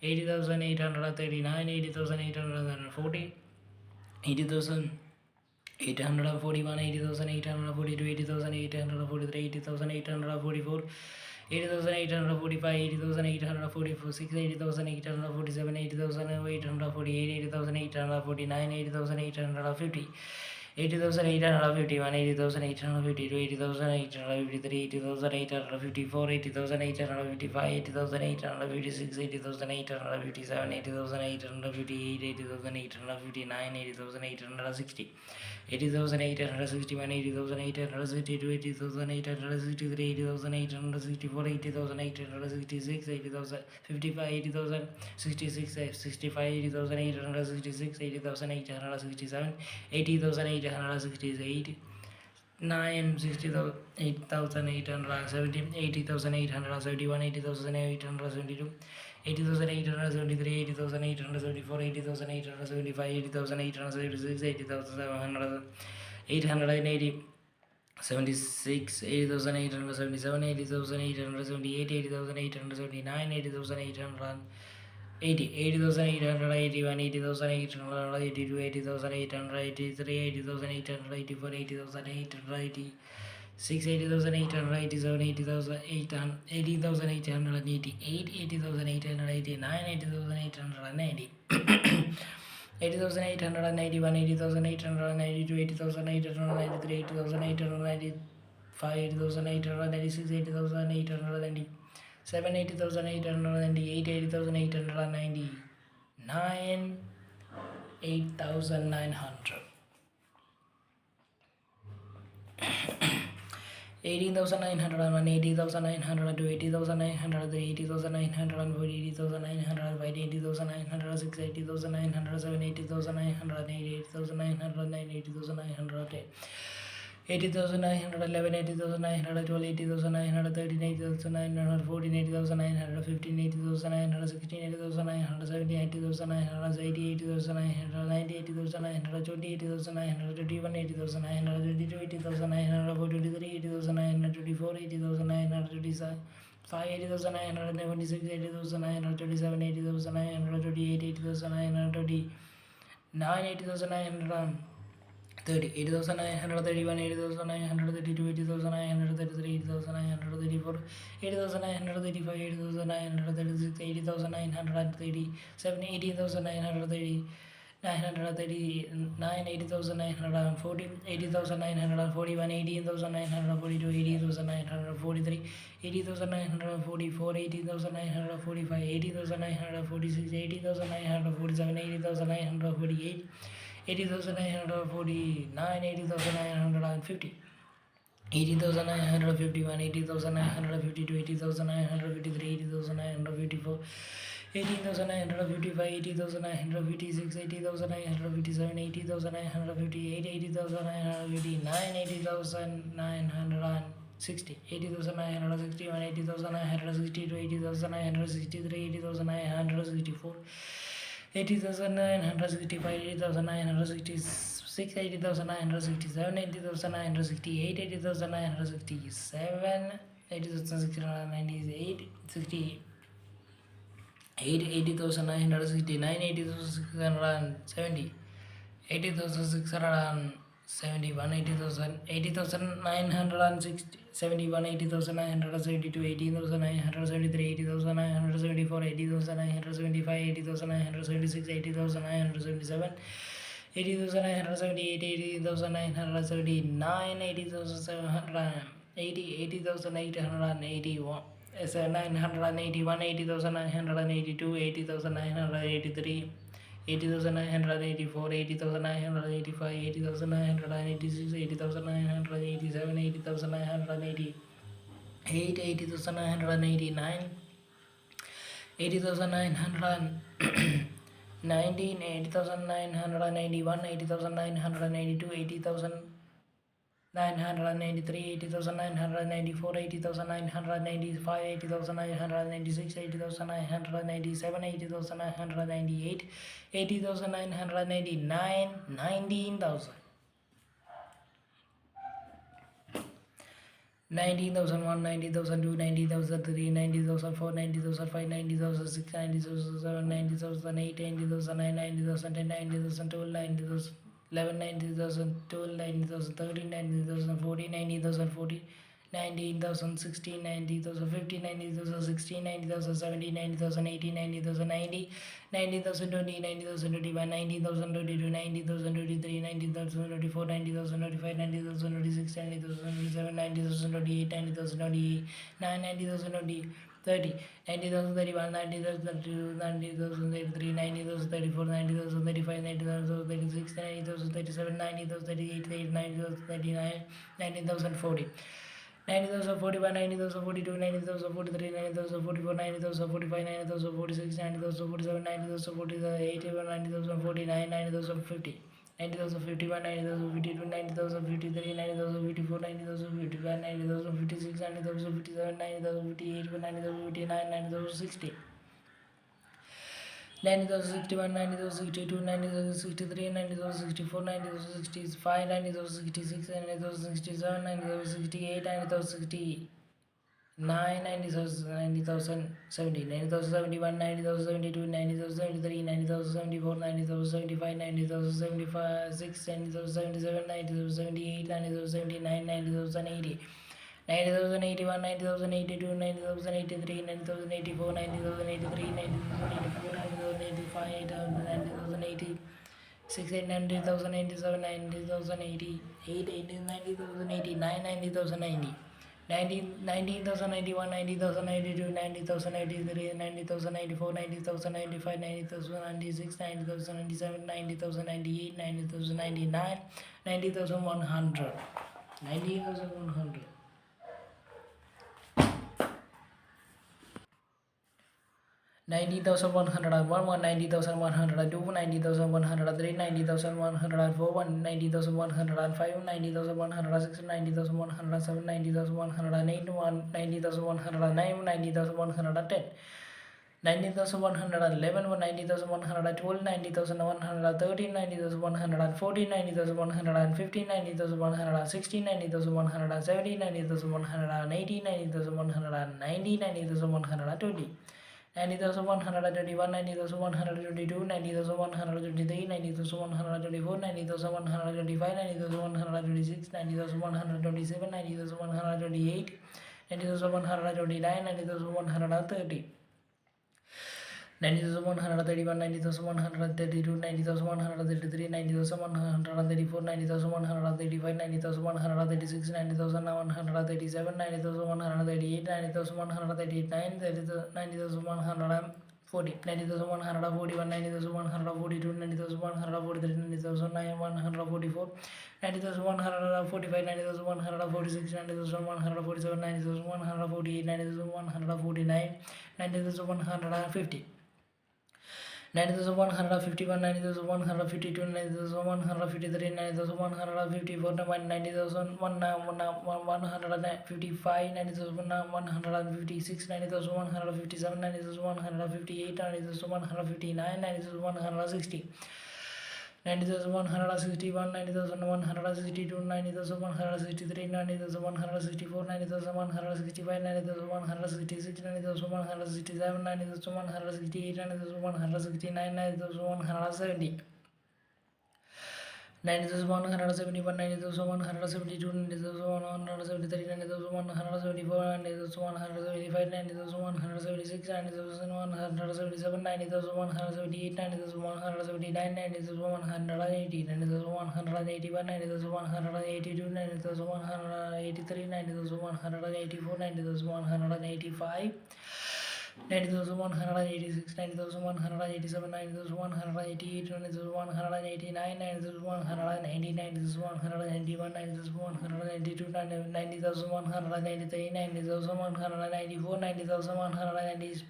80,839, 80,840, 80,841, 80,842, 80,843, 80,844, 80,845, 80,846, 80,847, 80,848, 80,849, 80,850, 80,851, 80,852, 80,853, 80,854, 80,855, 80,856, 80,857, 80,858, 80,859, 80,860, 80,861, 80,862, 80,863, 80,864, 80,866, 80,055, 80,066, 65, 80,866, 80,867, 80,868, 9, 60,870, 80,871, 80,872, 80,873, 80,874, 80,875, 80,876, 80,700, 880, 76, 80,877, 80,878, 80,879, 80,880, 80,881, 80,882, 80,883, 80,884, 80,886, 80,887, 80,888, 80,889, 80,890, 80,891, 80,892, 80,893, 80,895, 80,896, 80,897, 80,898, 80,899, 8,900. 18,901, 80,902, 80,903, 80,904, 80,905, 80,906, 80,907, 80,908, 80,909, 80,910, 80,911, 80,912, 80,913, 80,914, 80,915, 80,916, 80,917, 80,980, 80,990, 80,920, 80,921, 80,922, 80,923, 80,924, 80,925, 80,926, 80,927, 80,928, 80,929, 80,930, 80,931, 80,932, 80,933, 80,934, 80,935, 80,936, 80,937, 80,930, 939, 80,940, 80,941, 80,942, 80,943, 80,944, 80,945, 80,946, 80,947, 80,948, 80,949, 80,950, 80,951, 80,952, 80,953, 80,954, 80,955, 80,956, 80,957, 80,958, 80,959, 80,960, 80,961, 80,962, 80,963, 80,964, 80,965, 80,966, 80,967, 80,968, 80,967, 80,698, 80,969, 80,670, 80,671, 80,971, 80,972, 80,973, 80,974, 80,975, 80,976, 80,977, 80,978, 80,979, 80,780, 80,881, 981, 80,982, 80,983, 80,984, 80,985, 80,986, 80,987, 80,988, 80,989, 80,919, 80,991, 80,992, 80,993, 80,994, 80,995, 80,996, 80,997, 80,998, 80,999, 19,000. 19,001, 19,002, 19,003, 90,004, 90,005, 90,006, 90,007, 90,008, 90,009, 90,010, 90,012, 90,011, 90,012, 90,013, 90,014, 90,040, 19,016, 90,015, 90,016, 90,017, 90,018, 90,090, 90,020, 90,021, 90,022, 90,023, 90,024, 90,025, 90,026, 90,027, 90,028, 90,029, 90,030, 90,031, 90,032, 90,033, 90,034, 90,035, 90,036, 90,037, 90,038, 90,039, 90,040. 90,041, 90,042, 90,043, 90,044, 90,045, 90,046, 90,047, 90,048, 90,049, 90,050, 90,051, 90,052, 90,053, 90,054, 90,055, 90,056, 90,057, 90,058, 90,059, 90,060. 90,061, 90,062, 90,063, 90,064, 90,065, 90,066, 90,067, 90,068, 90,069, 90,070, 90,071, 90,072, 90,073, 90,074, 90,075, 90,076, 90,077, 90,078, 90,079, 90,080. 90,081, 90,082, 90,083, 90,084, 90,083, 90,084, 90,085, 90,086, 90,087, 90,080, 90,089, 90,090, 19,091, 90,092, 90,093, 90,094, 90,095, 90,096, 90,097, 90,098, 90,099, 90,100, 90,100. 90,100, 90,101, 90,102, 90,103, 90,104, 90,105, 90,106, 90,107, 90,108, 90,109, 90,110. 90,111, 90,112, 90,113, 90,114, 90,115, 90,116, 90,117, 90,118, 90,190, 90,120. 90,121, 90,122, 90,123, 90,124, 90,125, 90,126, 90,127, 90,128, 90,129, 90,130. 90,131, 90,132, 90,133, 90,134, 90,135, 90,136, 90,137, 90,138, 90,139, 90,140, 90,141, 90,142, 90,143, 90,144, 90,145, 90,146, 90,147, 90,148, 90,149, 90,150. 90,151, 90,152, 90,153, 90,154, 90,155, 90,156, 90,157, 90,158, 90,159, 90,160. 90,161, 90,162, 90,163, 90,164, 90,165, 90,166, 90,167, 90,168, 90,169, 90,170. 90,171, 90,172, 90,173, 90,174, 90,175, 90,176, 90,177, 90,178, 90,179, 90,180, 90,181, 90,182, 90,183, 90,184, 90,185. 90,186, 90,187, 90,188, 90,189, 90,190, 90,191, 90,192, 90,193, 90,194, 90,195,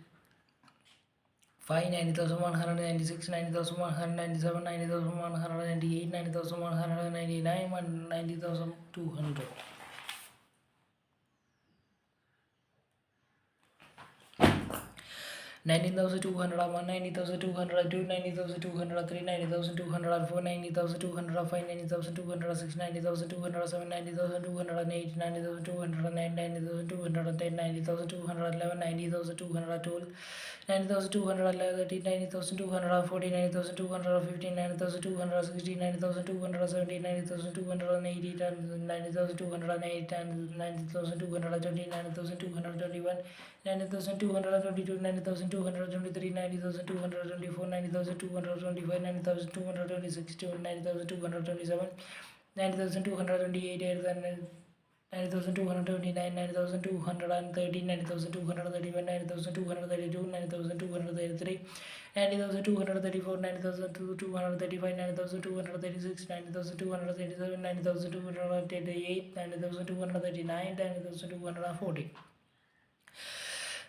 90,196, 90,197, 90,198, 90,199, 90,200. 19,201, 90,202, 90,203, 90,204, 90,205, 90,206, 90,207, 90,208, 90,209, 90,210, 90,211, 90,212, 90,213, 90,214, 90,215, 90,216, 90,217, 90,280, 90,208, 90,220, 90,221, 90,222, 90,223, 90,224, 90,225, 90,226, 90,227, 90,228, 90,229, 90,230, 90,231, 90,232, 90,233, 90,234, 90,235, 90,236, 90,237, 90,238, 90,239, 90,240.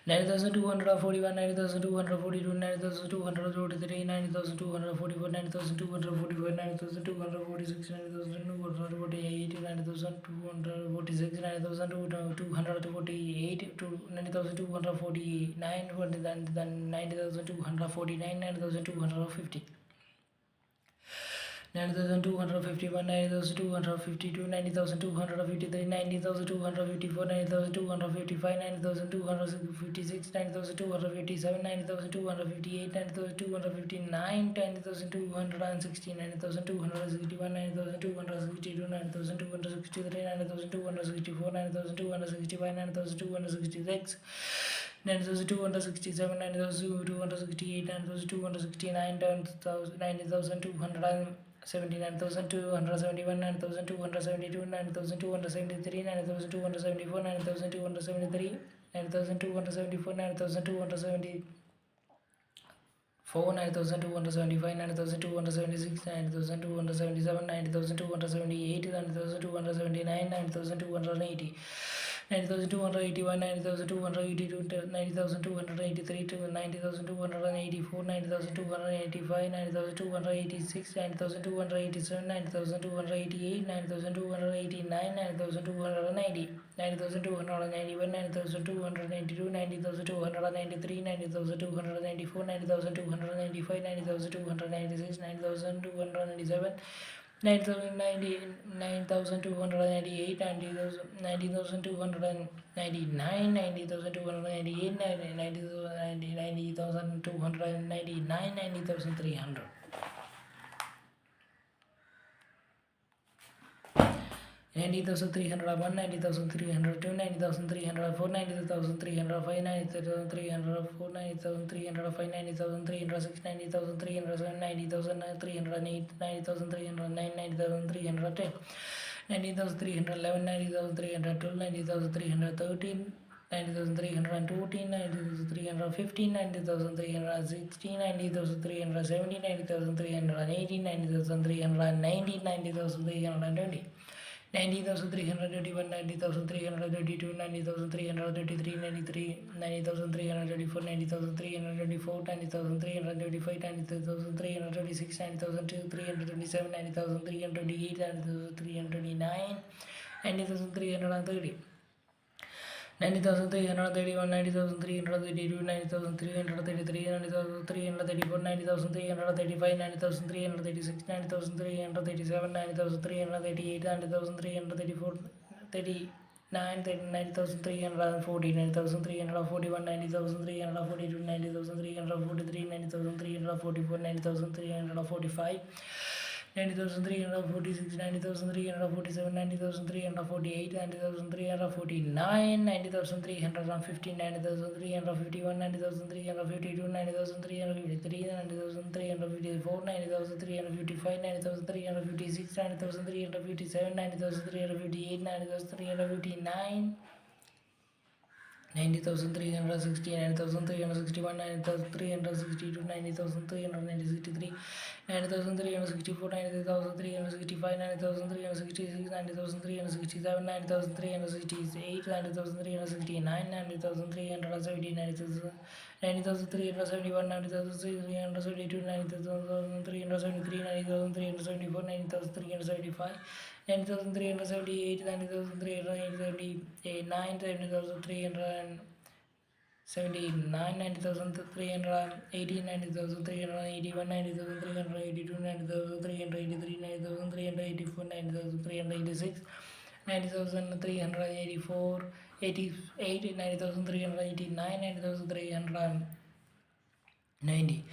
90,241, 90,242, 90,243, 90,244, 90,245, 90,246, 90,248, 90,246, 90,248, 90,249, 90,249, 90,250. 90,251, 90,252, 90,253, 90,254, 90,255, 90,256, 90,257, 90,258, 90,259, 90,260, 90,261, 90,262, 90,263, 90,264, 90,265, 90,266. 90,267, 90,268, 90,269, 90,270, 90,271, 90,272, 90,273, 90,274, 90,273, 90,274, 90,274, 90,275, 90,276, 90,277, 90,278, 90,279, 90,280. 90,281, 90,282, 90,283, 90,284, 90,285, 90,286, 90,287, 90,288, 90,289, 90,290, 90,291, 90,292, 90,293, 90,294, 90,295, 90,296, 90,297, 9,298, 90,299, 90,298, 90,299, 90,300. 90,301, 90,302, 90,304, 90,305, 90,304, 90,305, 90,306, 90,307, 90,308, 90,309, 90,310, 90,311, 90,312, 90,313, 90,314, 90,315, 90,316, 90,317, 90,318, 90,319, 90,320. 90,321, 90,322, 90,333, 90,324, 90,324, 90,325, 90,326, 90,327, 90,328, 90,329, 90,330. 90,331, 90,332, 90,333, 90,334, 90,335, 90,336, 90,337, 90,338, 90,334, 39, 90,340, 90,341, 90,342, 90,343, 90,344, 90,345, 90,346, 90,347, 90,348, 90,349, 90,350, 90,351, 90,352, 90,353, 90,354, 90,355, 90,356, 90,357, 90,358, 90,359, 90,360, 90,361, 90,362, 90,363, 90,364, 90,365, 90,366, 90,367, 90,368, 90,369, 90,370, 90,371, 90,372, 90,373, 90,374, 90,375, 90,378, 90,379, 90,379, 90,380, 90,381, 90,382, 90,383, 90,384, 90,386, 90,384, 88, 90,389, 90,390.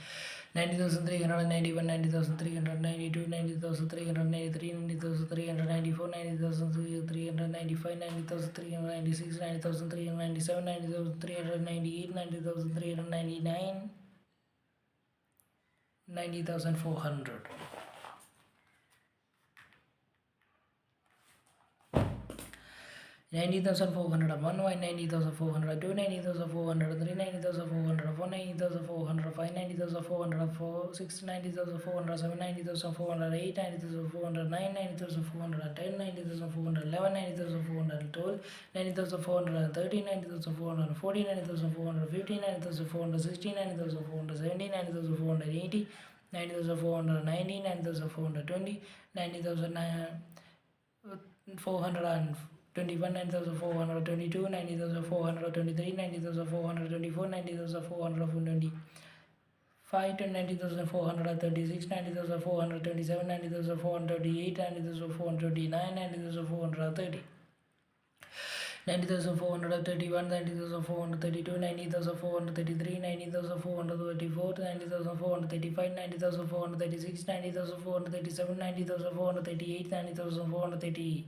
90,391, 90,392, 90,393, 90,394, 90,395, 90,396, 90,397, 90,398, 90,399, 90,400. 90,401, 90,402, 90,403, 90,404, 90,405, 90,406, 90,407, 90,408, 90,409, 90,410, 90,411, 90,412, 90,413, 90,414, 90,415, 90,416, 90,417, 90,480, 90,490, 90,420, 90,421, 90,422, 90,423, 90,424, 90,425, 90,436, 90,427, 90,438, 90,429, 90,430. 90,431, 90,432, 90,433, 90,434, 90,435, 90,436, 90,437, 90,438, 90,430.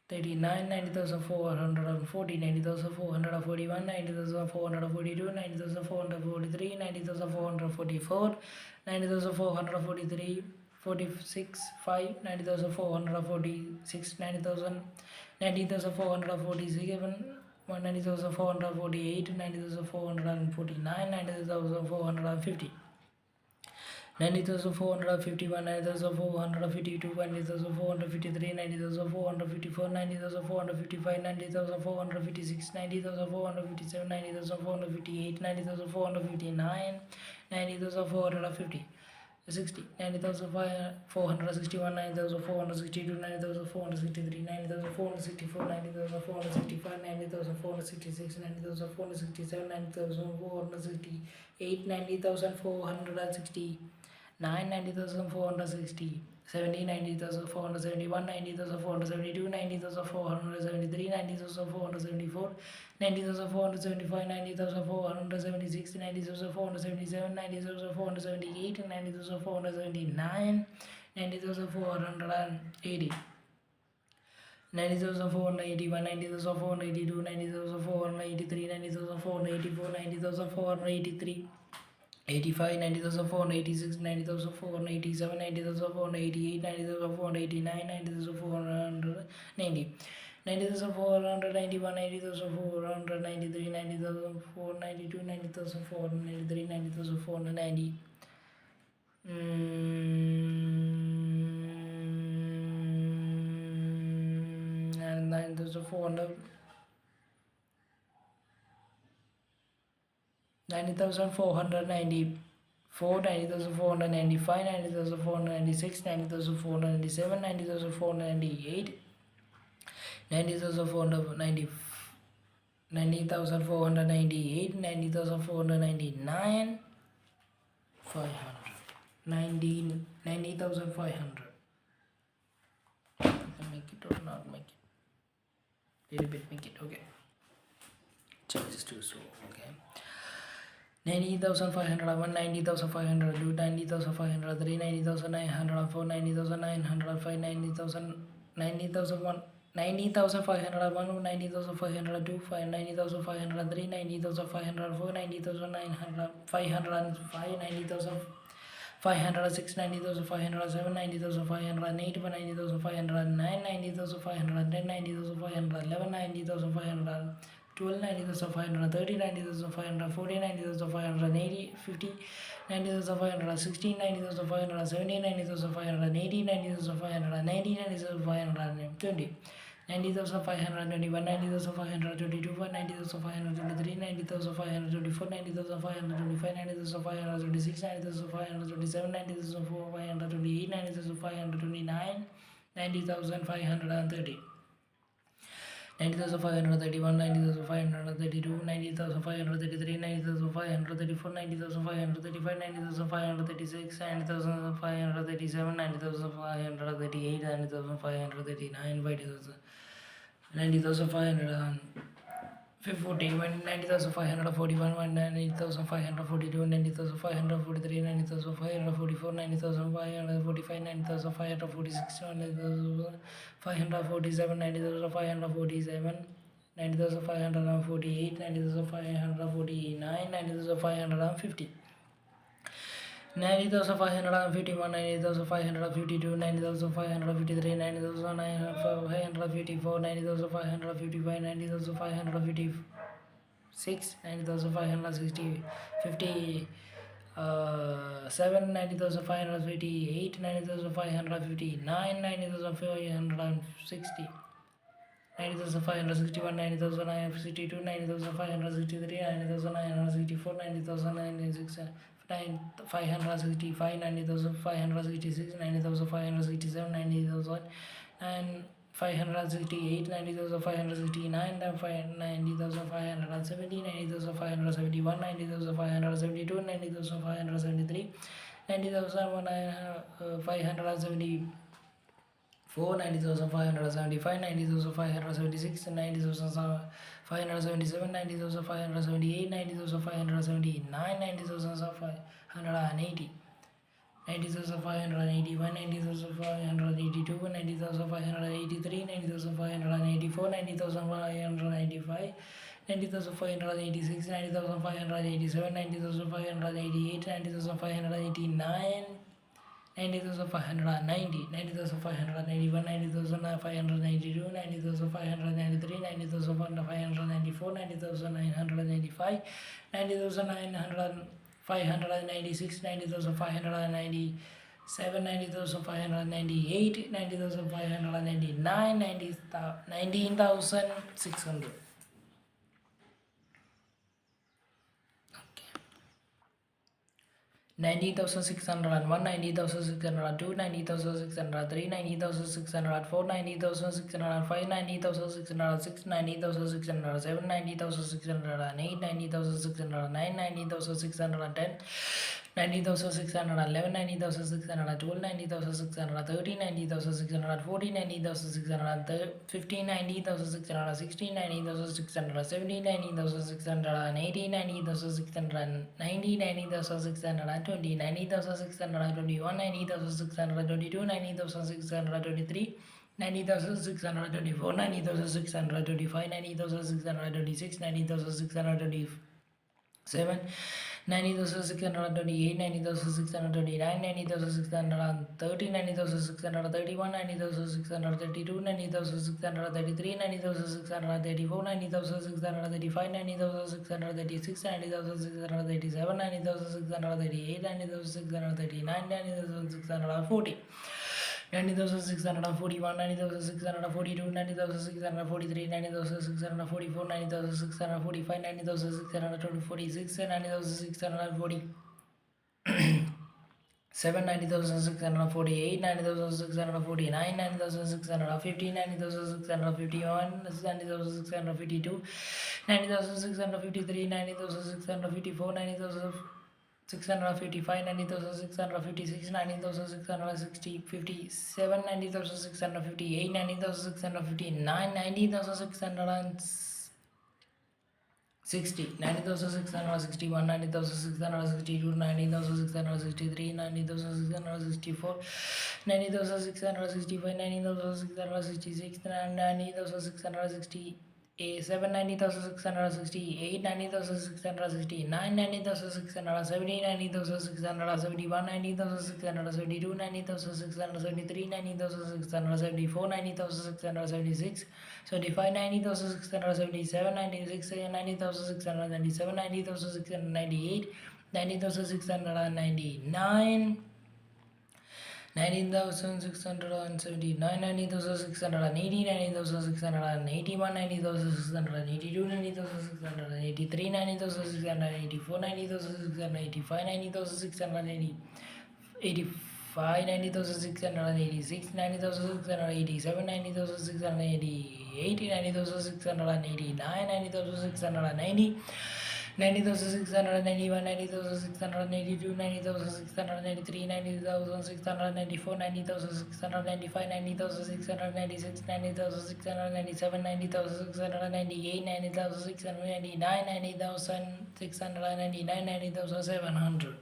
39, 90,440, 90,441, 90,442, 90,443, 90,444, 90,443, 46, 5, 90,446, 90,000, 90,447, 90,448, 90,449, 90,450. 90,451, 90,452, 90,453, 90,454, 90,455, 90,456, 90,457, 90,458, 90,459, 90,450. 60, 90,461, 90,462, 90,463, 90,464, 90,465, 90,466, 90,467, 90,468, 90,469, 90,460, 70, 90,471, 90,472, 90,473, 90,474, 90,475, 90,476, 90,477, 90,478, 90,479, 90,480. 90,481, 90,482, 90,483, 90,484, 90,483, 85, 90,486, 90,487, 90,488, 90,489, 90,490, 90,491, 90,493, 90,492, 90,493, 90,490. And 9,400. 90,494, 90,495, 90,496, 90,497, 90,498, 90,490, 90,498, 90,499, 500, 90,500. Make it or not make it? Little bit make it, okay. Changes too slow, okay. 90,501, 90,502, 90,503, 90,904, 90,905, 90,000, 90,001, 90,501, 90,502, 90,503, 90,504, 90,505, 90,506, 90,507, 90,508, 90,509, 90,510, 90,511, 90,512, 90,530, 90,540, 90,580, 50, 90,560, 90,570, 90,580, 90,590, 90,520, 90,521, 90,522, 90,523, 90,524, 90,525, 90,526, 90,527, 90,528, 90,529, 90,530. 90,531, 90,532, 90,533, 90,534, 90,535, 90,536, 90,537, 90,538, 90,539, 90,540, 90,541, 90,542, 90,543, 90,544, 90,545, 90,546, 90,547, 90,547, 90,548, 90,549, 90,550. 90,551, 90,552, 90,553, 90,554, 90,555, 90,556, 90,560, 57, 90,558, 90,559, 90,560, 90,561, 90,562, 90,563, 90,964, 90,966, 565, 90,566, 90,567, 90,568, 90,569, 90,570, 90,571, 90,572, 90,573, 90,574, 90,575, 90,576, 90,577, 90,578, 90,579, 90,580, 90,581, 90,582, 90,583, 90,584, 90,595, 90,586, 90,587, 90,588, 90,589, 90,590, 90,591, 90,592, 90,593, 90,594, 90,995, 90,905, 90,596, 90,597, 90,598, 90,599, 19,600. 90,601, 90,602, 90,603, 90,604, 90,605, 90,606, 90,607, 90,608, 90,609, 90,610, 90,611, 90,612, 90,613, 90,614, 90,615, 90,616, 90,617, 90,618, 90,690, 90,620, 90,621, 90,622, 90,623, 90,624, 90,625, 90,626, 90,627, 90,628, 90,629, 90,630, 90,631, 90,632, 90,633, 90,634, 90,635, 90,636, 90,637, 90,638, 90,639, 90,640. 90,641, 90,642, 90,643, 90,644, 90,645, 90,646, 90,640. 90,648, 90,649, 90,650, 90,651, 90,652, 90,653, 90,654, 90,655, 90,656, 90,660, 57, 90,658, 90,659, 90,660, 90,661, 90,662, 90,663, 90,664, 90,665, 90,666, 90,667, 90,668, 90,669, 90,670, 90,671, 90,672, 90,673, 90,674, 90,676, 75, 90,677, 96, 90,697, 90,698, 90,699, 19,679, 19,680, 19,681, 90,682, 90,683, 90,684, 90,685, 90,685, 90,686, 90,687, 90,688, 90,689, 90,690, 90,691, 90,692, 90,693, 90,694, 90,695, 90,696, 90,697, 90,698, 90,699, 90,699, 90,700.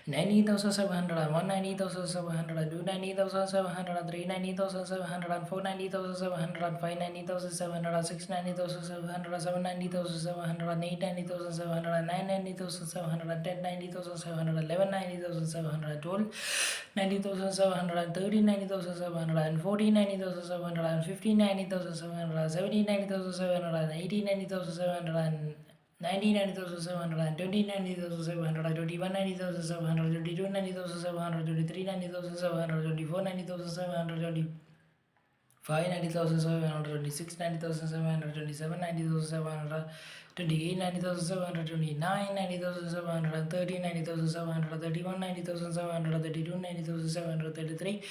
90,701, 90,702, 90,703, 90,704, 90,705, 90,706, 90,707, 90,708, 90,709, 90,710, 90,711, 90,712, 90,730, 90,740, 90,750, 90,770, 90,780, 90,790, 90,720, 90,721, 90,722, 90,723, 90,724, 90,725, 90,726, 90,727, 90,728, 90,729, 90,730, 90,731, 90,732, 90,733,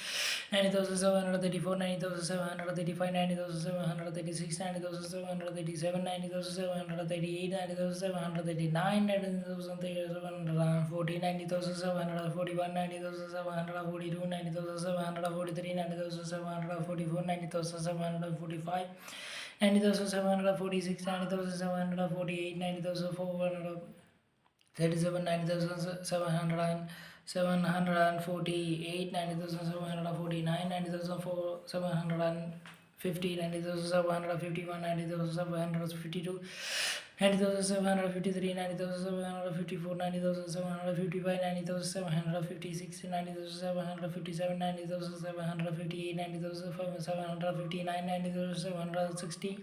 90,734, 90,735, 90,736, 90,737, 90,738, 90,739, 90,740, 90,741, 90,742, 90,743, 90,744, 90,745, 90,746, 90,748, 90,437, 90,748, 90,749, 90,750, 90,751, 90,752, 90,753, 90,754, 90,755, 90,756, 90,757, 90,758, 90,759, 90,760,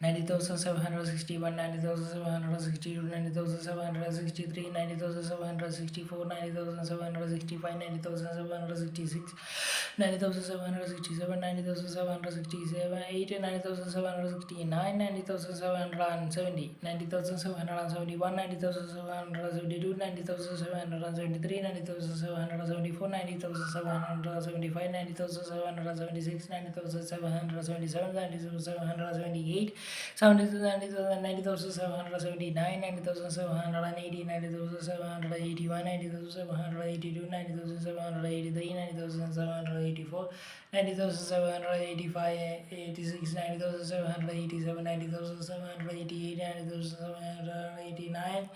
90,761, 90,762, 90,763, 90,764, 90,765, 90,766, 90,767, 90,767, 80, 90,769, 90,770, 90,771, 90,772, 90,773, 90,774, 90,775, 90,776, 90,777, 90,778, 90,779, 90,780, 90,781, 90,782, 90,783, 90,784, 90,785, 86, 90,787, 90,788, 90,789,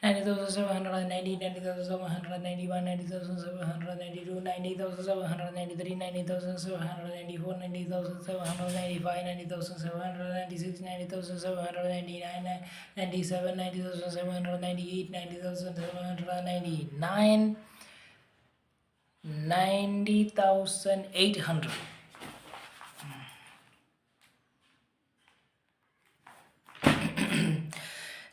90,790, 90,791, 90,792, 90,793, 90,794, 90,795, 90,796, 90,799, 97, 90,798, 90,799, 90,800.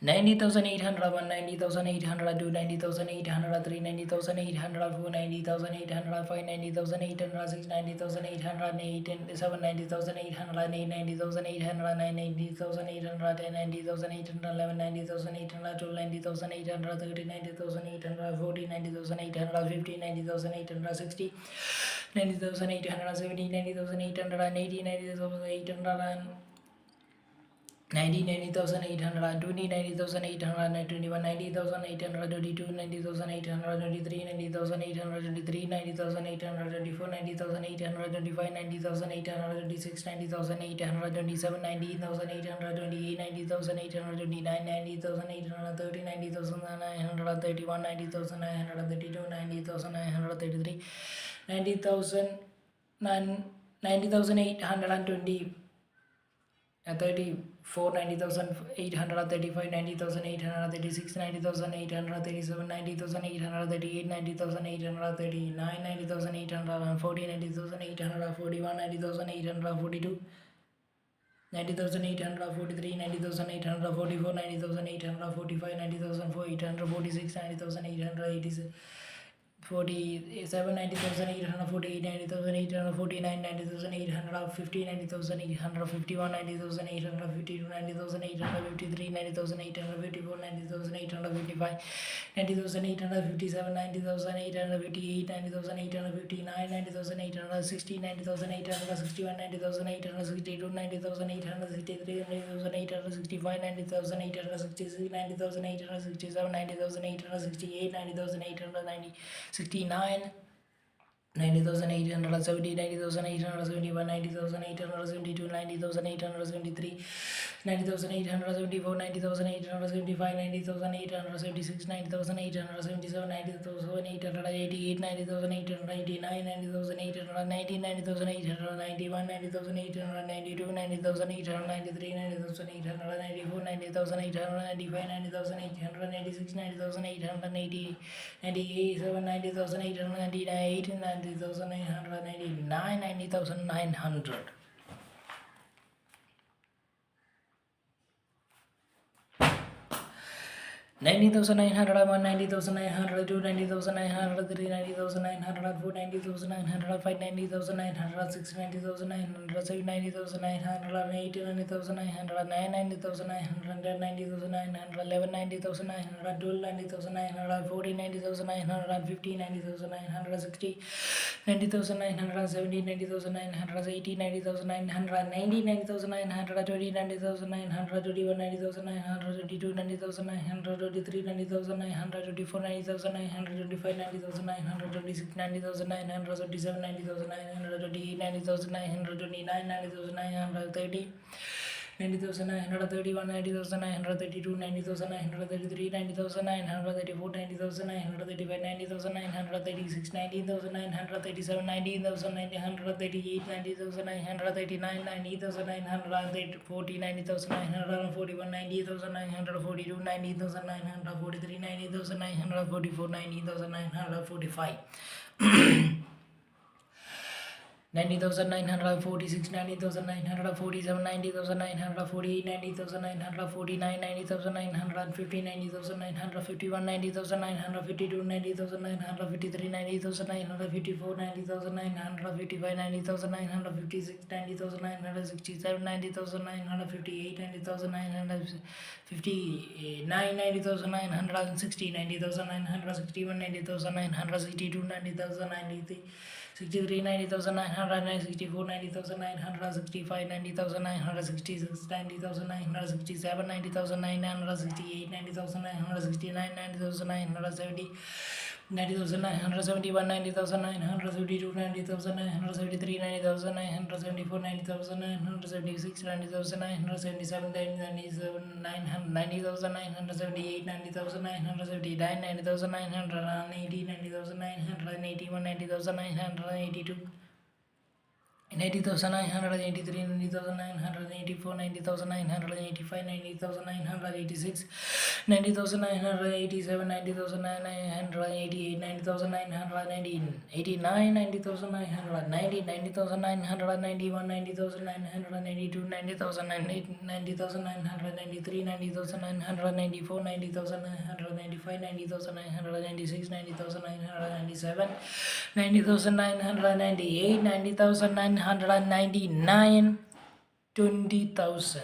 90,801, 90,802, 90,803, 90,804, 90,805, 90,806, 90,808, 90,808, 90,809, 90,810, 90,811, 90,812, 90,830, 90,840, 90,850, 90,860, 90,870, 90,880, 90,800. 90,820, 90,821, 90,822, 90,823, 90,823, 90,824, 90,825, 90,826, 90,827, 90,828, 90,829, 90,830, 90,931, 90,932, 90,933, 90,820. 34, 90,835, 90,836, 90,837, 90,838, 90,839, 90,840, 90,841, 90,842, 90,843, 90,844, 90,845, 90,846, 90,886, 47, 90,848, 90,849, 90,850, 90,851, 90,852, 90,853, 90,854, 90,855, 90,857, 90,858, 90,859, 90,860, 90,861, 90,862, 90,863, 90,865, 90,866, 90,867, 90,868, 90,890, 69, 90,870, 90,871, 90,872, 90,873, 90,874, 90,875, 90,876, 90,877, 90,888, 90,889, 90,890, 90,891, 90,892, 90,893, 90,894, 90,895, 90,896, 90,880, 97, 90,898, 90,899, 90,900. 90,901, 90,902, 90,903, 90,904, 90,905, 90,906, 90,907, 90,908, 90,909, 90,910, 90,911, 90,912, 90,940, 90,950, 90,960, 90,970, 90,980, 90,990, 90,920, 90,921, 90,922, 90,923, 90,924, 90,925, 90,926, 90,927, 90,928, 90,929, 90,930, 90,931, 90,932, 90,933, 90,934, 90,935, 90,936, 90,937, 90,938, 90,939, 90,940, 90,941, 90,942, 90,943, 90,944, 90,945. 90,946, 90,947, 90,948, 90,949, 90,950, 90,951, 90,952, 90,953, 90,954, 90,955, 90,956, 90,967, 90,958, 90,959, 90,960, 90,961, 90,962, 90,093, 63, 90,900, 64, 90,965, 90,966, 90,967, 90,968, 90,969, 90,970, 90,971, 90,972, 90,973, 90,974, 90,976, 90,977, 90,978, 90,979, 90,980, 90,981, 90,982, 90,983, 90,984, 90,985, 90,986, 90,987, 90,988, 90,989, 90,990, 90,991, 90,992, 90,993, 90,994, 90,995, 90,996, 90,997, 90,998, 90,999, 20,000.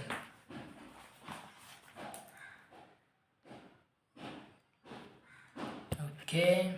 Okay.